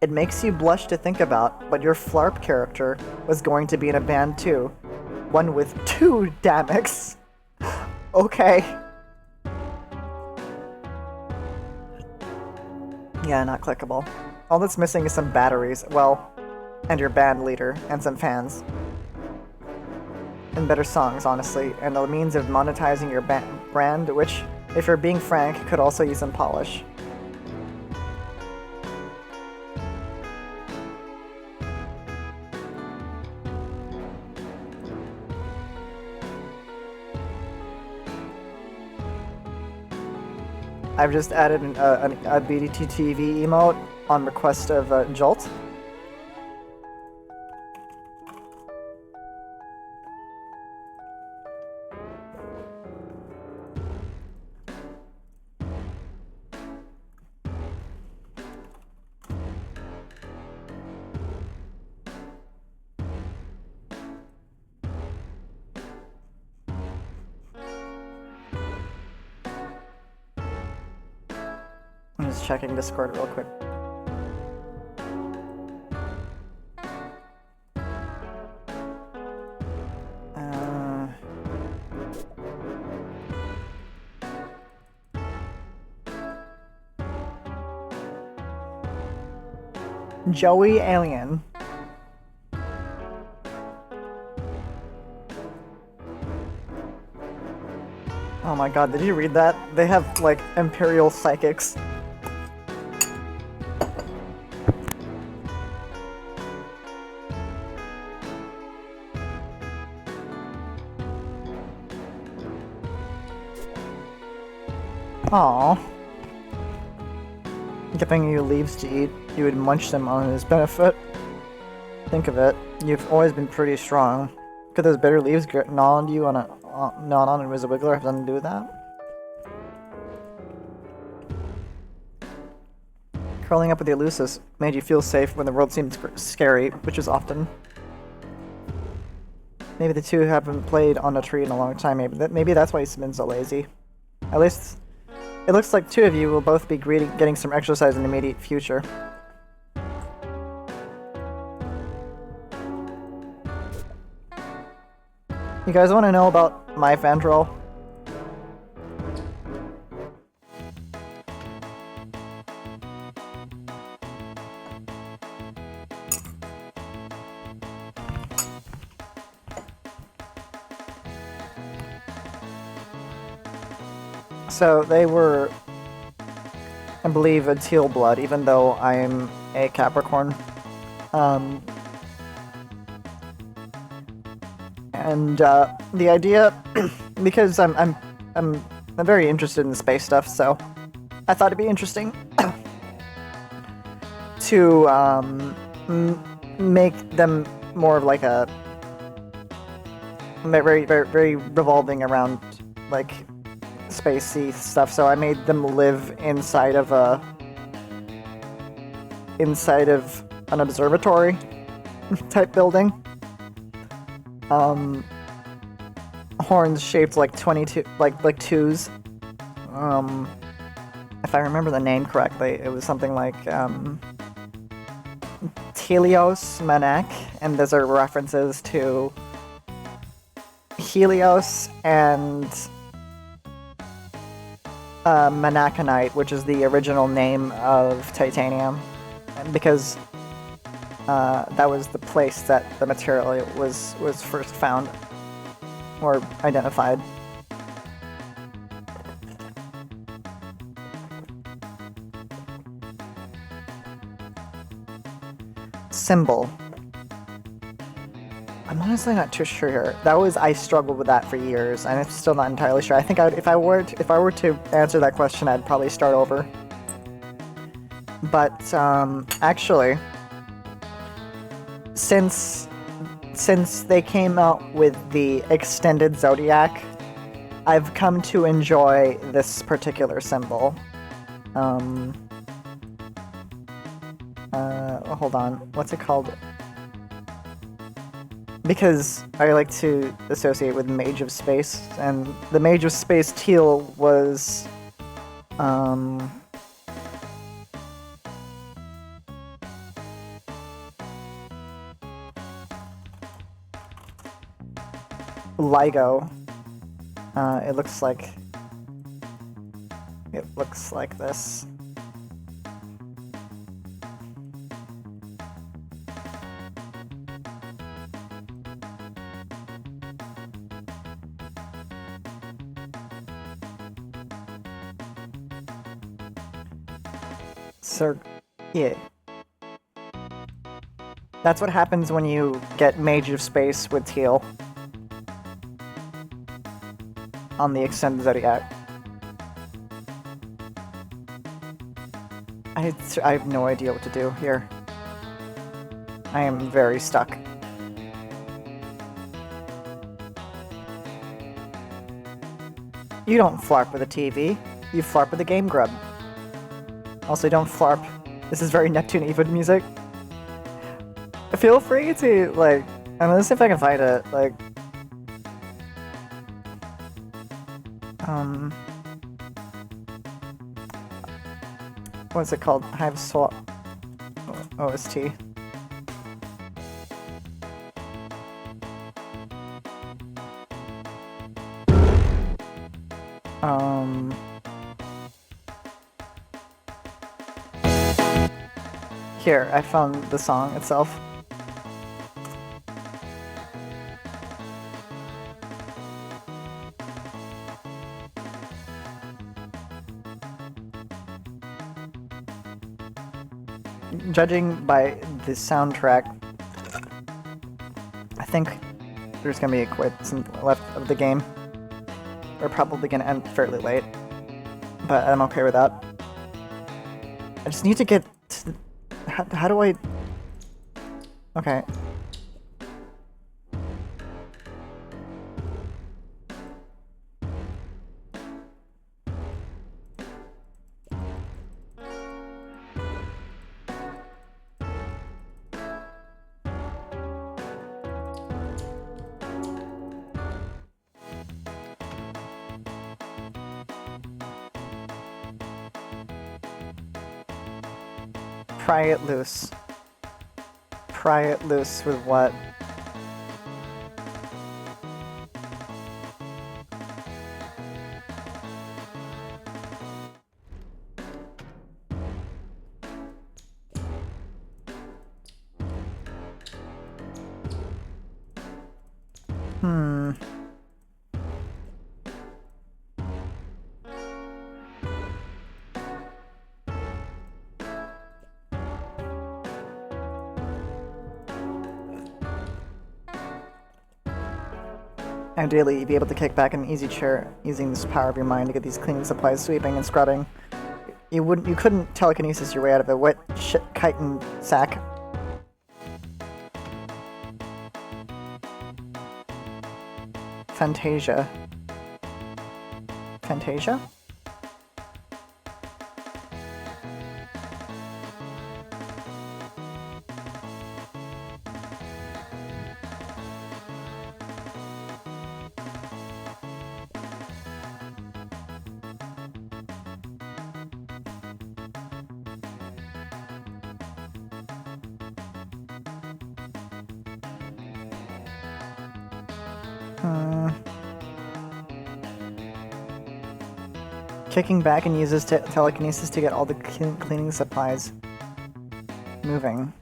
Speaker 6: It makes you blush to think about, but your Flarp character was going to be in a band too. One with 2 Damics. Okay. Yeah, not clickable. All that's missing is some batteries, well, and your band leader, and some fans. And better songs, honestly, and a means of monetizing your brand, which, if you're being frank, could also use some polish. I've just added a BDT TV emote on request of Jolt. I'm just checking Discord real quick. Joey Alien. Oh my god, did you read that? They have, like, Imperial Psychics. Aww. Giving you leaves to eat, you would munch them on his benefit. Think of it, you've always been pretty strong. Could those bitter leaves gnaw on you on a Wizard have something to do with that? Curling up with the Elusus made you feel safe when the world seemed scary, which is often. Maybe the two haven't played on a tree in a long time, maybe that's why he's been so lazy. At least, it looks like 2 of you will both be getting some exercise in the immediate future. You guys want to know about my Fandral? So they were, I believe, a teal blood, even though I'm a Capricorn. And the idea, because I'm very interested in space stuff, so I thought it'd be interesting to make them more of like a very revolving around like spacey stuff. So I made them live inside of an observatory type building. Horns shaped like 22, like twos. if I remember the name correctly, it was something like Helios Manek, and those are references to Helios and Manakonite, which is the original name of titanium, because that was the place that the material was first found or identified. Symbol. I'm honestly not too sure here. I struggled with that for years, and I'm still not entirely sure. I think if I were to answer that question, I'd probably start over. But actually, since they came out with the extended zodiac, I've come to enjoy this particular symbol. Hold on, what's it called? Because I like to associate with Mage of Space, and the Mage of Space teal was, LIGO. It looks like this. Yeah. That's what happens when you get Mage of Space with teal on the extended zodiac. I have no idea what to do here. I am very stuck. You don't flarp with a TV. You flarp with a Game Grub. Also, don't flarp. This is very Neptune Eva music. Feel free to, like... I'm gonna see if I can find it, like... What's it called? Hive Swap... OST. Here, I found the song itself. Judging by the soundtrack, I think there's gonna be quite some left of the game. We're probably gonna end fairly late, but I'm okay with that. I just need to get to... How do I... Okay. Pry it loose. Pry it loose with what? Ideally, you'd be able to kick back in an easy chair using this power of your mind to get these cleaning supplies, sweeping and scrubbing. You couldn't telekinesis your way out of a wet shit chitin sack. Fantasia. Fantasia? Kicking back and uses telekinesis to get all the cleaning supplies moving.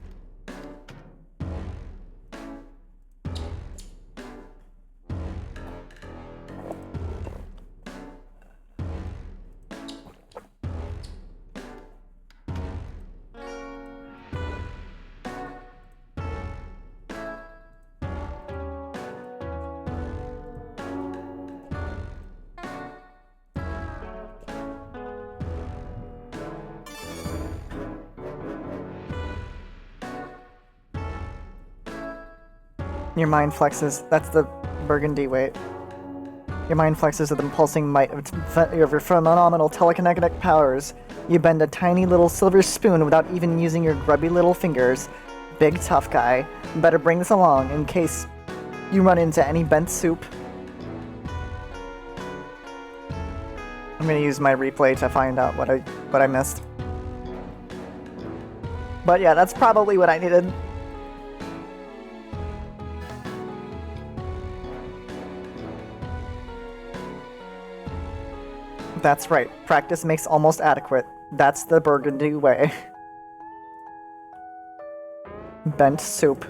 Speaker 6: Your mind flexes. That's the burgundy weight. Your mind flexes with the pulsing might of your phenomenal telekinetic powers. You bend a tiny little silver spoon without even using your grubby little fingers. Big tough guy. Better bring this along in case you run into any bent soup. I'm gonna use my replay to find out what I missed. But yeah, that's probably what I needed. That's right. Practice makes almost adequate. That's the burgundy way. Bent soup.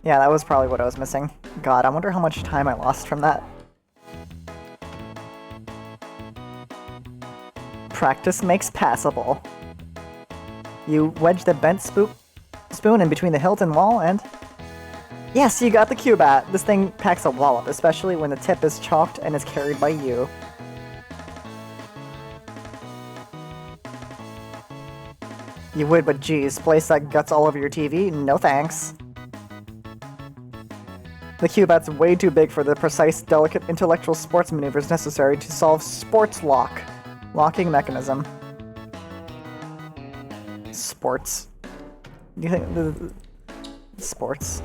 Speaker 6: Yeah, that was probably what I was missing. God, I wonder how much time I lost from that. Practice makes passable. You wedge the bent spoon in between the hilt and wall and... Yes, you got the Cubat. This thing packs a wallop, especially when the tip is chalked and is carried by you. You would, but geez, place that guts all over your TV? No thanks. The Cubat's way too big for the precise, delicate intellectual sports maneuvers necessary to solve sports locking mechanism. Sports. Do you think the sports?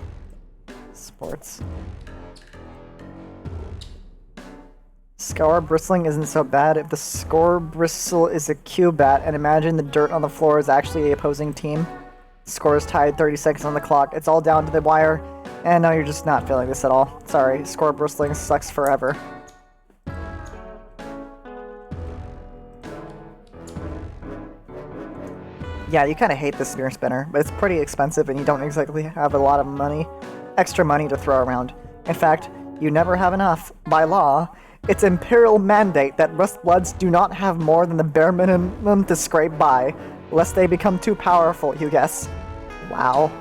Speaker 6: Scour bristling isn't so bad if the score bristle is a Cubat, and imagine the dirt on the floor is actually the opposing team. Score is tied, 30 seconds on the clock. It's all down to the wire, and now you're just not feeling this at all. Sorry, score bristling sucks forever. Yeah, you kind of hate the spear spinner, but it's pretty expensive and you don't exactly have a lot of extra money to throw around. In fact, you never have enough. By law, it's imperial mandate that Rustbloods do not have more than the bare minimum to scrape by, lest they become too powerful, you guess. Wow.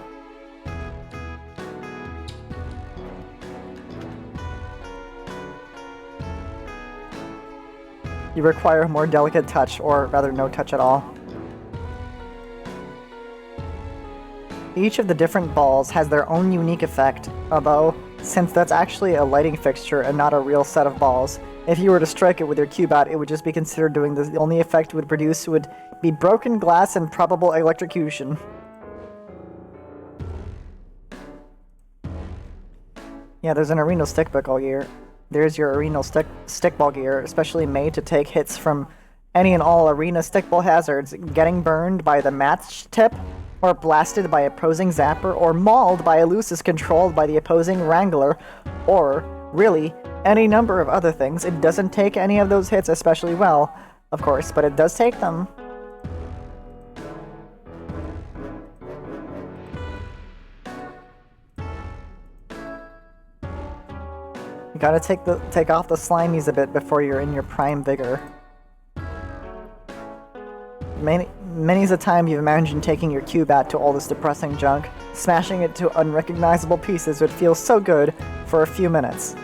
Speaker 6: You require a more delicate touch, or rather no touch at all. Each of the different balls has their own unique effect, although, since that's actually a lighting fixture and not a real set of balls, if you were to strike it with your Cubat, it would just be considered doing this. The only effect it would produce would be broken glass and probable electrocution. Yeah, there's an Arenal stickball gear. There's your Arenal stickball gear, especially made to take hits from any and all arena stickball hazards, getting burned by the match tip, or blasted by opposing zapper, or mauled by a Lucis controlled by the opposing wrangler, or, really, any number of other things. It doesn't take any of those hits especially well, of course, but it does take them. You gotta take off the slimies a bit before you're in your prime vigor. Many's a time you've imagined taking your Cubat to all this depressing junk, smashing it to unrecognizable pieces would feel so good for a few minutes.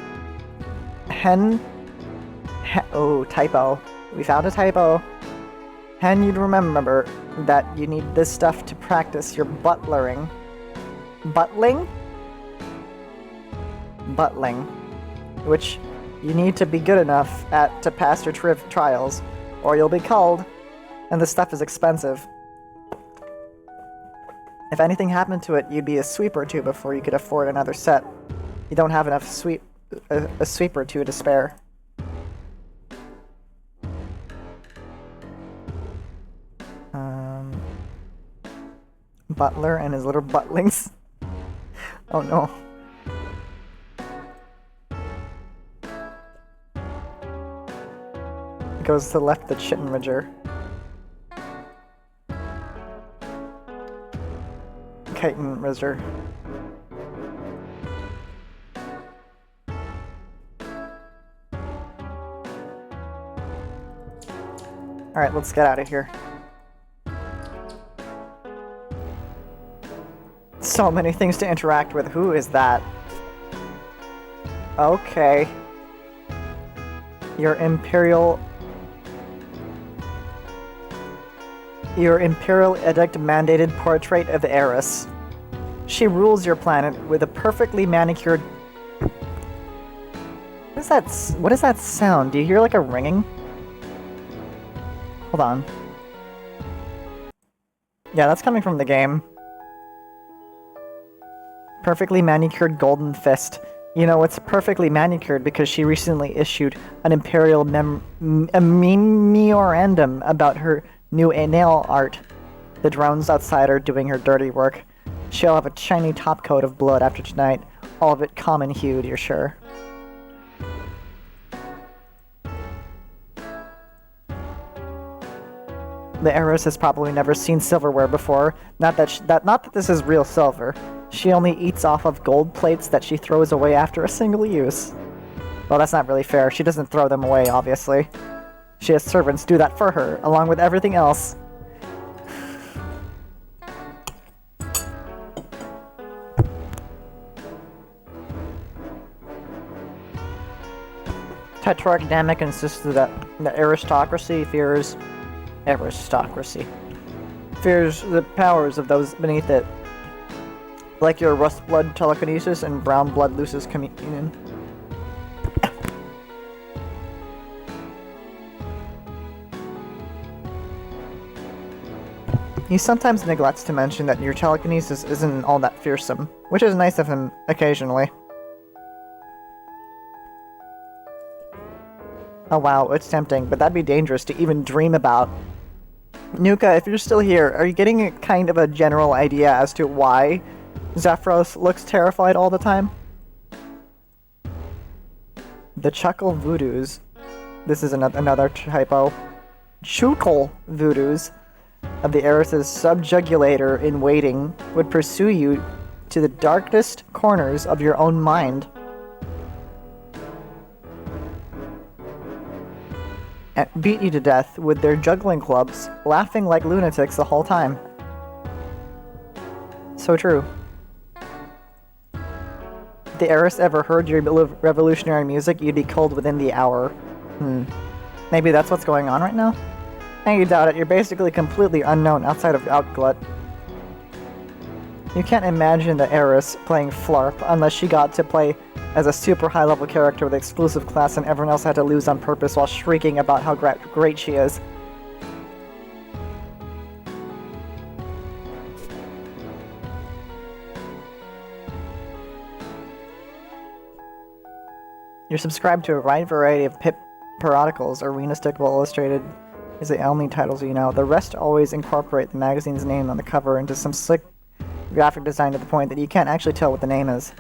Speaker 6: Oh, typo. We found a typo. You'd remember that you need this stuff to practice your butlering. Butling? Butling. Which you need to be good enough at to pass your trials, or you'll be culled. And this stuff is expensive. If anything happened to it, you'd be a sweep or two before you could afford another set. You don't have enough a sweep or two to spare. Butler and his little butlings. Oh no. It goes to the left, the Chittenridger. Chitin-Ridger. Alright, let's get out of here. So many things to interact with. Who is that? Okay. Your Imperial Edict mandated portrait of Eris. She rules your planet with a perfectly manicured... What is that sound? Do you hear like a ringing? Hold on. Yeah, that's coming from the game. Perfectly manicured golden fist. You know, it's perfectly manicured because she recently issued an Imperial memorandum about her new nail art. The drones outside are doing her dirty work. She'll have a shiny top coat of blood after tonight, all of it common hued, you're sure. The heiress has probably never seen silverware before. Not that this is real silver. She only eats off of gold plates that she throws away after a single use. Well, that's not really fair. She doesn't throw them away, obviously. She has servants do that for her, along with everything else. Tetragrammatic insists that the aristocracy fears the powers of those beneath it, like your rust blood telekinesis and brown blood lucis communion. He sometimes neglects to mention that your telekinesis isn't all that fearsome, which is nice of him occasionally. Oh wow, it's tempting, but that'd be dangerous to even dream about. Nuka, if you're still here, are you getting a kind of a general idea as to why Zephyros looks terrified all the time? The Chuckle Voodoos. This is another typo. Chuckle Voodoos of the Eris's subjugulator in waiting would pursue you to the darkest corners of your own mind. And beat you to death with their juggling clubs, laughing like lunatics the whole time. So true. If the Eris ever heard your revolutionary music, you'd be killed within the hour. Maybe that's what's going on right now? I doubt it. You're basically completely unknown outside of Outglut. You can't imagine the Eris playing Flarp unless she got to play as a super high-level character with exclusive class and everyone else had to lose on purpose while shrieking about how great she is. You're subscribed to a wide variety of Pip periodicals. Arena Stickball Illustrated is the only titles you know. The rest always incorporate the magazine's name on the cover into some slick graphic design to the point that you can't actually tell what the name is.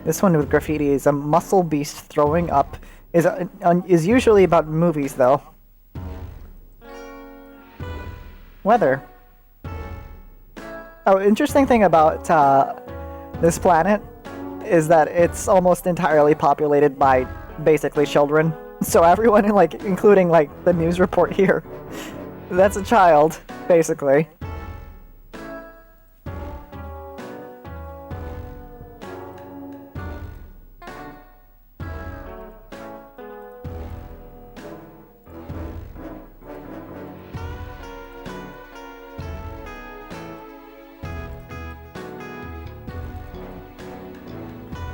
Speaker 6: This one with graffiti is a muscle beast throwing up. Is usually about movies, though. Weather. Oh, interesting thing about this planet is that it's almost entirely populated by basically children. So everyone, including the news report here, that's a child, basically.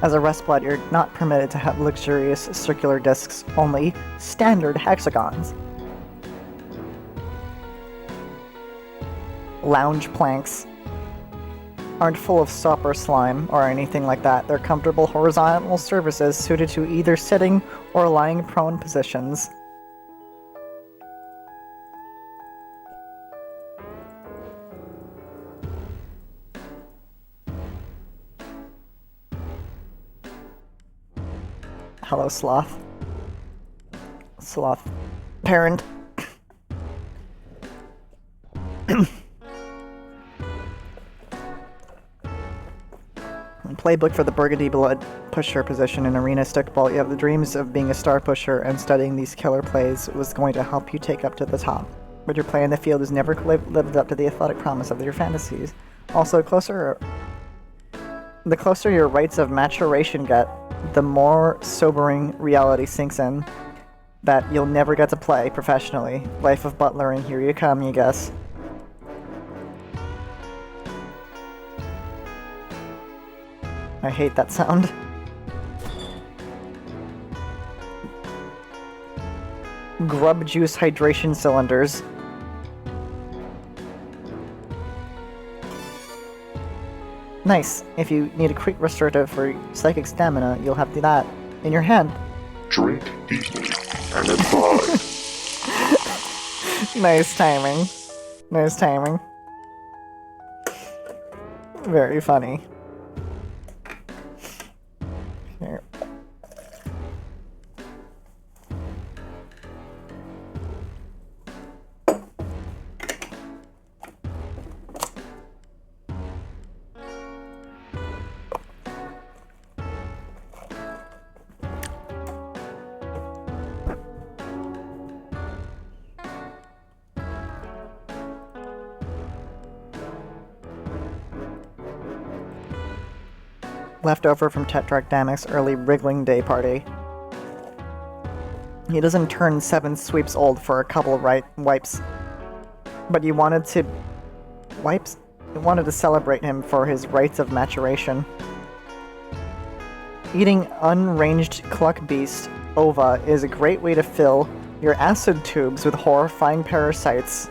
Speaker 6: As a Rustblood, you're not permitted to have luxurious circular discs, only standard hexagons. Lounge planks aren't full of soap or slime or anything like that. They're comfortable horizontal surfaces suited to either sitting or lying prone positions. Hello, Sloth. Sloth parent. Playbook for the Burgundy Blood pusher position in Arena Stickball. You have the dreams of being a star pusher, and studying these killer plays was going to help you take up to the top. But your play in the field has never lived up to the athletic promise of your fantasies. Also, the closer your rites of maturation get, the more sobering reality sinks in that you'll never get to play professionally. Life of Butler, and here you come, you guess. I hate that sound. Grub juice hydration cylinders. Nice. If you need a quick restorative for psychic stamina, you'll have that in your hand.
Speaker 2: Drink deeply and advise.
Speaker 6: Nice timing. Nice timing. Very funny. Here. Leftover from Tetrarch Damek's early wriggling day party. He doesn't turn 7 sweeps old for a couple wipes. But you wanted to... Wipes? You wanted to celebrate him for his rites of maturation. Eating unranged cluck beast ova is a great way to fill your acid tubes with horrifying parasites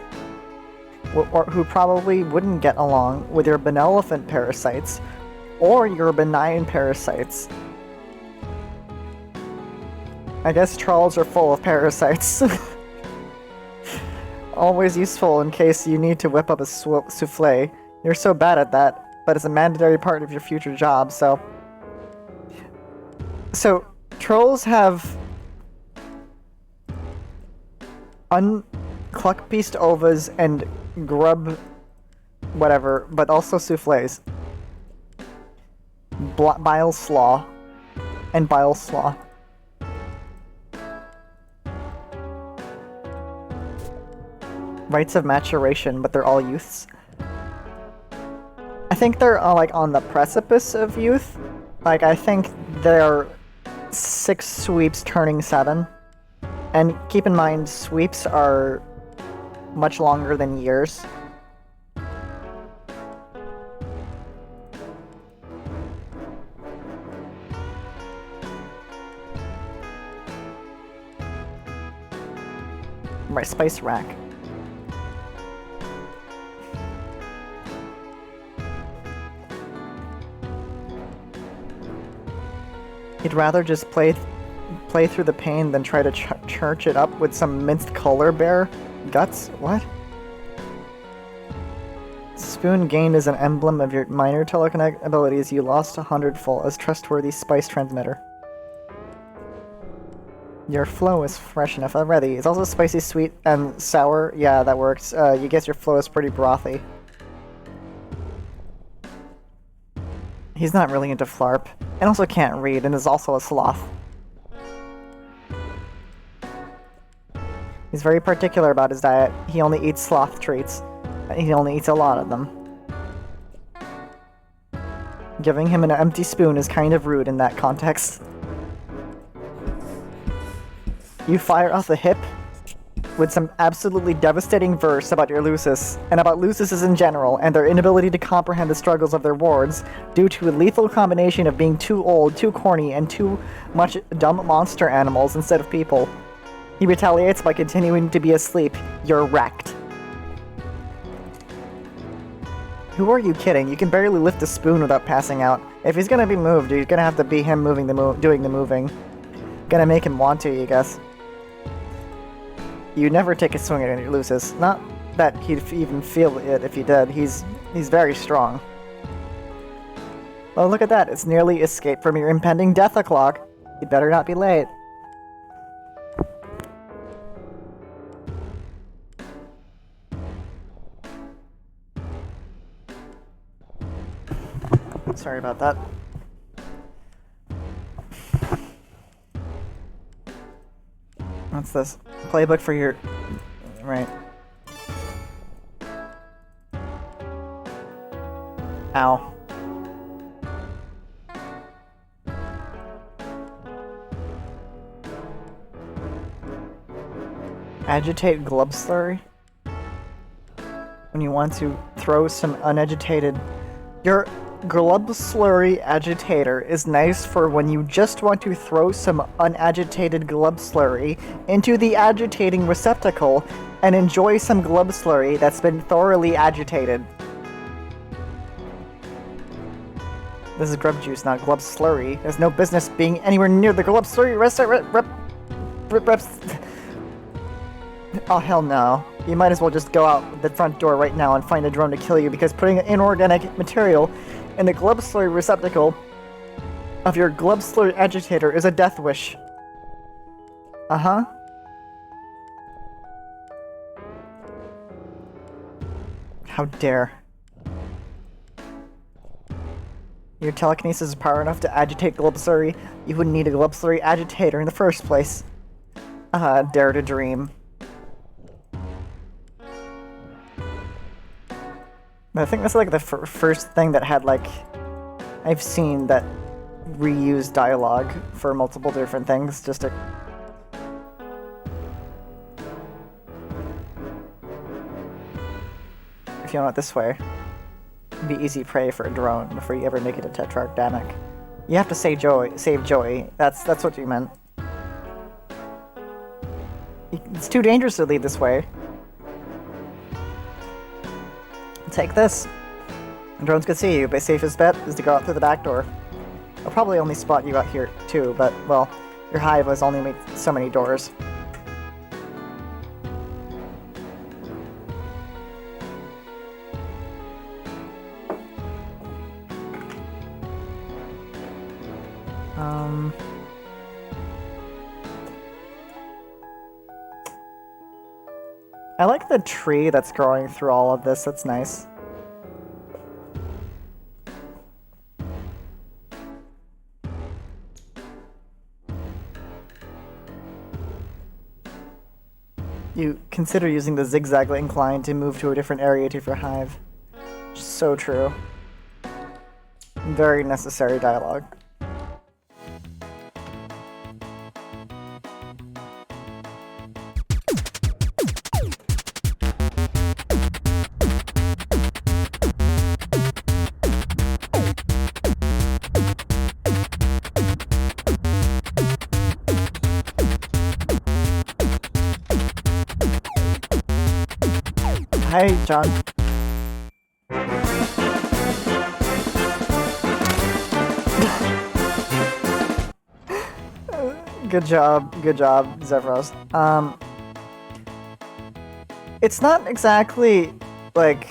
Speaker 6: who probably wouldn't get along with your benevolent parasites or your benign parasites. I guess trolls are full of parasites. Always useful in case you need to whip up a souffle. You're so bad at that, but it's a mandatory part of your future job, so... So, trolls have... Cluckbeast ovas and grub... whatever, but also souffles. Bile slaw. And bile slaw. Rites of maturation, but they're all youths. I think they're like on the precipice of youth. Like, I think they're 6 sweeps turning 7. And keep in mind, sweeps are much longer than years. My spice rack. He'd rather just play through the pain than try to church it up with some minced polar bear guts. What? Spoon gained as an emblem of your minor telekinetic abilities. You lost 100-fold as trustworthy spice transmitter. Your flow is fresh enough already. It's also spicy, sweet, and sour. Yeah, that works. You guess your flow is pretty brothy. He's not really into flarp, and also can't read, and is also a sloth. He's very particular about his diet. He only eats sloth treats. He only eats a lot of them. Giving him an empty spoon is kind of rude in that context. You fire off the hip with some absolutely devastating verse about your Lucis, and about Lucises in general, and their inability to comprehend the struggles of their wards due to a lethal combination of being too old, too corny, and too much dumb monster animals instead of people. He retaliates by continuing to be asleep. You're wrecked. Who are you kidding? You can barely lift a spoon without passing out. If he's gonna be moved, you're gonna have to be him moving doing the moving. Gonna make him want to, you guess. You never take a swing at your Lucis. Not that he'd even feel it if he did. He's very strong. Oh, look at that. It's nearly escaped from your impending death o'clock. You better not be late. Sorry about that. What's this? Playbook for your... Right. Ow. Agitate Glub Slurry? When you want to throw some unagitated... Your Glub Slurry Agitator is nice for when you just want to throw some unagitated Glub Slurry into the agitating receptacle and enjoy some Glub Slurry that's been thoroughly agitated. This is Grub Juice, not Glub Slurry. There's no business being anywhere near the Glub Slurry reps. Oh, hell no. You might as well just go out the front door right now and find a drone to kill you, because putting inorganic material in the Glub Slurry receptacle of your Glub Slurry Agitator is a death wish. Uh-huh. How dare. Your telekinesis is power enough to agitate Glub Slurry. You wouldn't need a Glub Slurry Agitator in the first place. Dare to dream. I think that's like the first thing that had, like, I've seen that reused dialogue for multiple different things, just to... If you went this way, it'd be easy prey for a drone before you ever make it to Tetrarchanic. You have to save Joey. That's what you meant. It's too dangerous to lead this way. Take this. The drones could see you, but safest bet is to go out through the back door. I'll probably only spot you out here too, but, well, your hive has only made so many doors. I like the tree that's growing through all of this, that's nice. You consider using the zigzag incline to move to a different area to your hive. So true. Very necessary dialogue. Hi, John. Good job, Zevros. It's not exactly, like,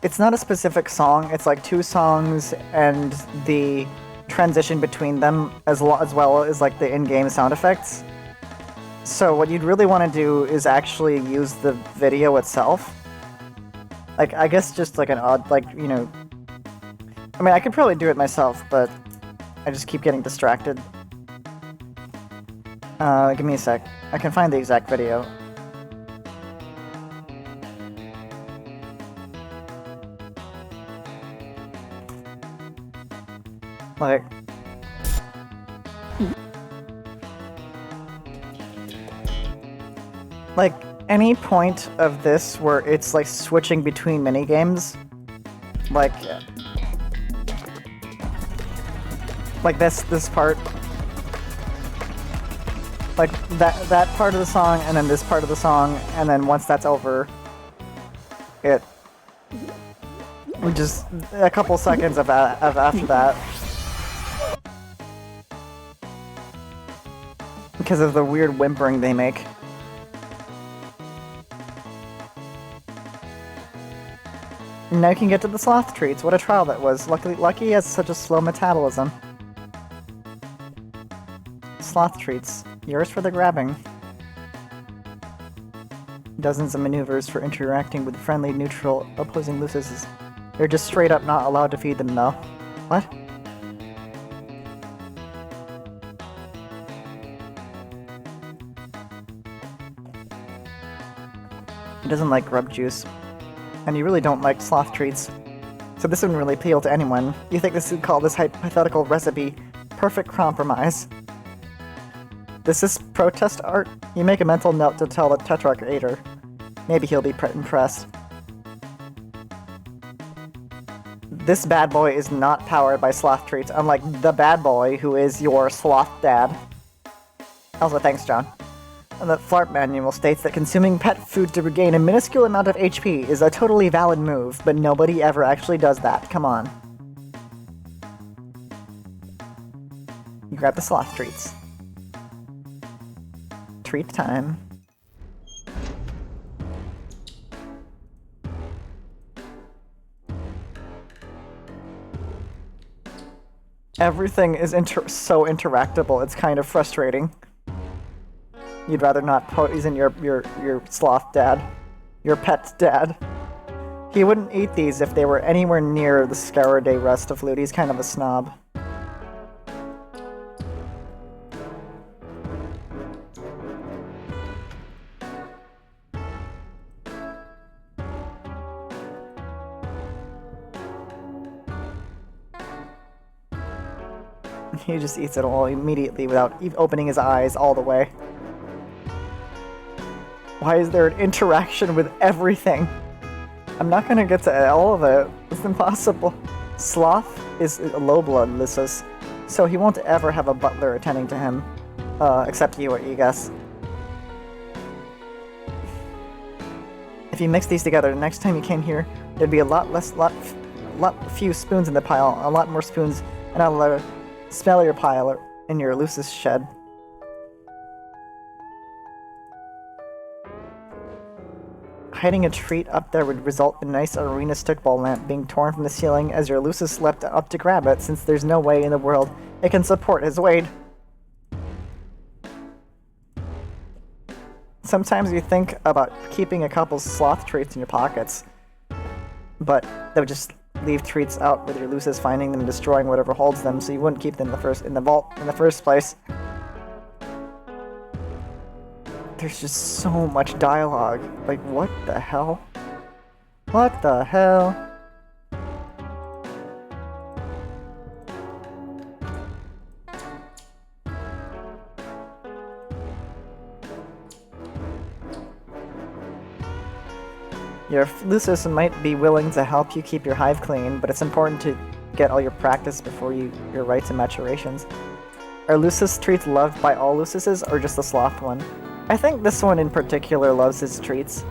Speaker 6: it's not a specific song, it's like two songs and the transition between them as well as, like, the in-game sound effects. So what you'd really want to do is actually use the video itself. Like, I guess just like an odd, like, you know... I mean, I could probably do it myself, but I just keep getting distracted. Give me a sec. I can find the exact video. Like... Like, any point of this where it's, like, switching between minigames, like this part, like, that part of the song, and then this part of the song, and then once that's over, it, we just, a couple seconds of after that, because of the weird whimpering they make. Now you can get to the sloth treats. What a trial that was. Lucky he has such a slow metabolism. sloth treats. Yours for the grabbing. Dozens of maneuvers for interacting with friendly, neutral, opposing Lucises. You're just straight up not allowed to feed them, though. What? He doesn't like grub juice. And you really don't like sloth treats. So this wouldn't really appeal to anyone. You think this would call this hypothetical recipe perfect compromise. This is protest art? You make a mental note to tell the Tetrarch Ader. Maybe he'll be impressed. This bad boy is not powered by sloth treats, unlike the bad boy who is your sloth dad. Also, thanks, John. And the Flarp manual states that consuming pet food to regain a minuscule amount of HP is a totally valid move, but nobody ever actually does that. Come on. You grab the sloth treats. Treat time. Everything is so interactable, it's kind of frustrating. You'd rather not poison your sloth dad. Your pet's dad. He wouldn't eat these if they were anywhere near the Scourday rest of loot. He's kind of a snob. He just eats it all immediately without even opening his eyes all the way. Why is there an interaction with everything? I'm not gonna get to all of it. It's impossible. Sloth is a low-blood Lysis, so he won't ever have a butler attending to him. Except you, I guess. If you mix these together, the next time you came here, there'd be a lot few spoons in the pile, a lot more spoons, and a smellier pile in your Lucis shed. Hiding a treat up there would result in a nice arena stickball lamp being torn from the ceiling as your Lucis leapt up to grab it, since there's no way in the world it can support his weight. Sometimes you think about keeping a couple sloth treats in your pockets, but they would just leave treats out with your Lucis finding them and destroying whatever holds them, so you wouldn't keep them in the vault in the first place. There's just so much dialogue. Like, what the hell? What the hell? Your Lucis might be willing to help you keep your hive clean, but it's important to get all your practice before your rites and maturations. Are Lucis treats loved by all Lucises, or just the sloth one? I think this one in particular loves his treats.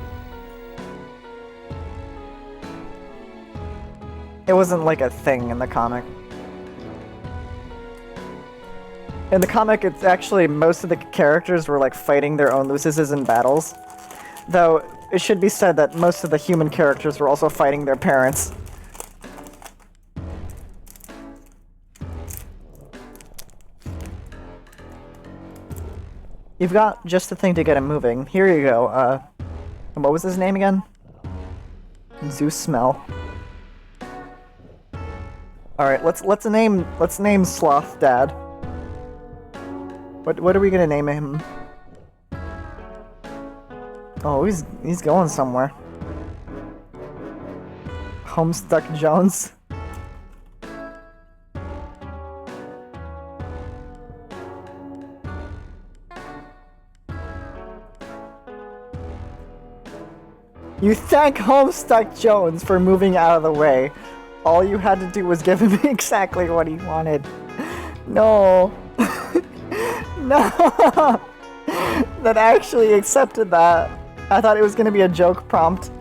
Speaker 6: It wasn't like a thing in the comic. In the comic, it's actually most of the characters were like fighting their own Lucises in battles. Though, it should be said that most of the human characters were also fighting their parents. You've got just the thing to get him moving. Here you go. What was his name again? Zeus Smell. All right, let's name Sloth Dad. What are we gonna name him? Oh, he's going somewhere. Homestuck Jones. You thank Homestuck Jones for moving out of the way. All you had to do was give him exactly what he wanted. No. No. That actually accepted that. I thought it was gonna be a joke prompt.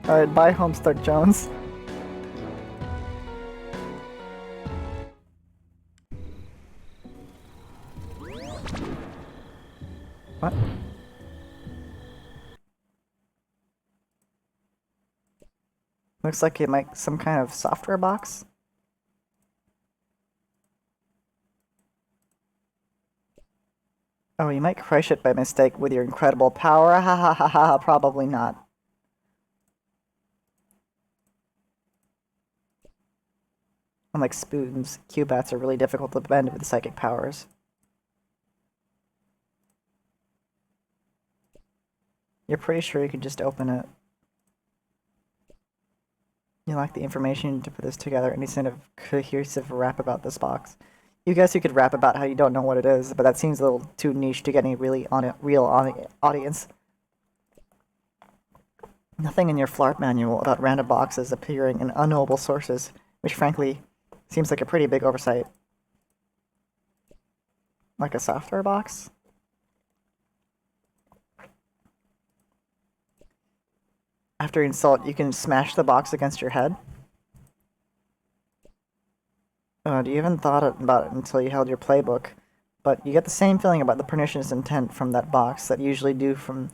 Speaker 6: Alright, bye Homestuck Jones. What? Looks like it might some kind of software box. Oh, you might crush it by mistake with your incredible power. Ha ha ha ha, probably not. Unlike spoons, Cubats are really difficult to bend with psychic powers. You're pretty sure you could just open it. You lack the information to put this together, any kind of cohesive rap about this box. You guess you could rap about how you don't know what it is, but that seems a little too niche to get any really real audience. Nothing in your FLARP manual about random boxes appearing in unknowable sources, which frankly seems like a pretty big oversight. Like a software box? After insult, you can smash the box against your head? You haven't thought about it until you held your playbook, but you get the same feeling about the pernicious intent from that box that you usually do from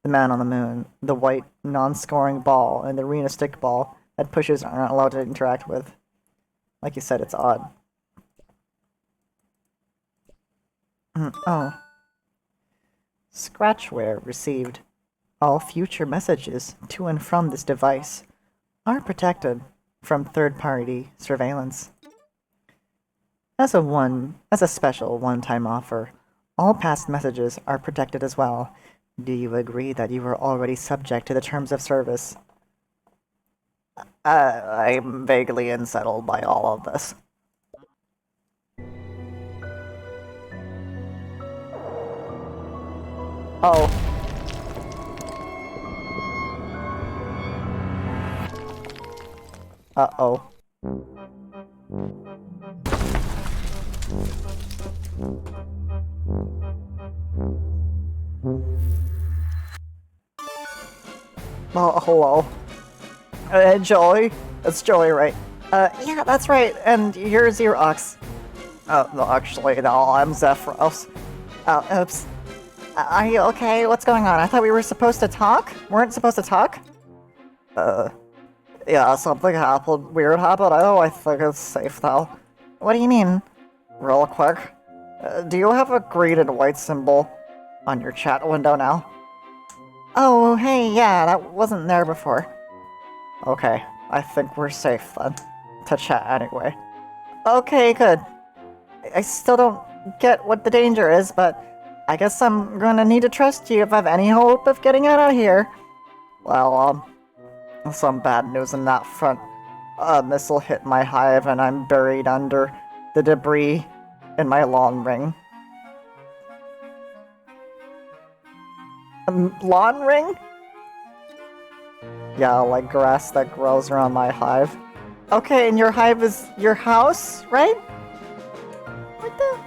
Speaker 6: the man on the moon, the white, non-scoring ball, and the arena stick ball that pushers aren't allowed to interact with. Like you said, it's odd. Oh. Scratchware received. All future messages to and from this device are protected from third-party surveillance. As a special one-time offer, all past messages are protected as well. Do you agree that you are already subject to the terms of service? I'm vaguely unsettled by all of this. Oh. Uh-oh. Oh, hello. Joey? It's Joey, right? Yeah, that's right, and here's your ox. No, actually, no, I'm Zephyros. Oops. Are you okay? What's going on? I thought we were supposed to talk? Weren't supposed to talk? Yeah, something happened. Weird happened. Oh, I think it's safe now. What do you mean? Real quick. Do you have a green and white symbol on your chat window now? Oh, hey, yeah, that wasn't there before. Okay, I think we're safe then. To chat anyway. Okay, good. I still don't get what the danger is, but I guess I'm gonna need to trust you if I have any hope of getting out of here. Well, some bad news on that front. A missile hit my hive and I'm buried under the debris in my lawn ring. Lawn ring? Yeah, like grass that grows around my hive. Okay, and your hive is your house, right? What the?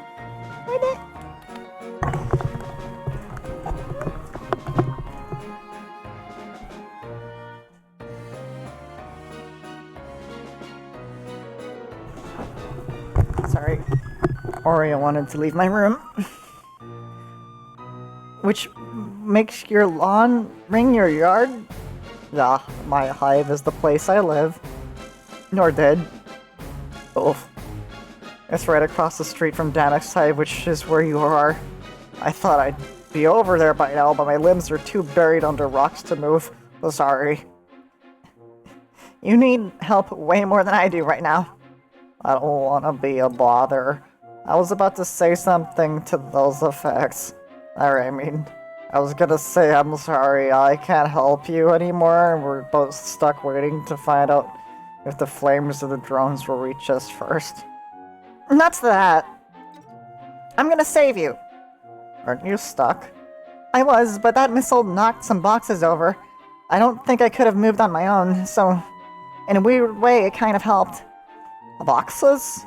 Speaker 6: Sorry. Oreo wanted to leave my room. Which makes your lawn ring your yard? Yeah, my hive is the place I live. Nor did. Oof. It's right across the street from Danek's hive, which is where you are. I thought I'd be over there by now, but my limbs are too buried under rocks to move. So sorry. You need help way more than I do right now. I don't want to be a bother. I was about to say something to those effects. I was gonna say I'm sorry, I can't help you anymore, and we're both stuck waiting to find out if the flames of the drones will reach us first. Nuts to that! I'm gonna save you! Aren't you stuck? I was, but that missile knocked some boxes over. I don't think I could have moved on my own, so in a weird way it kind of helped. Boxes?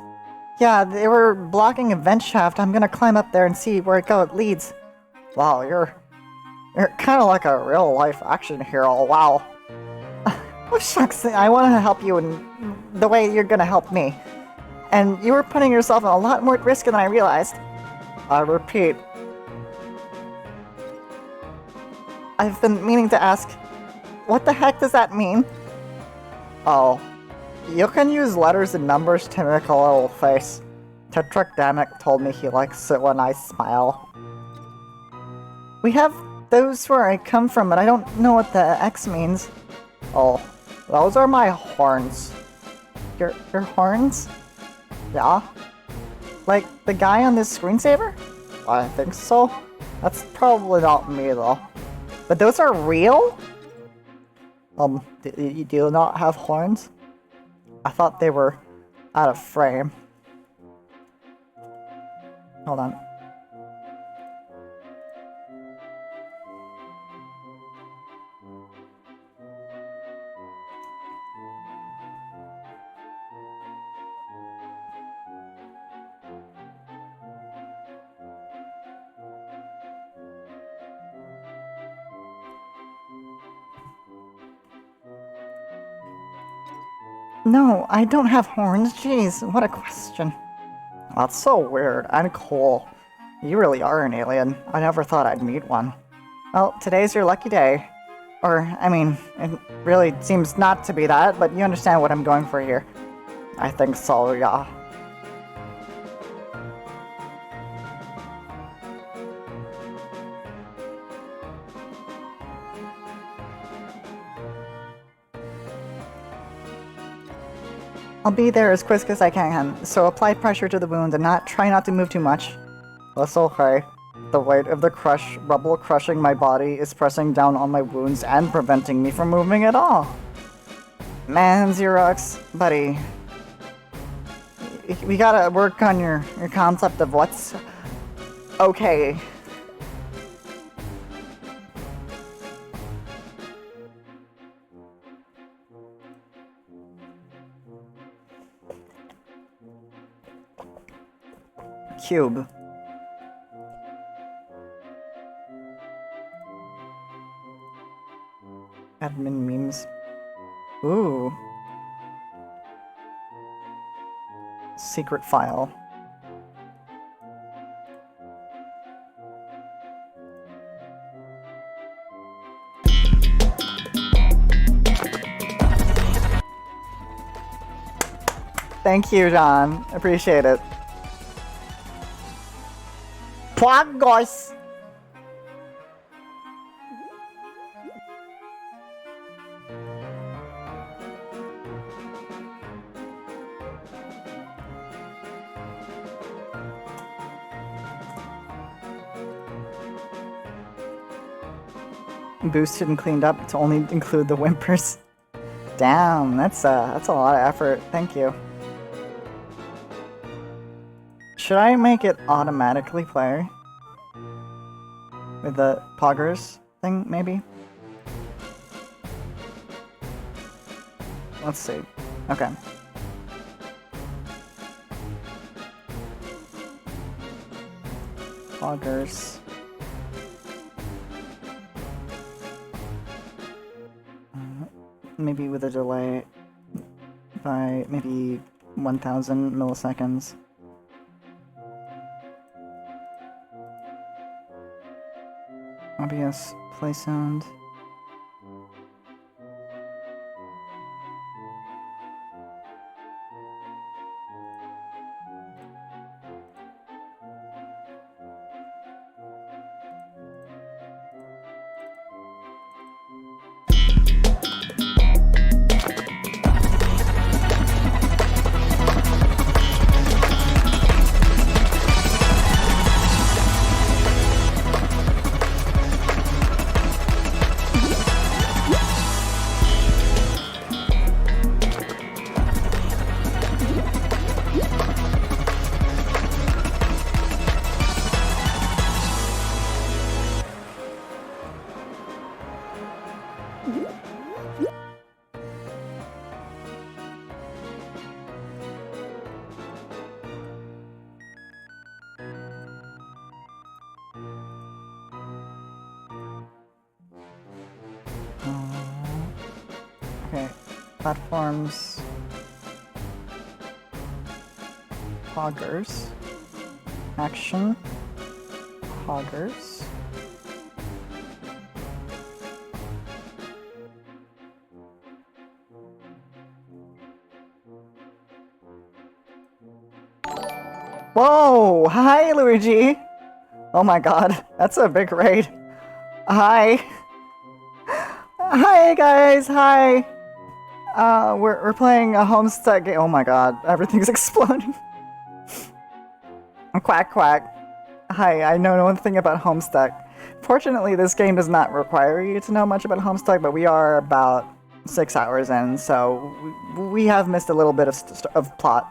Speaker 6: Yeah, they were blocking a vent shaft. I'm gonna climb up there and see where it leads. Wow, you're kind of like a real-life action hero, wow. Well, shucks, I want to help you in the way you're gonna help me. And you were putting yourself in a lot more risk than I realized. I repeat. I've been meaning to ask, what the heck does that mean? Oh. You can use letters and numbers to make a little face. Tetragrammic told me he likes it when I smile. We have those where I come from, but I don't know what the X means. Oh, those are my horns. Your horns? Yeah? Like the guy on this screensaver? I think so. That's probably not me though. But those are real? Do you not have horns? I thought they were out of frame. Hold on. No, I don't have horns. Jeez, what a question. That's so weird and cool. You really are an alien. I never thought I'd meet one. Well, today's your lucky day. Or, I mean, it really seems not to be that, but you understand what I'm going for here. I think so, yeah. I'll be there as quick as I can, so apply pressure to the wound and try not to move too much. That's okay. The weight of the rubble crushing my body is pressing down on my wounds and preventing me from moving at all. Man, Xerox, buddy. We gotta work on your concept of what's okay. Cube. Admin memes. Ooh. Secret file. Thank you, John. Appreciate it. Guys. Boosted and cleaned up to only include the whimpers. Damn, that's a lot of effort. Thank you. Should I make it automatically play? With the poggers thing, maybe? Let's see. Okay. Poggers. Maybe with a delay by maybe 1000 milliseconds. OBS play sound. Okay, platforms, poggers, action, poggers. Whoa! Hi, Luigi! Oh my god, that's a big raid. Hi. Hi, guys, hi! We're playing a Homestuck game. Oh my god, everything's exploding. Quack, quack. Hi, I know one thing about Homestuck. Fortunately, this game does not require you to know much about Homestuck, but we are about 6 hours in, so we have missed a little bit of plot.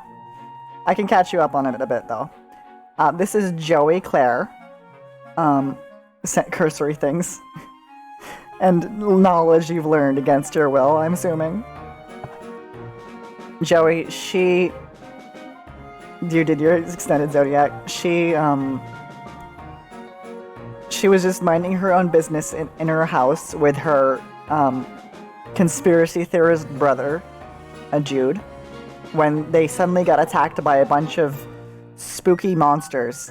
Speaker 6: I can catch you up on it in a bit, though. This is Joey Claire. Cursory things. And knowledge you've learned against your will, I'm assuming. Joey, you did your extended zodiac. She was just minding her own business in her house with her conspiracy theorist brother, Jude, when they suddenly got attacked by a bunch of spooky monsters.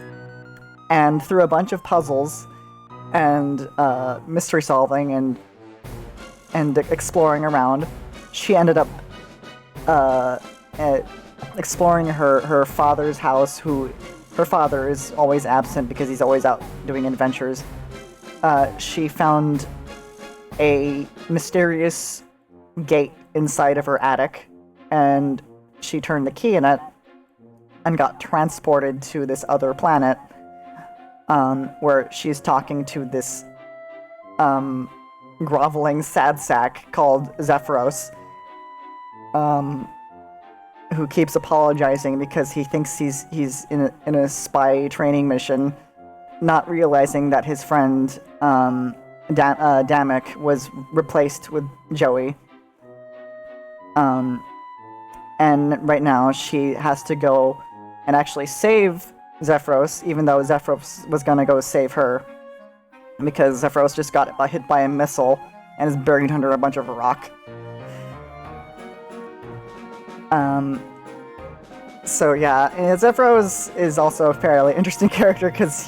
Speaker 6: And through a bunch of puzzles and mystery solving and exploring around, she ended up exploring her father's house, who her father is always absent because he's always out doing adventures. She found a mysterious gate inside of her attic, and she turned the key in it and got transported to this other planet, where she's talking to this groveling sad sack called Zephyros, who keeps apologizing because he thinks he's in a spy training mission, not realizing that his friend Damek was replaced with Joey. And right now she has to go and actually save Zephyros, even though Zephyros was gonna go save her, because Zephyros just got hit by a missile and is buried under a bunch of rock. So yeah, Zephyros is also a fairly interesting character because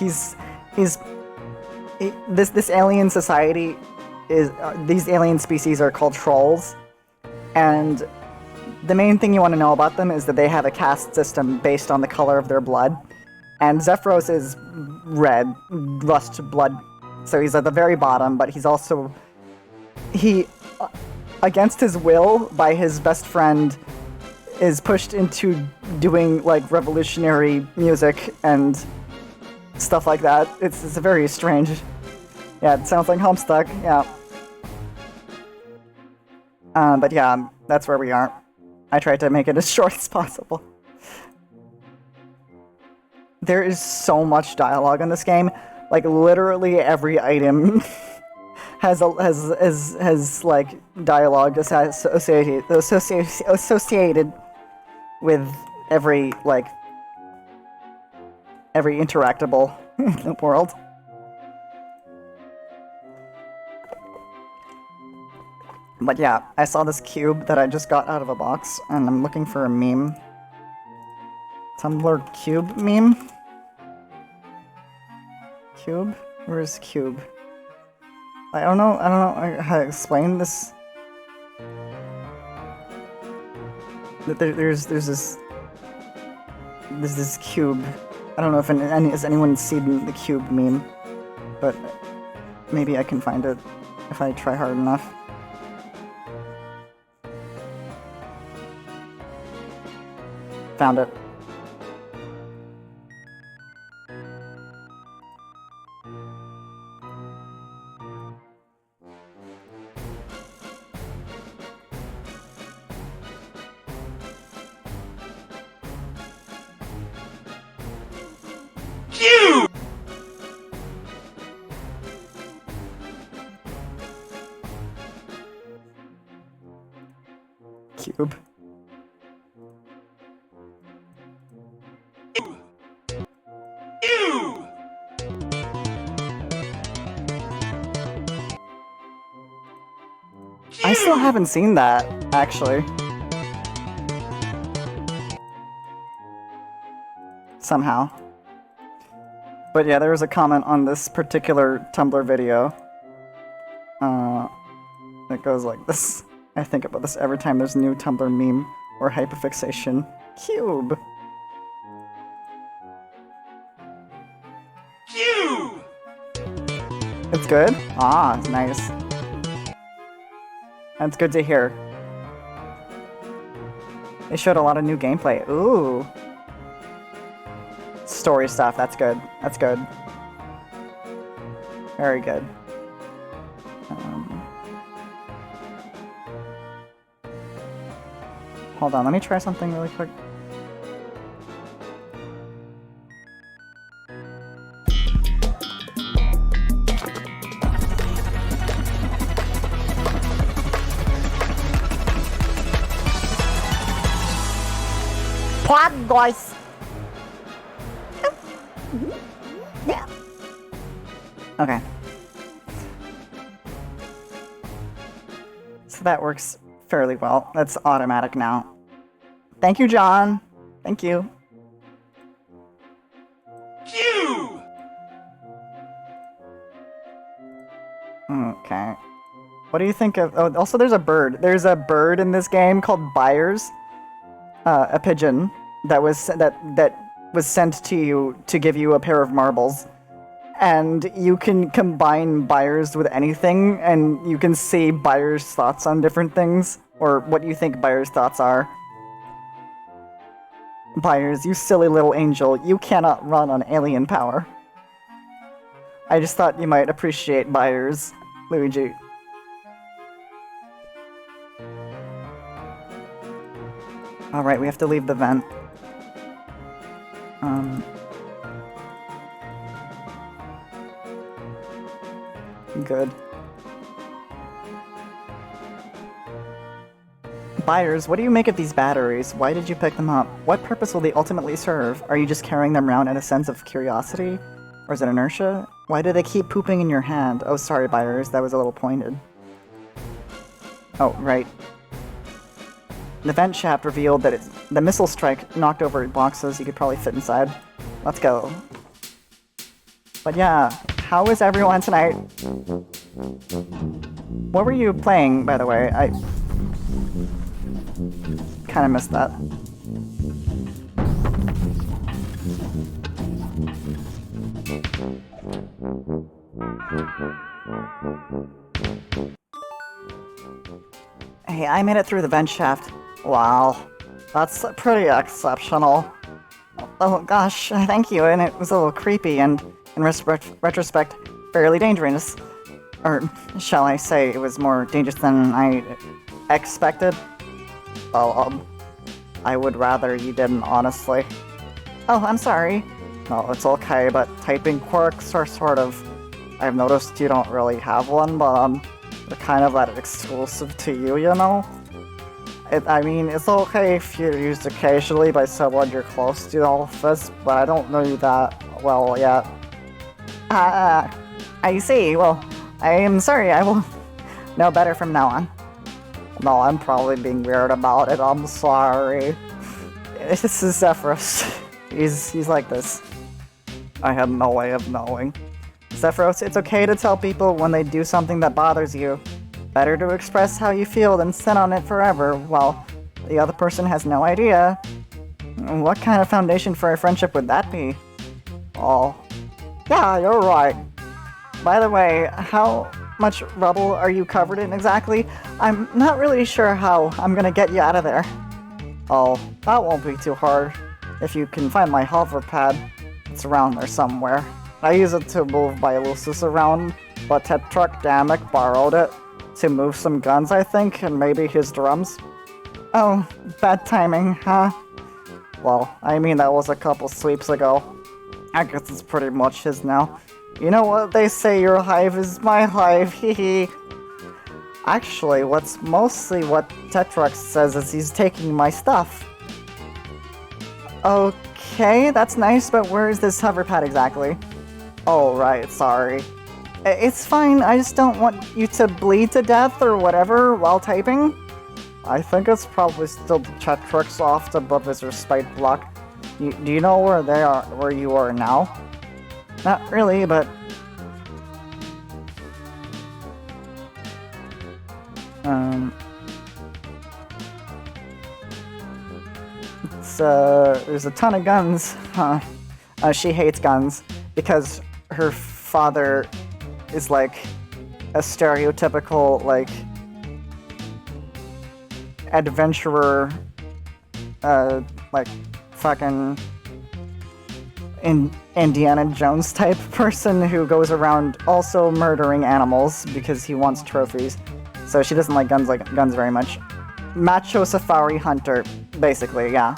Speaker 6: this alien society is these alien species are called trolls, and the main thing you want to know about them is that they have a caste system based on the color of their blood, and Zephyros is red, rust blood, so he's at the very bottom, but he's also against his will by his best friend, is pushed into doing like revolutionary music and stuff like that. It's a very strange. Yeah, it sounds like Homestuck. Yeah. But yeah, that's where we are. I tried to make it as short as possible. There is so much dialogue in this game. Like literally every item has like dialogue associated with every interactable in the world. But yeah, I saw this cube that I just got out of a box, and I'm looking for a meme. Tumblr cube meme? Cube? Where's cube? I don't know how to explain this. There's this cube. I don't know if has anyone seen the cube meme, but maybe I can find it if I try hard enough. Found it. Cube. I still haven't seen that, actually. Somehow. But yeah, there was a comment on this particular Tumblr video. It goes like this. I think about this every time there's a new Tumblr meme or hyperfixation. Cube! good? Ah, nice. That's good to hear. They showed a lot of new gameplay. Ooh. Story stuff, that's good. That's good. Very good. Hold on, let me try something really quick.
Speaker 3: Pod guys. Yeah.
Speaker 6: Okay. So that works fairly well. That's automatic now. Thank you, John. Thank you. Okay. What do you think of... Oh, also there's a bird. There's a bird in this game called Byers. A pigeon that was sent to you to give you a pair of marbles. And you can combine Byers with anything, and you can see Byers' thoughts on different things, or what you think Byers' thoughts are. Byers, you silly little angel, you cannot run on alien power. I just thought you might appreciate Byers, Luigi. Alright, we have to leave the vent. Good. Byers, what do you make of these batteries? Why did you pick them up? What purpose will they ultimately serve? Are you just carrying them around in a sense of curiosity? Or is it inertia? Why do they keep pooping in your hand? Oh, sorry, Byers, that was a little pointed. Oh, right. The vent shaft revealed that the missile strike knocked over boxes you could probably fit inside. Let's go. But yeah, how is everyone tonight? What were you playing, by the way? I kind of missed that. Hey, I made it through the vent shaft. Wow, that's pretty exceptional. Oh gosh, thank you, and it was a little creepy and, in retrospect, fairly dangerous. Or, shall I say, it was more dangerous than I expected? Well, I would rather you didn't, honestly. Oh, I'm sorry. No, it's okay, but typing quirks are sort of... I've noticed you don't really have one, but, they're kind of that exclusive to you, you know? I mean, it's okay if you're used occasionally by someone you're close to, Alphys, but I don't know you that well yet. I see. Well, I am sorry. I will know better from now on. No, I'm probably being weird about it. I'm sorry. This is Zephyros. He's like this. I had no way of knowing. Zephyros, it's okay to tell people when they do something that bothers you. Better to express how you feel than sit on it forever while the other person has no idea. What kind of foundation for a friendship would that be? Oh. Yeah, you're right. By the way, how much rubble are you covered in exactly? I'm not really sure how I'm gonna get you out of there. Oh, that won't be too hard. If you can find my hover pad, it's around there somewhere. I use it to move my Lucis around, but Tetrarch Damek borrowed it to move some guns, I think, and maybe his drums. Oh, bad timing, huh? Well, I mean that was a couple sweeps ago. I guess it's pretty much his now. You know what they say, your hive is my hive, hee. Actually, what's mostly what Tetrarch says is he's taking my stuff. Okay, that's nice, but where is this hover pad exactly? Oh, right, sorry. It's fine, I just don't want you to bleed to death or whatever while typing. I think it's probably still the Tetrarch's loft above his respite block. Do you know where you are now? Not really, but... there's a ton of guns, huh? She hates guns, because her father is like a stereotypical, like, adventurer, like, fucking Indiana Jones type person who goes around also murdering animals because he wants trophies. So she doesn't like guns very much. Macho safari hunter, basically, yeah.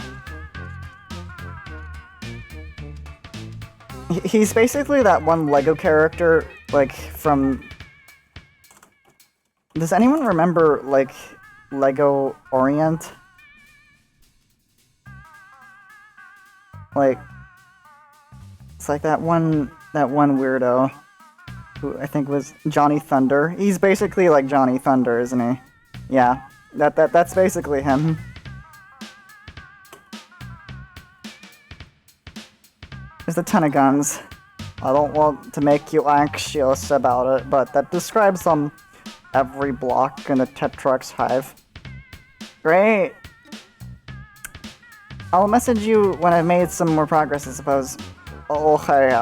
Speaker 6: He's basically that one Lego character, like, from... Does anyone remember, like, Lego Orient? Like, it's like that one weirdo who I think was Johnny Thunder. He's basically like Johnny Thunder, isn't he? Yeah, that's basically him. There's a ton of guns. I don't want to make you anxious about it, but that describes every block in the Tetrax hive. Great! I'll message you when I've made some more progress, I suppose. Okay,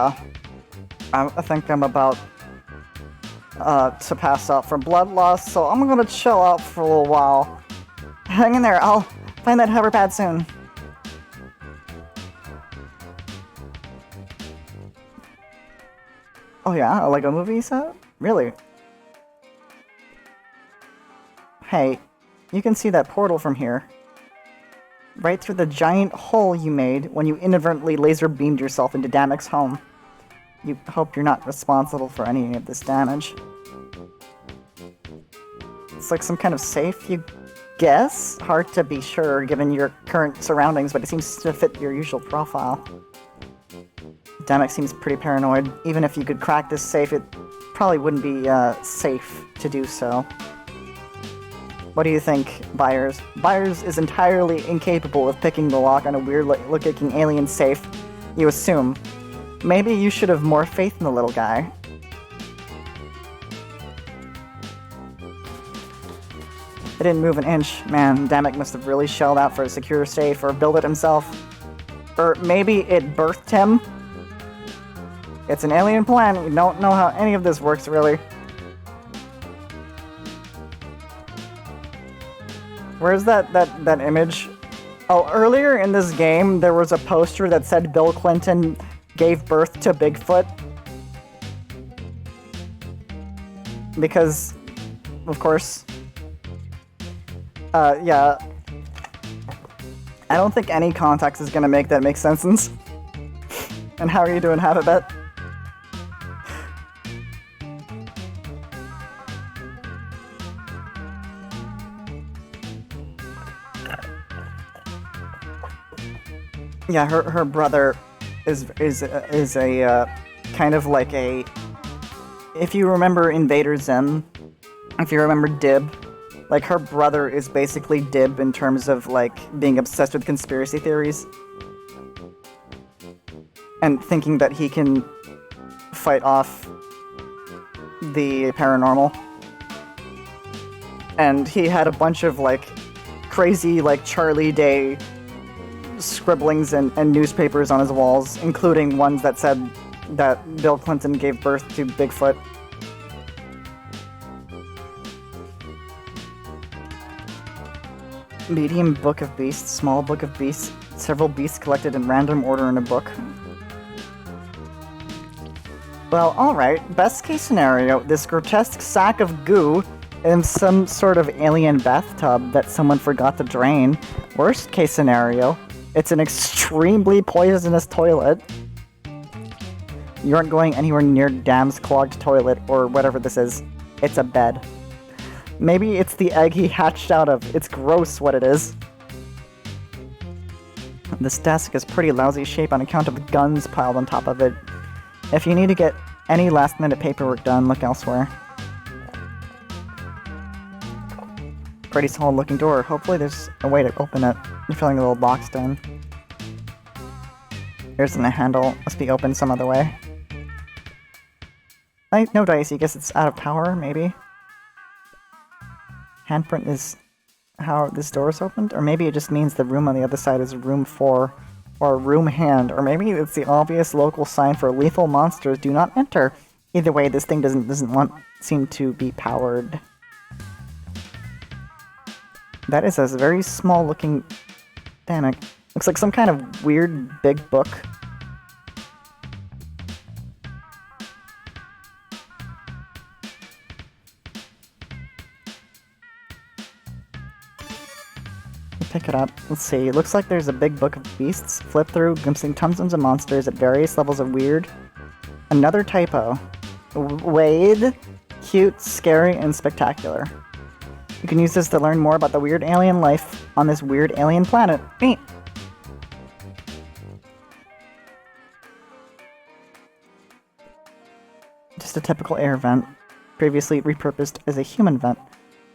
Speaker 6: I think I'm about to pass out from blood loss, so I'm gonna chill out for a little while. Hang in there, I'll find that hover pad soon. Oh yeah, a Lego movie set? Really? Hey, you can see that portal from here. Right through the giant hole you made when you inadvertently laser beamed yourself into Damek's home. You hope you're not responsible for any of this damage. It's like some kind of safe, you guess? Hard to be sure given your current surroundings, but it seems to fit your usual profile. Damek seems pretty paranoid. Even if you could crack this safe, it probably wouldn't be safe to do so. What do you think, Byers? Byers is entirely incapable of picking the lock on a weird-looking alien safe, you assume. Maybe you should have more faith in the little guy. It didn't move an inch. Man, Damek must have really shelled out for a secure safe or built it himself. Or maybe it birthed him? It's an alien plan. We don't know how any of this works, really. Where's that image? Oh, earlier in this game, there was a poster that said Bill Clinton gave birth to Bigfoot. Because, of course... yeah. I don't think any context is gonna make that make sense. And how are you doing, Habibet? Yeah, her brother is a kind of like a... If you remember Invader Zim, if you remember Dib, like her brother is basically Dib in terms of like being obsessed with conspiracy theories. And thinking that he can fight off the paranormal. And he had a bunch of like crazy like Charlie Day scribblings and newspapers on his walls, including ones that said that Bill Clinton gave birth to Bigfoot. Medium Book of Beasts, Small Book of Beasts, several beasts collected in random order in a book. Well, alright, best case scenario, this grotesque sack of goo in some sort of alien bathtub that someone forgot to drain. Worst case scenario, it's an extremely poisonous toilet. You aren't going anywhere near Dam's clogged toilet, or whatever this is. It's a bed. Maybe it's the egg he hatched out of. It's gross what it is. This desk is pretty lousy shape on account of the guns piled on top of it. If you need to get any last-minute paperwork done, look elsewhere. Pretty solid looking door. Hopefully there's a way to open it. You're feeling a little boxed in. There isn't a handle. Must be opened some other way. No dice. I guess it's out of power, maybe? Handprint is how this door is opened? Or maybe it just means the room on the other side is room 4. Or room hand. Or maybe it's the obvious local sign for lethal monsters do not enter Either way, this thing doesn't seem to be powered. That is a very small looking... Damn it. Looks like some kind of weird big book. Pick it up. Let's see. It looks like there's a big book of beasts. Flip through, glimpsing tons of monsters at various levels of weird. Another typo. Wade, cute, scary, and spectacular. You can use this to learn more about the weird alien life on this weird alien planet. Neat! Just a typical air vent, previously repurposed as a human vent.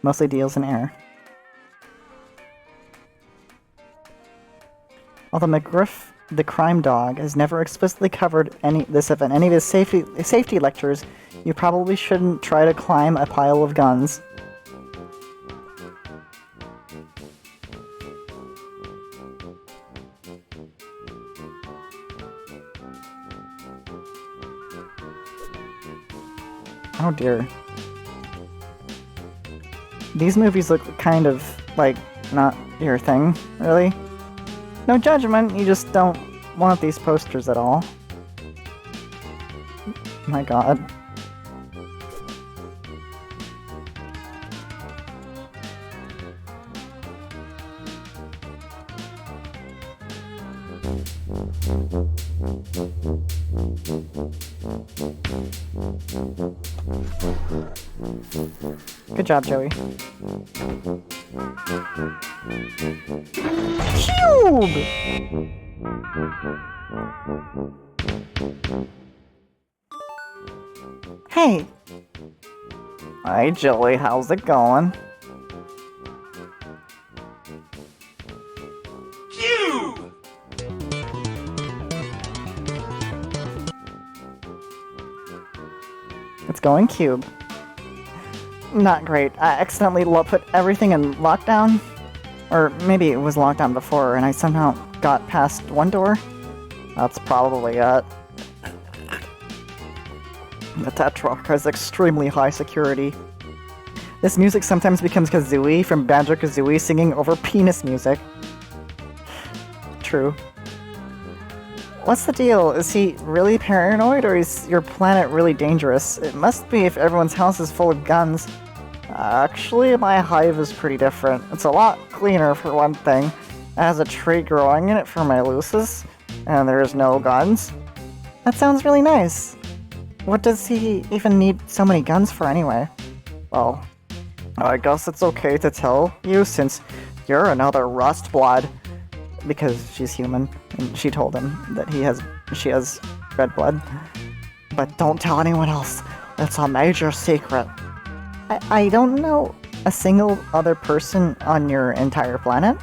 Speaker 6: Mostly deals in air. Although McGriff, the crime dog, has never explicitly covered this event in any of his safety lectures, you probably shouldn't try to climb a pile of guns. Oh dear. These movies look kind of like not your thing, really. No judgment, you just don't want these posters at all. My god. Good job, Joey. Cube! Hey! Hi, Joey, how's it going?
Speaker 7: Cube!
Speaker 6: It's going Cube. Not great. I accidentally put everything in lockdown. Or maybe it was locked down before and I somehow got past one door. That's probably it. The Tetrarch has extremely high security. This music sometimes becomes Kazooie from Banjo-Kazooie singing over penis music. True. What's the deal? Is he really paranoid or is your planet really dangerous? It must be if everyone's house is full of guns. Actually, my hive is pretty different. It's a lot cleaner for one thing. It has a tree growing in it for my lucis, and there's no guns. That sounds really nice. What does he even need so many guns for anyway? Well, I guess it's okay to tell you since you're another rust blood. Because she's human, and she told him that she has red blood. But don't tell anyone else. It's a major secret. I don't know a single other person on your entire planet.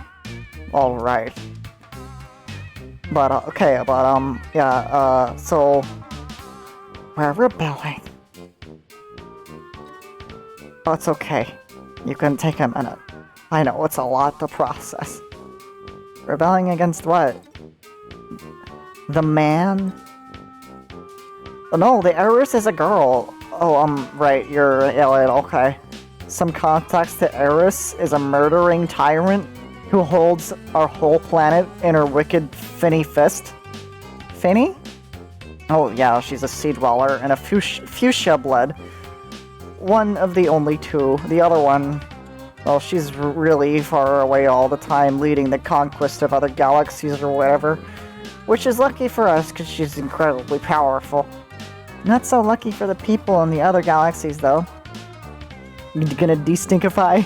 Speaker 6: Alright. But, so... we're rebelling. Oh, it's okay. You can take a minute. I know, it's a lot to process. Rebelling against what? The man? Oh, no, the heiress is a girl. Oh, right, you're an alien, okay. Some context, the heiress is a murdering tyrant who holds our whole planet in her wicked Finny fist. Finny? Oh, yeah, she's a sea dweller and a fuchsia blood. One of the only two. The other one, well, she's really far away all the time, leading the conquest of other galaxies or whatever. Which is lucky for us, because she's incredibly powerful. Not so lucky for the people in the other galaxies, though. You gonna de-stinkify?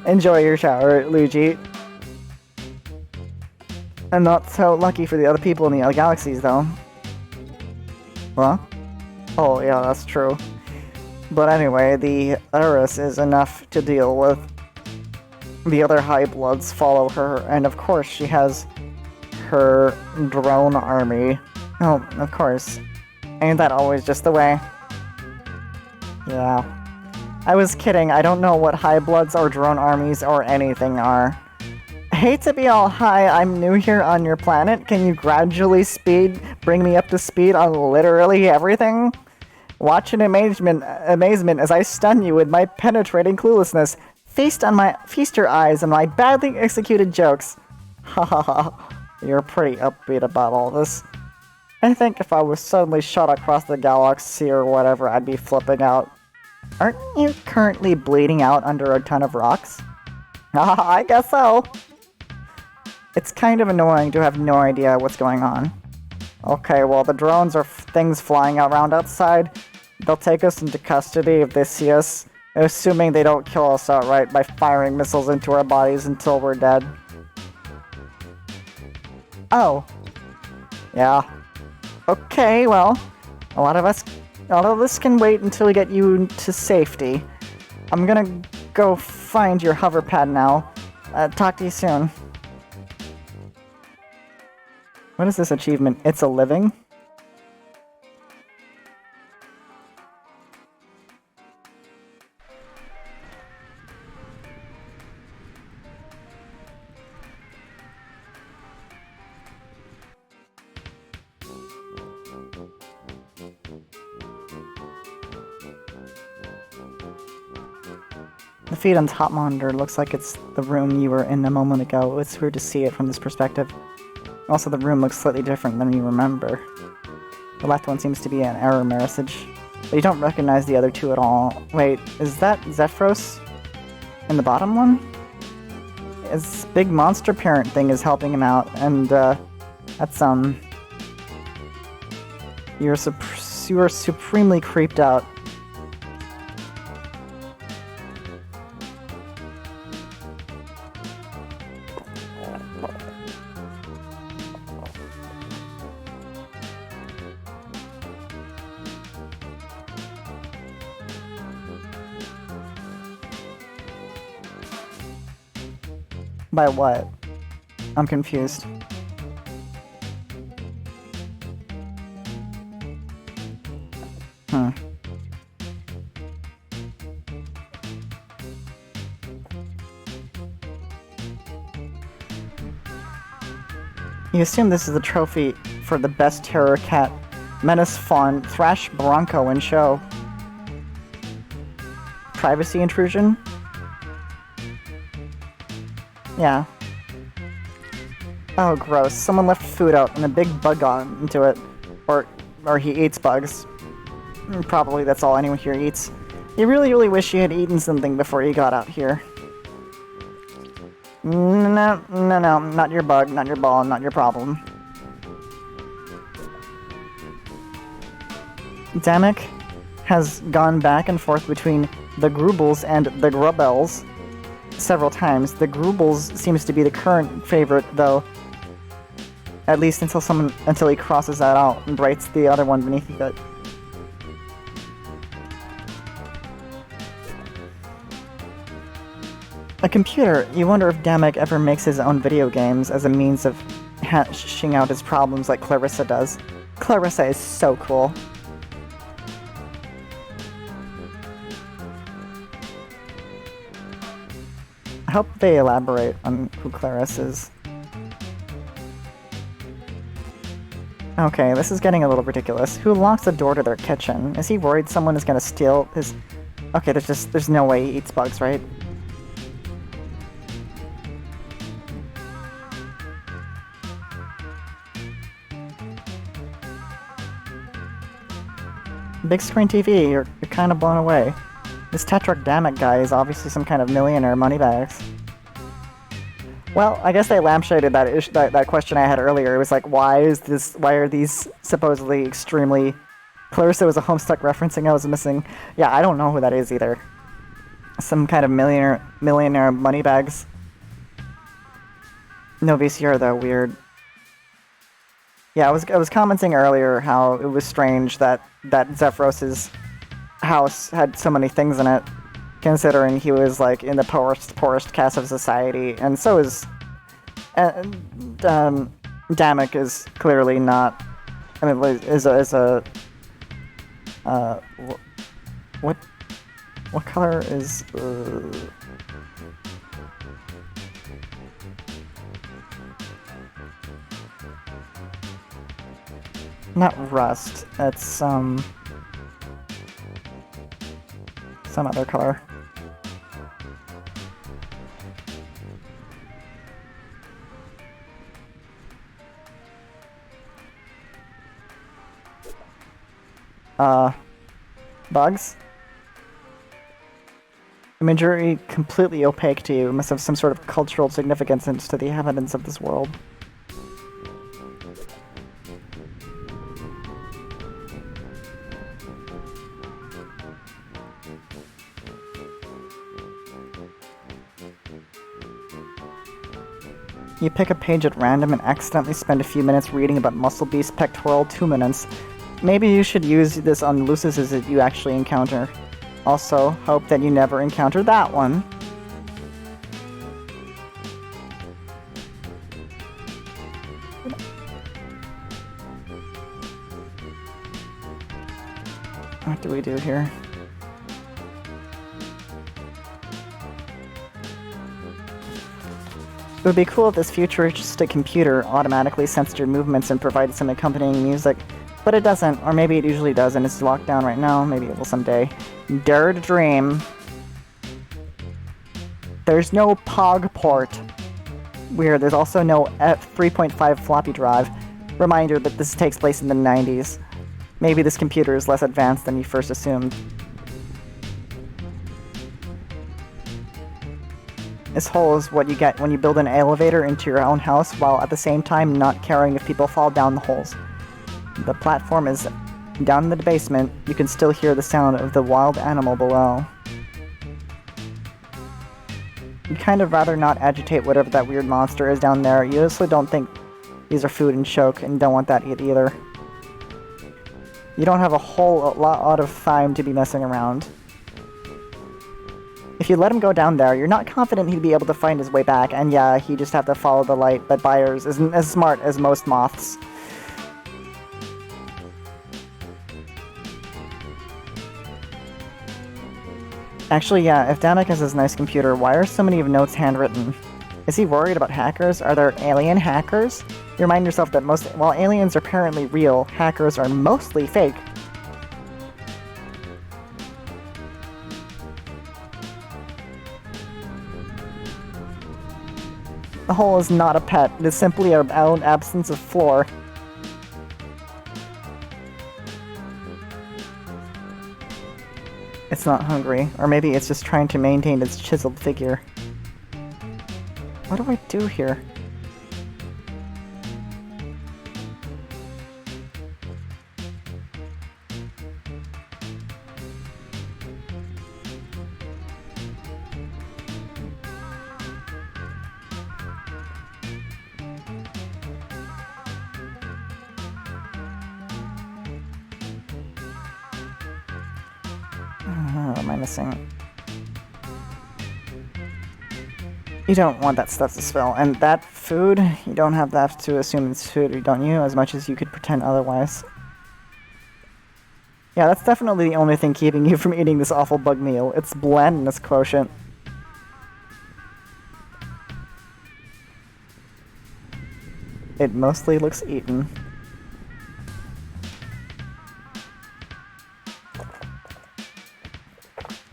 Speaker 6: Enjoy your shower, Luigi. And not so lucky for the other people in the other galaxies, though. What? Oh, yeah, that's true. But anyway, the heiress is enough to deal with. The other High Bloods follow her, and of course she has her drone army. Oh, of course. Ain't that always just the way? Yeah. I was kidding, I don't know what High Bloods or drone armies or anything are. I hate to be all high, I'm new here on your planet. Can you gradually bring me up to speed on literally everything? Watch in amazement as I stun you with my penetrating cluelessness. Feast your eyes on my badly executed jokes. Ha ha ha. You're pretty upbeat about all this. I think if I was suddenly shot across the galaxy or whatever, I'd be flipping out. Aren't you currently bleeding out under a ton of rocks? I guess so. It's kind of annoying to have no idea what's going on. Okay, well, the drones are things flying around outside. They'll take us into custody if they see us, assuming they don't kill us outright by firing missiles into our bodies until we're dead. Oh. Yeah. Okay, well, a lot of this can wait until we get you to safety. I'm gonna go find your hover pad now. Talk to you soon. What is this achievement? It's a living? The feed on top monitor looks like it's the room you were in a moment ago. It's weird to see it from this perspective. Also, the room looks slightly different than you remember. The left one seems to be an error message, but you don't recognize the other two at all. Wait, is that Zephyros? In the bottom one? His big monster parent thing is helping him out, and that's you are supremely creeped out. By what? I'm confused. You assume this is the trophy for the best terror cat, menace fawn, thrash bronco in show. Privacy intrusion? Yeah. Oh, gross. Someone left food out and a big bug got into it. Or he eats bugs. Probably that's all anyone here eats. You really, really wish you had eaten something before you got out here. No, not your bug, not your ball, not your problem. Damek has gone back and forth between the Grubbles and the Grubbels several times. The Grubbles seems to be the current favorite, though. At least until he crosses that out and writes the other one beneath it. A computer. You wonder if Damek ever makes his own video games as a means of hashing out his problems like Clarissa does. Clarissa is so cool. I hope they elaborate on who Clarissa is. Okay, this is getting a little ridiculous. Who locks the door to their kitchen? Is he worried someone is gonna steal his... Okay, there's no way he eats bugs, right? Big screen TV, you're kind of blown away. This Tetrarch Damek guy is obviously some kind of millionaire moneybags. Well, I guess they lampshaded that question I had earlier. It was like, why are these supposedly extremely... Clarissa was a Homestuck referencing I was missing. Yeah, I don't know who that is either. Some kind of millionaire moneybags. No VCR though, weird. Yeah, I was commenting earlier how it was strange that Zephyros' house had so many things in it, considering he was like in the poorest caste of society, and so is Damek is clearly not. I mean, is a what color is? Not rust. It's some other color. Bugs? Imagery completely opaque to you. It must have some sort of cultural significance to the inhabitants of this world. You pick a page at random and accidentally spend a few minutes reading about Muscle Beast's pectoral tuminants. Maybe you should use this on Lucises that you actually encounter. Also, hope that you never encounter that one. What do we do here? It would be cool if this futuristic computer automatically sensed your movements and provided some accompanying music, but it doesn't, or maybe it usually does and it's locked down right now, maybe it will someday. Dare to dream. There's no POG port. Weird, there's also no F3.5 floppy drive. Reminder that this takes place in the 90s. Maybe this computer is less advanced than you first assumed. This hole is what you get when you build an elevator into your own house while at the same time not caring if people fall down the holes. The platform is down in the basement. You can still hear the sound of the wild animal below. You'd kind of rather not agitate whatever that weird monster is down there. You honestly don't think these are food and choke and don't want that either. You don't have a whole lot of time to be messing around. If you let him go down there, you're not confident he'd be able to find his way back, and yeah, he'd just have to follow the light, but Byers isn't as smart as most moths. Actually, yeah, if Damek has this nice computer, why are so many of notes handwritten? Is he worried about hackers? Are there alien hackers? You remind yourself that while aliens are apparently real, hackers are mostly fake. The hole is not a pet, it is simply our own absence of floor. It's not hungry, or maybe it's just trying to maintain its chiseled figure. What do I do here? What am I missing? You don't want that stuff to spill. And that food, you don't have that to assume it's food, don't you? As much as you could pretend otherwise. Yeah, that's definitely the only thing keeping you from eating this awful bug meal. It's blandness quotient. It mostly looks eaten.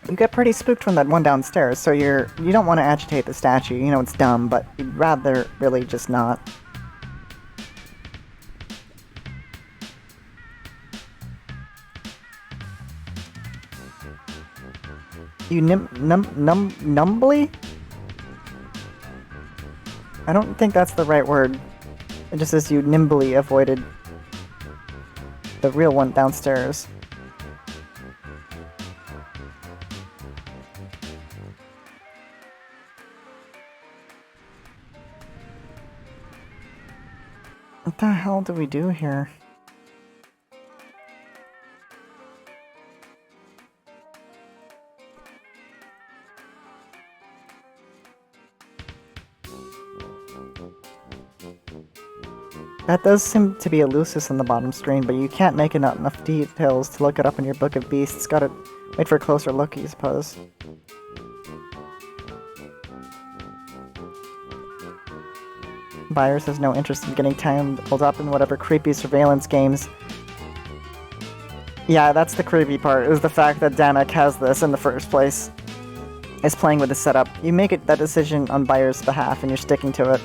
Speaker 6: You get pretty spooked from that one downstairs, so you don't want to agitate the statue. You know it's dumb, but you'd rather really just not. You numbly? I don't think that's the right word. It just says you nimbly avoided the real one downstairs. What the hell do we do here? That does seem to be a Lucis on the bottom screen, but you can't make enough details to look it up in your Book of Beasts. Gotta wait for a closer look, I suppose. Byers has no interest in getting tangled up in whatever creepy surveillance games Yeah, that's the creepy part, is the fact that Damek has this in the first place. Is playing with the setup. You make it that decision on Bayer's behalf and you're sticking to it.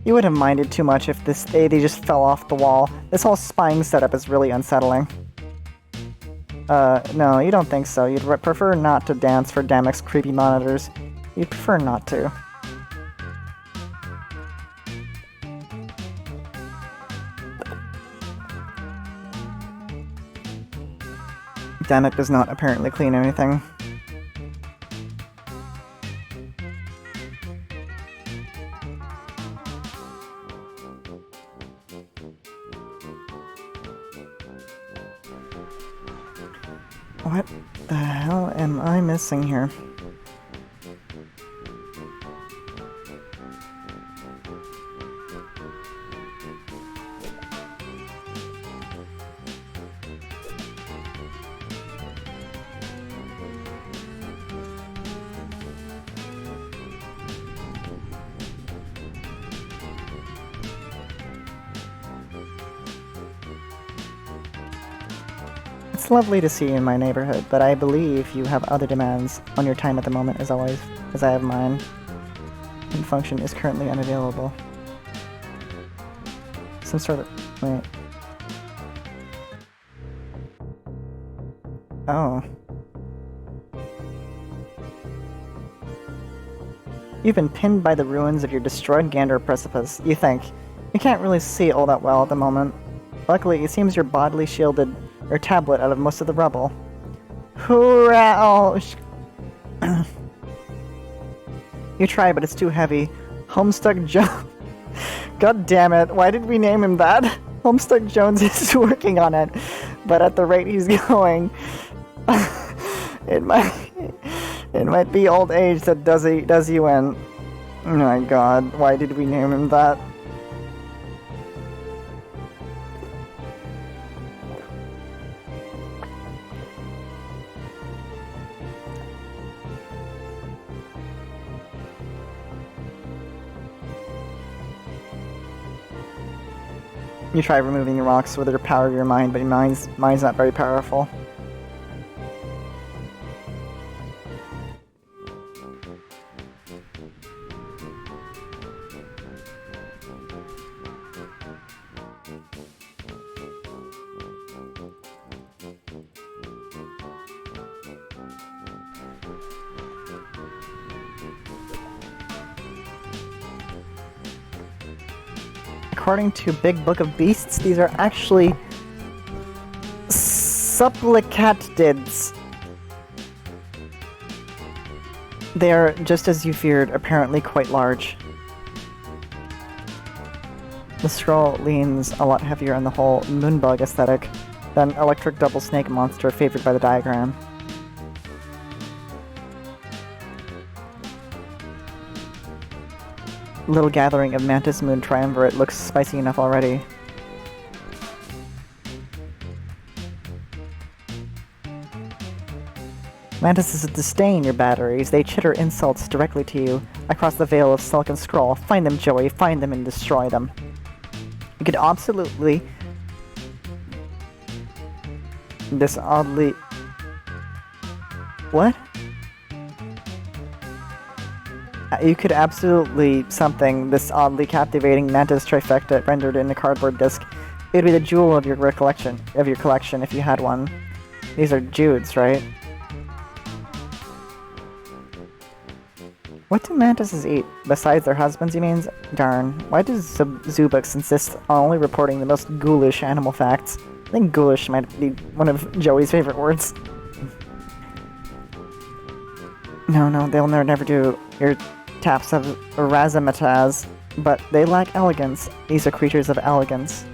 Speaker 6: You wouldn't have minded too much if they just fell off the wall. This whole spying setup is really unsettling. No, you don't think so. You'd prefer not to dance for Damek's creepy monitors. You'd prefer not to. Damek does not apparently clean anything. What the hell am I missing here? It's lovely to see you in my neighborhood, but I believe you have other demands on your time at the moment as always, as I have mine. And function is currently unavailable. Some sort of... wait. Oh. You've been pinned by the ruins of your destroyed Gander precipice, you think. You can't really see all that well at the moment. Luckily, it seems you're bodily shielded your tablet out of most of the rubble. Hoorah! Oh, you try, but it's too heavy. Homestuck Jones. God damn it! Why did we name him that? Homestuck Jones is working on it, but at the rate he's going, it might be old age that does you in. Oh my god! Why did we name him that? You try removing the rocks with the power of your mind, but your mind's not very powerful. According to Big Book of Beasts, these are actually supplicatids. They are, just as you feared, apparently quite large. The scroll leans a lot heavier on the whole moonbug aesthetic than electric double snake monster favored by the diagram. Little gathering of Mantis Moon Triumvirate looks spicy enough already. Mantises disdain your batteries. They chitter insults directly to you across the veil of Sulk and Scroll. Find them, Joey. Find them and destroy them. You could absolutely... this oddly... what? You could absolutely something this oddly captivating Mantis trifecta rendered in a cardboard disc. It would be the jewel of your collection if you had one. These are Jude's, right? What do mantises eat? Besides their husbands, you mean? Darn. Why does Zubix insist on only reporting the most ghoulish animal facts? I think ghoulish might be one of Joey's favorite words. No, they'll never do your taps of razzmatazz, but they lack elegance. These are creatures of elegance.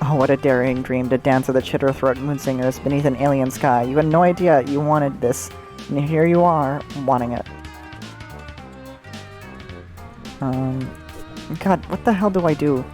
Speaker 6: Oh, what a daring dream to dance with the Chitterthroat Moonsingers beneath an alien sky. You had no idea you wanted this, and here you are, wanting it. God, what the hell do I do?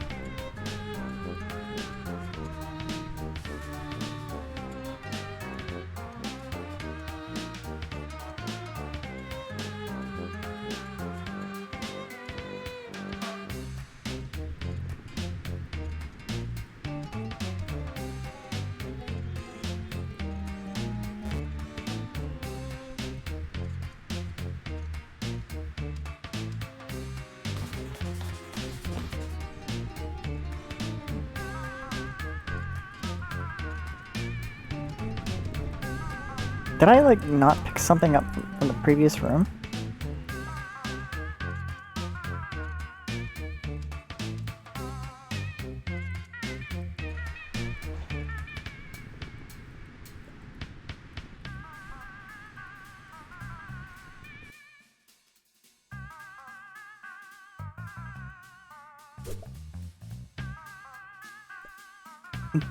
Speaker 6: Did I, like, not pick something up from the previous room?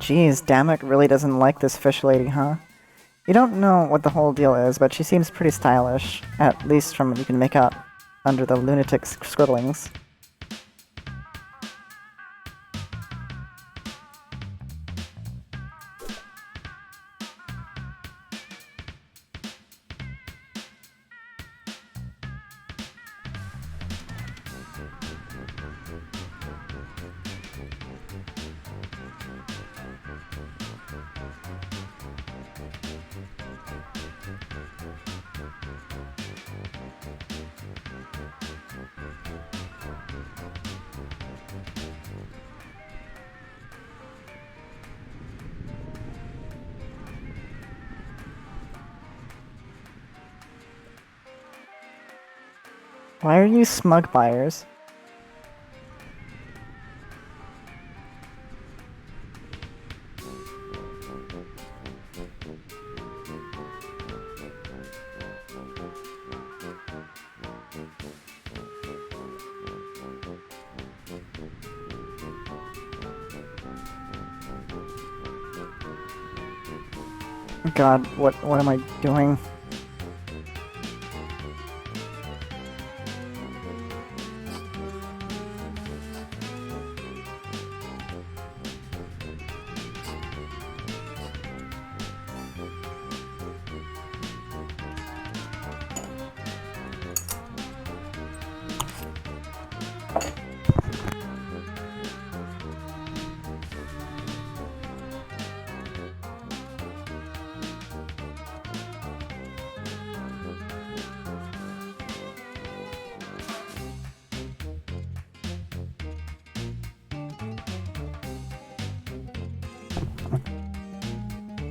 Speaker 6: Jeez, Damek really doesn't like this fish lady, huh? You don't know what the whole deal is, but she seems pretty stylish, at least from what you can make out under the lunatic scribblings. Why are you smug buyers? God, what am I doing?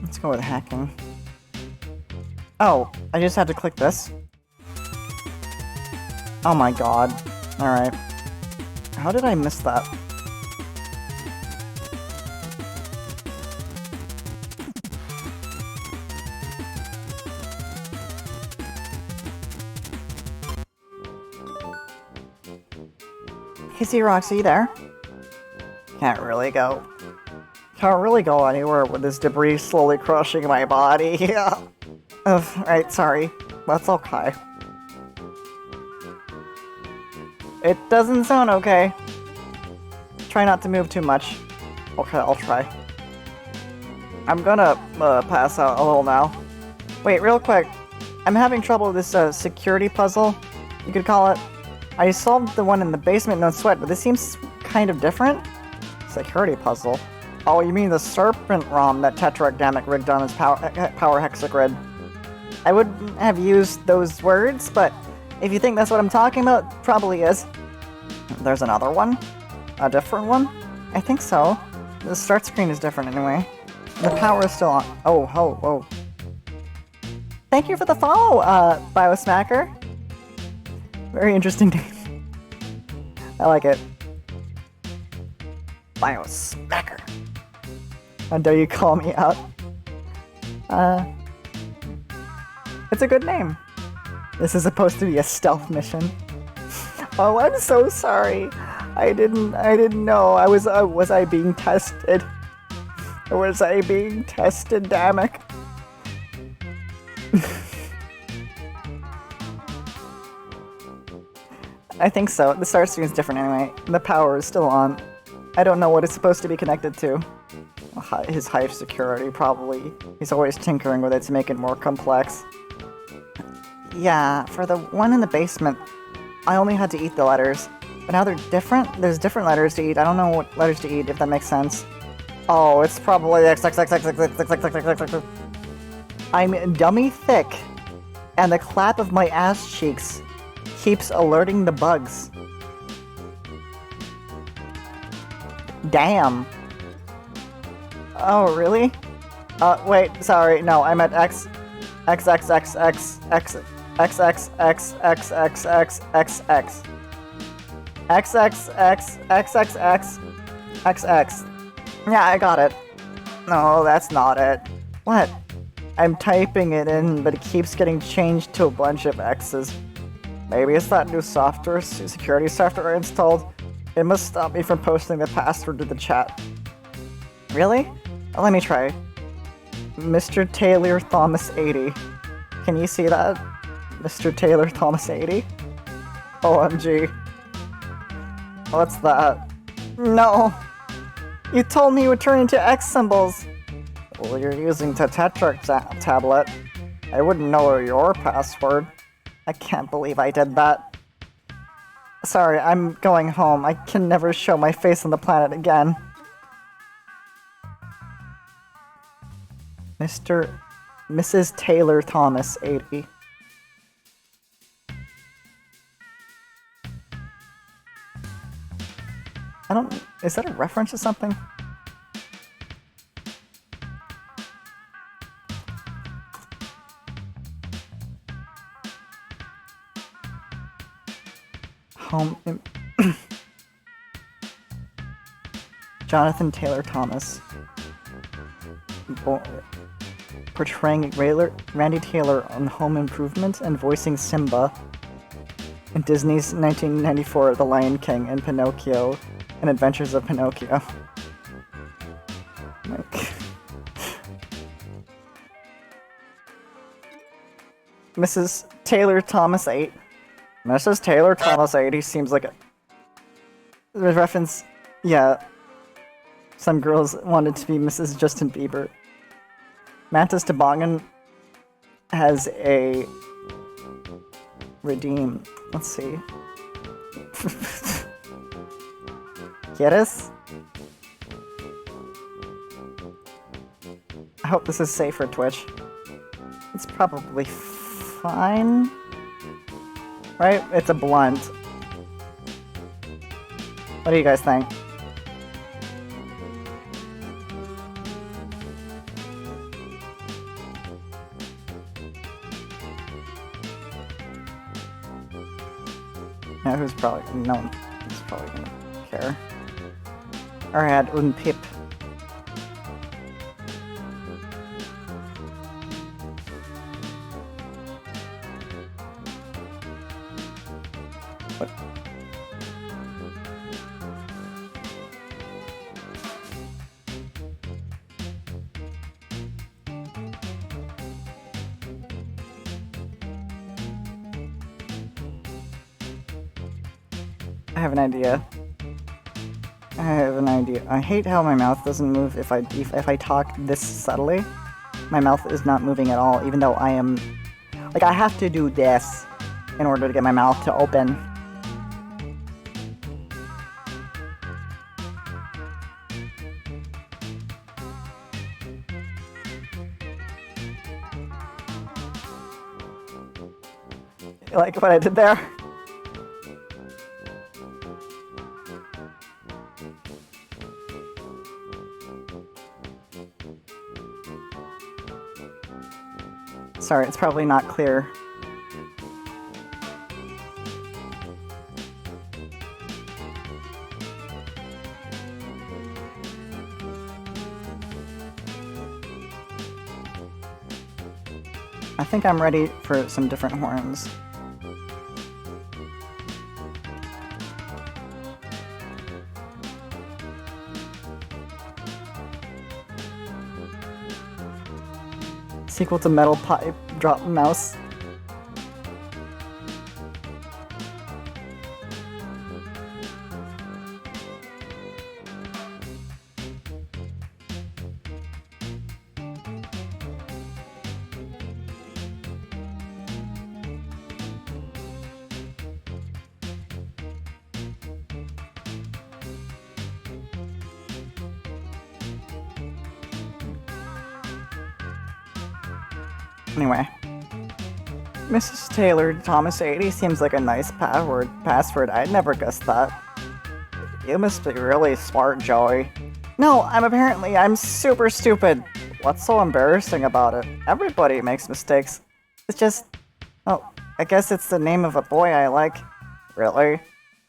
Speaker 6: Let's go with hacking. Oh, I just had to click this. Oh my god. Alright. How did I miss that? Hey, Xerox, are you there? Can't really go anywhere with this debris slowly crushing my body. Yeah. Right, sorry. That's okay. It doesn't sound okay. Try not to move too much. Okay, I'll try. I'm gonna pass out a little now. Wait, real quick. I'm having trouble with this security puzzle, you could call it. I solved the one in the basement, no sweat, but this seems kind of different. Security puzzle. Oh, you mean the Serpent ROM that Tetrarch Damek rigged on his power hexagrid. I wouldn't have used those words, but if you think that's what I'm talking about, probably is. There's another one? A different one? I think so. The start screen is different anyway. The power is still on. Oh, ho, whoa. Thank you for the follow, Biosmacker. Very interesting name. I like it. Biosmacker. How dare you call me out? It's a good name. This is supposed to be a stealth mission. Oh, I'm so sorry. I didn't know. Was I being tested? Was I being tested, Damek? I think so. The star stream is different anyway. The power is still on. I don't know what it's supposed to be connected to. His hive security, probably. He's always tinkering with it to make it more complex. Yeah, for the one in the basement, I only had to eat the letters. But now they're different? There's different letters to eat. I don't know what letters to eat, if that makes sense. Oh, it's probably XXXXXXXXXXXX. I'm dummy thick, and the clap of my ass cheeks keeps alerting the bugs. Damn. Oh, really? Wait, sorry, no, I meant X... XXXXXXXXXXXXXX. XXXXXXXX. Yeah, I got it. No, that's not it. What? I'm typing it in, but it keeps getting changed to a bunch of X's. Maybe it's that new software, security software I installed. It must stop me from posting the password to the chat. Really? Let me try. Mr. Taylor Thomas 80. Can you see that? Mr. Taylor Thomas 80? OMG. What's that? No! You told me you would turn into X symbols! Well, you're using the Tetra tablet. I wouldn't know your password. I can't believe I did that. Sorry, I'm going home. I can never show my face on the planet again. Mrs. Taylor Thomas, 80. Is that a reference to something? Jonathan Taylor Thomas. Portraying Randy Taylor on Home Improvement and voicing Simba in Disney's 1994 The Lion King and Pinocchio and Adventures of Pinocchio. Mrs. Taylor Thomas 8. Mrs. Taylor Thomas 80 seems like a reference. Yeah. Some girls wanted to be Mrs. Justin Bieber. Mantis Toboggan has a redeem. Let's see. ¿Quieres? I hope this is safe for Twitch. It's probably fine. Right? It's a blunt. What do you guys think? Yeah, who's probably... No one is probably gonna care. Alright, un pip. What? I have an idea. I hate how my mouth doesn't move if I talk this subtly. My mouth is not moving at all, even though I am... Like, I have to do this in order to get my mouth to open. You like what I did there? Sorry, it's probably not clear. I think I'm ready for some different horns. Sequel to Metal Pipe Drop Mouse. Anyway. Mrs. Taylor Thomas 80 seems like a nice password. I'd never guessed that. You must be really smart, Joey. No, I'm super stupid. What's so embarrassing about it? Everybody makes mistakes. It's just... Oh, I guess it's the name of a boy I like. Really?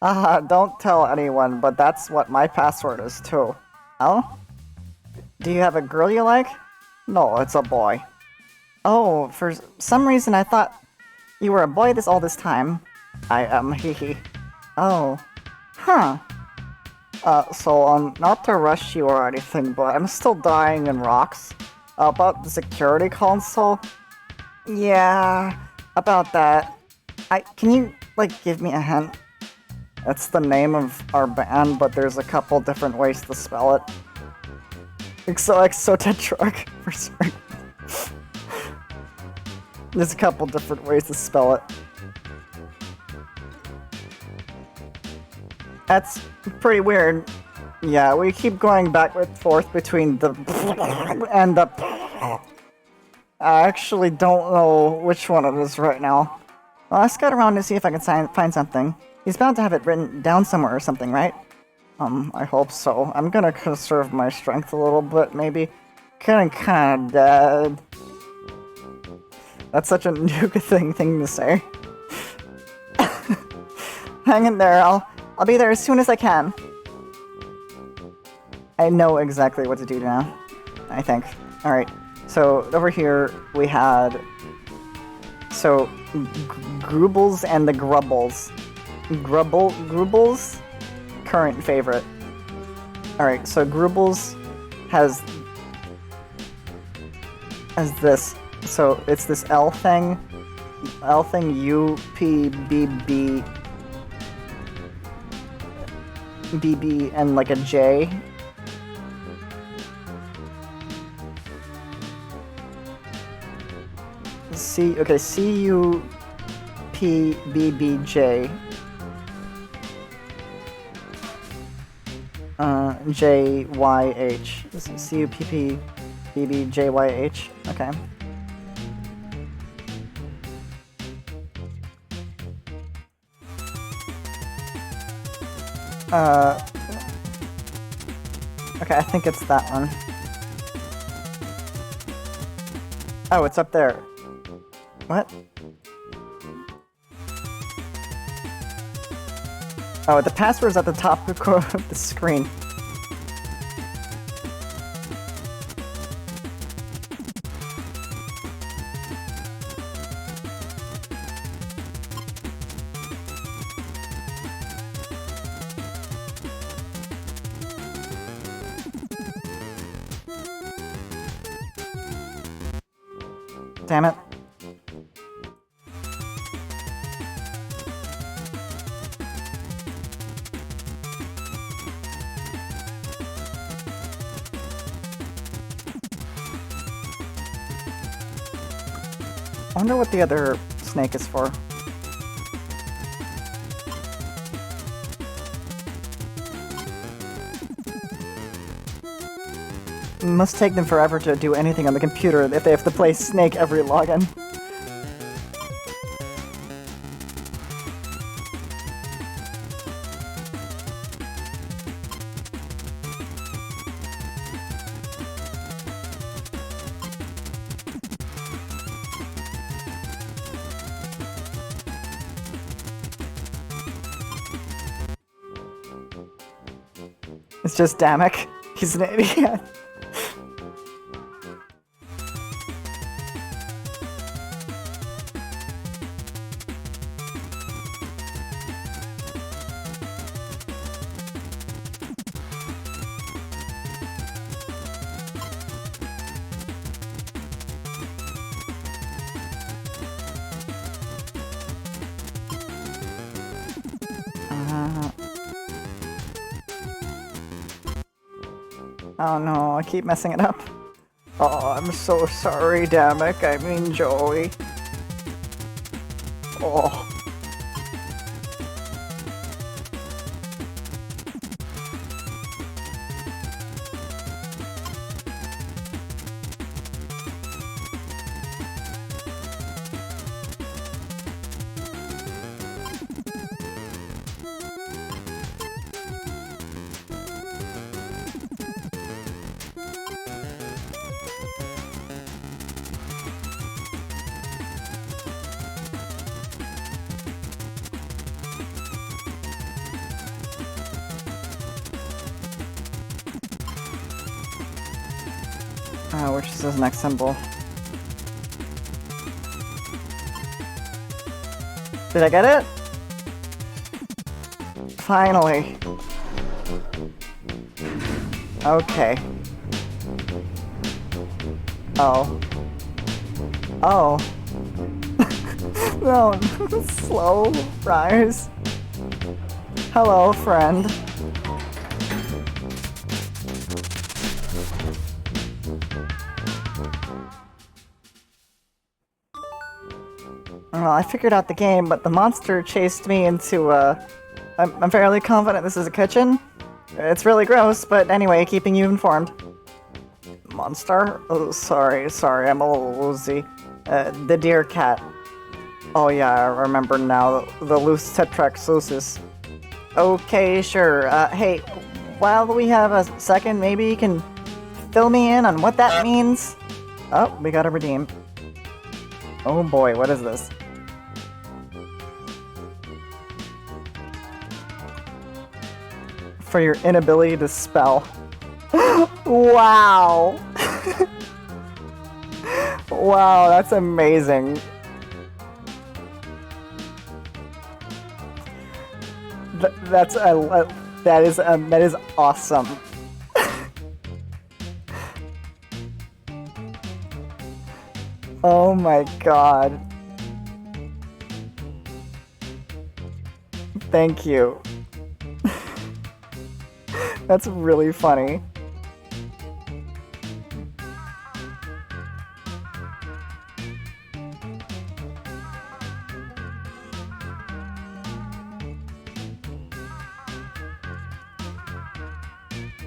Speaker 6: Haha, don't tell anyone, but that's what my password is too. Oh? Do you have a girl you like? No, it's a boy. Oh, for some reason I thought you were a boy all this time. I am, hehe. Oh. Huh. So, not to rush you or anything, but I'm still dying in rocks. About the security console? Yeah, about that. Can you, give me a hint? It's the name of our band, but there's a couple different ways to spell it. Exotetrarch, for sorry. There's a couple different ways to spell it. That's pretty weird. Yeah, we keep going back and forth between the and the... I actually don't know which one it is right now. Well, I scout around to see if I can find something. He's bound to have it written down somewhere or something, right? I hope so. I'm gonna conserve my strength a little bit, maybe. Getting kinda dead. That's such a Nuka thing to say. Hang in there, I'll be there as soon as I can. I know exactly what to do now, I think. Alright, so over here we had... So, Grubbles and the Grubbles. Grubbles? Current favorite. Alright, so Grubbles has this. So it's this L thing, U, P, B, B, B, B, and like a J. C, U, P, B, B, J. J, Y, H. This is C, U, P, P, B, B, J, Y, H. Okay. Okay, I think it's that one. Oh, it's up there. What? Oh, the password's at the top of the screen. Damn it. I wonder what the other snake is for. It must take them forever to do anything on the computer if they have to play Snake every login. It's just Damek. He's an idiot. Oh no, I keep messing it up. Oh, I'm so sorry, Damek. I mean Joey. Oh. Which is his next symbol? Did I get it? Finally. Okay. Oh. Oh. No, slow rise. Hello, friend. Well, I figured out the game, but the monster chased me into, I'm fairly confident this is a kitchen. It's really gross, but anyway, keeping you informed. Monster? Oh, sorry, I'm a little woozy. The deer cat. Oh yeah, I remember now, the loose Tetraxosis. Okay, sure. Hey, while we have a second, maybe you can fill me in on what that means? Oh, we gotta redeem. Oh boy, what is this? For your inability to spell. Wow! Wow, that's amazing. That is awesome. Oh my god. Thank you. That's really funny.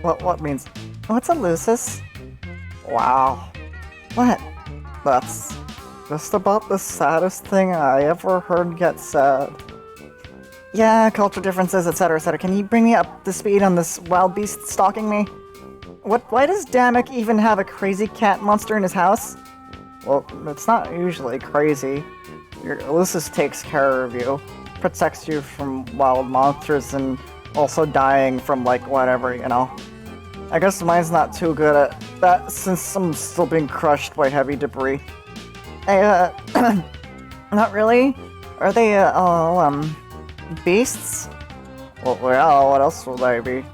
Speaker 6: What means? What's a lusus? Wow. What? That's just about the saddest thing I ever heard get said. Yeah, culture differences, etc., etc. Can you bring me up to speed on this wild beast stalking me? Why does Damek even have a crazy cat monster in his house? Well, it's not usually crazy. Your Lucis takes care of you, protects you from wild monsters, and also dying from, like, whatever, you know. I guess mine's not too good at that, since I'm still being crushed by heavy debris. Hey, not really? Are they, all, beasts? Well, what else will they be?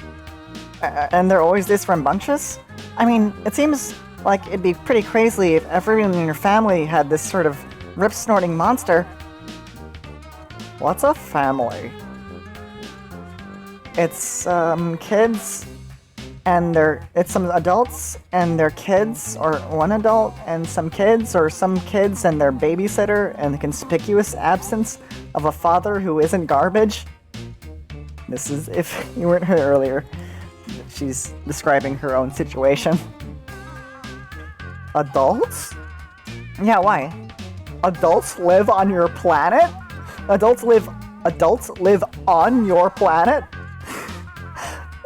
Speaker 6: And they're always this rambunctious? I mean, it seems like it'd be pretty crazy if everyone in your family had this sort of rip-snorting monster. What's a family? It's, kids, and it's some adults and their kids, or one adult and some kids, or some kids and their babysitter, and the conspicuous absence of a father who isn't garbage. This is, if you weren't here earlier, she's describing her own situation. Adults? Yeah, why? Adults live on your planet? Adults live on your planet?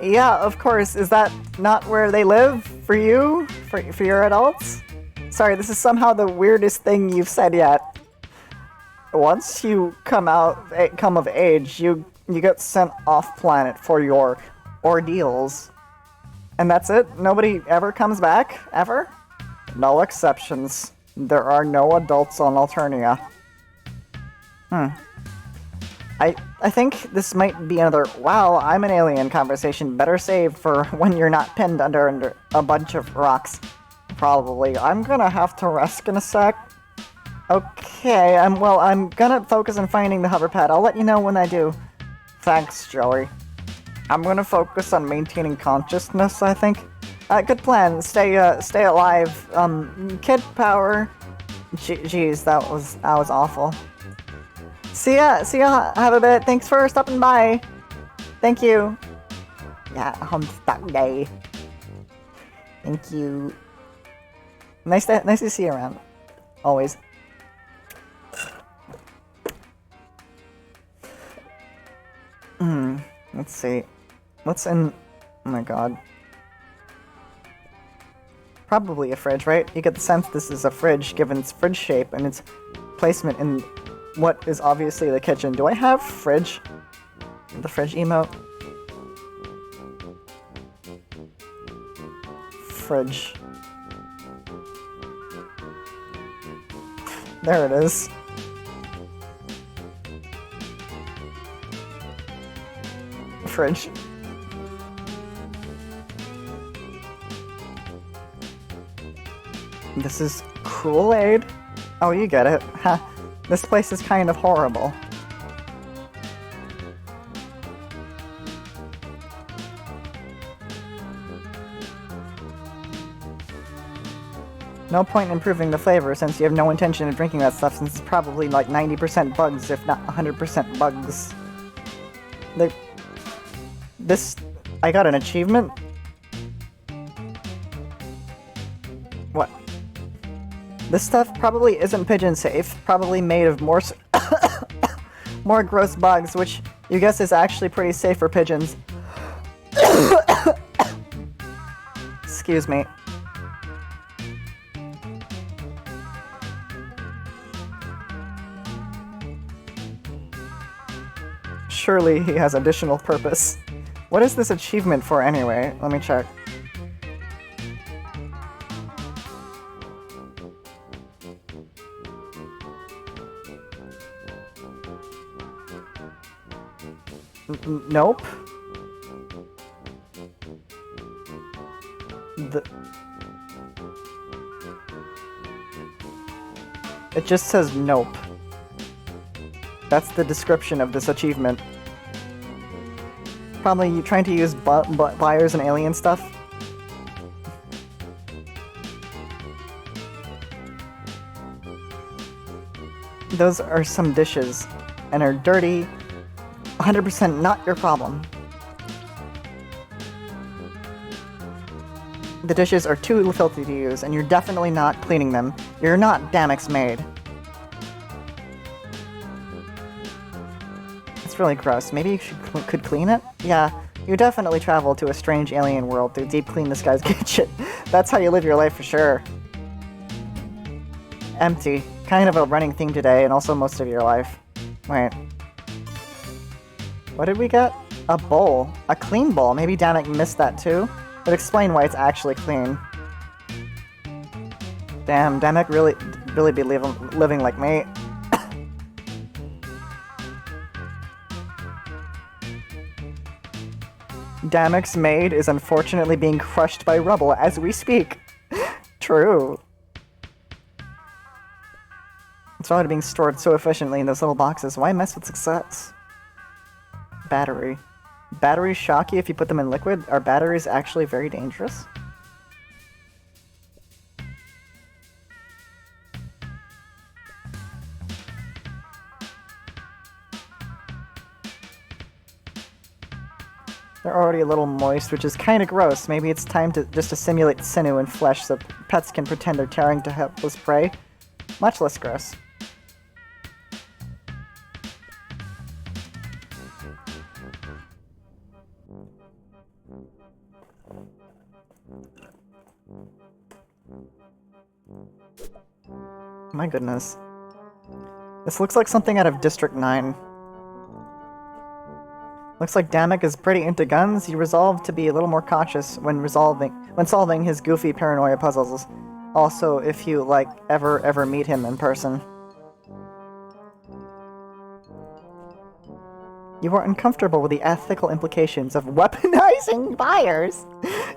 Speaker 6: Yeah, of course. Is that not where they live for you? For your adults? Sorry, this is somehow the weirdest thing you've said yet. Once you come of age, you get sent off planet for your ordeals. And that's it? Nobody ever comes back? Ever? No exceptions. There are no adults on Alternia. I think this might be another "wow, I'm an alien" conversation better saved for when you're not pinned under a bunch of rocks. Probably. I'm gonna have to rest in a sec. Okay, I'm gonna focus on finding the hover pad. I'll let you know when I do. Thanks, Joey. I'm gonna focus on maintaining consciousness, I think. Good plan. Stay alive. Kid power. Jeez, that was awful. See ya. Have a bit. Thanks for stopping by. Thank you. Yeah, Homestuck Day. Thank you. Nice to see you around. Always. Let's see. What's in... Oh my god. Probably a fridge, right? You get the sense this is a fridge, given its fridge shape and its placement in what is obviously the kitchen. Do I have fridge? The fridge emote? Fridge. There it is. Fridge. This is Cruel Aid. Oh, you get it. Ha. This place is kind of horrible. No point in improving the flavor since you have no intention of drinking that stuff since it's probably like 90% bugs, if not 100% bugs. I got an achievement? What? This stuff probably isn't pigeon safe, probably made of more more gross bugs, which you guess is actually pretty safe for pigeons. Excuse me. Surely he has additional purpose. What is this achievement for anyway? Let me check. Nope. It just says nope. That's the description of this achievement. Probably you trying to use buyers and alien stuff. Those are some dishes, and are dirty. 100% not your problem. The dishes are too filthy to use, and you're definitely not cleaning them. You're not Damek's maid. It's really gross. Maybe you could clean it? Yeah, you definitely traveled to a strange alien world to deep clean this guy's kitchen. That's how you live your life for sure. Empty. Kind of a running theme today, and also most of your life. Wait. What did we get? A bowl. A clean bowl. Maybe Damek missed that too? But explain why it's actually clean. Damn, Damek really be living like me. Damek's maid is unfortunately being crushed by rubble as we speak. True. It's already being stored so efficiently in those little boxes. Why mess with success? Battery. Batteries shock you if you put them in liquid? Are batteries actually very dangerous? They're already a little moist, which is kind of gross. Maybe it's time to simulate sinew and flesh so pets can pretend they're tearing to helpless prey. Much less gross. My goodness. This looks like something out of District 9. Looks like Damek is pretty into guns. He resolved to be a little more cautious when solving his goofy paranoia puzzles. Also, if you, like, ever meet him in person. You are uncomfortable with the ethical implications of weaponizing buyers.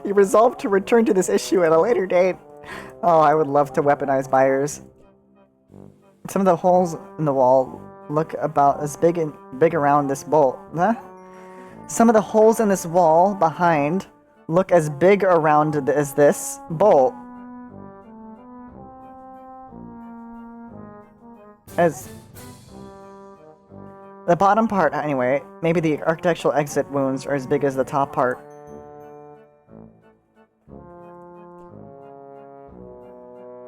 Speaker 6: You resolved to return to this issue at a later date. Oh, I would love to weaponize buyers. Some of the holes in the wall look about as big around this bolt. Huh? Some of the holes in this wall behind look as big around as this bolt as the bottom part anyway. Maybe the architectural exit wounds are as big as the top part.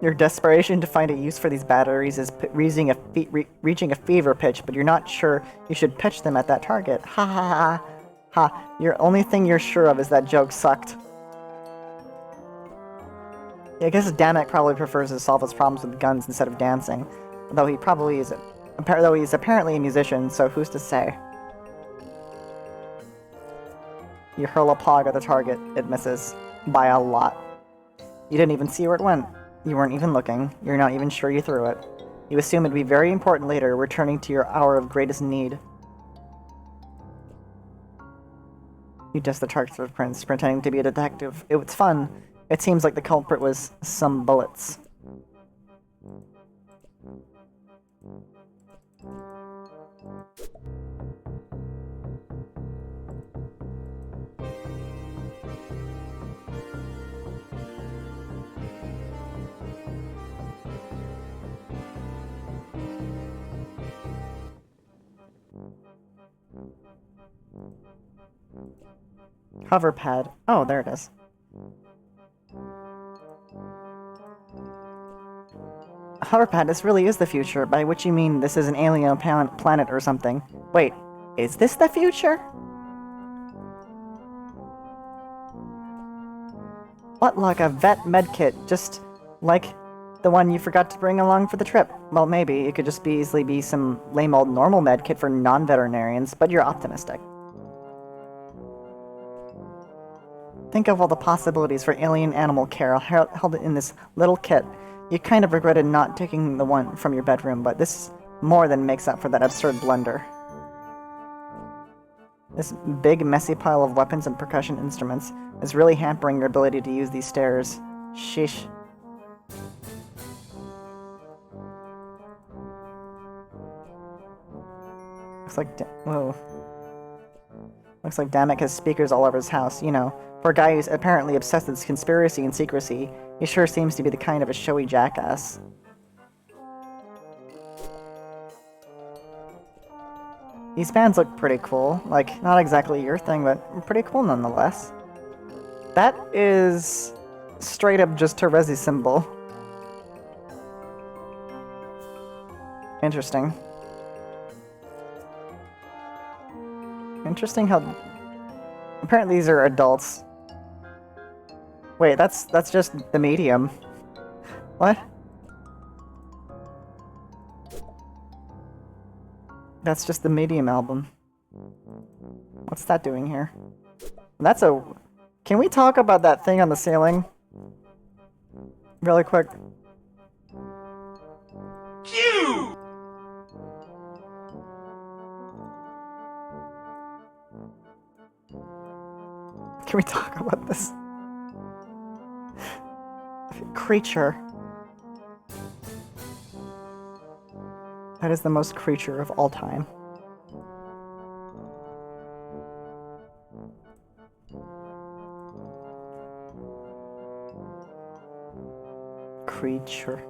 Speaker 6: Your desperation to find a use for these batteries is reaching a fever pitch, but you're not sure you should pitch them at that target. Ha ha ha ha. Your only thing you're sure of is that joke sucked. Yeah, I guess Damek probably prefers to solve his problems with guns instead of dancing. Though he probably is though he's apparently a musician, so who's to say? You hurl a pog at the target, it misses. By a lot. You didn't even see where it went. You weren't even looking. You're not even sure you threw it. You assume it'd be very important later, returning to your hour of greatest need. You dust the target's footprints, pretending to be a detective. It was fun. It seems like the culprit was some bullets. Hover pad. Oh, there it is. Hoverpad, this really is the future, by which you mean this is an alien planet or something. Wait, is this the future? What luck, a vet medkit, just like the one you forgot to bring along for the trip. Well, maybe, it could just easily be some lame old normal medkit for non-veterinarians, but you're optimistic. Think of all the possibilities for alien animal care held in this little kit. You kind of regretted not taking the one from your bedroom, but this more than makes up for that absurd blunder. This big, messy pile of weapons and percussion instruments is really hampering your ability to use these stairs. Sheesh. Looks like Looks like Damek has speakers all over his house, you know. For a guy who's apparently obsessed with conspiracy and secrecy, he sure seems to be the kind of a showy jackass. These bands look pretty cool. Like, not exactly your thing, but pretty cool nonetheless. That is straight up just a Resi symbol. Interesting. Interesting how... Apparently these are adults. Wait, that's just the medium. What? That's just the medium album. What's that doing here? That's a... Can we talk about that thing on the ceiling? Really quick.
Speaker 7: Q!
Speaker 6: Can we talk about this? Creature. That is the most creature of all time. Creature.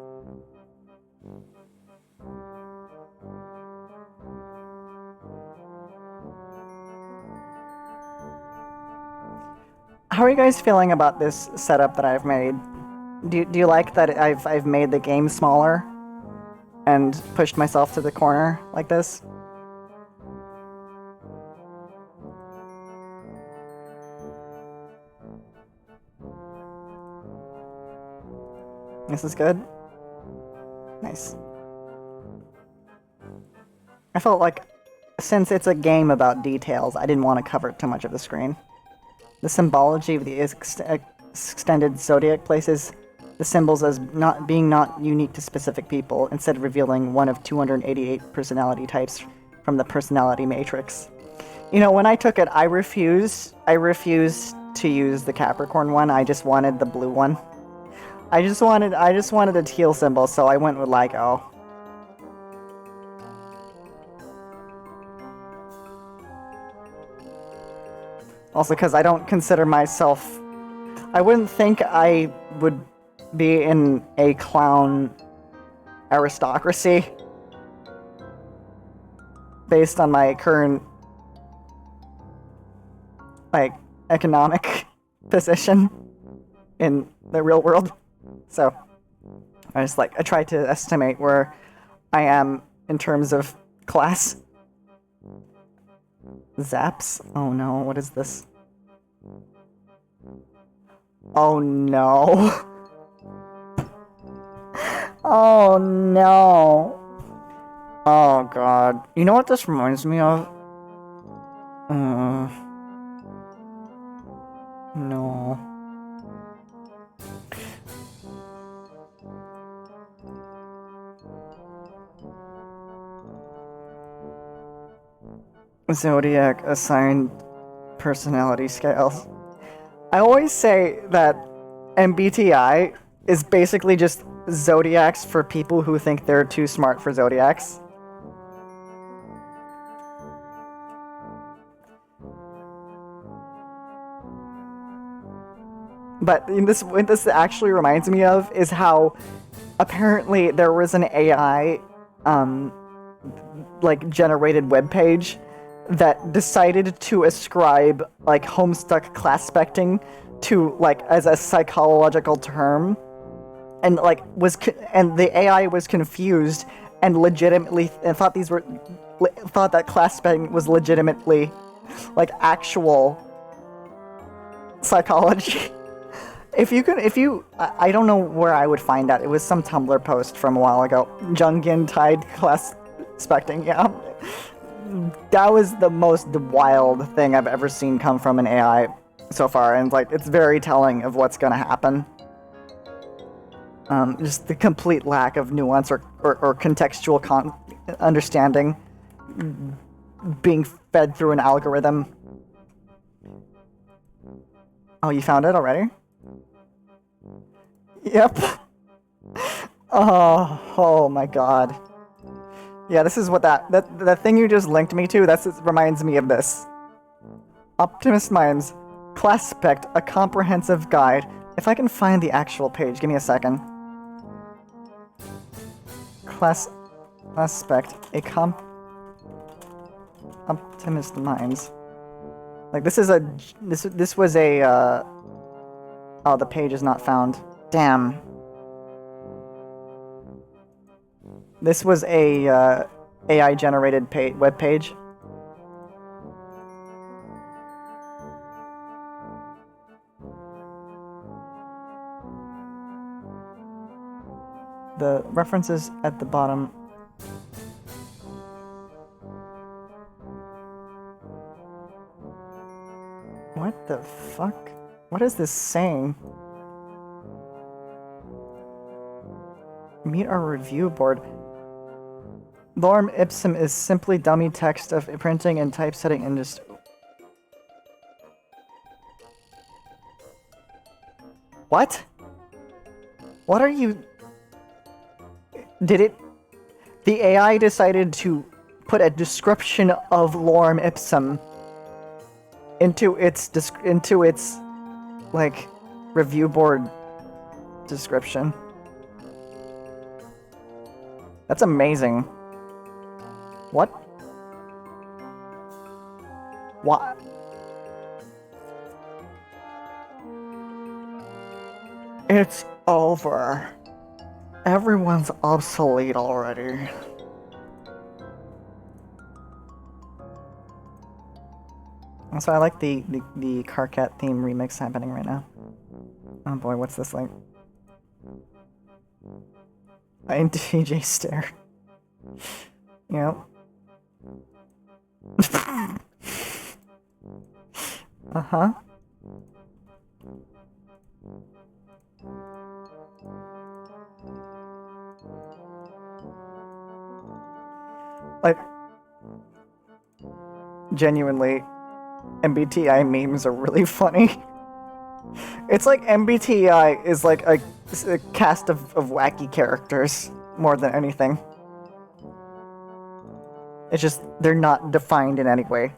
Speaker 6: How are you guys feeling about this setup that I've made? Do you like that I've made the game smaller and pushed myself to the corner like this? This is good? Nice. I felt like, since it's a game about details, I didn't want to cover too much of the screen. The symbology of the extended zodiac places the symbols as not unique to specific people, instead of revealing one of 288 personality types from the personality matrix. You know, when I took it, I refused to use the Capricorn one. I just wanted the blue one. I just wanted a teal symbol, so I went with LIGO. Also, because I don't consider myself... I wouldn't think I would be in a clown aristocracy based on my current, like, economic position in the real world. So, I try to estimate where I am in terms of class. Zaps? Oh no, what is this? Oh no. Oh no. Oh god. You know what this reminds me of? No. Zodiac assigned personality scales. I always say that MBTI is basically just zodiacs for people who think they're too smart for zodiacs. But what this actually reminds me of is how apparently there was an AI generated webpage that decided to ascribe like Homestuck class-specting to as a psychological term, and the AI was confused and legitimately thought that class-specting was legitimately actual psychology. I don't know where I would find that. It was some Tumblr post from a while ago. Jungian tied class-specting, yeah. That was the most wild thing I've ever seen come from an AI so far, and it's very telling of what's gonna happen. Just the complete lack of nuance or contextual understanding being fed through an algorithm. Oh, you found it already? Yep. Oh my god. Yeah, this is what that thing you just linked me to, reminds me of this. Optimist Minds, Class-Spect, a comprehensive guide. If I can find the actual page, give me a second. Class-Spect, Optimist Minds. This was a, oh, the page is not found. Damn. This was a AI-generated web page. The references at the bottom. What the fuck? What is this saying? Meet our review board. Lorem ipsum is simply dummy text of printing and typesetting industry. What? What are you... The AI decided to put a description of Lorem ipsum into its review board description. That's amazing. What? What? It's over. Everyone's obsolete already. Also, I like the Carcat theme remix happening right now. Oh boy, what's this like? DJ Stare. Yep. Uh-huh. Genuinely, MBTI memes are really funny. It's like MBTI is like a cast of wacky characters more than anything. It's just, they're not defined in any way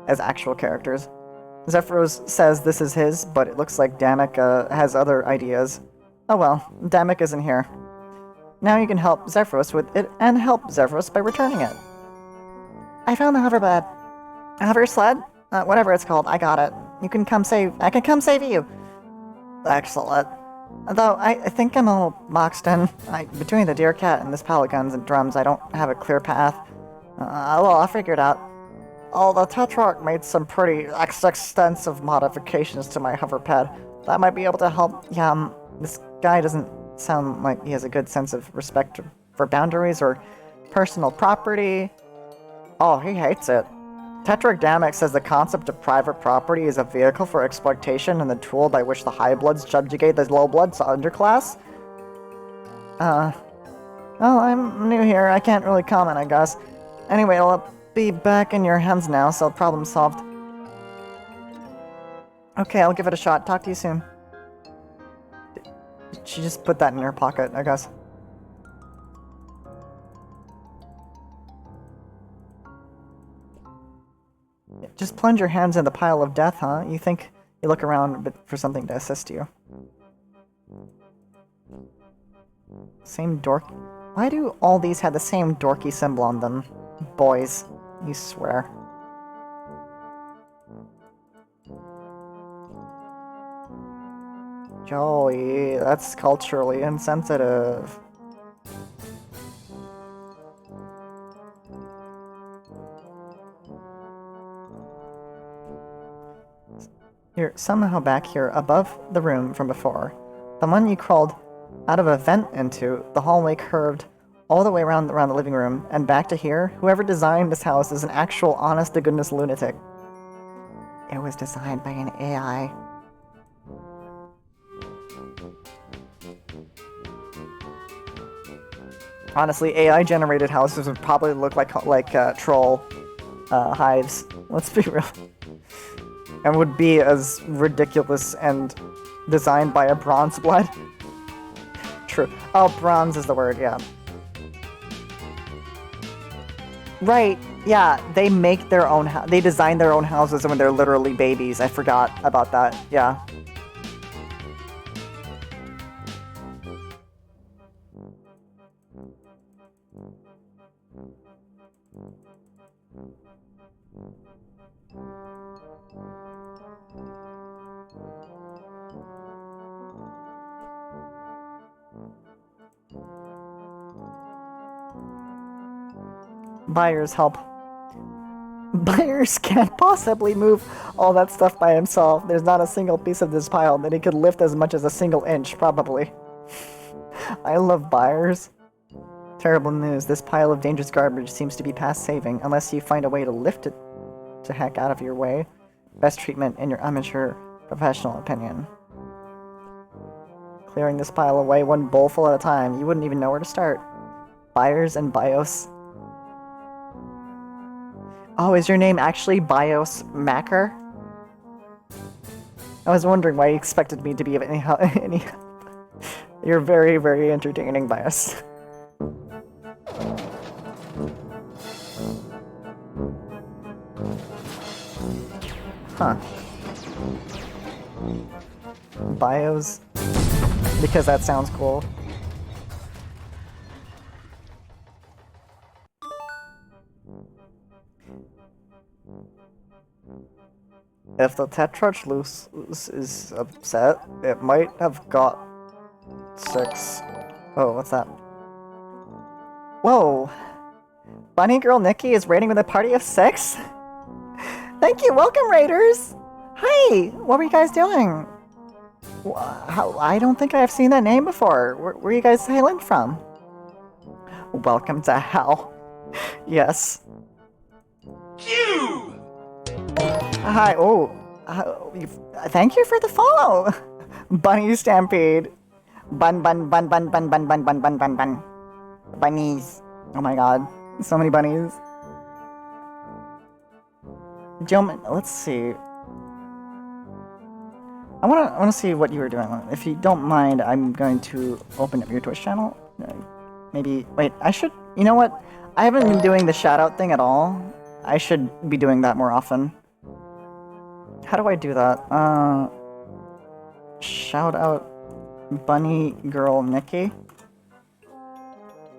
Speaker 6: as actual characters. Zephyros says this is his, but it looks like Damek has other ideas. Oh well, Damek isn't here. Now you can help Zephyros with it, and help Zephyros by returning it. I found the hoverbed. Hover sled? Whatever it's called, I got it. I can come save you. Excellent. Though, I think I'm a little boxed in. Between the deer cat and this pile of guns and drums, I don't have a clear path. Well, I'll figure it out. The Tetrarch made some pretty extensive modifications to my hoverpad. That might be able to help. Yeah, this guy doesn't sound like he has a good sense of respect for boundaries or personal property. Oh, he hates it. Tetrarch Damek says the concept of private property is a vehicle for exploitation and the tool by which the high-bloods subjugate the low-bloods underclass. Well, I'm new here. I can't really comment, I guess. Anyway, I'll be back in your hands now, so problem solved. Okay, I'll give it a shot. Talk to you soon. She just put that in her pocket, I guess. Just plunge your hands in the pile of death, huh? You think you look around for something to assist you. Same dork. Why do all these have the same dorky symbol on them? Boys, you swear. Joey, that's culturally insensitive. You're somehow back here above the room from before. The one you crawled out of a vent into, the hallway curved all the way around the living room, and back to here. Whoever designed this house is an actual honest-to-goodness lunatic. It was designed by an AI. Honestly, AI-generated houses would probably look like troll hives. Let's be real. And would be as ridiculous and designed by a bronze blood. True. Oh, bronze is the word, yeah. Right, yeah, they make their own they design their own houses when they're literally babies. I forgot about that, yeah. Buyers help. Buyers can't possibly move all that stuff by himself. There's not a single piece of this pile that he could lift as much as a single inch, probably. I love buyers. Terrible news. This pile of dangerous garbage seems to be past saving, unless you find a way to lift it to heck out of your way. Best treatment in your amateur professional opinion. Clearing this pile away one bowlful at a time. You wouldn't even know where to start. Buyers and BIOS. Oh, is your name actually BIOS Macker? I was wondering why you expected me to be of any help. You're very, very entertaining, BIOS. Huh. BIOS? Because that sounds cool. If the Tetrarch Luce is upset, it might have got 6. Oh, what's that? Whoa! Bunny Girl Nikki is raiding with a party of 6? Thank you, welcome raiders! Hi! What were you guys doing? I don't think I've seen that name before. Where are you guys hailing from? Welcome to hell. Yes.
Speaker 7: You!
Speaker 6: Hi, oh, thank you for the follow. Bunny Stampede. Bun. Bunnies. Oh my god, so many bunnies. Gentlemen, let's see. I wanna see what you were doing. If you don't mind, I'm going to open up your Twitch channel. Maybe, wait, you know what? I haven't been doing the shout out thing at all. I should be doing that more often. How do I do that? Shout out Bunny Girl Nikki.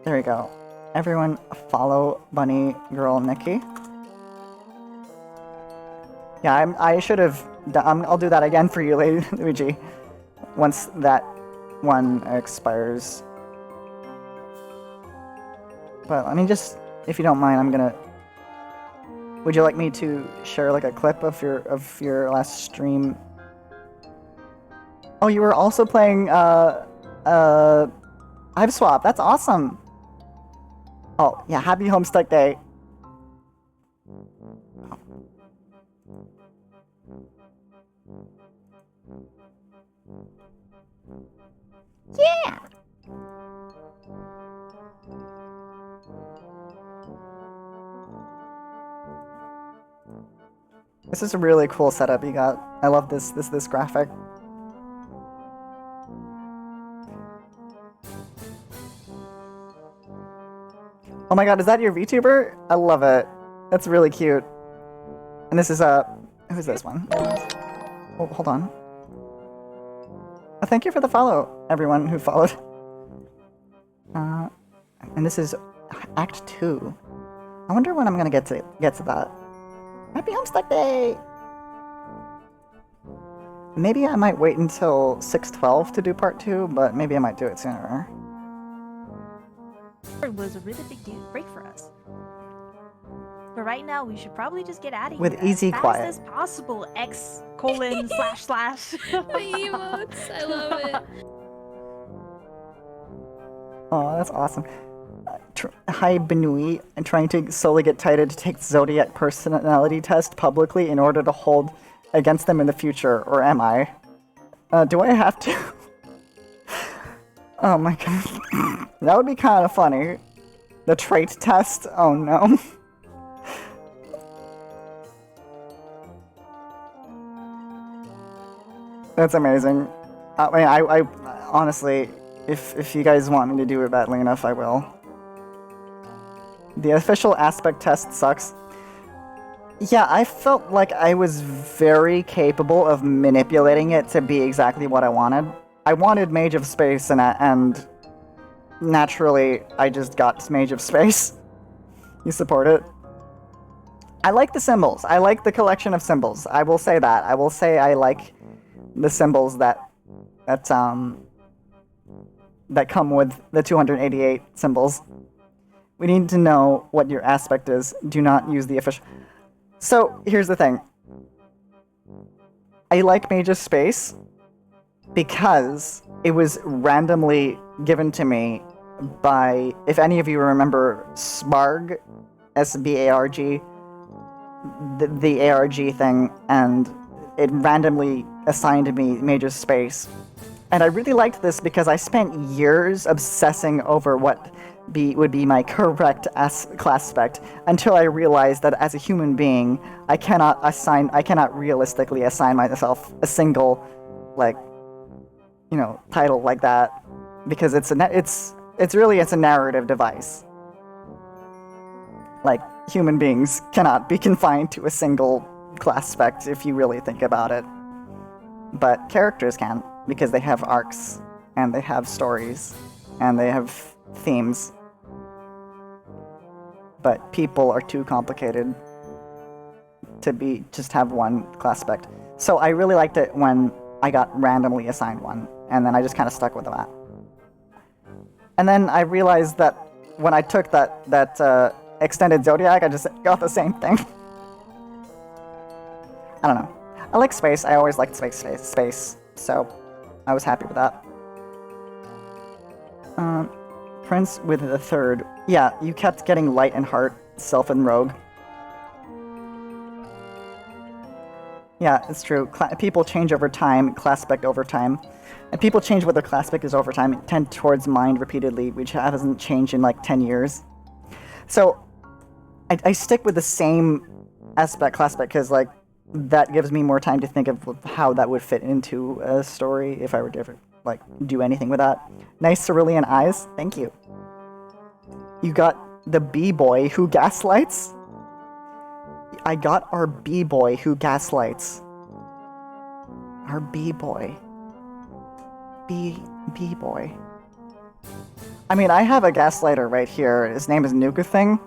Speaker 6: There we go. Everyone follow Bunny Girl Nikki. Yeah, I should have. I'll do that again for you, Luigi. Once that one expires. But I mean, just if you don't mind, I'm gonna. Would you like me to share like a clip of your last stream? Oh, you were also playing Hive Swap. That's awesome. Oh yeah, happy Homestuck Day.
Speaker 3: Yeah!
Speaker 6: This is a really cool setup you got. I love this graphic. Oh my god, is that your VTuber? I love it. That's really cute. And this is who's this one? Oh, hold on. Thank you for the follow, everyone who followed. And this is Act 2. I wonder when I'm gonna get to that. Happy Homestuck Day! Maybe I might wait until 6:12 to do part 2, but maybe I might do it sooner.
Speaker 12: It was a really big break for us. But right now, we should probably just get out of here
Speaker 6: With easy
Speaker 12: as
Speaker 6: quiet.
Speaker 12: fast as possible. X://
Speaker 13: The emotes, I love it.
Speaker 6: Oh, that's awesome. Hi, Benui. I'm trying to slowly get Taita to take Zodiac personality test publicly in order to hold against them in the future, or am I? Do I have to? Oh my god. That would be kind of funny. The trait test? Oh no. That's amazing. I mean, I honestly, if you guys want me to do it badly enough, I will. The official aspect test sucks. Yeah, I felt like I was very capable of manipulating it to be exactly what I wanted. I wanted Mage of Space, and naturally, I just got Mage of Space. You support it? I like the symbols. I like the collection of symbols. I will say that. I will say I like the symbols that come with the 288 symbols. We need to know what your aspect is. Do not use the official... So, here's the thing. I like Mage of Space because it was randomly given to me by... If any of you remember Sbarg, S-B-A-R-G, the ARG thing, and it randomly assigned me Mage of Space. And I really liked this because I spent years obsessing over what would be my correct class spec until I realized that as a human being, I cannot realistically assign myself a single, title like that, because it's a narrative device. Like, human beings cannot be confined to a single class spec if you really think about it. But characters can, because they have arcs, and they have stories, and they have themes. But people are too complicated to just have one class spec. So I really liked it when I got randomly assigned one, and then I just kind of stuck with that. And then I realized that when I took that extended Zodiac, I just got the same thing. I don't know. I like space. I always liked space, so I was happy with that. Prince with the third. Yeah, you kept getting Light and Heart, Self and Rogue. Yeah, it's true. People change over time, class spec over time. And people change what their class spec is over time. It tend towards mind repeatedly, which hasn't changed in like 10 years. So, I stick with the same aspect class spec because that gives me more time to think of how that would fit into a story if I were to do anything with that. Nice cerulean eyes. Thank you. You got the B-boy who gaslights? I got our B-boy who gaslights. Our B-boy. B-boy. I mean, I have a gaslighter right here. His name is Nuka Thing,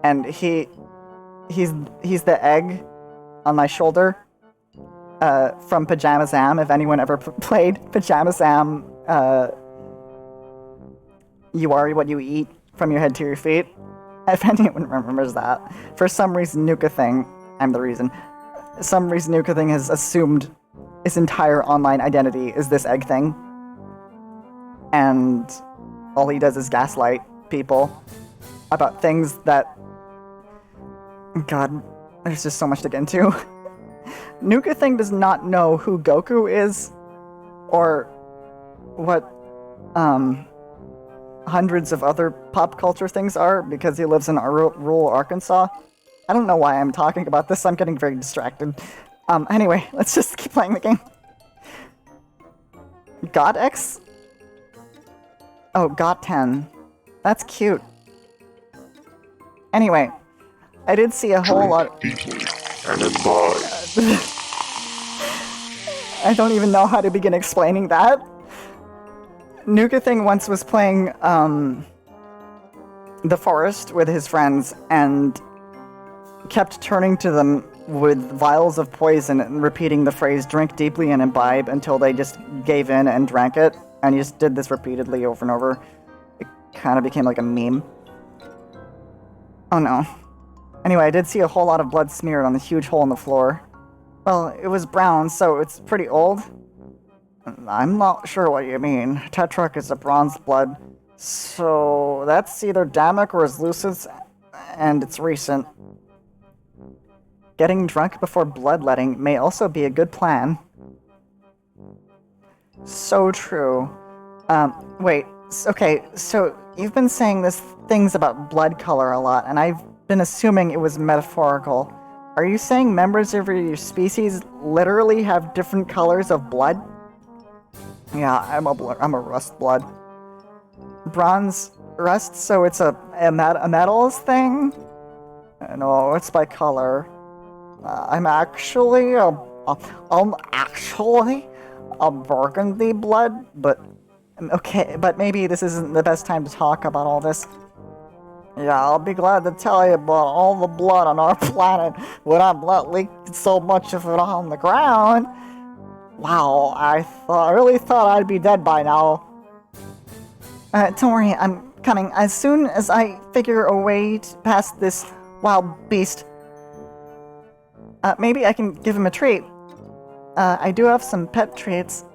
Speaker 6: and he's the egg on my shoulder from Pajama Sam. If anyone ever played Pajama Sam, you are what you eat from your head to your feet. If anyone remembers that. For some reason, Nuka Thing, I'm the reason. Some reason Nuka Thing has assumed his entire online identity is this egg thing. And all he does is gaslight people about things that... God, there's just so much to get into. Nuka Thing does not know who Goku is, or what, hundreds of other pop culture things are, because he lives in rural Arkansas. I don't know why I'm talking about this, I'm getting very distracted. Anyway, let's just keep playing the game. GodX? Oh, Got10. That's cute. Anyway, I did see a whole lot...
Speaker 2: And advise.
Speaker 6: I don't even know how to begin explaining that. Nuka Thing once was playing, The Forest with his friends, and kept turning to them with vials of poison and repeating the phrase, drink deeply and imbibe, until they just gave in and drank it. And he just did this repeatedly over and over. It kind of became like a meme. Oh no. Anyway, I did see a whole lot of blood smeared on the huge hole in the floor. Well, it was brown, so it's pretty old. I'm not sure what you mean. Tetrarch is a bronze blood, so that's either Damek or Lucis, and it's recent. Getting drunk before bloodletting may also be a good plan. So true. Wait, okay, so you've been saying this things about blood color a lot, and I've been assuming it was metaphorical. Are you saying members of your species literally have different colors of blood? Yeah, I'm a rust blood. Bronze rust, so it's a metals thing? No, it's by color. I'm actually a burgundy blood, but okay, but maybe this isn't the best time to talk about all this. Yeah, I'll be glad to tell you about all the blood on our planet when I've not leaked so much of it on the ground. Wow, I really thought I'd be dead by now. Don't worry, I'm coming. As soon as I figure a way to pass this wild beast, maybe I can give him a treat. I do have some pet treats.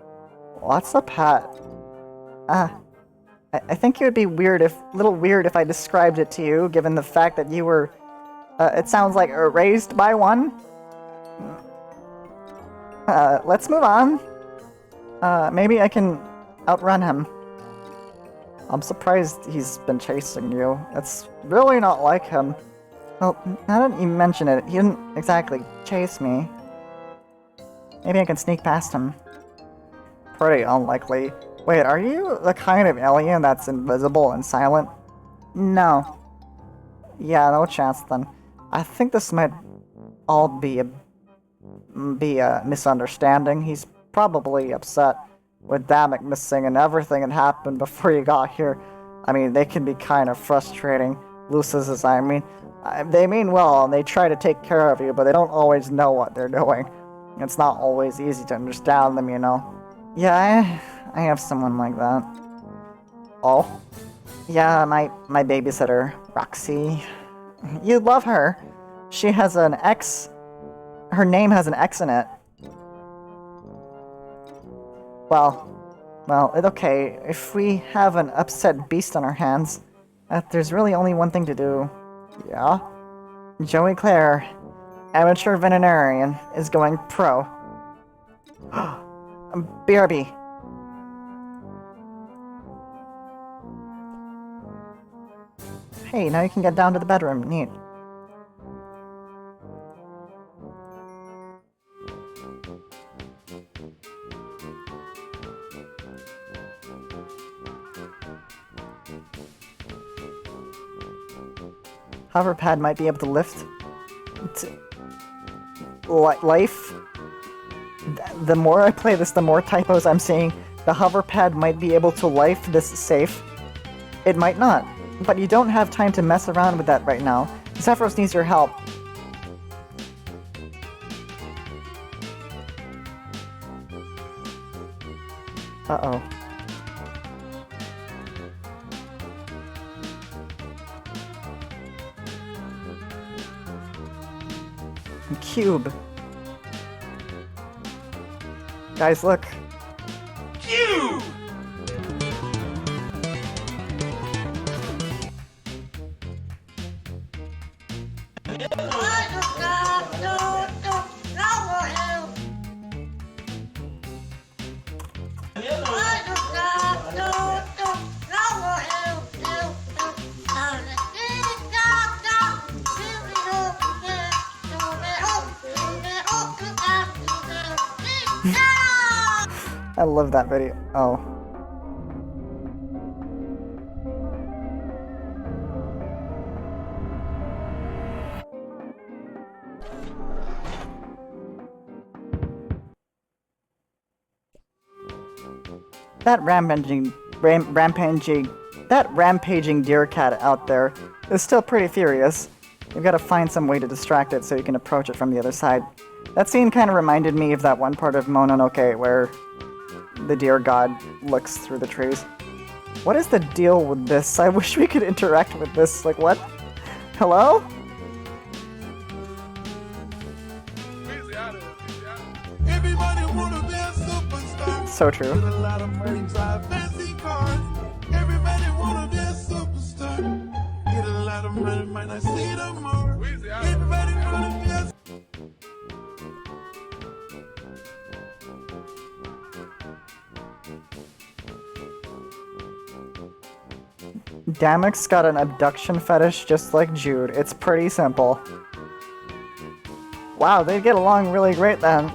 Speaker 6: What's a pet? I think it would be little weird if I described it to you, given the fact that you were, it sounds like, raised by one. Let's move on. Maybe I can outrun him. I'm surprised he's been chasing you. It's really not like him. Well, now that you mention it, he didn't exactly chase me. Maybe I can sneak past him. Pretty unlikely. Wait, are you the kind of alien that's invisible and silent? No. Yeah, no chance then. I think this might all be a misunderstanding. He's probably upset with Damek missing and everything that happened before you got here. I mean, they can be kind of frustrating. Lucis, I mean. They mean well, and they try to take care of you, but they don't always know what they're doing. It's not always easy to understand them, you know. Yeah, I have someone like that. Oh? Yeah, my babysitter, Roxy. You'd love her. She has an X. Her name has an X in it. Well, okay. If we have an upset beast on our hands, there's really only one thing to do. Yeah? Joey Clare, amateur veterinarian, is going pro. BRB. Hey, now you can get down to the bedroom. Neat. Hoverpad might be able to lift life. The more I play this, the more typos I'm seeing. The hover pad might be able to life this safe. It might not. But you don't have time to mess around with that right now. Zephyros needs your help. Uh-oh. Cube. Guys, look.
Speaker 7: Cube!
Speaker 6: I love that video. Oh. That rampaging deer cat out there is still pretty furious. You've got to find some way to distract it so you can approach it from the other side. That scene kind of reminded me of that one part of Mononoke where the deer god looks through the trees. What is the deal with this? I wish we could interact with this. Like, what? Hello? So true. Damek's got an abduction fetish just like Jude. It's pretty simple. Wow, they get along really great then.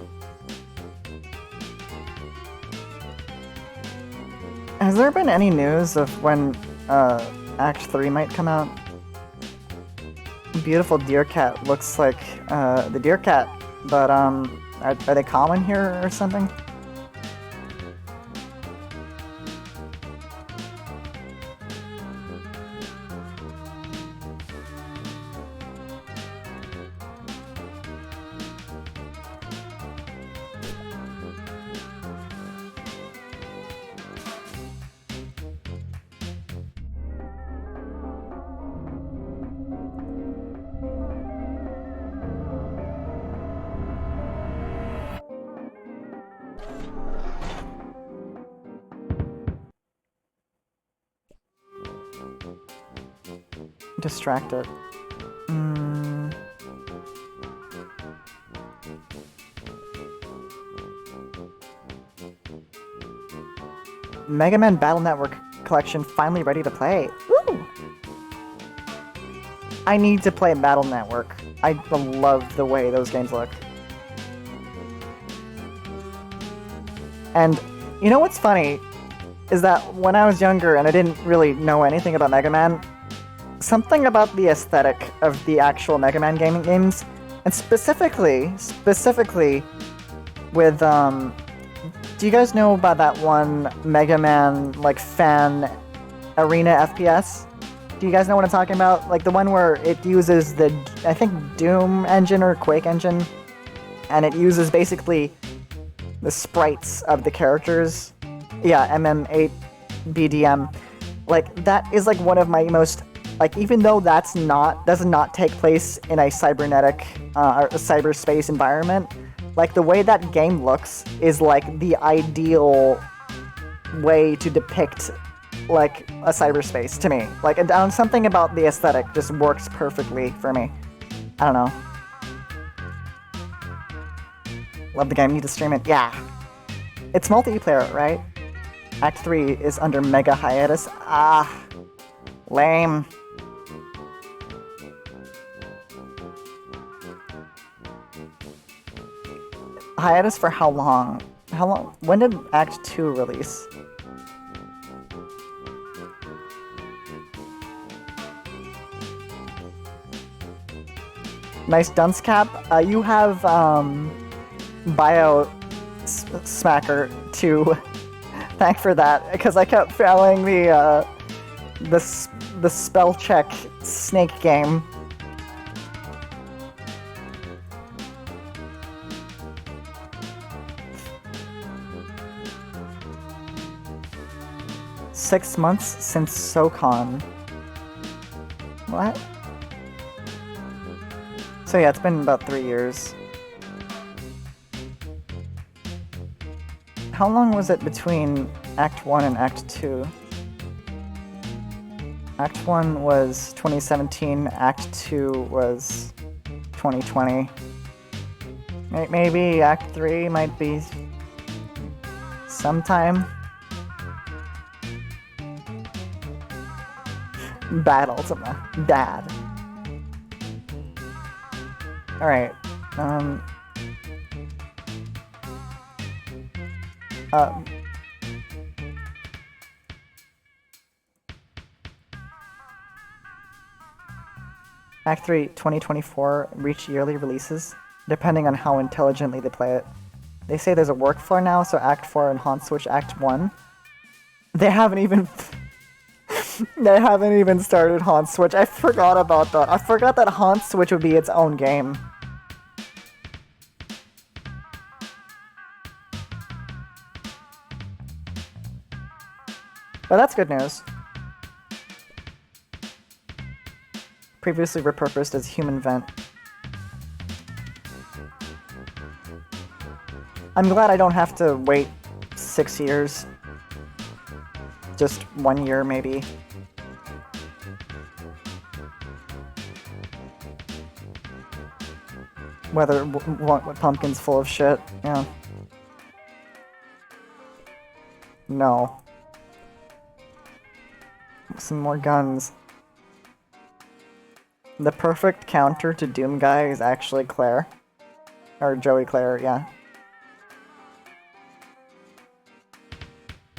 Speaker 6: Has there been any news of when Act 3 might come out? Beautiful deer cat looks like the deer cat, but are they common here or something? Distract it. Mega Man Battle Network collection finally ready to play. Woo! I need to play Battle Network. I love the way those games look. And you know what's funny is that when I was younger and I didn't really know anything about Mega Man, something about the aesthetic of the actual Mega Man games, and specifically with, do you guys know about that one Mega Man, like, fan arena FPS? Do you guys know what I'm talking about? Like, the one where it uses the, I think, Doom engine or Quake engine, and it uses basically the sprites of the characters. Yeah, MM8 BDM. Like, that is, like, one of my most, like, even though does not take place in a cybernetic or cyberspace environment, like, the way that game looks is, like, the ideal way to depict, like, a cyberspace to me. Like, something about the aesthetic just works perfectly for me. I don't know. Love the game, need to stream it. Yeah. It's multiplayer, right? Act 3 is under mega hiatus. Ah. Lame. Hiatus for how long? How long? When did Act 2 release? Nice dunce cap. You have bio Smacker to thank for that, because I kept failing the spell check snake game. "6 months since SoCon." What? So yeah, it's been about 3 years. How long was it between Act 1 and Act 2? Act 1 was 2017, Act 2 was 2020. Maybe Act 3 might be sometime. Bad Ultima. Bad. Alright. Act 3, 2024, reach yearly releases, depending on how intelligently they play it. They say there's a workflow now, so Act 4 and Haunt Switch Act 1. They haven't even... they haven't even started Haunt Switch. I forgot about that. I forgot that Haunt Switch would be its own game. But that's good news. Previously repurposed as Human Vent. I'm glad I don't have to wait 6 years. Just 1 year, maybe. Whether what Pumpkin's full of shit, yeah. No. Some more guns. The perfect counter to Doom Guy is actually Claire. Or Joey Claire, yeah.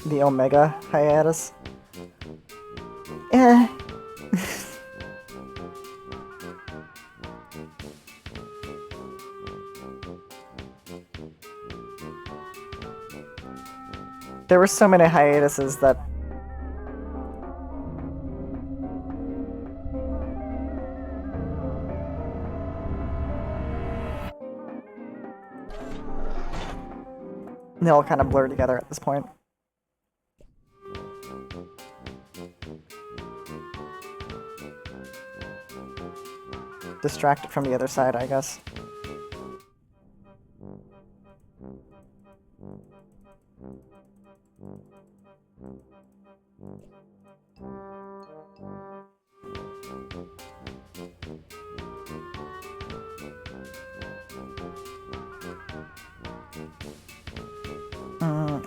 Speaker 6: The Omega hiatus. Eh. There were so many hiatuses that... they all kind of blur together at this point. Distracted from the other side, I guess.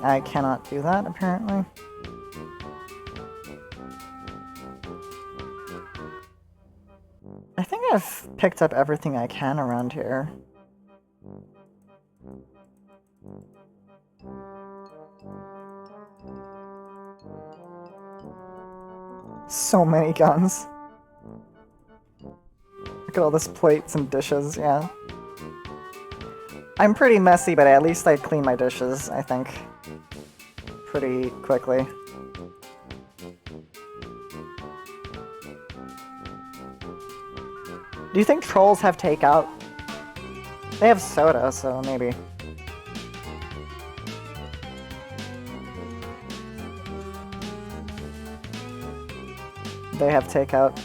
Speaker 6: I cannot do that, apparently. I think I've picked up everything I can around here. So many guns. Look at all this plates and dishes, yeah. I'm pretty messy, but at least I clean my dishes, I think. Pretty quickly. Do you think trolls have takeout? They have soda, so maybe. They have takeout.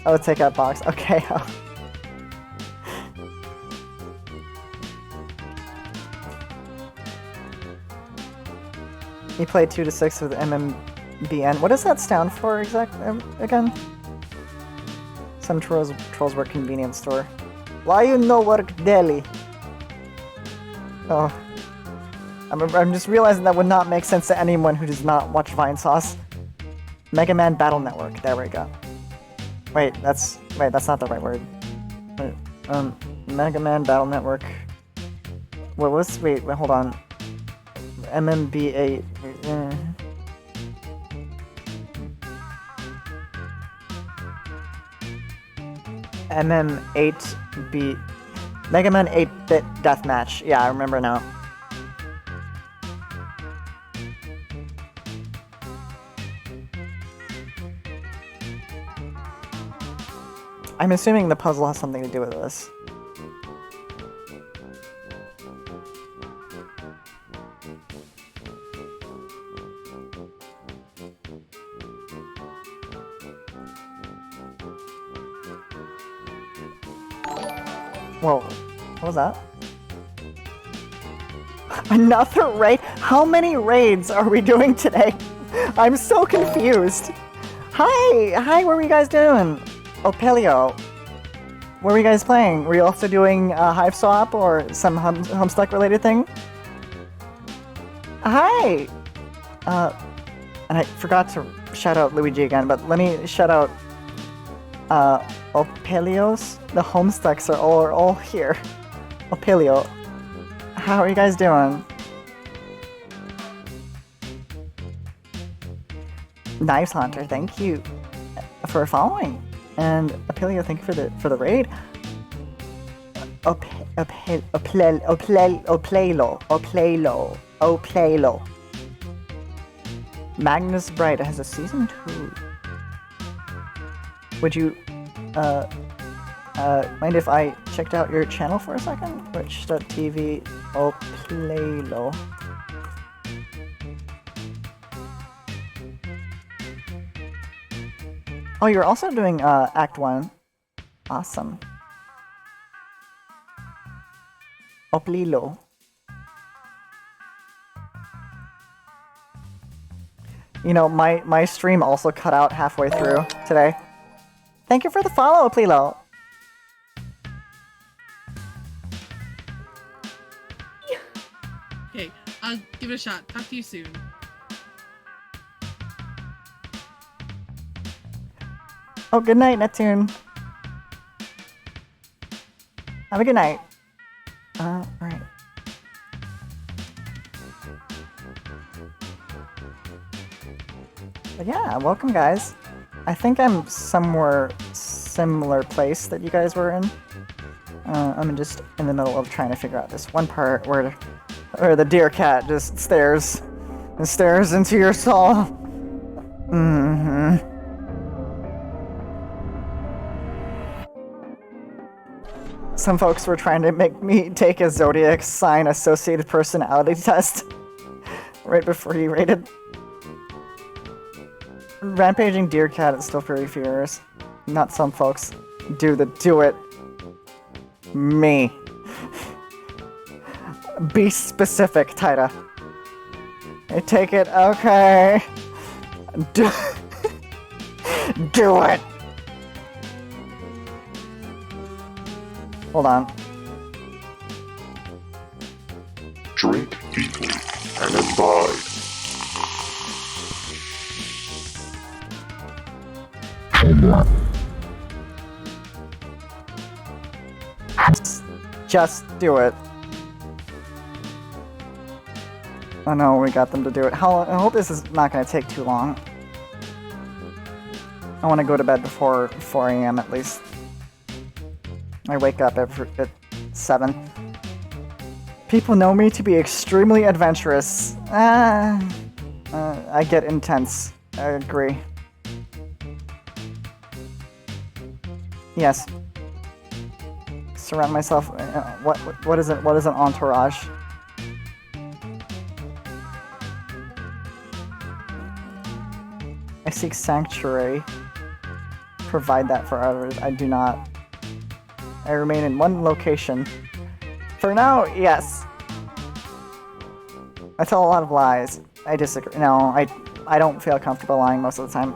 Speaker 6: Oh, takeout box. Okay. He played 2 to 6 with MMBN. What does that stand for again? Some trolls work convenience store. Why you no work deli? Oh. I'm just realizing that would not make sense to anyone who does not watch Vinesauce. Mega Man Battle Network. There we go. Wait, that's not the right word. Wait, Mega Man Battle Network. Wait, hold on. MMB8. MM8B. Mega Man 8-bit deathmatch. Yeah, I remember now. I'm assuming the puzzle has something to do with this. Whoa, what was that? Another raid? How many raids are we doing today? I'm so confused. Hi, what were you guys doing? Oh, Paleo. What were you guys playing? Were you also doing Hive Swap or some Homestuck related thing? Hi! And I forgot to shout out Luigi again, but let me shout out Opelios. The Homestucks are all here. Opelio. How are you guys doing? Knives Hunter, thank you for following. And Opelio, thank you for the raid. Oplelo. Magnus Bright has a season 2. Would you mind if I checked out your channel for a second? Twitch.tv Oplelo. Oh, you're also doing Act 1. Awesome. Oplilo. You know, my stream also cut out halfway through today. Thank you for the follow, Oplilo.
Speaker 14: Okay, I'll give it a shot. Talk to you soon.
Speaker 6: Oh, good night, Neptune. Have a good night. Alright. But yeah, welcome guys. I think I'm somewhere similar place that you guys were in. I'm just in the middle of trying to figure out this one part where the deer cat just stares and stares into your soul. Mm-hmm. Some folks were trying to make me take a zodiac sign associated personality test right before you rated. Rampaging deer cat is still very furious. Not some folks. Do it. Me. Be specific, Taita. I take it, okay. Do it! Hold on.
Speaker 2: Drink deeply and imbibe.
Speaker 6: Just do it. Oh no, we got them to do it. I hope this is not going to take too long. I want to go to bed before 4 AM at least. I wake up at 7. People know me to be extremely adventurous. I get intense. I agree. Yes. Surround myself. What is it? What is an entourage? I seek sanctuary. Provide that for others. I do not. I remain in one location. For now, yes. I tell a lot of lies. I disagree. No, I don't feel comfortable lying most of the time.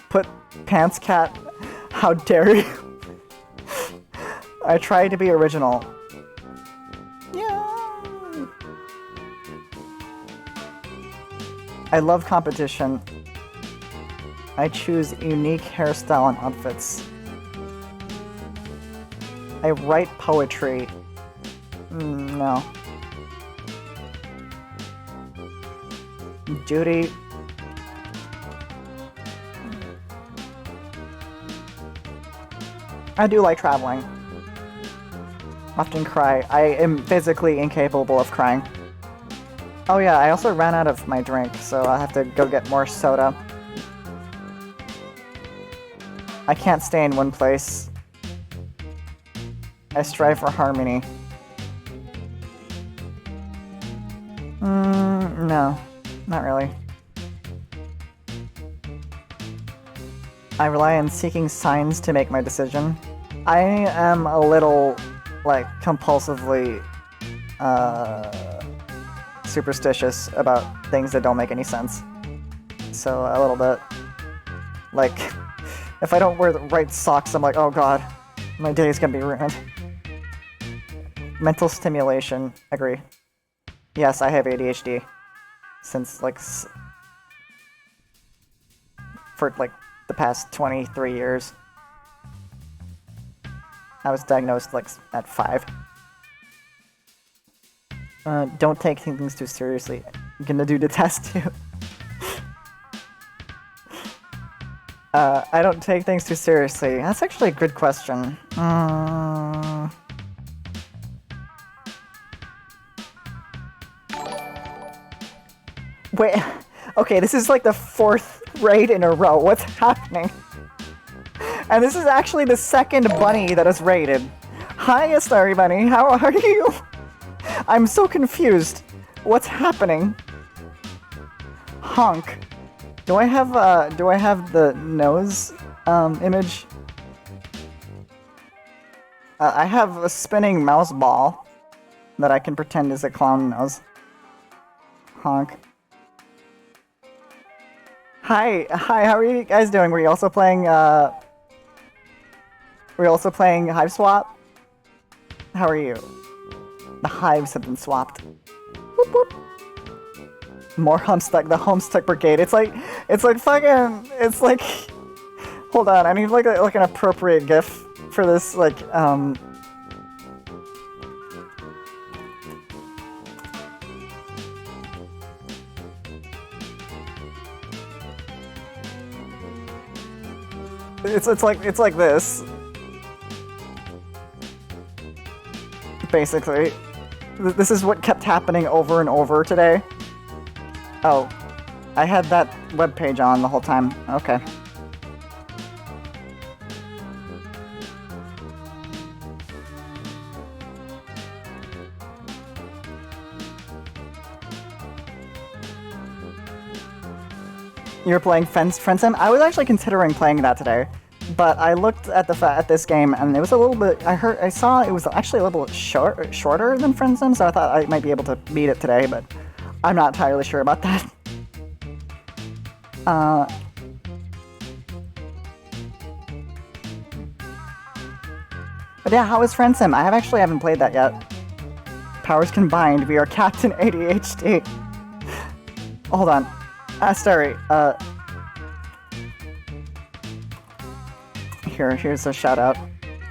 Speaker 6: Put pants cat. How dare you? I try to be original. Yeah. I love competition. I choose unique hairstyle and outfits. I write poetry. No. Duty. I do like traveling. Often cry. I am physically incapable of crying. Oh yeah, I also ran out of my drink, so I'll have to go get more soda. I can't stay in one place. I strive for harmony. No, not really. I rely on seeking signs to make my decision. I am a little, like, compulsively, superstitious about things that don't make any sense. So, a little bit. Like, if I don't wear the right socks, I'm like, oh god, my day is gonna be ruined. Mental stimulation, agree. Yes, I have ADHD. Since, like, for, like, the past 23 years. I was diagnosed, like, at 5. Don't take things too seriously. I'm gonna do the test, too. I don't take things too seriously. That's actually a good question. Wait, okay, this is like the 4th raid in a row. What's happening? And this is actually the 2nd bunny that is raided. Hi, Starry Bunny, how are you? I'm so confused. What's happening? Honk. Do I have the nose, image? I have a spinning mouse ball that I can pretend is a clown nose. Honk. Hi, how are you guys doing? Were you also playing Hive Swap? How are you? The hives have been swapped. Boop, boop. More Homestuck, the Homestuck Brigade. It's like fucking, it's like, hold on, I need like an appropriate GIF for this, like, It's like this. Basically. This is what kept happening over and over today. Oh. I had that webpage on the whole time. Okay. You were playing Friendsim? I was actually considering playing that today, but I looked at at this game and it was a little bit. I saw it was actually a little bit shorter than Friendsim, so I thought I might be able to beat it today, but I'm not entirely sure about that. But yeah, how is Friendsim? I haven't played that yet. Powers combined, we are Captain ADHD. Hold on. Starry, here's a shout out.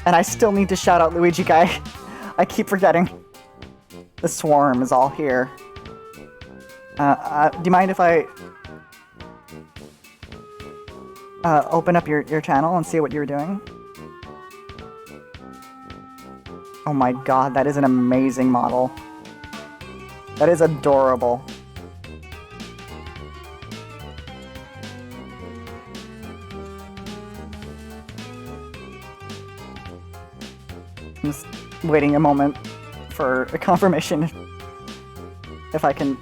Speaker 6: And I still need to shout out Luigi Guy. I keep forgetting. The swarm is all here. Do you mind if I open up your channel and see what you're doing? Oh my god, that is an amazing model. That is adorable. I'm just waiting a moment for a confirmation if I can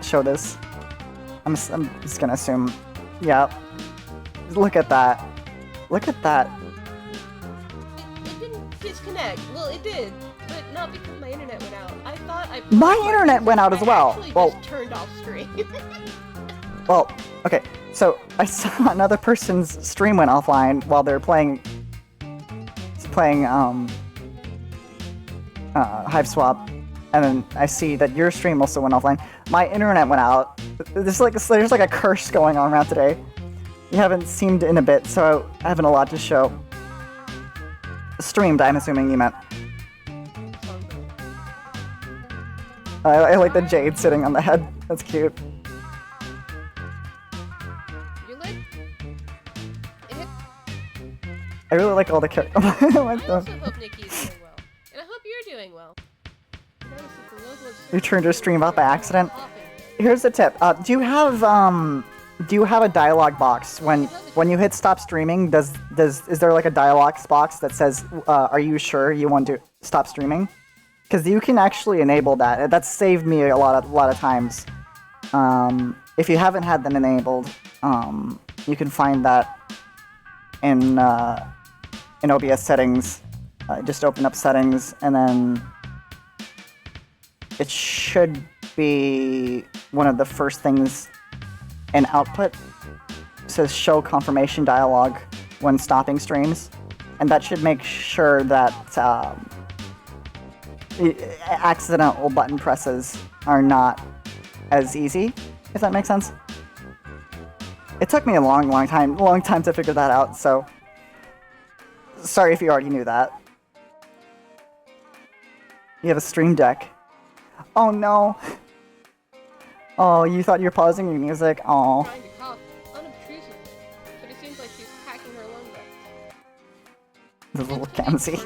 Speaker 6: show this. I'm just gonna assume, yeah. Look at that. Look at that.
Speaker 15: It didn't disconnect. Well, it did, but not because my internet went out. I thought I.
Speaker 6: My internet went out as well. Well,
Speaker 15: just turned off stream.
Speaker 6: well, okay. So I saw another person's stream went offline while they're playing Hive Swap, and then I see that your stream also went offline. My internet went out. There's like a curse going on around today. You haven't streamed in a bit, so I haven't a lot to show. Streamed, I'm assuming you meant. I like the jade sitting on the head. That's cute.
Speaker 15: You like?
Speaker 6: I really like all the characters.
Speaker 15: I also hope Nikki's doing well, and I hope you're doing well.
Speaker 6: You turned your stream off by accident. Here's the tip. Do you have do you have a dialogue box when you hit stop streaming? Is there like a dialogue box that says, "Are you sure you want to stop streaming?" Because you can actually enable that. That's saved me a lot of times. If you haven't had that enabled, you can find that in OBS settings. Just open up settings, and then it should be one of the first things in output. It says show confirmation dialog when stopping streams, and that should make sure that accidental button presses are not as easy, if that makes sense. It took me a long time to figure that out, so sorry if you already knew that. You have a Stream Deck. Oh no! Oh, you thought you were pausing your music? Oh.
Speaker 15: Trying to cough unobtrusively, but it seems like she's hacking her lungs out.
Speaker 6: The little Kamsi.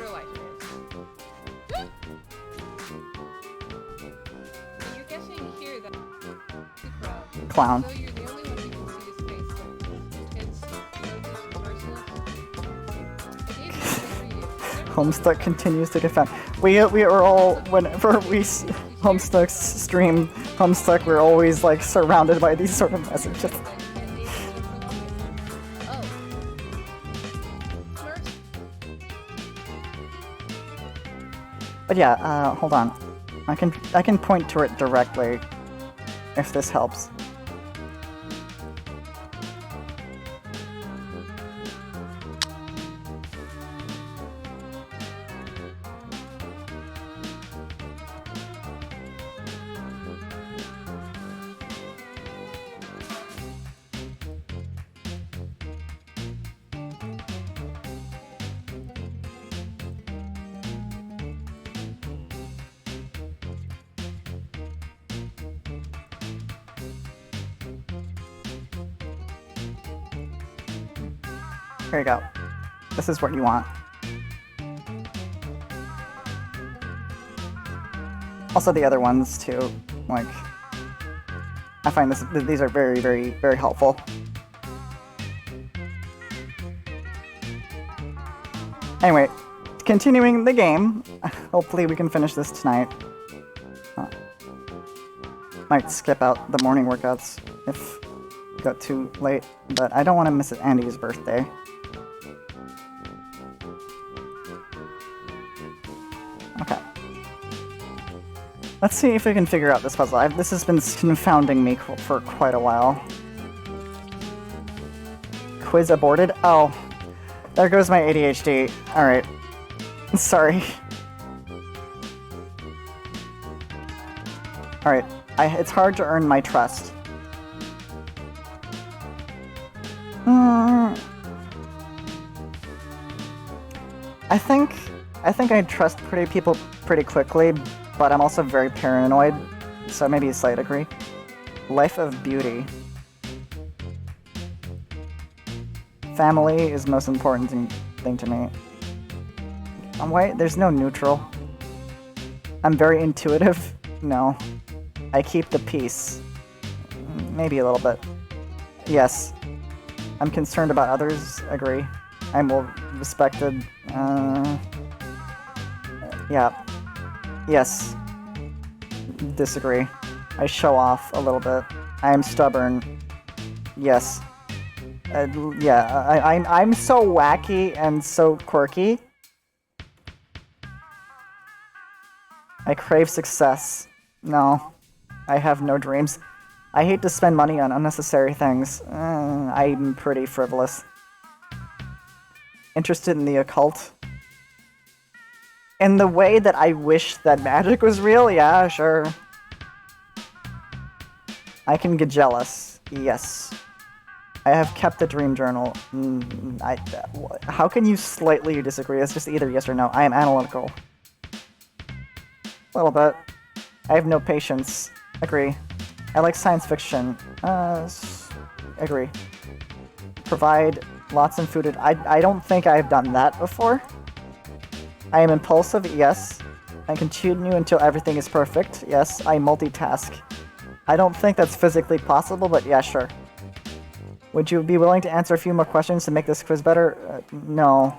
Speaker 15: You're guessing here that
Speaker 6: Clown.
Speaker 15: so you're the only one who can see his face, but it's merciless.
Speaker 6: Homestuck continues to defend. We are all, whenever we Homestuck stream Homestuck, we're always like surrounded by these sort of messages. But yeah, hold on. I can point to it directly if this helps. Here you go. This is what you want. Also the other ones too, like, I find these are very, very, very helpful. Anyway, continuing the game. Hopefully we can finish this tonight. Might skip out the morning workouts if it got too late, but I don't want to miss Andy's birthday. Okay. Let's see if we can figure out this puzzle. This has been confounding me for quite a while. Quiz aborted? Oh. There goes my ADHD. Alright. Sorry. Alright. It's hard to earn my trust. I think I trust people pretty quickly, but I'm also very paranoid, so maybe a slight degree. Life of beauty. Family is the most important thing to me. Wait, there's no neutral. I'm very intuitive. No. I keep the peace. Maybe a little bit. Yes. I'm concerned about others. Agree. I'm well respected. Yeah. Yes. Disagree. I show off a little bit. I am stubborn. Yes. Yeah, I'm so wacky and so quirky. I crave success. No. I have no dreams. I hate to spend money on unnecessary things. I'm pretty frivolous. Interested in the occult. In the way that I wish that magic was real? Yeah, sure. I can get jealous. Yes. I have kept a dream journal. How can you slightly disagree? It's just either yes or no. I am analytical. A little bit. I have no patience. Agree. I like science fiction. Agree. Provide lots of food. I don't think I've done that before. I am impulsive. Yes. I continue until everything is perfect. Yes. I multitask. I don't think that's physically possible, but yeah, sure. Would you be willing to answer a few more questions to make this quiz better? No.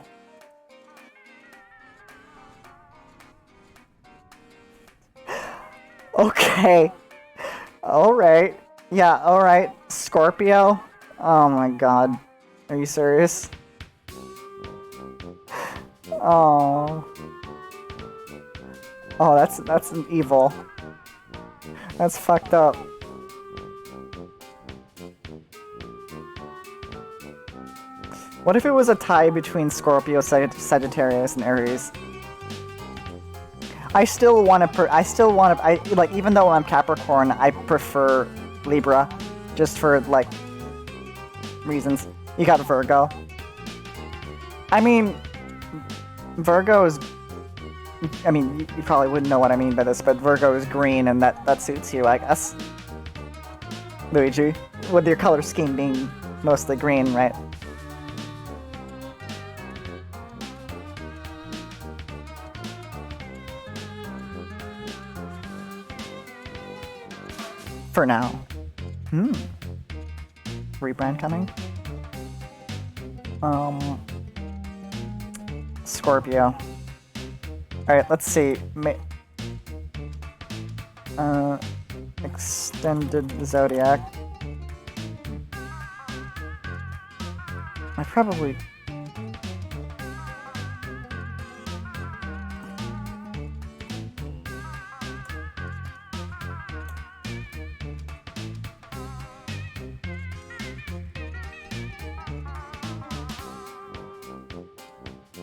Speaker 6: Okay. Alright. Yeah, alright. Scorpio? Oh my god. Are you serious? Oh. Oh, that's an evil. That's fucked up. What if it was a tie between Scorpio, Sagittarius, and Aries? I still want to. Like, even though I'm Capricorn, I prefer Libra, just for like reasons. You got Virgo. I mean, Virgo is. I mean, you probably wouldn't know what I mean by this, but Virgo is green, and that suits you, I guess. Luigi, with your color scheme being mostly green, right? For now. Rebrand coming? Scorpio. Alright, let's see. Extended Zodiac. I probably...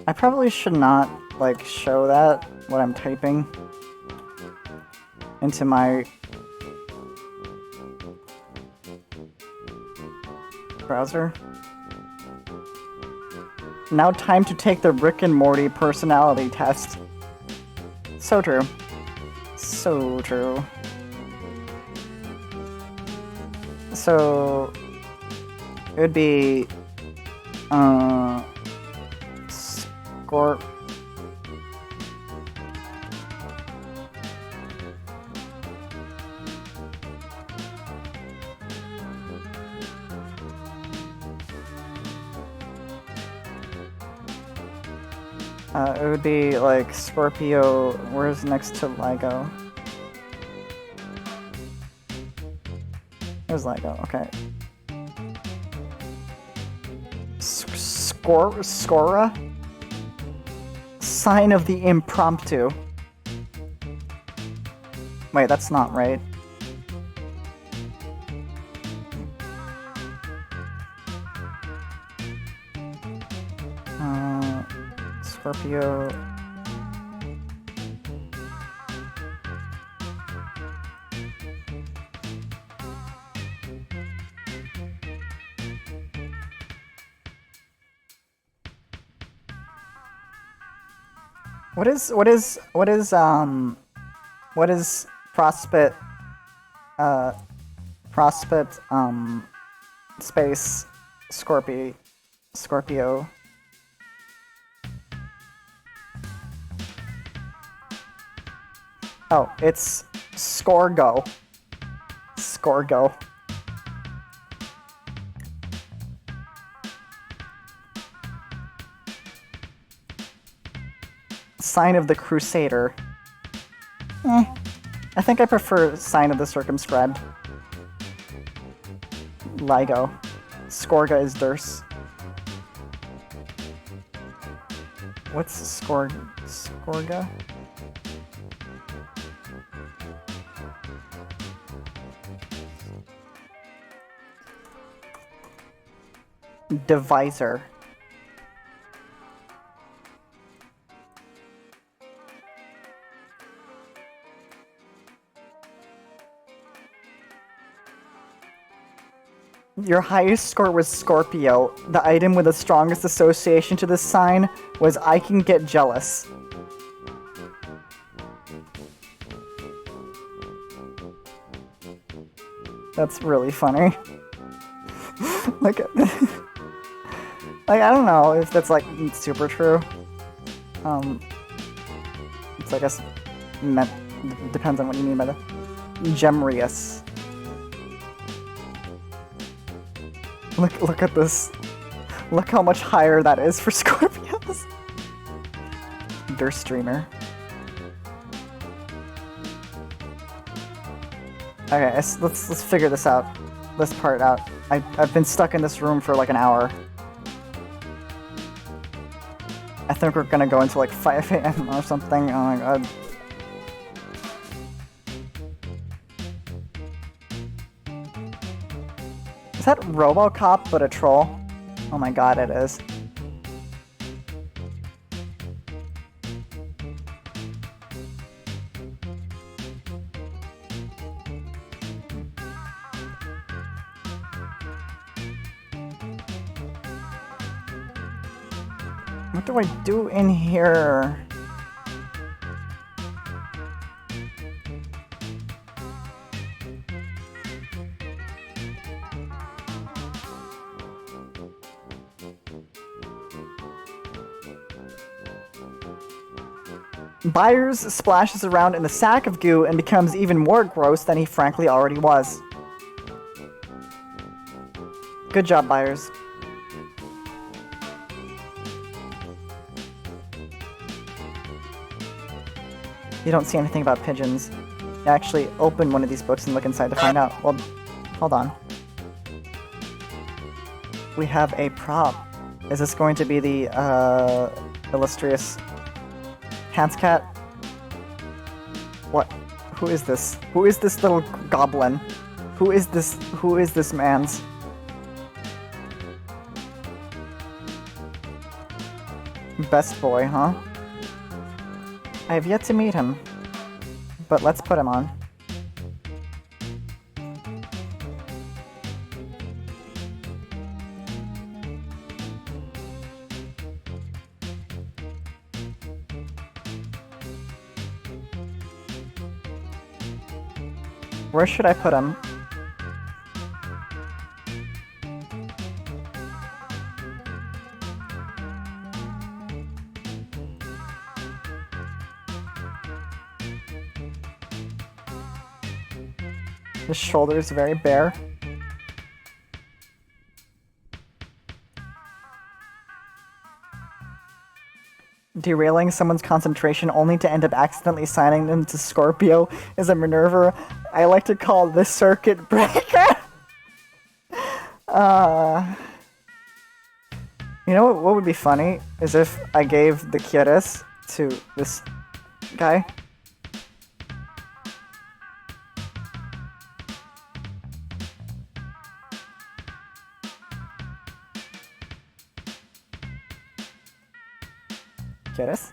Speaker 6: I probably should not, like, show that, what I'm typing, into my browser. Now time to take the Rick and Morty personality test. So true. So true. So... it would be... Scorp... it would be like Scorpio. Where's next to LIGO? There's LIGO. Okay. Scora? Sign of the impromptu. Wait, that's not right. Scorpio. What is Prospect space Scorpio? Oh, it's Scorgo. Scorgo. Sign of the Crusader. I think I prefer Sign of the Circumscribed. LIGO. Scorga is Durst. What's Scorga? Divisor. Your highest score was Scorpio. The item with the strongest association to this sign was I can get jealous. That's really funny. Like, I don't know if that's like super true. It's I guess depends on what you mean by the Gemrius. Look at this. Look how much higher that is for Scorpios. Durst Streamer. Okay, let's figure this out. This part out. I've been stuck in this room for like an hour. I think we're gonna go until like 5 AM or something. Oh my god. Is that RoboCop but a troll? Oh my god, it is. What do I do in here? Byers splashes around in the sack of goo and becomes even more gross than he frankly already was. Good job, Byers. You don't see anything about pigeons. You actually open one of these books and look inside to find out. Well, hold on. We have a prop. Is this going to be the, illustrious Hans Cat? What? Who is this? Who is this little goblin? Who is this man's? Best boy, huh? I have yet to meet him, but let's put him on. Where should I put him? His shoulder is very bare. Derailing someone's concentration only to end up accidentally signing them to Scorpio is a maneuver I like to call the circuit breaker. You know what would be funny is if I gave the Kieres to this guy. Kieres?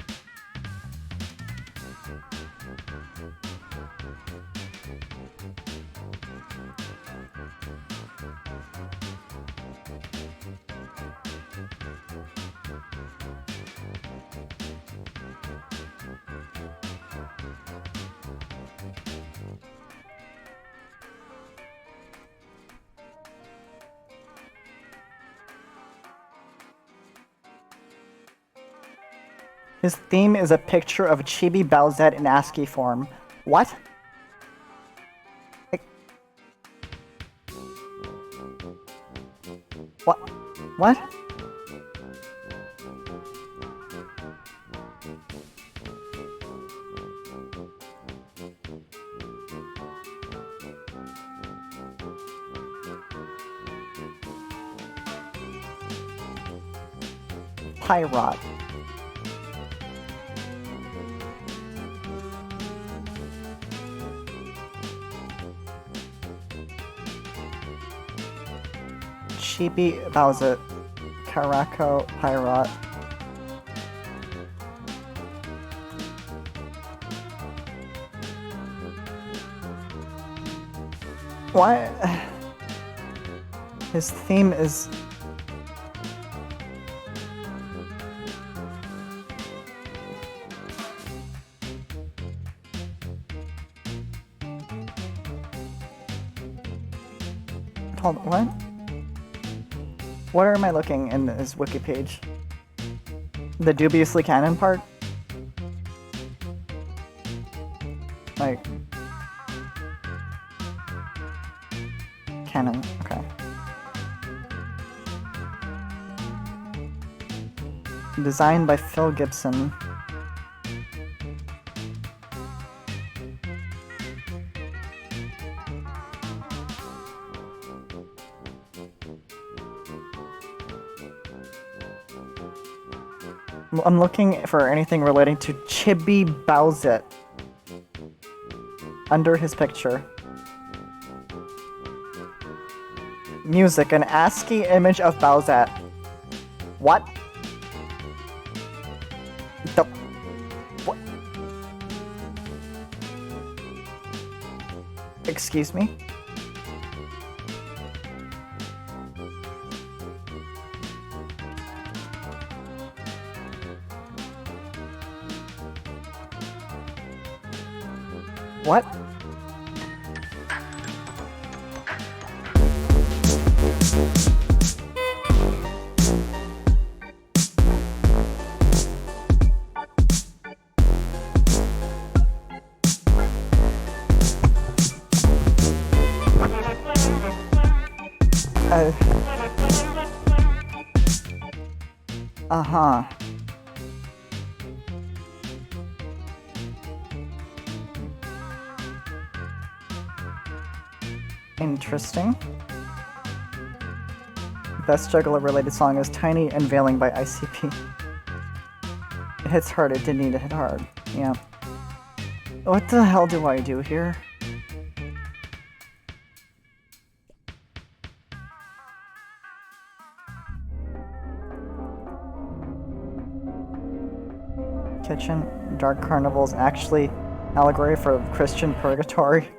Speaker 6: His theme is a picture of Chibi Bowsette in ASCII form. What? What? What? Pyrot. Chibi Bowsette, Caraco, Pyrot. Why? His theme is... Hold on, what? Where am I looking in his wiki page? The dubiously canon part? Like... Canon, okay. Designed by Phil Gibson. I'm looking for anything relating to Chibi Bowsett under his picture. Music, an ASCII image of Bowsett. What? The... What? Excuse me? What? Uh-huh. Interesting. Best juggler-related song is Tiny Unveiling by ICP. It hits hard, it didn't need to hit hard. Yeah. What the hell do I do here? Kitchen, Dark Carnival's actually allegory for Christian purgatory.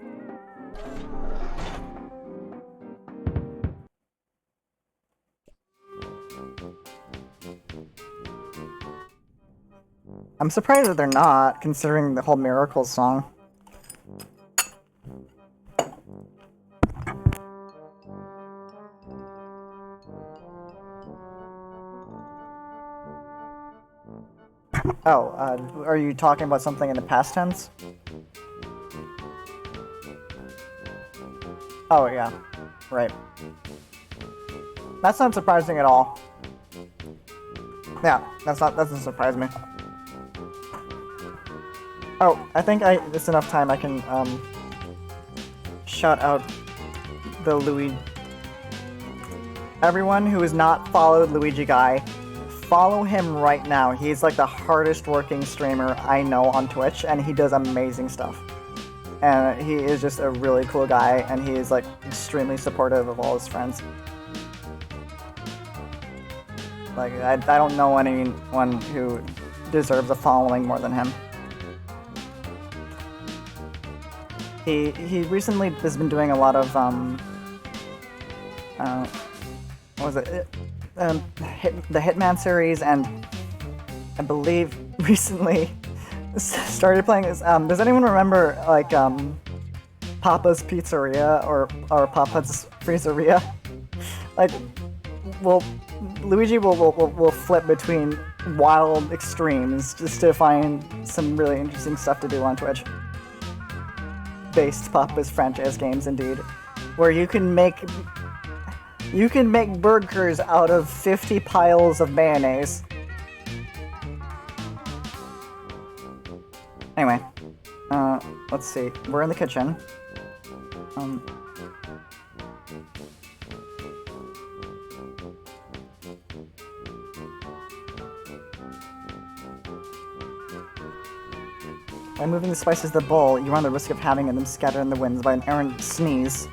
Speaker 6: I'm surprised that they're not, considering the whole Miracles song. Oh, are you talking about something in the past tense? Oh, yeah. Right. That's not surprising at all. Yeah, that doesn't surprise me. Oh, I think it's enough time I can, shout out the Luigi. Everyone who has not followed Luigi Guy, follow him right now. He's like the hardest working streamer I know on Twitch, and he does amazing stuff. And he is just a really cool guy, and he is like extremely supportive of all his friends. Like, I don't know anyone who deserves a following more than him. He recently has been doing a lot of, what was it? The Hitman series, and I believe recently started playing this. Does anyone remember, like, Papa's Pizzeria or Papa's Freezeria? Like, Luigi will flip between wild extremes just to find some really interesting stuff to do on Twitch. Based Papa's franchise games, indeed, where you can make burgers out of 50 piles of mayonnaise. Anyway, let's see. We're in the kitchen. By moving the spices to the bowl, you run the risk of having them scattered in the winds by an errant sneeze.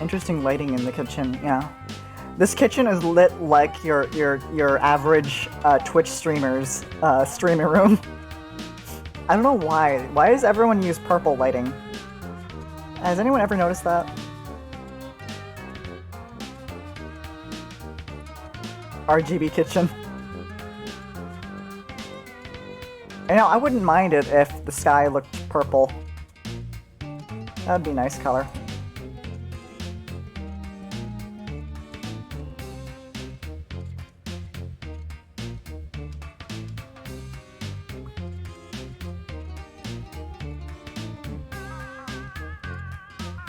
Speaker 6: Interesting lighting in the kitchen, yeah. This kitchen is lit like your average Twitch streamer's streaming room. I don't know why. Why does everyone use purple lighting? Has anyone ever noticed that? RGB kitchen. You know, I wouldn't mind it if the sky looked purple. That'd be a nice color.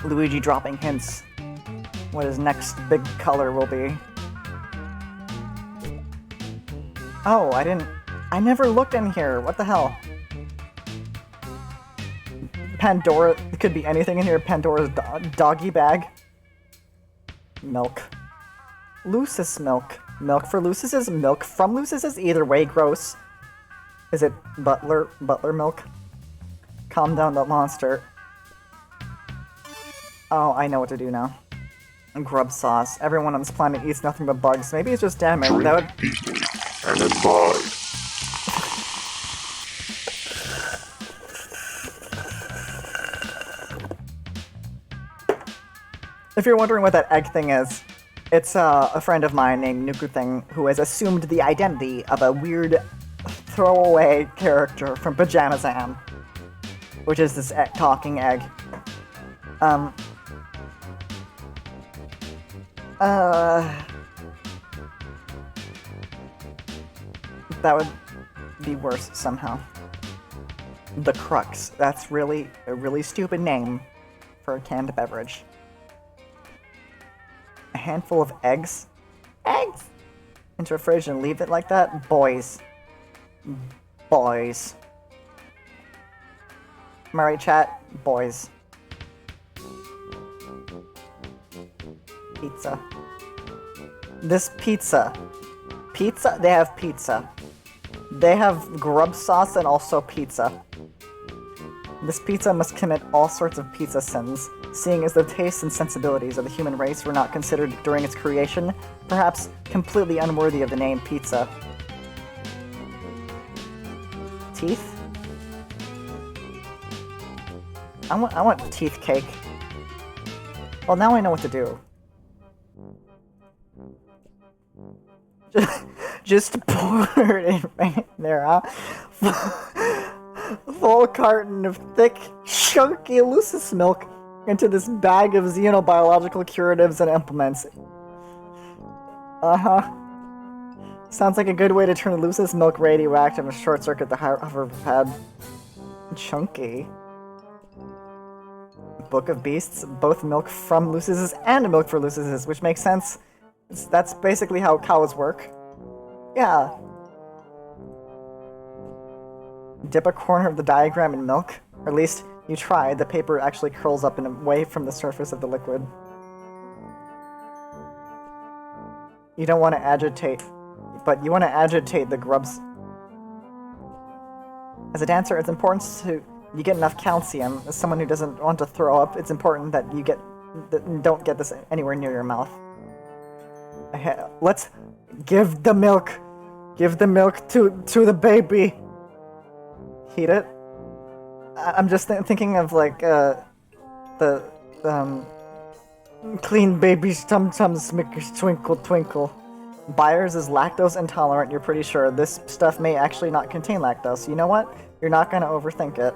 Speaker 6: Luigi dropping hints what his next big color will be. Oh, I never looked in here. What the hell? Pandora, it could be anything in here. Pandora's doggy bag. Milk. Lucis milk. Milk for Lucis's, milk from Lucis's, either way gross. Is it butler milk? Calm down the monster. Oh, I know what to do now. Grub sauce. Everyone on this planet eats nothing but bugs. Maybe it's just damn it.
Speaker 2: Drink
Speaker 6: That would...
Speaker 2: deeply and imbibe.
Speaker 6: If you're wondering what that egg thing is, it's a friend of mine named Nuku Thing who has assumed the identity of a weird throwaway character from Pajamazam, which is this talking egg. That would be worse somehow. The Crux. That's really a really stupid name for a canned beverage. A handful of eggs? Eggs! Into a fridge and leave it like that? Boys. Boys. Am I right, chat? Boys. Pizza. This pizza. Pizza? They have pizza. They have grub sauce and also pizza. This pizza must commit all sorts of pizza sins, seeing as the tastes and sensibilities of the human race were not considered during its creation, perhaps completely unworthy of the name pizza. Teeth? I want teeth cake. Well, now I know what to do. Just pour it in right there, huh? Full carton of thick, chunky Lucis milk into this bag of xenobiological curatives and implements. Uh-huh. Sounds like a good way to turn Lucis milk radioactive and short-circuit the hoverpad. Chunky. Book of Beasts, both milk from Lucis's and milk for Lucis's, which makes sense. That's basically how cows work. Yeah. Dip a corner of the diagram in milk, or at least you try. The paper actually curls up and away from the surface of the liquid. You don't want to agitate, but you want to agitate the grubs. As a dancer, it's important you get enough calcium. As someone who doesn't want to throw up, it's important that you don't get this anywhere near your mouth. Let's give the milk. Give the milk to the baby. Heat it. I'm just thinking of like the clean baby's tum-tums make us twinkle twinkle. Byers is lactose intolerant. You're pretty sure this stuff may actually not contain lactose. You know what? You're not gonna overthink it.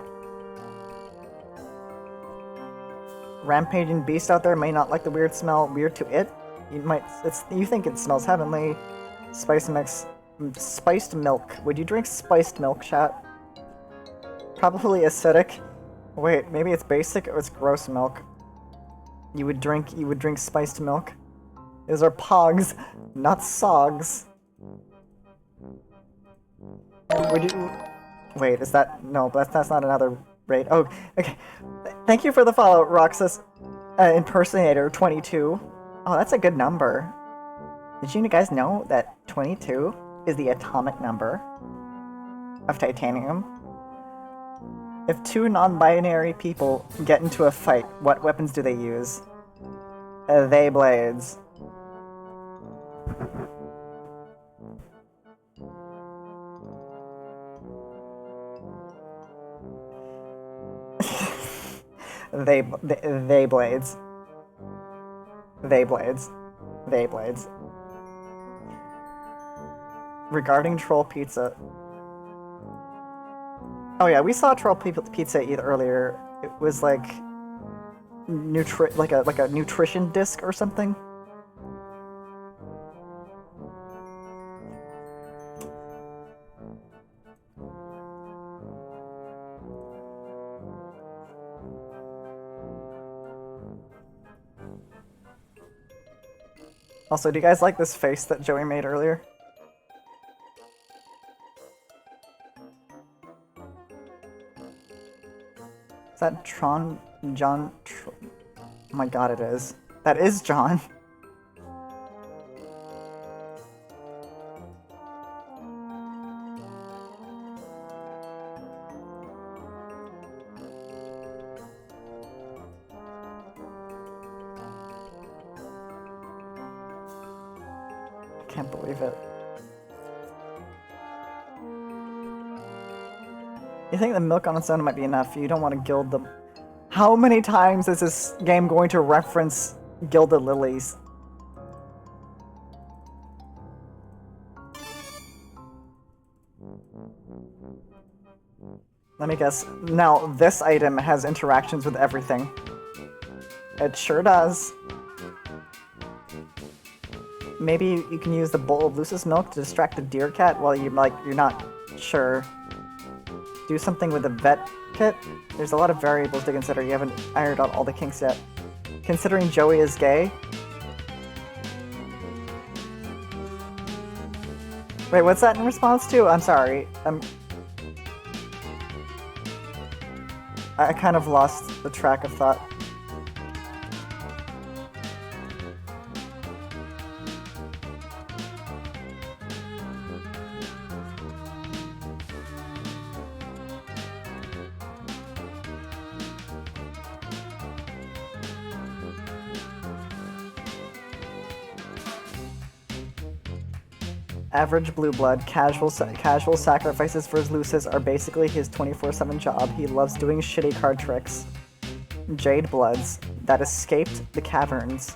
Speaker 6: Rampaging beast out there may not like the weird smell. Weird to it? You think it smells heavenly. Spice mix. Spiced milk. Would you drink spiced milk, chat? Probably acidic. Wait, maybe it's basic or it's gross milk. You would drink spiced milk? Those are pogs, not sogs. Would you... Wait, is that... No, that's not another raid. Oh, okay. Thank you for the follow, Roxas. Impersonator 22. Oh, that's a good number. Did you guys know that 22 is the atomic number of titanium? If two non-binary people get into a fight, what weapons do they use? They blades. They blades. They blades. They blades. Regarding Troll Pizza. Oh yeah, we saw Troll Pizza eat earlier. It was like like a nutrition disc or something.
Speaker 1: Also, do you guys like this face that Joey made earlier? Is that John? Oh my god, it is. That is John. Can't believe it. You think the milk on its own might be enough? You don't want to gild them. How many times is this game going to reference gilded lilies? Let me guess. Now, this item has interactions with everything. It sure does. Maybe you can use the bowl of Lucis milk to distract the deer cat while you're not sure. Do something with the vet kit? There's a lot of variables to consider. You haven't ironed out all the kinks yet. Considering Joey is gay? Wait, what's that in response to? I'm sorry. I kind of lost the track of thought. Average blue blood, casual sacrifices for his Lucis are basically his 24/7 job. He loves doing shitty card tricks. Jade bloods, that escaped the caverns.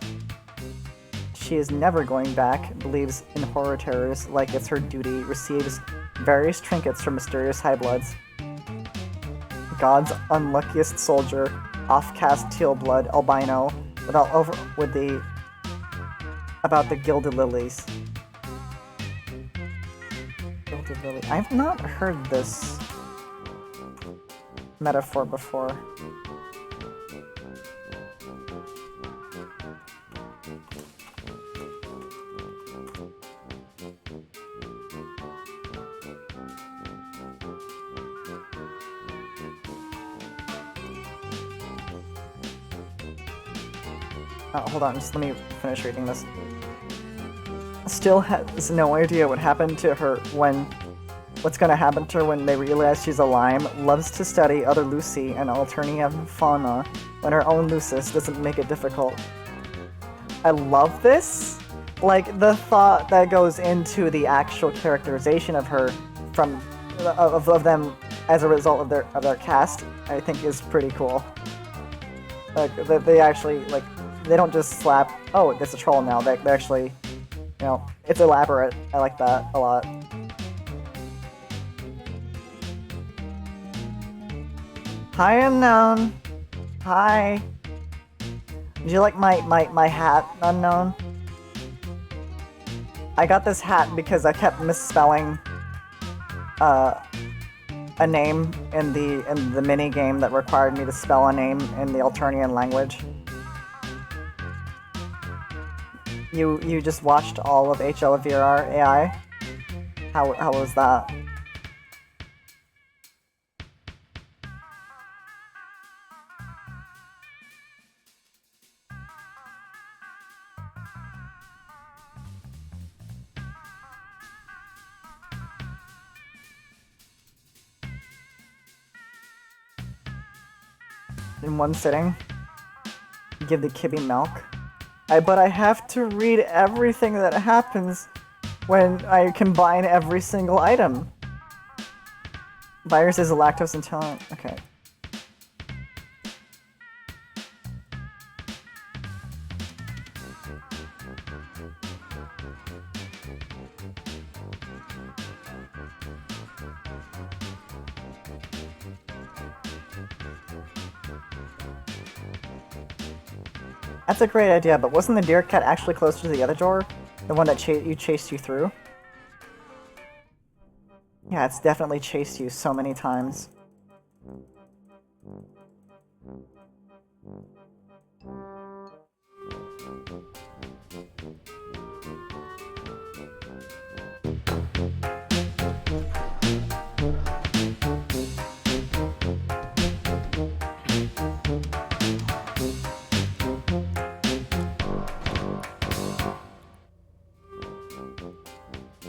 Speaker 1: She is never going back, believes in horror terrors like it's her duty, receives various trinkets from mysterious high bloods. God's unluckiest soldier, off-cast teal blood, albino, about the gilded lilies. Gilded lily. I've not heard this metaphor before. Hold on, just let me finish reading this. Still has no idea what happened to her what's gonna happen to her when they realize she's a Lyme. Loves to study other Lucy and Alternia fauna when her own Lucis doesn't make it difficult. I love this. Like, the thought that goes into the actual characterization of her of them as a result of their cast, I think is pretty cool. Like, they actually, like, they don't just slap, oh, it's a troll now. They actually, you know, it's elaborate. I like that a lot. Hi, Unknown. Hi. Did you like my hat, Unknown? I got this hat because I kept misspelling a name in the mini game that required me to spell a name in the Alternian language. You just watched all of HLVR AI? How was that? In one sitting? Give the kibby milk? But I have to read everything that happens when I combine every single item. Virus is a lactose intolerant. Okay. That's a great idea, but wasn't the deer cat actually closer to the other door? The one that chased you through? Yeah, it's definitely chased you so many times.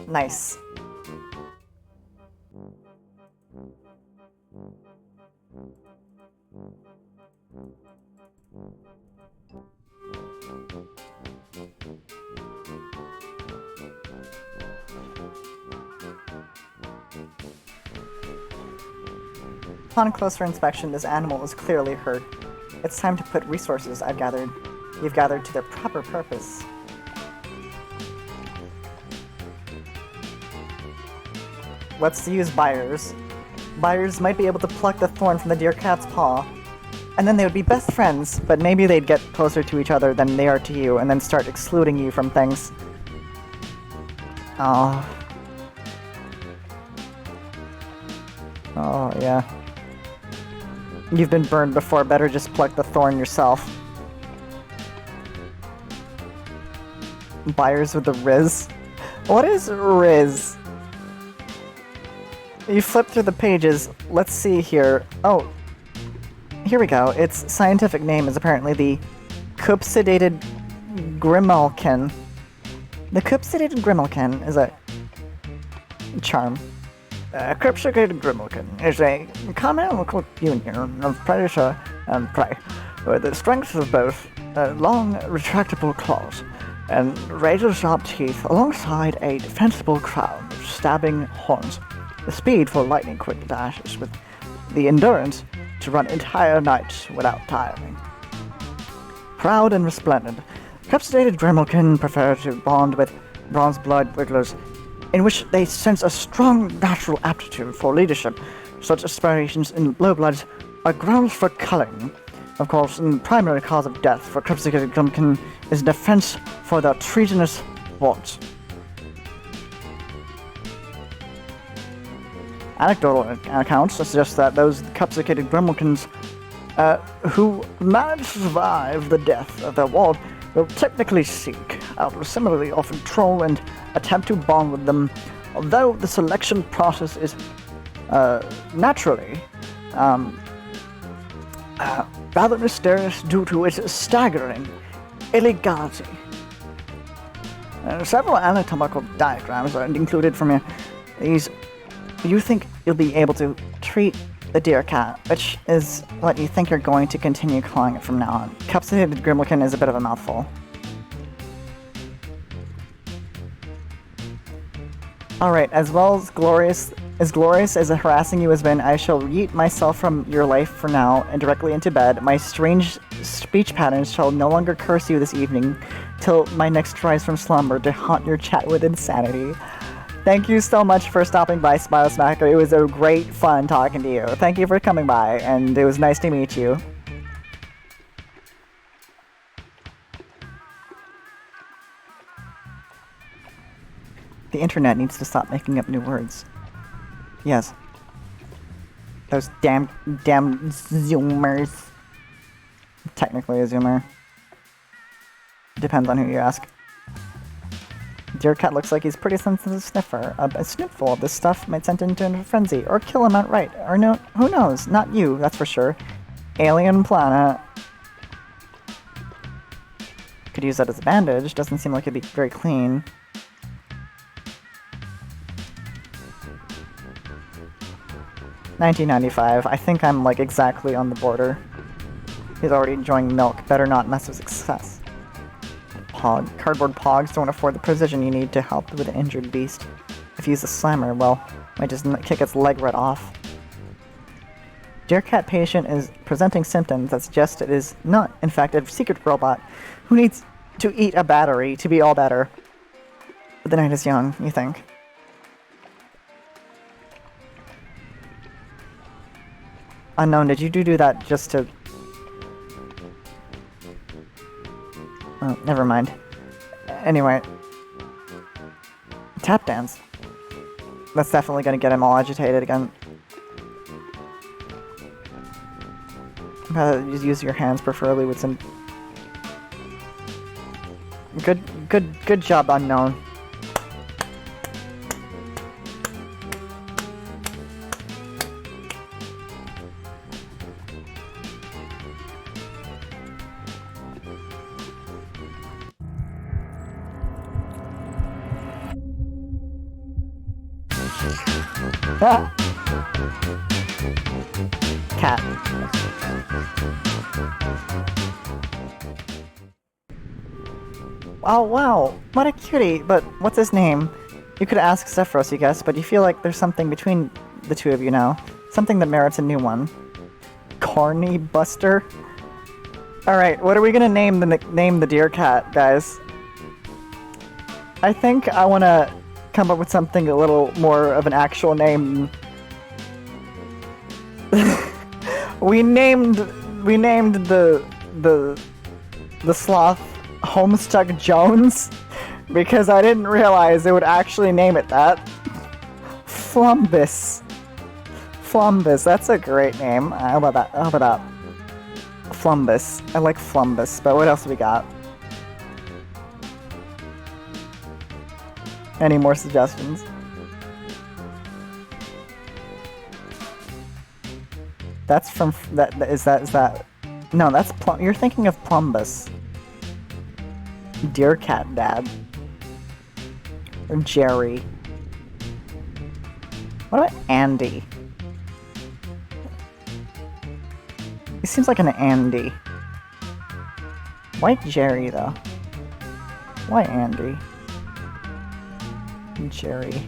Speaker 1: Nice. Upon closer inspection, this animal is clearly hurt. It's time to put resources you've gathered to their proper purpose. Let's use Byers. Byers might be able to pluck the thorn from the deer cat's paw, and then they would be best friends, but maybe they'd get closer to each other than they are to you, and then start excluding you from things. Oh. Oh, yeah. You've been burned before, better just pluck the thorn yourself. Byers with the Riz? What is Riz? You flip through the pages, let's see here. Oh, here we go. Its scientific name is apparently the Cupsidated Grimalkin. The Cupsidated Grimalkin is a charm. Cupsidated Grimalkin is a common union of predator and prey, with the strength of both long, retractable claws and razor-sharp teeth alongside a defensible crown of stabbing horns. The speed for lightning-quick dashes with the endurance to run entire nights without tiring. Proud and resplendent, Cupsidated Grimalkin prefer to bond with bronze blood wigglers, in which they sense a strong natural aptitude for leadership. Such aspirations in low bloods are grounds for culling. Of course, the primary cause of death for Cupsidated Grimalkin is defense for their treasonous wants. Anecdotal accounts suggest that those Cupsidated Grimalkins who manage to survive the death of their ward will technically seek out a similarly often troll and attempt to bond with them, although the selection process is naturally rather mysterious due to its staggering illegality. Several anatomical diagrams are included from these. You think you'll be able to treat the deer cat, which is what you think you're going to continue calling it from now on. Cupsidated Grimalkin is a bit of a mouthful. Alright, as glorious as harassing you has been, I shall yeet myself from your life for now and directly into bed. My strange speech patterns shall no longer curse you this evening, till my next rise from slumber to haunt your chat with insanity. Thank you so much for stopping by, Smile Smacker. It was a great fun talking to you. Thank you for coming by, and it was nice to meet you. The internet needs to stop making up new words. Yes. Those damn Zoomers. Technically a Zoomer. Depends on who you ask. Deer cat looks like he's pretty sensitive sniffer. A snoopful of this stuff might send him into a frenzy, or kill him outright. Or no, who knows? Not you, that's for sure. Alien planet. Could use that as a bandage. Doesn't seem like it'd be very clean. $19.95. I think I'm like exactly on the border. He's already enjoying milk. Better not mess with success. Pog. Cardboard pogs don't afford the precision you need to help with an injured beast. If you use a slammer, well, might just kick its leg right off. Deer cat patient is presenting symptoms that suggest it is not, in fact, a secret robot who needs to eat a battery to be all better. But the night is young, you think? Unknown, did you do that just to... Oh, never mind. Anyway. Tap dance. That's definitely gonna get him all agitated again. Just use your hands, preferably with some... Good job, Unknown.
Speaker 6: Ah. Cat. Oh wow, what a cutie! But what's his name? You could ask Zephyros, you guess, but you feel like there's something between the two of you now. Something that merits a new one. Corny Buster? Alright, what are we gonna name the deer cat, guys? I think I wanna come up with something a little more of an actual name. we named the sloth Homestuck Jones because I didn't realize it would actually name it that. Flumbus. Flumbus, that's a great name. How about that? Flumbus. I like Flumbus, but what else we got? Any more suggestions? That's from is that no, that's you're thinking of Plumbus. Deer Cat Dad. Or Jerry. What about Andy? He seems like an Andy. Why Jerry though? Why Andy? Jerry.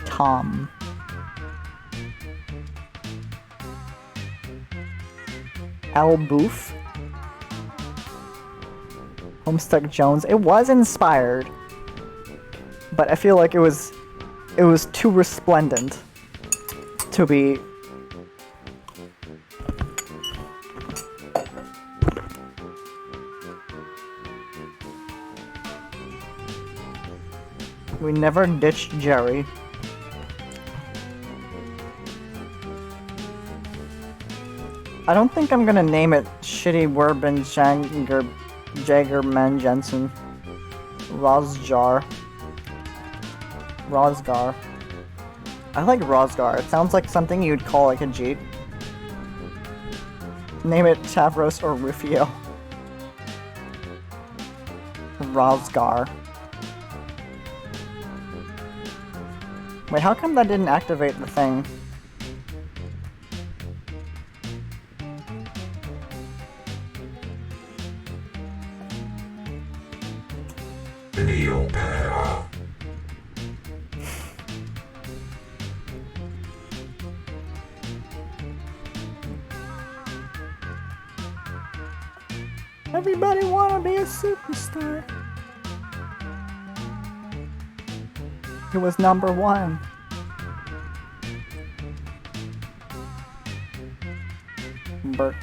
Speaker 6: Tom. Al Boof. Homestuck Jones. It was inspired, but I feel like it was too resplendent to be. We never ditched Jerry. I don't think I'm gonna name it Shitty Werben Jagerman Jensen. Rosgar. I like Rosgar. It sounds like something you'd call like a Jeep. Name it Chavros or Rufio. Rosgar. Wait, how come that didn't activate the thing? Everybody wanna be a superstar. It was number one. Bert.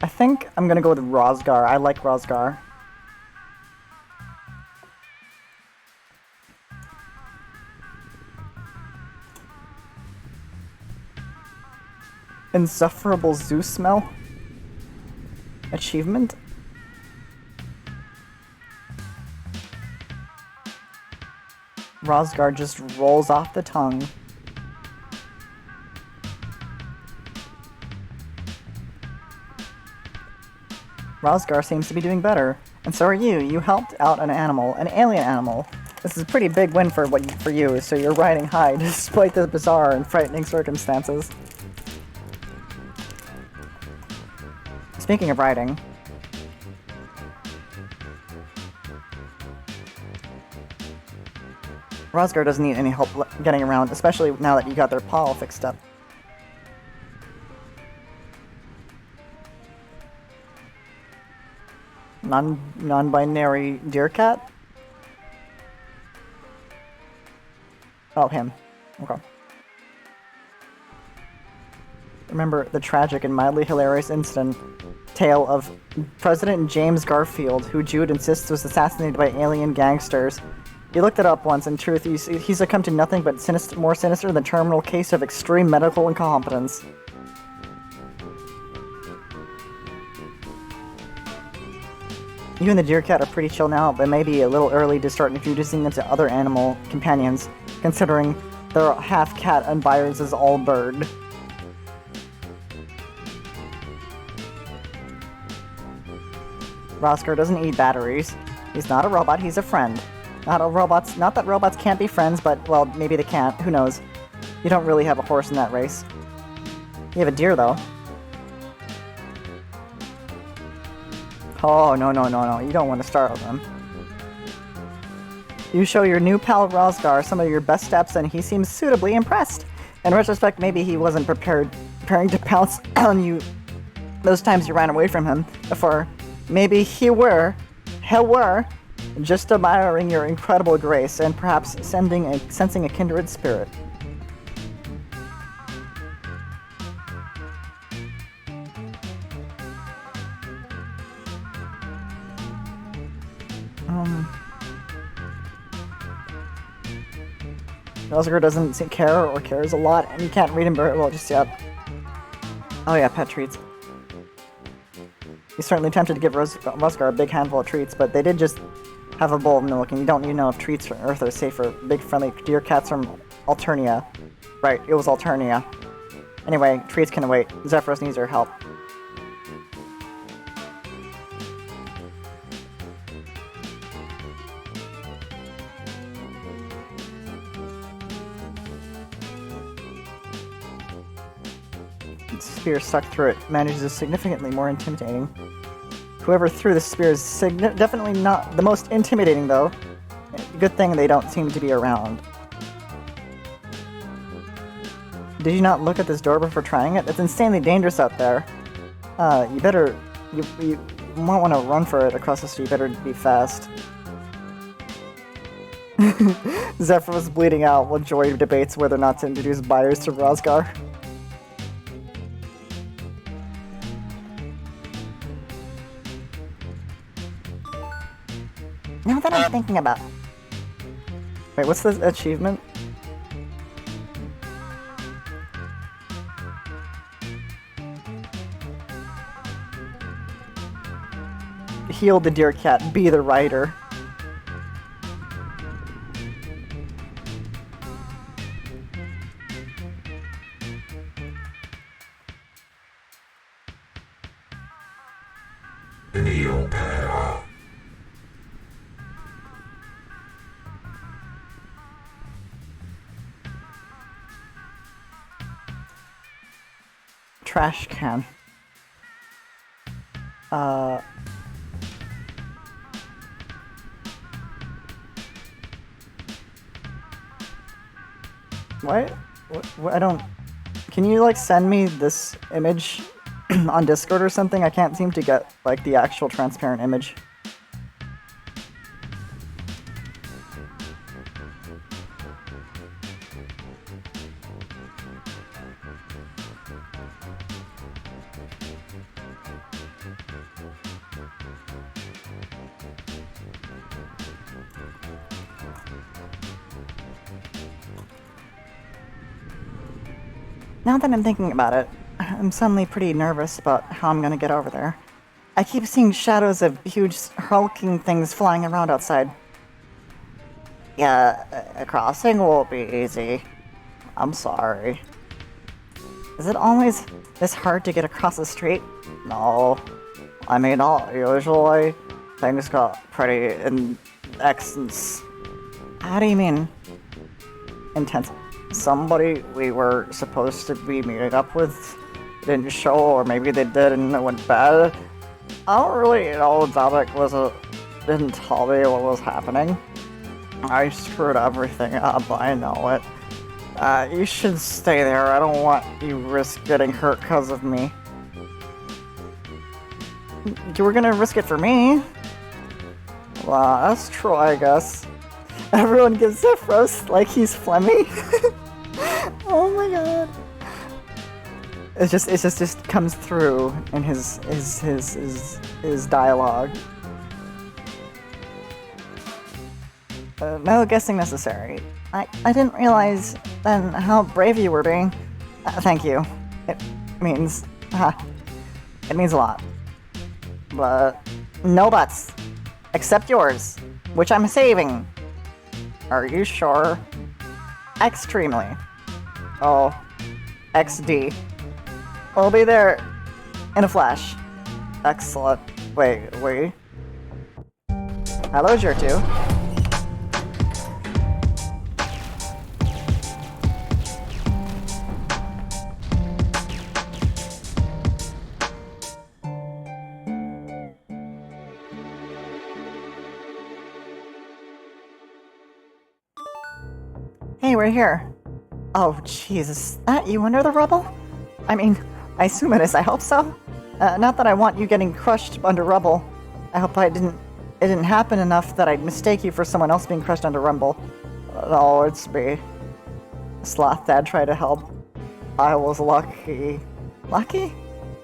Speaker 6: I think I'm gonna go with Rosgar. I like Rosgar. Insufferable Zoo Smell? Achievement? Rosgar just rolls off the tongue. Rosgar seems to be doing better, and so are you. You helped out an animal, an alien animal. This is a pretty big win for you, so you're riding high despite the bizarre and frightening circumstances. Speaking of riding, Rosgar doesn't need any help getting around, especially now that you got their paw fixed up. Non-binary deer cat? Oh, him. Okay. Remember the tragic and mildly hilarious tale of President James Garfield, who Jude insists was assassinated by alien gangsters. He looked it up once, in truth, he succumbed to nothing but more sinister than a terminal case of extreme medical incompetence. You and the deer cat are pretty chill now, but maybe a little early to start introducing them to other animal companions, considering they're half cat and Byers is all bird. Rosgar doesn't eat batteries. He's not a robot, he's a friend. Not that robots can't be friends, but, well, maybe they can't. Who knows? You don't really have a horse in that race. You have a deer, though. Oh, no. You don't want to startle them. You show your new pal Rosgar some of your best steps, and he seems suitably impressed. In retrospect, maybe he wasn't preparing to pounce on you those times you ran away from him before. Maybe he were just admiring your incredible grace and perhaps sensing a kindred spirit. Rosgar doesn't care or cares a lot, and you can't read him very well just yet. Oh yeah, pet treats. He's certainly tempted to give Rosgar a big handful of treats, but they did just have a bowl of milk, and you don't even know if treats from Earth are safe for big friendly deer cats from Alternia. Right, it was Alternia. Anyway, treats can wait. Zephyros needs your help. Spear stuck through it manages significantly more intimidating. Whoever threw the spear is definitely not the most intimidating, though. Good thing they don't seem to be around. Did you not look at this door before trying it? It's insanely dangerous out there. You might want to run for it across the street. You better be fast. Zephyr was bleeding out while Joy debates whether or not to introduce buyers to Rosgar. Now that I'm thinking about... Wait, what's the achievement? Heal the deer cat, be the rider. Trash can. What? I don't... Can you, like, send me this image on Discord or something? I can't seem to get, like, the actual transparent image. Now that I'm thinking about it, I'm suddenly pretty nervous about how I'm gonna get over there. I keep seeing shadows of huge hulking things flying around outside. Yeah, a crossing won't be easy. I'm sorry. Is it always this hard to get across the street? No. I mean, usually things got pretty intense. How do you mean? Intense. Somebody we were supposed to be meeting up with didn't show, or maybe they did and it went bad. I don't really know. Dominic didn't tell me what was happening. I screwed everything up, I know it. You should stay there. I don't want you risk getting hurt because of me. You were gonna risk it for me. Well, that's true, I guess. Everyone gives Zephyros like he's Flemmy. Oh my god. It just comes through in his dialogue. No guessing necessary. I didn't realize then how brave you were being. Thank you. It means a lot. But no buts. Except yours, which I'm saving. Are you sure? Extremely. Oh, XD. We'll be there in a flash. Excellent. Wait. Hello, Jertu. were here. Oh, Jesus. Is that you under the rubble? I mean, I assume it is. I hope so. Not that I want you getting crushed under rubble. I hope it didn't happen enough that I'd mistake you for someone else being crushed under rubble. No, it's me. Sloth Dad tried to help. I was lucky. Lucky?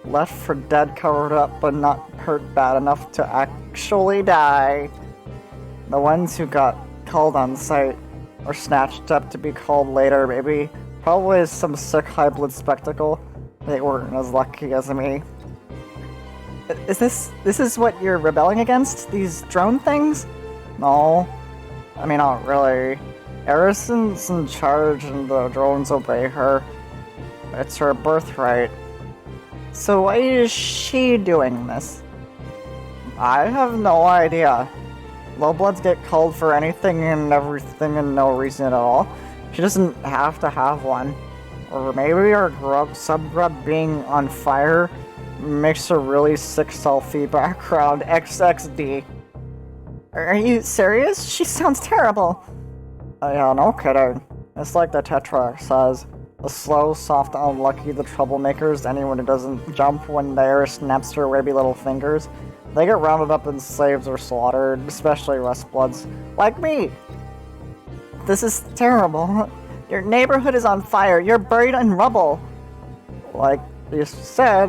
Speaker 6: Left for dead, covered up, but not hurt bad enough to actually die. The ones who got called on sight or snatched up to be called later, maybe. Probably some sick high-blood spectacle. They weren't as lucky as me. This is what you're rebelling against? These drone things? No. I mean, not really. Arison's in charge and the drones obey her. It's her birthright. So why is she doing this? I have no idea. Lowbloods get called for anything and everything and no reason at all. She doesn't have to have one. Or maybe her subgrub being on fire makes a really sick selfie background. XXD. Are you serious? She sounds terrible. Yeah, no kidding. It's like the Tetrarch says. The slow, soft, unlucky, the troublemakers, anyone who doesn't jump when Nair snaps her webby little fingers. They get rounded up and slaves or slaughtered, especially Rustbloods. Like me! This is terrible. Your neighborhood is on fire. You're buried in rubble. Like you said,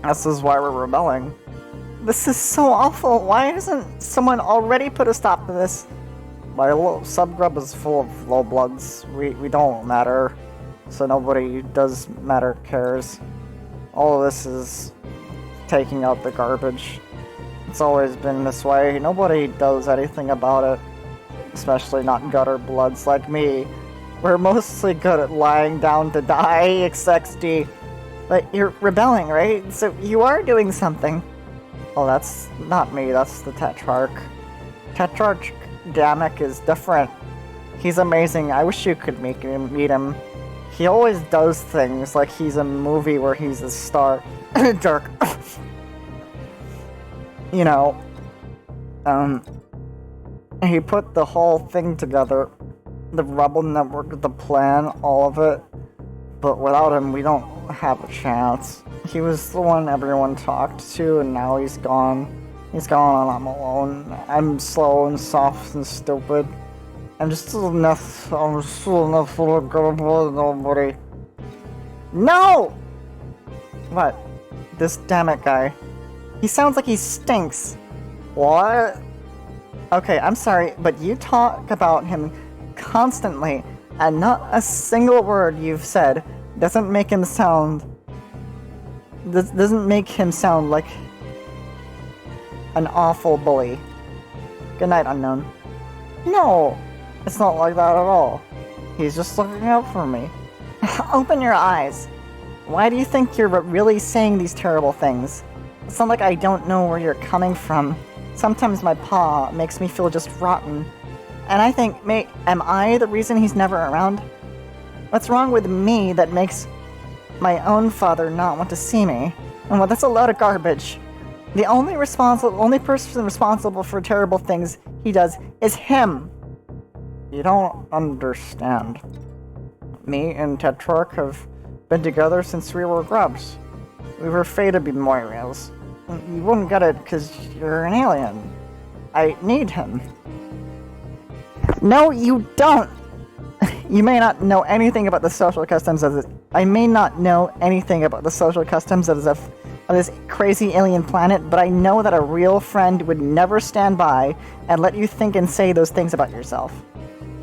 Speaker 6: this is why we're rebelling. This is so awful. Why hasn't someone already put a stop to this? My subgrub is full of lowbloods. We don't matter. So nobody who does matter cares. All of this is taking out the garbage. It's always been this way. Nobody does anything about it. Especially not gutter bloods like me. We're mostly good at lying down to die, XXD. But you're rebelling, right? So you are doing something. Oh, that's not me, that's the Tetrarch. Tetrarch Damek is different. He's amazing. I wish you could meet him. He always does things like he's a movie where he's a star. Jerk. You know, he put the whole thing together. The Rebel Network, the plan, all of it. But without him, we don't have a chance. He was the one everyone talked to, and now he's gone. He's gone and I'm alone. I'm slow and soft and stupid. I'm still enough full of gullible nobody. No! What? This damn it guy. He sounds like he stinks. What? Okay, I'm sorry, but you talk about him constantly, and not a single word you've said doesn't make him sound like an awful bully. Good night, unknown. No, it's not like that at all. He's just looking out for me. Open your eyes. Why do you think you're really saying these terrible things? It's not like I don't know where you're coming from. Sometimes my paw makes me feel just rotten. And I think, am I the reason he's never around? What's wrong with me that makes my own father not want to see me? And well, that's a load of garbage. The only person responsible for terrible things he does is him. You don't understand. Me and Tetrarch have been together since we were grubs. We were fated to be Moiriels. You wouldn't get it because you're an alien. I need him. No, you don't! You may not know anything about the social customs of this. I may not know anything about the social customs of this crazy alien planet, but I know that a real friend would never stand by and let you think and say those things about yourself.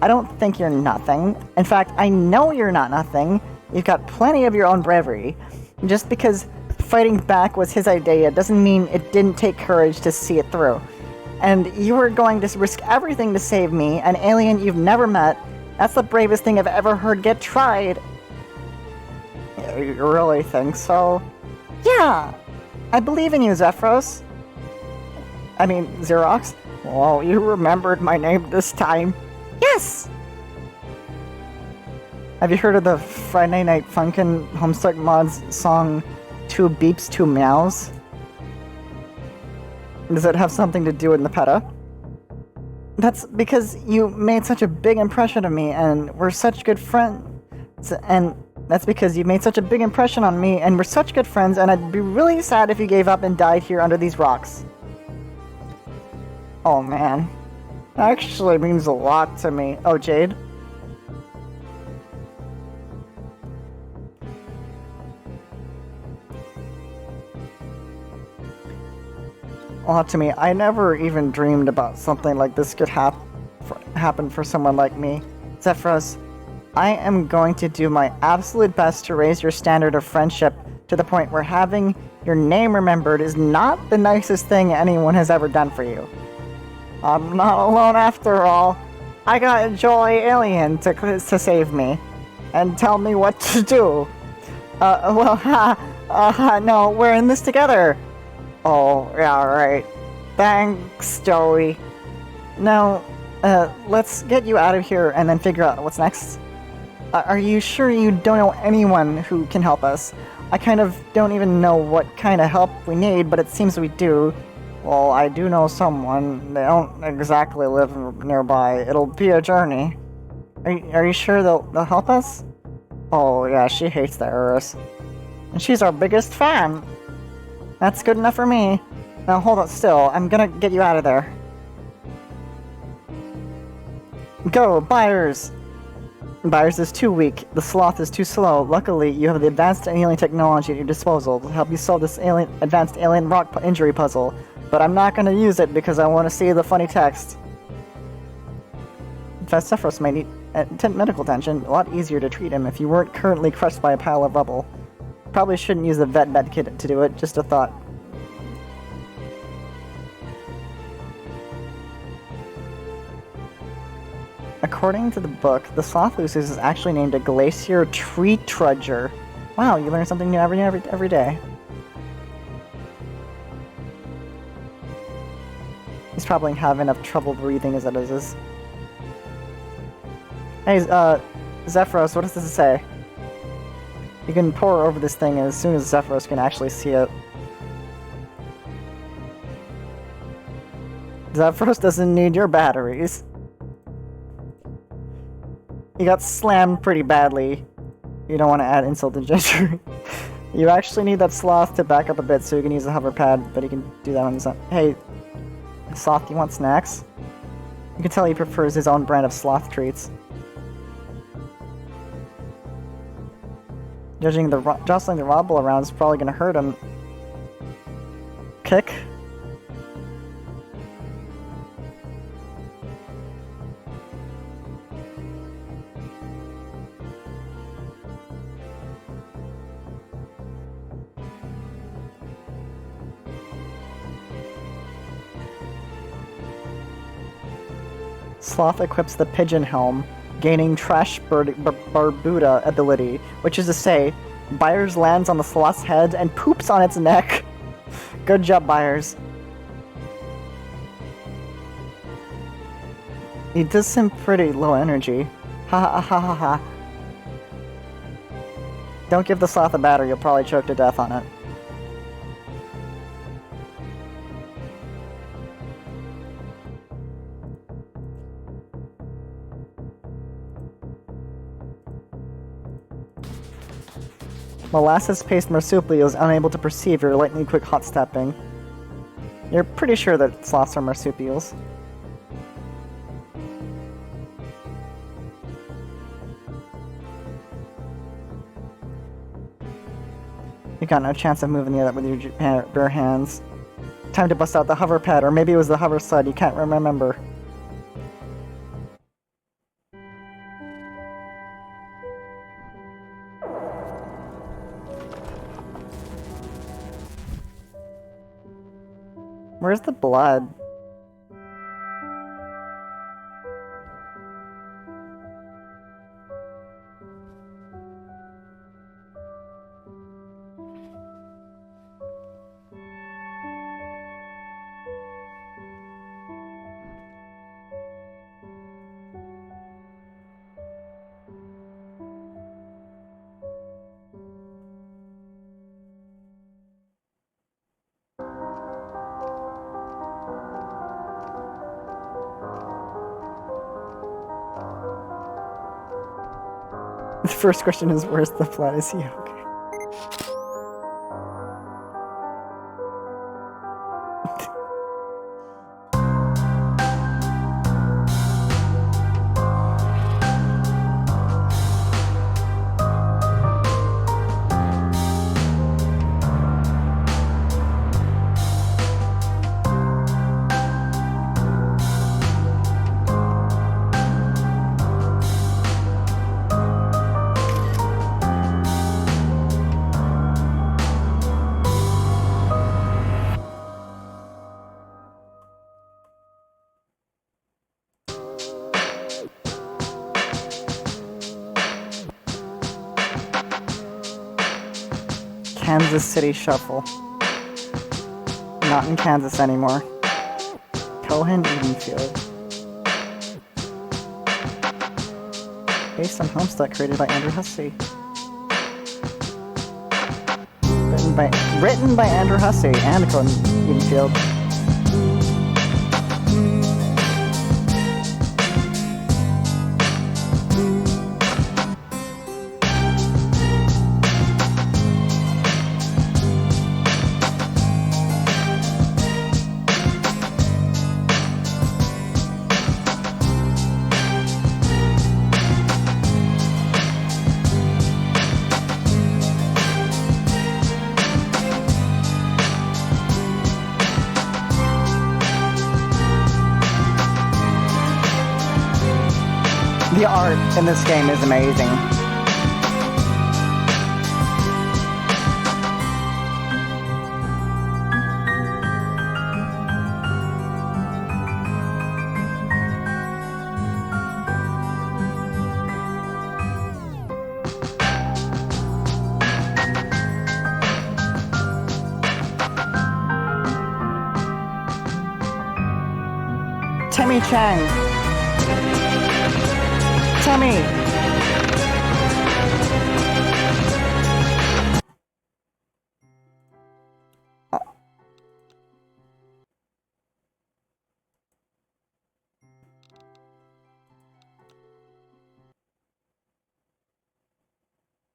Speaker 6: I don't think you're nothing. In fact, I know you're not nothing. You've got plenty of your own bravery. Just because fighting back was his idea doesn't mean it didn't take courage to see it through. And you were going to risk everything to save me, an alien you've never met. That's the bravest thing I've ever heard get tried. You really think so? Yeah! I believe in you, Zephyros. I mean, Xerox. Well, you remembered my name this time. Yes! Have you heard of the Friday Night Funkin' Homestuck Mods song 2 Beeps, 2 Meows? Does it have something to do with Nepeta? That's because you made such a big impression on me, and we're such good friends. And that's because you made such a big impression on me, and we're such good friends, and I'd be really sad if you gave up and died here under these rocks. Oh man. That actually means a lot to me. Oh, Jade? A lot to me. I never even dreamed about something like this could happen for someone like me. Zephyros, I am going to do my absolute best to raise your standard of friendship to the point where having your name remembered is not the nicest thing anyone has ever done for you. I'm not alone after all. I got a jolly alien to save me and tell me what to do. No, we're in this together. Oh, yeah, right. Thanks, Joey. Now, let's get you out of here and then figure out what's next. Are you sure you don't know anyone who can help us? I kind of don't even know what kind of help we need, but it seems we do. Well, I do know someone. They don't exactly live nearby. It'll be a journey. Are you sure they'll help us? Oh, yeah, she hates the Urus. And she's our biggest fan. That's good enough for me. Now hold it still. I'm gonna get you out of there. Go, Byers! Byers is too weak. The sloth is too slow. Luckily, you have the advanced alien technology at your disposal to help you solve this advanced alien rock injury puzzle. But I'm not gonna use it because I want to see the funny text. In fact, Zephyros may need medical attention. A lot easier to treat him if you weren't currently crushed by a pile of rubble. Probably shouldn't use the vet med kit to do it, just a thought. According to the book, the Sloth Lucius is actually named a glacier tree trudger. Wow, you learn something new every day. He's probably having enough trouble breathing as it is. Hey, Zephyros, what does this say? You can pour over this thing as soon as Zephyros can actually see it. Zephyros doesn't need your batteries. He got slammed pretty badly. You don't want to add insult to injury. You actually need that sloth to back up a bit so you can use the hover pad, but he can do that on his own. Hey, Sloth, you want snacks? You can tell he prefers his own brand of sloth treats. Judging jostling the rubble around is probably gonna hurt him. Kick? Sloth equips the Pigeon Helm, gaining Trash Barbuda ability, which is to say, Byers lands on the sloth's head and poops on its neck. Good job, Byers. He does seem pretty low energy. Ha ha ha ha ha. Don't give the sloth a battery, you'll probably choke to death on it. Molasses-paced marsupial is unable to perceive your lightning quick hot stepping. You're pretty sure that sloths are marsupials. You got no chance of moving the other with your bare hands. Time to bust out the hover pad, or maybe it was the hover sled, you can't remember. Where's the blood? The first question is, where's the flat? Is he okay? Kansas City Shuffle. Not in Kansas anymore. Cohen Edenfield. Based on Homestuck created by Andrew Hussey. Written by Andrew Hussey and Cohen Edenfield. The art in this game is amazing. Timmy Chang. Timmy!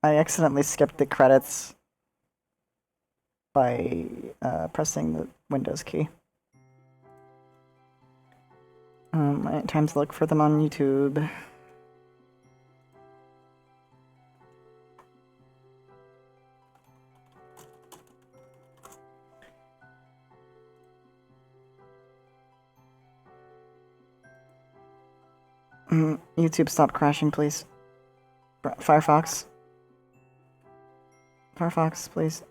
Speaker 6: I accidentally skipped the credits by pressing the Windows key. Time to look for them on YouTube. YouTube, stop crashing, please. Firefox. Firefox, please.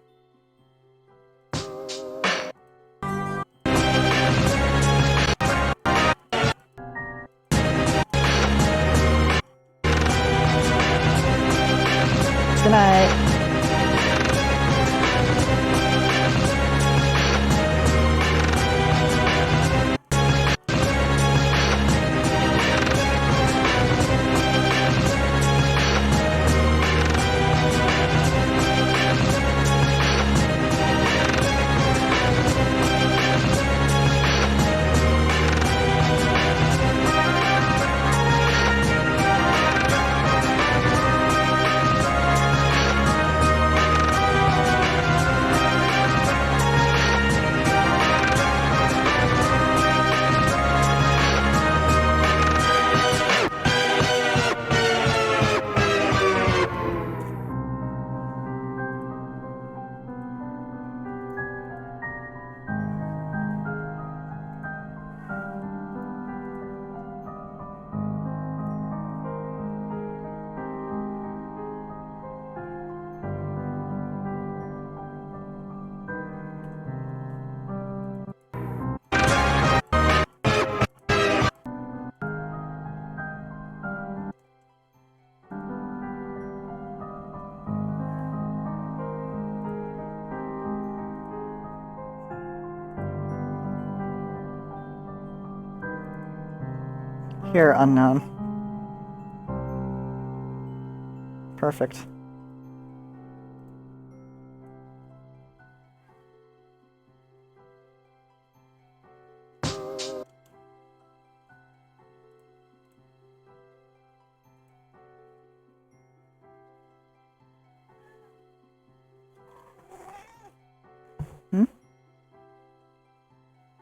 Speaker 6: Good night. Here, unknown. Perfect.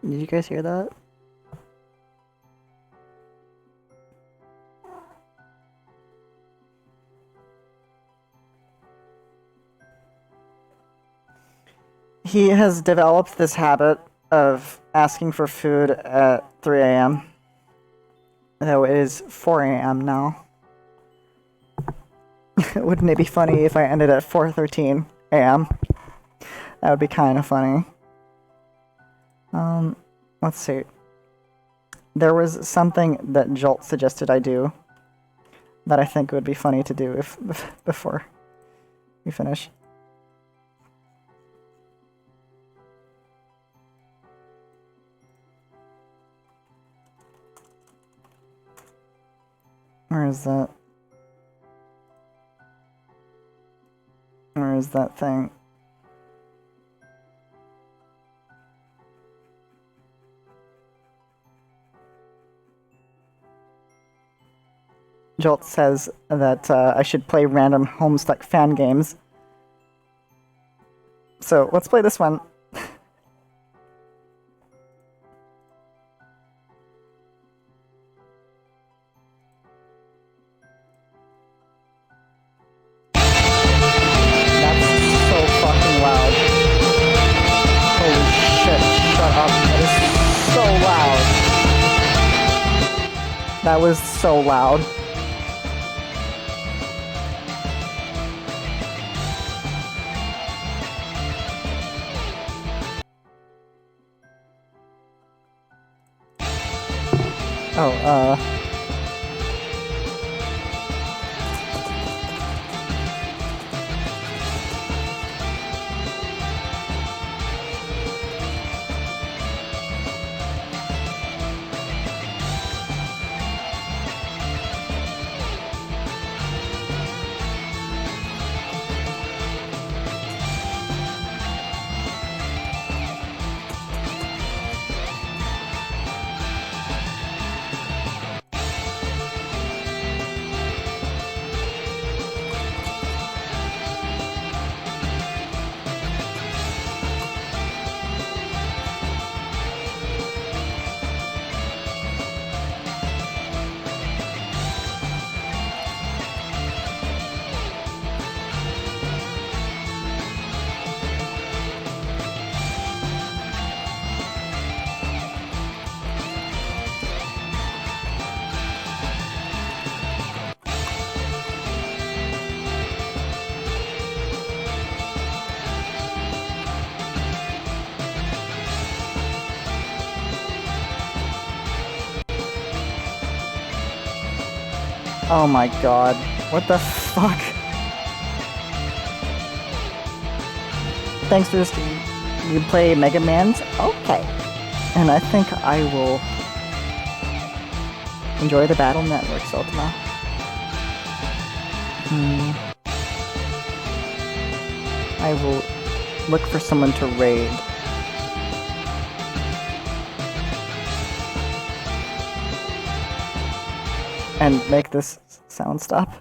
Speaker 6: Did you guys hear that? He has developed this habit of asking for food at 3 a.m. Though it is 4 a.m. now. Wouldn't it be funny if I ended at 4:13 a.m.? That would be kind of funny. Let's see. There was something that Jolt suggested I do that I think would be funny to do if before we finish. Where is that? Where is that thing? Jolt says that I should play random Homestuck fan games. So let's play this one. That was so loud. Oh, oh my god. What the fuck? Thanks for this. You play Mega Man's? Okay. And I think I will enjoy the Battle Networks, Ultima. I will look for someone to raid. And make this sound stop.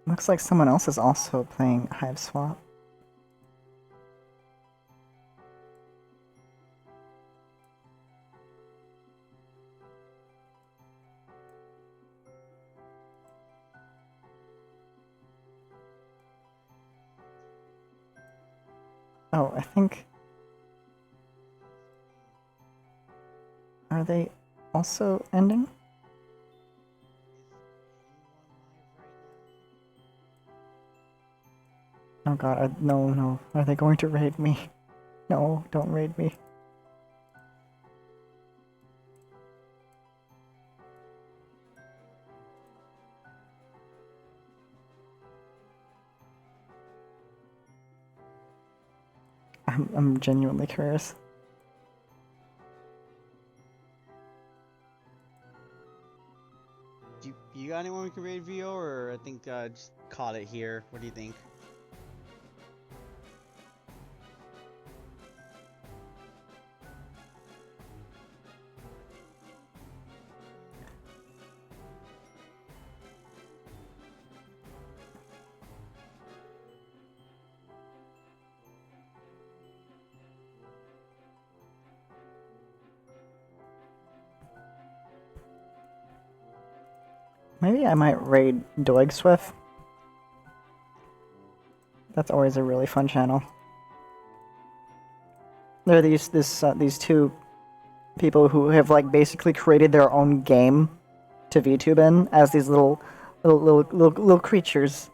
Speaker 6: Looks like someone else is also playing Hive Swap. Oh, I think... Are they also ending? Oh god, no. Are they going to raid me? No, don't raid me. I'm genuinely curious.
Speaker 16: You got anyone we can raid VO, or I think just call it here? What do you think?
Speaker 6: Maybe I might raid Doigswift. That's always a really fun channel. There are these two people who have like basically created their own game to VTube in as these little creatures.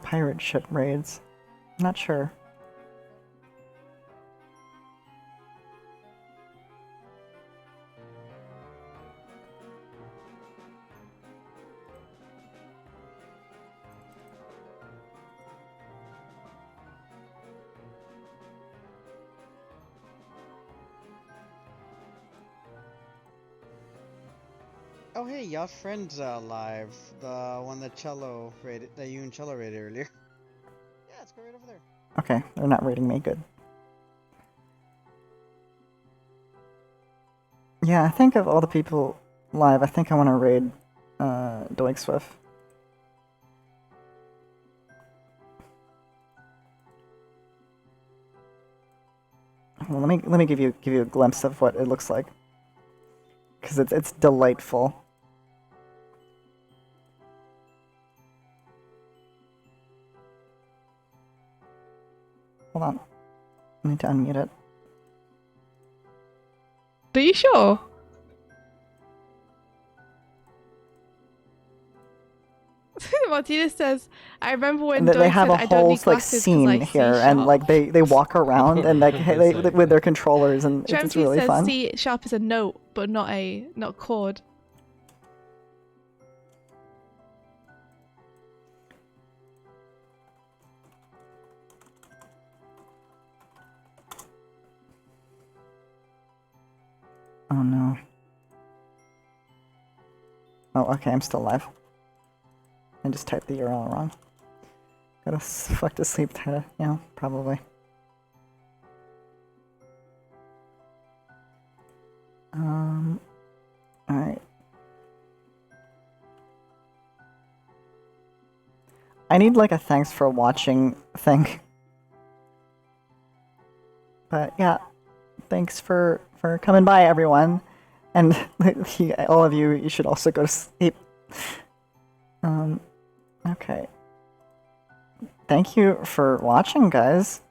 Speaker 6: Pirate ship raids. Not sure.
Speaker 16: Oh hey, your friend's live. The one that Cello rated, that you and Cello rated earlier. Yeah, let's go right over there.
Speaker 6: Okay, they're not raiding me. Good. Yeah, I think of all the people live, I think I want to raid Doigswift. Well, let me give you a glimpse of what it looks like, because it's delightful. Hold on, I need to unmute it.
Speaker 13: Are you sure? Martina says, "I remember when
Speaker 6: They have a
Speaker 13: said, I don't
Speaker 6: whole
Speaker 13: need
Speaker 6: like
Speaker 13: glasses 'cause
Speaker 6: scene
Speaker 13: I see
Speaker 6: here, and
Speaker 13: sharp."
Speaker 6: like they walk around and like they with their controllers, and it's
Speaker 13: Trampy
Speaker 6: really
Speaker 13: says
Speaker 6: fun.
Speaker 13: C sharp is a note, but not a chord.
Speaker 6: Oh no. Oh, okay, I'm still live. I just typed the URL wrong. Gotta fuck to sleep, Tata. Yeah, probably. Alright. I need like a thanks for watching thing. But yeah, thanks for coming by, everyone. And all of you should also go to sleep. Okay. Thank you for watching, guys.